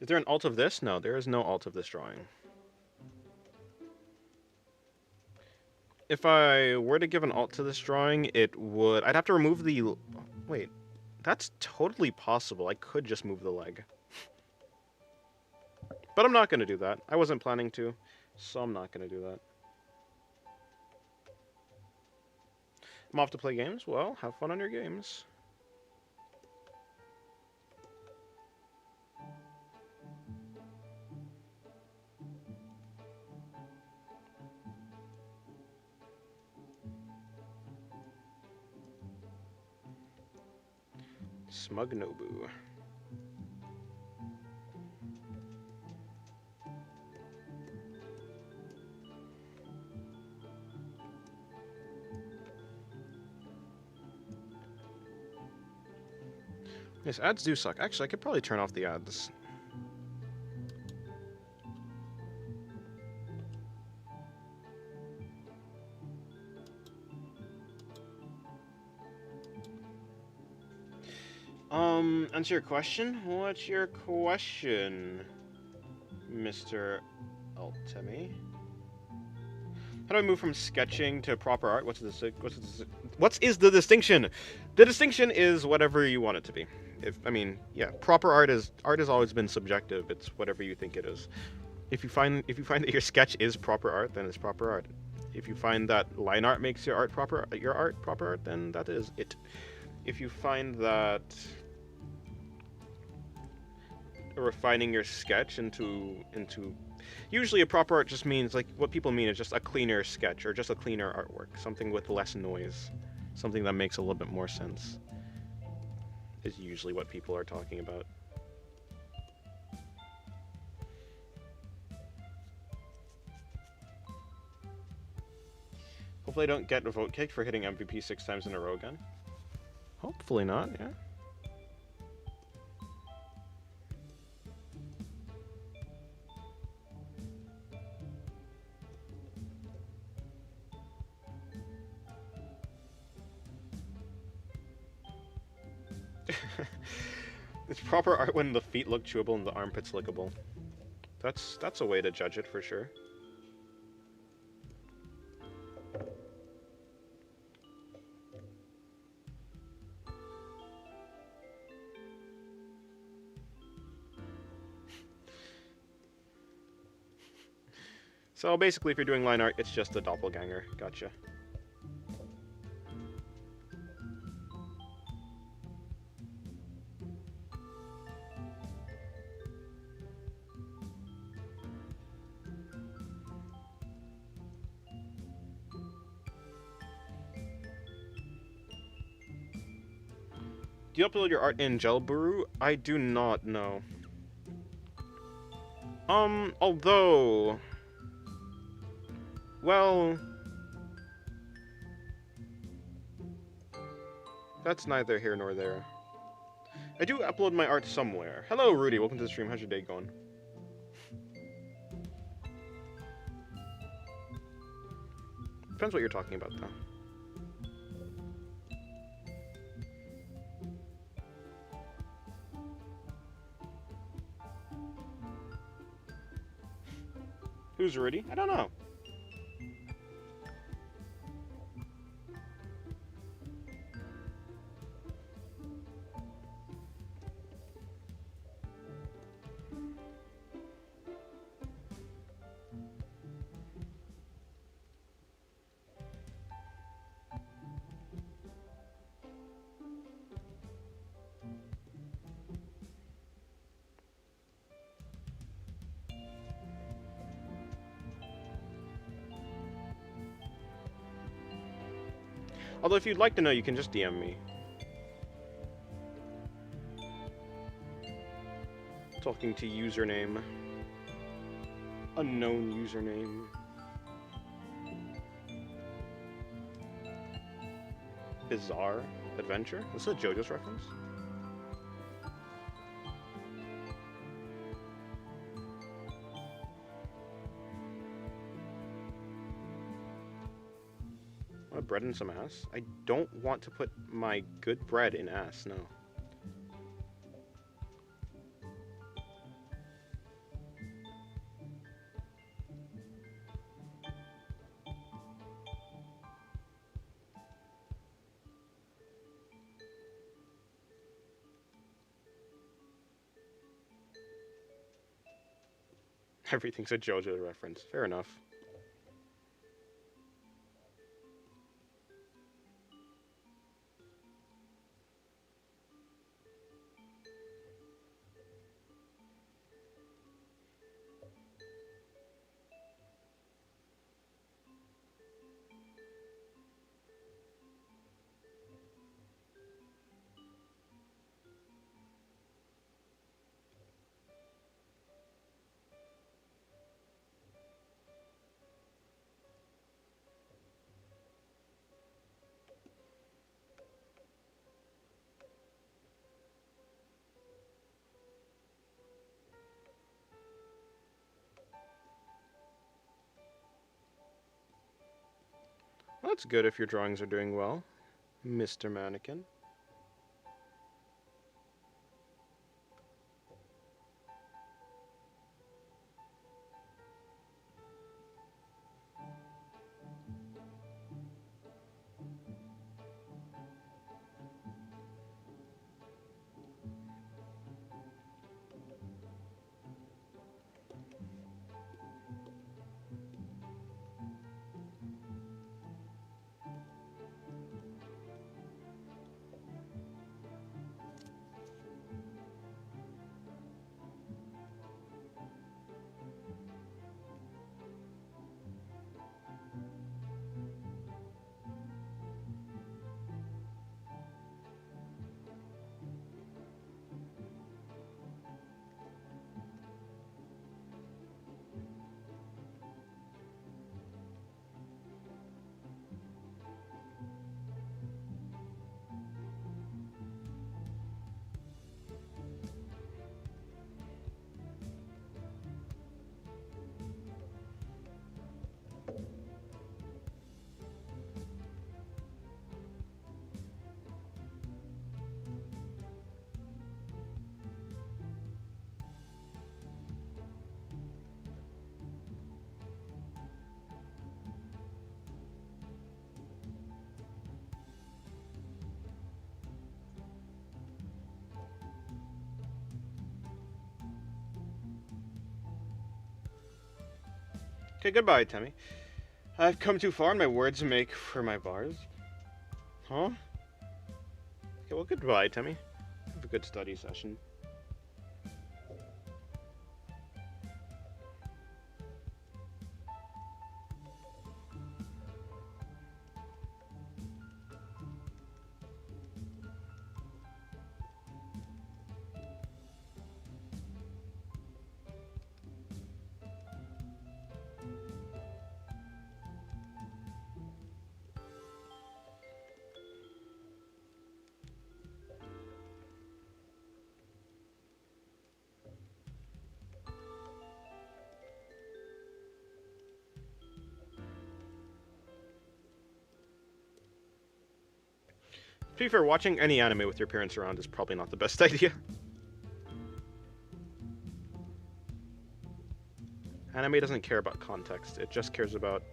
Is there an alt of this? No, there is no alt of this drawing. If I were to give an alt to this drawing, it would... I'd have to remove the... Wait, that's totally possible. I could just move the leg. But I'm not going to do that. I wasn't planning to, so I'm not going to do that. I'm off to play games? Well, have fun on your games. Smug Nobu. Yes, ads do suck. Actually, I could probably turn off the ads. Answer your question? What's your question, Mr. Altemi? How do I move from sketching to proper art? What is the distinction? The distinction is whatever you want it to be. Yeah, proper art has always been subjective. It's whatever you think it is. If you find that your sketch is proper art, then it's proper art. If you find that line art makes your art proper art, then that is it. If you find that refining your sketch into usually a proper art just means, like, what people mean is just a cleaner sketch or just a cleaner artwork, something with less noise, something that makes a little bit more sense is usually what people are talking about. Hopefully I don't get a vote kick for hitting MVP 6 times in a row again. Hopefully not, yeah. It's proper art when the feet look chewable and the armpits lickable. That's a way to judge it for sure. So basically, if you're doing line art, it's just a doppelganger. Gotcha. Do you upload your art in Gelburu? I do not know. Although... Well... That's neither here nor there. I do upload my art somewhere. Hello, Rudy. Welcome to the stream. How's your day going? Depends what you're talking about, though. Who's Rudy? I don't know. Although if you'd like to know, you can just DM me. Talking to username. Unknown username. Bizarre Adventure? Is this a JoJo's reference? Want bread in some ass? I don't want to put my good bread in ass, no. Everything's a JoJo reference. Fair enough. Well, that's good if your drawings are doing well, Mr. Mannequin. Okay, goodbye, Temmie. I've come too far and my words make for my bars. Huh? Okay, well, goodbye, Temmie. Have a good study session. To be fair, watching any anime with your parents around is probably not the best idea. Anime doesn't care about context, it just cares about,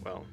well...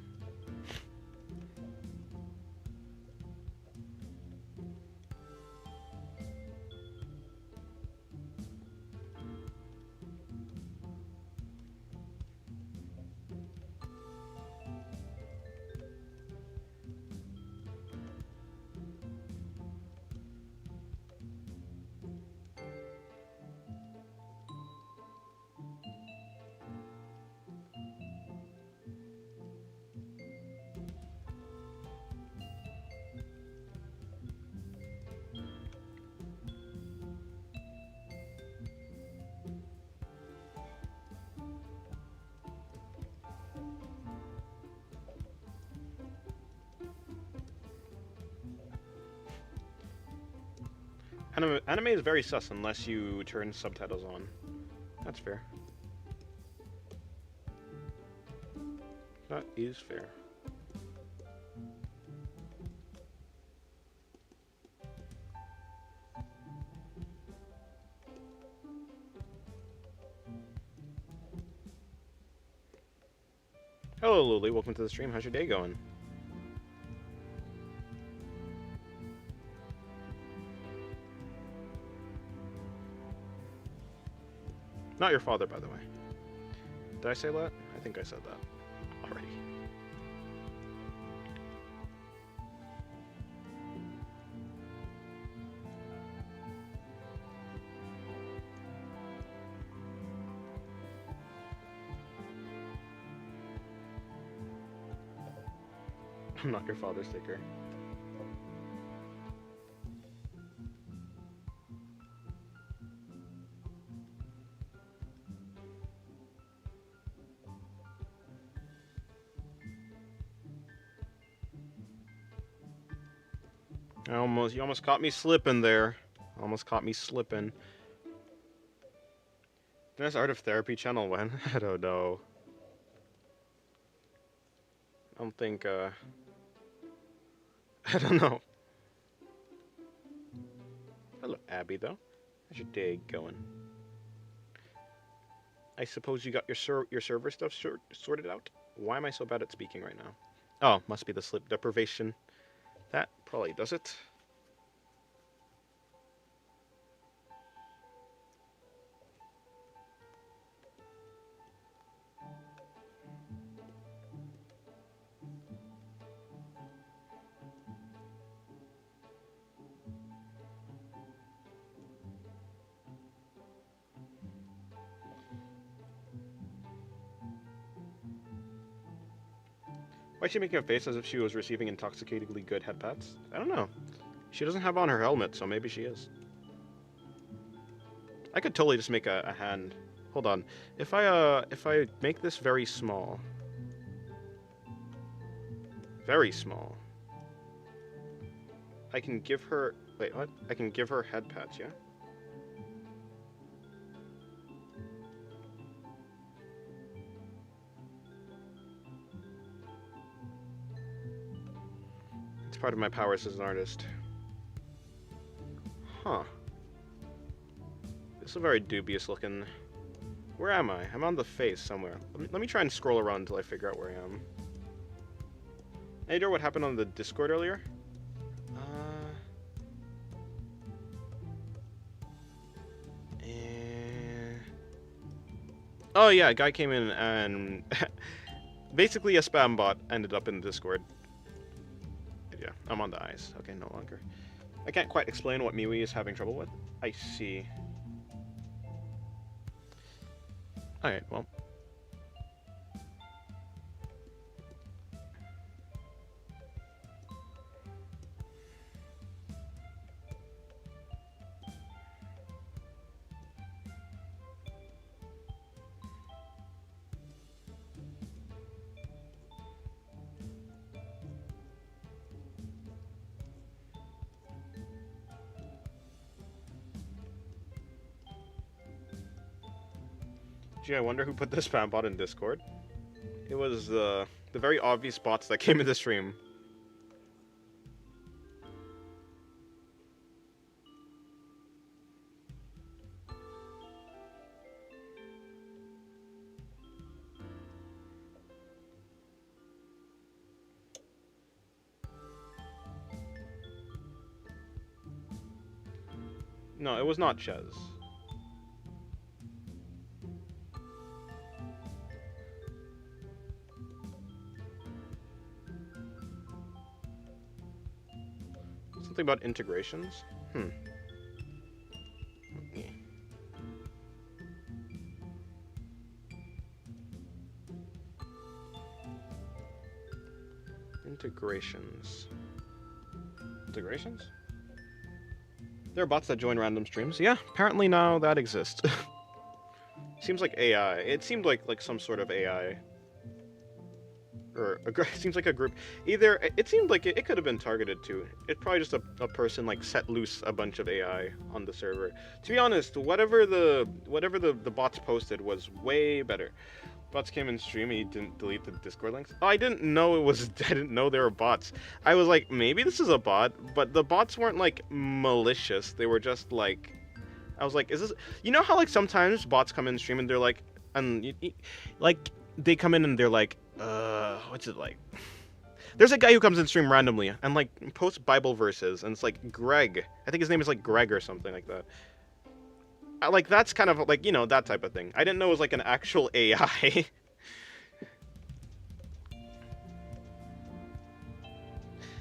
Anime is very sus unless you turn subtitles on. That's fair. That is fair. Hello, Luli. Welcome to the stream. How's your day going? Not your father, by the way. Did I say that? I think I said that already. I'm not your father's sticker. You almost caught me slipping there. Almost caught me slipping. There's Art of Therapy channel when? I don't know. I don't think, I don't know. Hello, Abby, though. How's your day going? I suppose you got your server stuff sorted out? Why am I so bad at speaking right now? Oh, must be the sleep deprivation. That probably does it. Why is she making a face as if she was receiving intoxicatingly good head pats? I don't know. She doesn't have on her helmet, so maybe she is. I could totally just make a hand. Hold on. If I make this very small. Very small. I can give her... Wait, what? I can give her head pats, yeah? It's part of my powers as an artist. Huh. This is a very dubious looking... Where am I? I'm on the face somewhere. Let me try and scroll around until I figure out where I am. Any idea what happened on the Discord earlier? Oh yeah, a guy came in and basically a spam bot ended up in the Discord. Yeah, I'm on the ice. Okay, no longer. I can't quite explain what MIUI is having trouble with. I see. Alright, well. Gee, I wonder who put this spam bot in Discord. It was the very obvious bots that came in the stream. No, it was not Chez. Something about integrations? Yeah. Integrations. Integrations? There are bots that join random streams. Yeah, apparently now that exists. Seems like AI. It seemed like some sort of AI. or it seems like a group. Either it seemed like it could have been targeted too. It's probably just a person like set loose a bunch of AI on the server. To be honest, whatever the bots posted was way better. Bots came in stream and he didn't delete the Discord links. Oh, I didn't know it was. I didn't know there were bots. I was like, maybe this is a bot, but the bots weren't like malicious. They were just like, I was like, is this? You know how like sometimes bots come in stream and they're like, and like they come in and they're like, what's it like? There's a guy who comes in stream randomly and like posts Bible verses, and it's like Greg. I think his name is like Greg or something like that. Like that's kind of like that type of thing. I didn't know it was like an actual AI.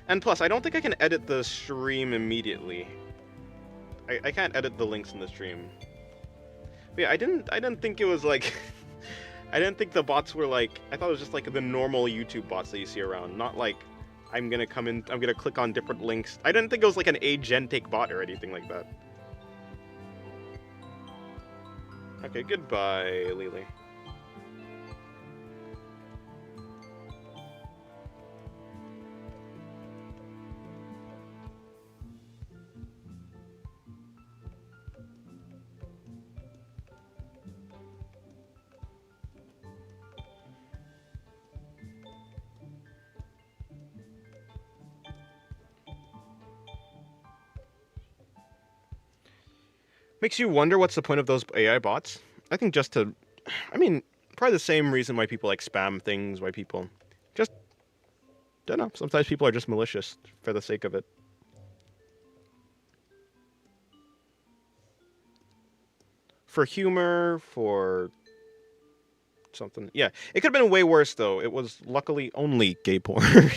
And plus, I don't think I can edit the stream immediately. I can't edit the links in the stream. But yeah, I didn't think it was like I didn't think the bots were like, I thought it was just like the normal YouTube bots that you see around, not like I'm gonna click on different links. I didn't think it was like an agentic bot or anything like that. Okay, goodbye, Lily. Makes you wonder what's the point of those AI bots? I think just to, I mean, probably the same reason why people like spam things, why people just, don't know, sometimes people are just malicious for the sake of it. For humor, for something. Yeah, it could have been way worse though. It was luckily only gay porn.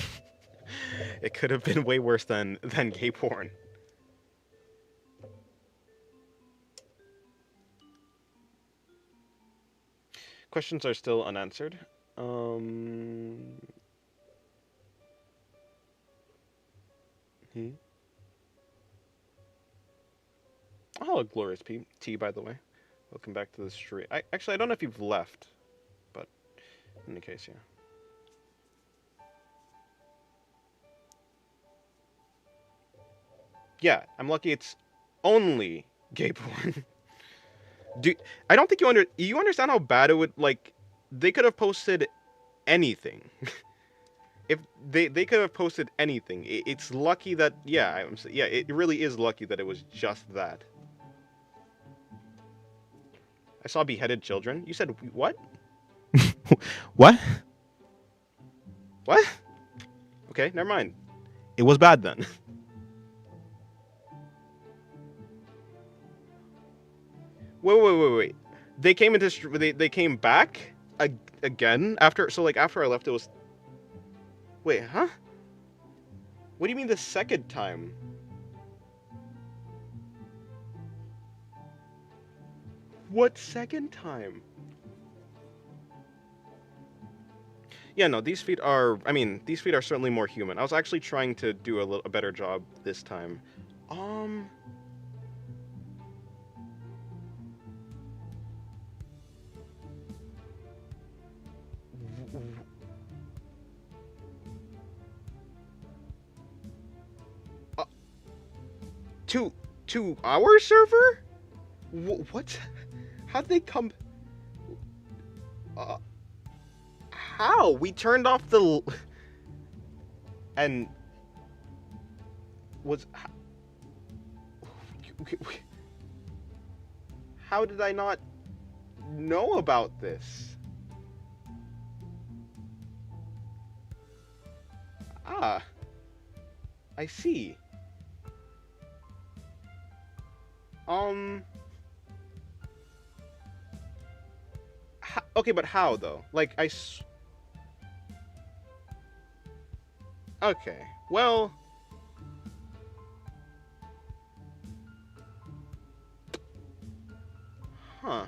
It could have been way worse than gay porn. Questions are still unanswered. Oh, glorious T, by the way. Welcome back to the stream. Actually, I don't know if you've left, but in any case, yeah. Yeah, I'm lucky it's only gay porn. I don't think you understand how bad it would, like, they could have posted anything. If they could have posted anything. It's lucky that, yeah, it really is lucky that it was just that. I saw beheaded children. You said what? What? What? Okay, never mind. It was bad then. Wait. They came into they came back again after, so like after I left it was. Wait, huh? What do you mean the second time? What second time? Yeah, no, these feet are, I mean, these feet are certainly more human. I was actually trying to do a better job this time. To our server? What? How'd they come? How? We turned off the... And... Was... How did I not know about this? Ah. I see. Okay, but how though? Like, okay, well... Huh.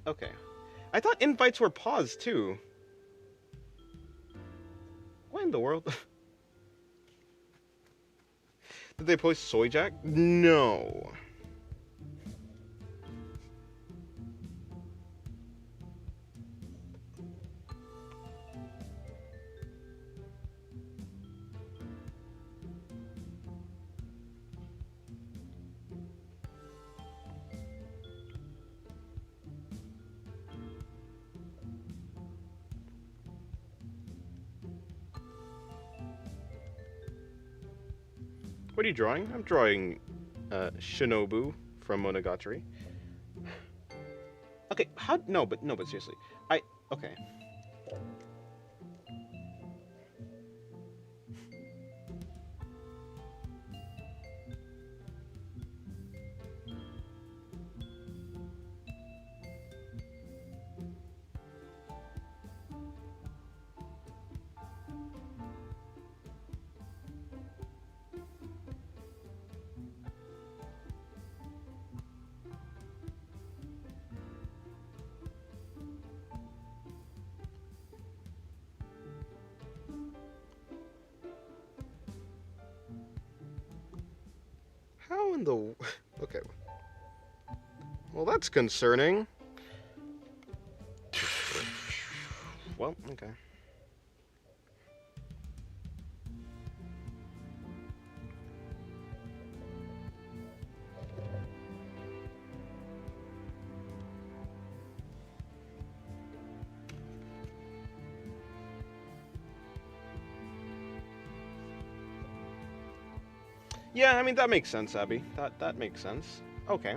Okay. I thought invites were paused too. What in the world? Did they post Soy Jack? No. What are you drawing? I'm drawing Shinobu from Monogatari. Okay, how? No, but seriously, okay. How in the? Okay. Well, that's concerning. Well, okay. Yeah, I mean that makes sense, Abby. That makes sense. Okay.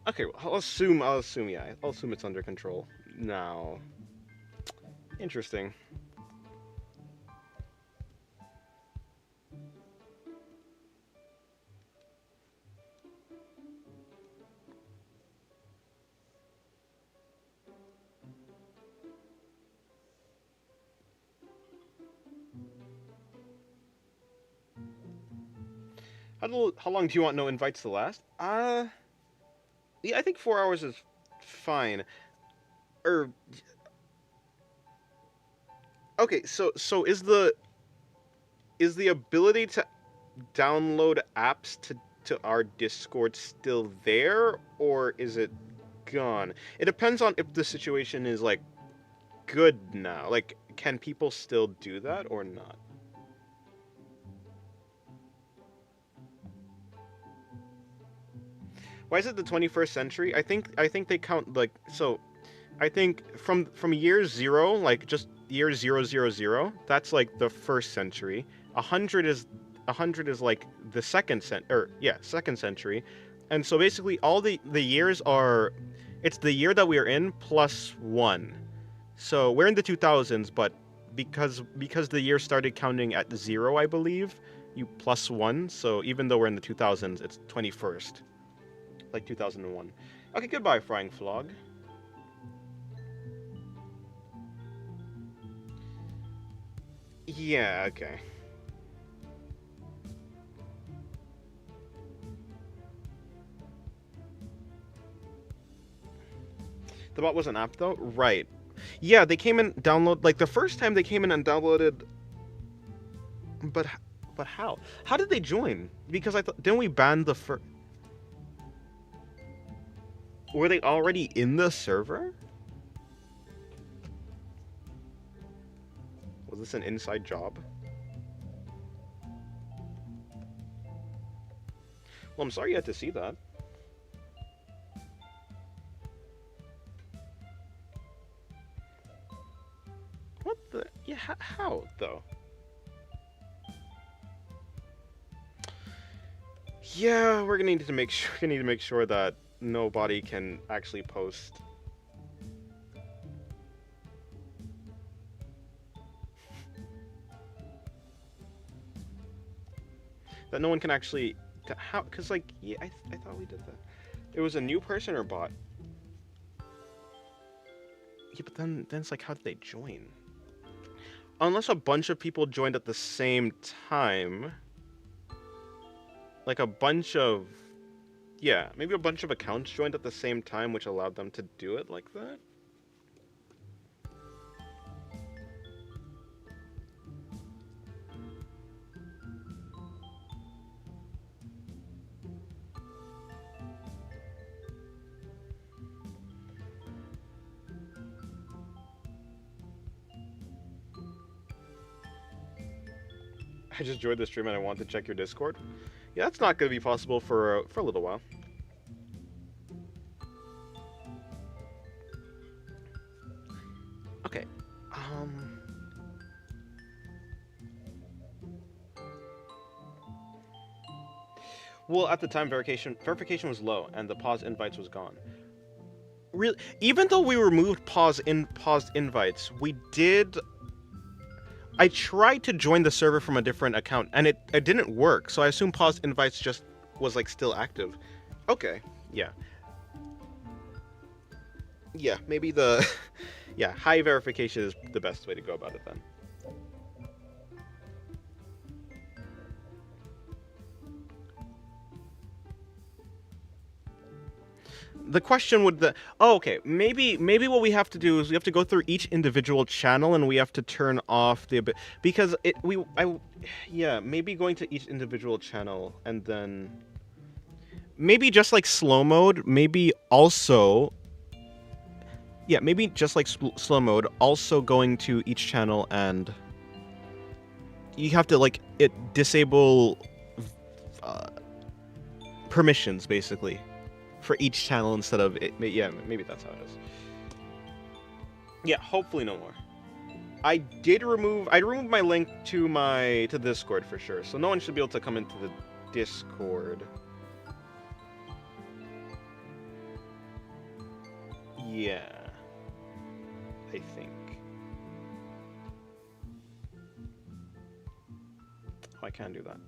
Okay, well, yeah, I'll assume it's under control. Now, interesting. How long do you want no invites to last? Yeah, I think 4 hours is fine. Or okay, so is the ability to download apps to our Discord still there, or is it gone? It depends on if the situation is like good now. Like, can people still do that or not? Why is it the 21st century? I think they count like so. I think from year zero, like just year 000, that's like the first century. 100 is like the second century, and so basically all the years are, it's the year that we're in plus one. So we're in the 2000s, but because the year started counting at zero, I believe you plus one. So even though we're in the 2000s, it's 21st, like 2001. Okay, goodbye, Frying Flog. Yeah, okay. The bot was an app though? Right. Yeah, they came in download like the first time they came in and downloaded, but but how? How did they join? Because I thought, didn't we ban the first? Were they already in the server? Was this an inside job? Well, I'm sorry you had to see that. What the? Yeah, how though? Yeah, we're gonna need to make sure. Gonna need to make sure that nobody can actually post. That no one can actually How? Because like, yeah, I thought we did that. It was a new person or bot. Yeah, but then it's like, how did they join? Unless a bunch of people joined at the same time, like a bunch of, yeah, maybe a bunch of accounts joined at the same time, which allowed them to do it like that. I just joined the stream and I want to check your Discord. Yeah, that's not going to be possible for a little while. Okay. Um. Well, at the time, verification was low, and the pause invites was gone. Really, even though we removed paused invites, we did. I tried to join the server from a different account, and it didn't work. So I assume paused invites just was like still active. Okay. Yeah. Yeah. Maybe the yeah, high verification is the best way to go about it then. The question would the oh okay, maybe what we have to do is we have to go through each individual channel and we have to turn off the because it we I yeah, maybe going to each individual channel and then maybe just like slow mode, maybe also yeah, maybe just like slow mode, also going to each channel and you have to like it disable uh, permissions basically for each channel instead of it. Yeah, maybe that's how it is. Yeah, hopefully no more. I removed my link to Discord for sure, so no one should be able to come into the Discord. Yeah, I think. Oh, I can't do that.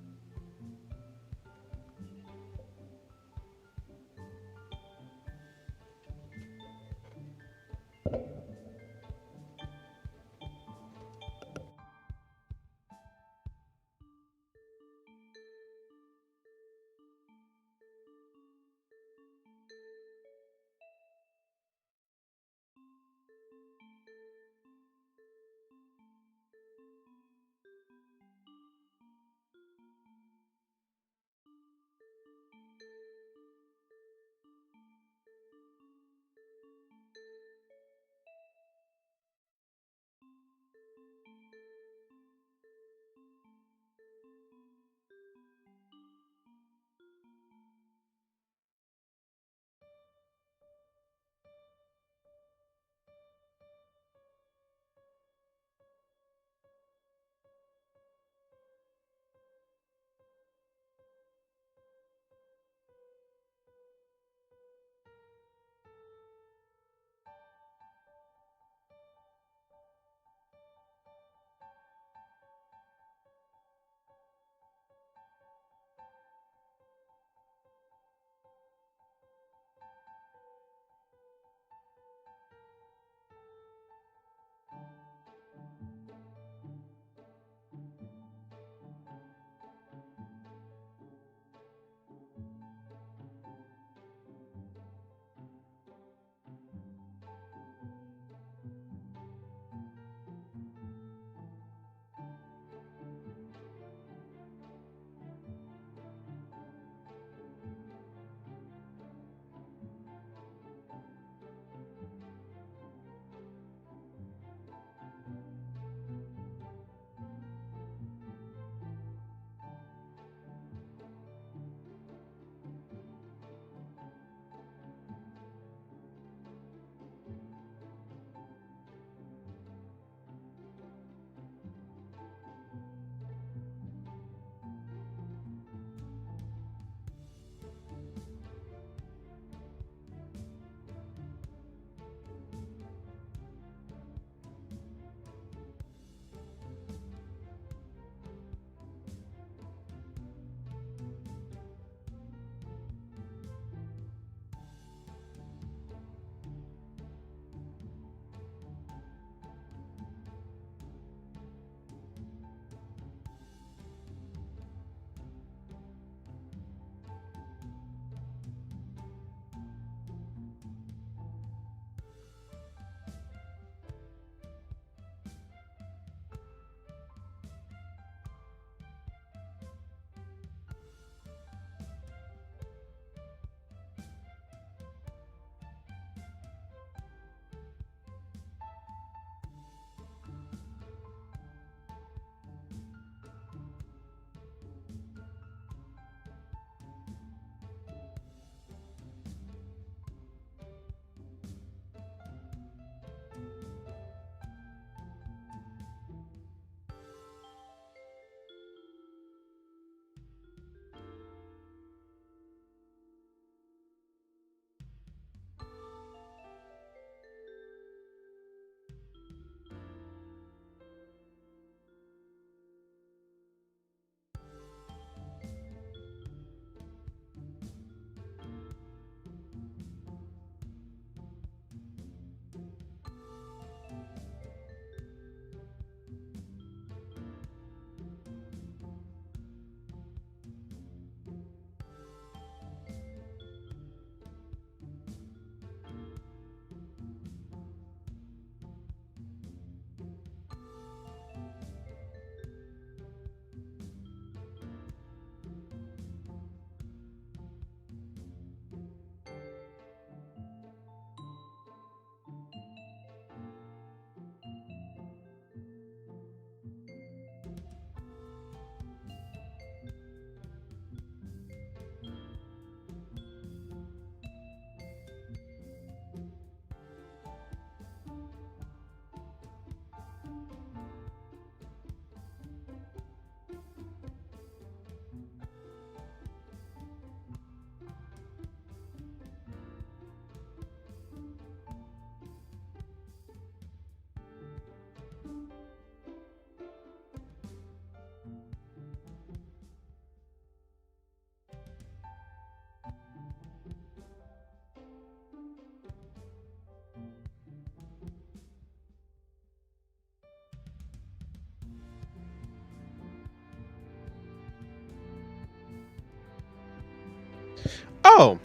Oh,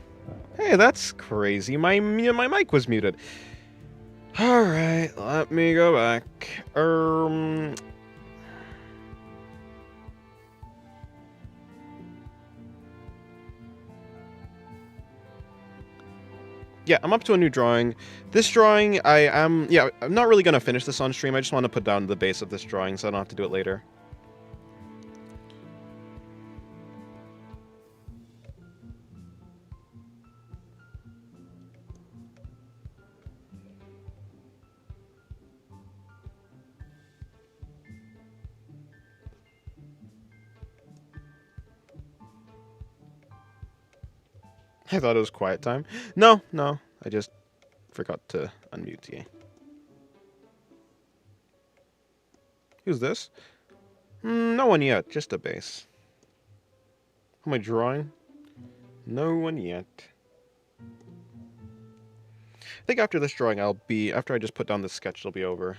hey, that's crazy. My mic was muted. All right, let me go back. Yeah, I'm up to a new drawing. This drawing, I'm not really gonna finish this on stream. I just want to put down the base of this drawing so I don't have to do it later. I thought it was quiet time. No, I just forgot to unmute you. Who's this? No one yet, just a base. Who am I drawing? No one yet. I think after this drawing, after I just put down the sketch, it'll be over.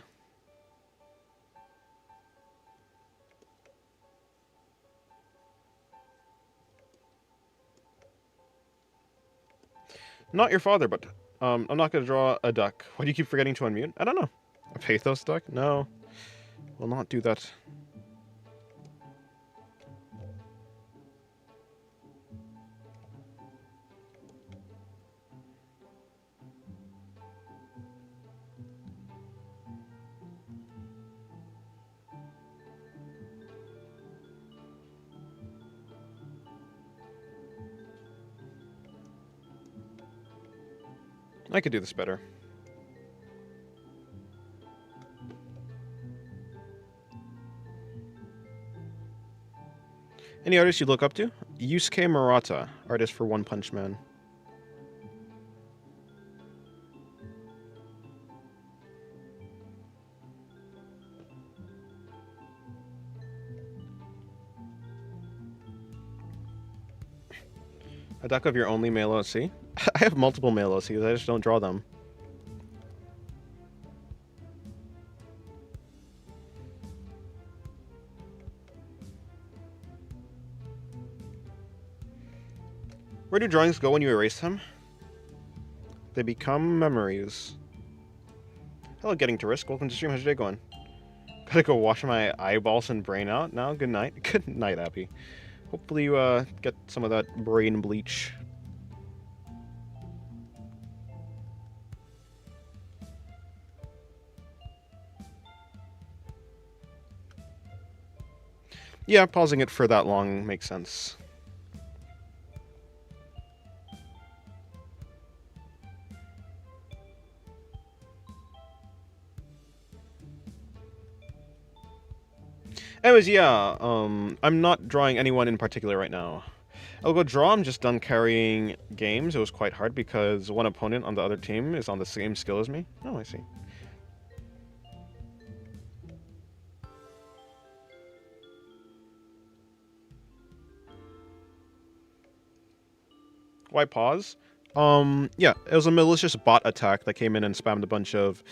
Not your father, but I'm not gonna draw a duck. Why do you keep forgetting to unmute? I don't know. A pathos duck? No. Will not do that. I could do this better. Any artists you look up to? Yusuke Murata, artist for One Punch Man. A duck of your only male OC? I have multiple male OCs, I just don't draw them. Where do drawings go when you erase them? They become memories. Hello, Getting to Risk. Welcome to stream. How's your day going? Gotta go wash my eyeballs and brain out now. Good night. Good night, Abby. Hopefully you get some of that brain bleach. Yeah, pausing it for that long makes sense. Anyways, yeah, I'm not drawing anyone in particular right now. I'll go draw. I'm just done carrying games. It was quite hard because one opponent on the other team is on the same skill as me. Oh, I see. Why pause? Yeah, it was a malicious bot attack that came in and spammed a bunch of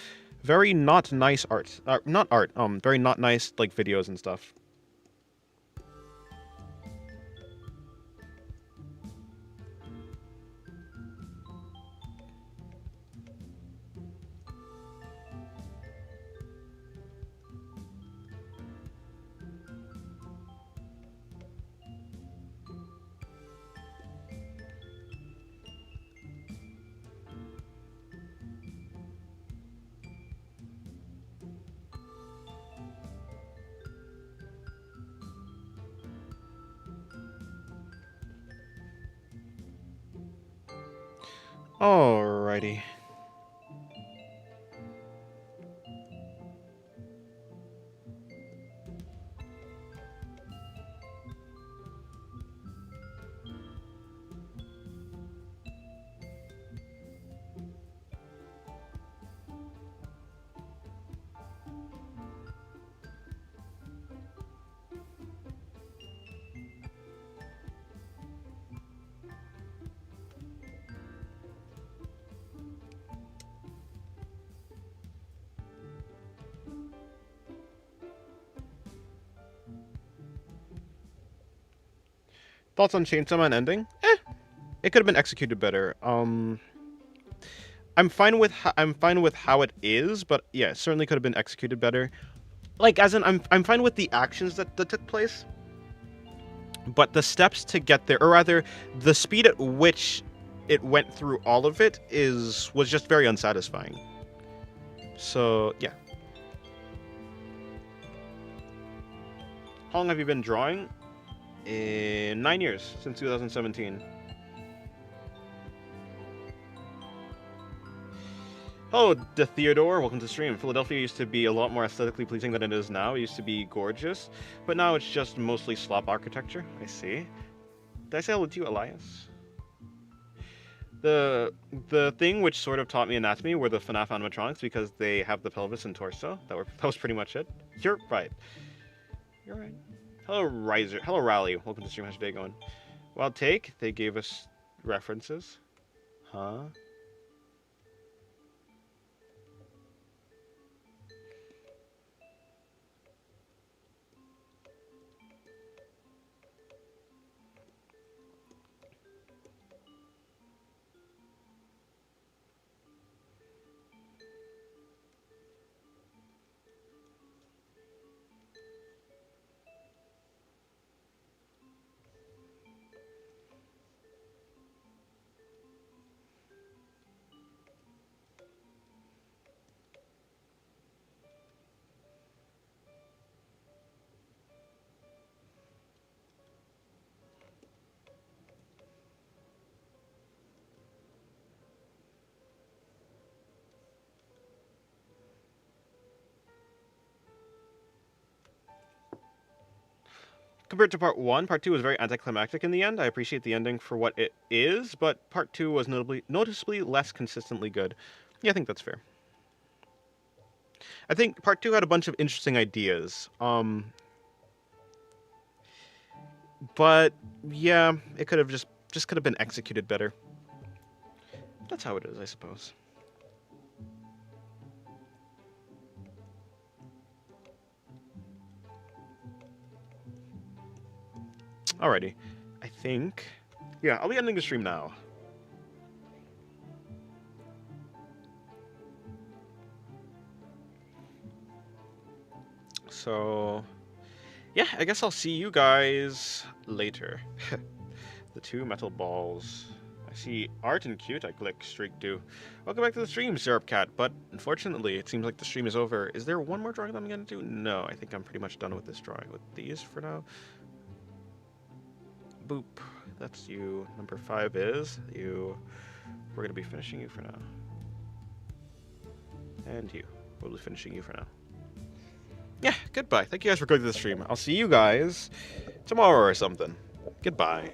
very not nice art. Not art, very not nice, like, videos and stuff. Alrighty. Thoughts on Chainsaw Man ending? it could have been executed better. I'm fine with how it is, but yeah, it certainly could have been executed better. Like, as in, I'm fine with the actions that took place, but the steps to get there, or rather, the speed at which it went through all of it was just very unsatisfying. So yeah. How long have you been drawing? In 9 years, since 2017. Hello, De Theodore. Welcome to the stream. Philadelphia used to be a lot more aesthetically pleasing than it is now. It used to be gorgeous, but now it's just mostly slop architecture. I see. Did I say hello to you, Elias? The thing which sort of taught me anatomy were the FNAF animatronics because they have the pelvis and torso. That was pretty much it. You're right. You're right. Hello, Riser. Hello, Rally. Welcome to the stream. How's your day going? Wild take. They gave us references. Huh? Compared to part 2 was very anticlimactic in the end. I appreciate the ending for what it is, but part 2 was noticeably less consistently good. Yeah, I think that's fair. I think part 2 had a bunch of interesting ideas. But yeah, it could have just could have been executed better. That's how it is, I suppose. Alrighty. I think... yeah, I'll be ending the stream now. So... yeah, I guess I'll see you guys later. The 2 metal balls. I see art and cute. I click streak 2. Welcome back to the stream, Syrup Cat. But unfortunately, it seems like the stream is over. Is there one more drawing that I'm going to do? No, I think I'm pretty much done with this drawing. With these for now. Boop. That's you. Number 5 is you. We're going to be finishing you for now. And you. We'll be finishing you for now. Yeah, goodbye. Thank you guys for going to the stream. I'll see you guys tomorrow or something. Goodbye.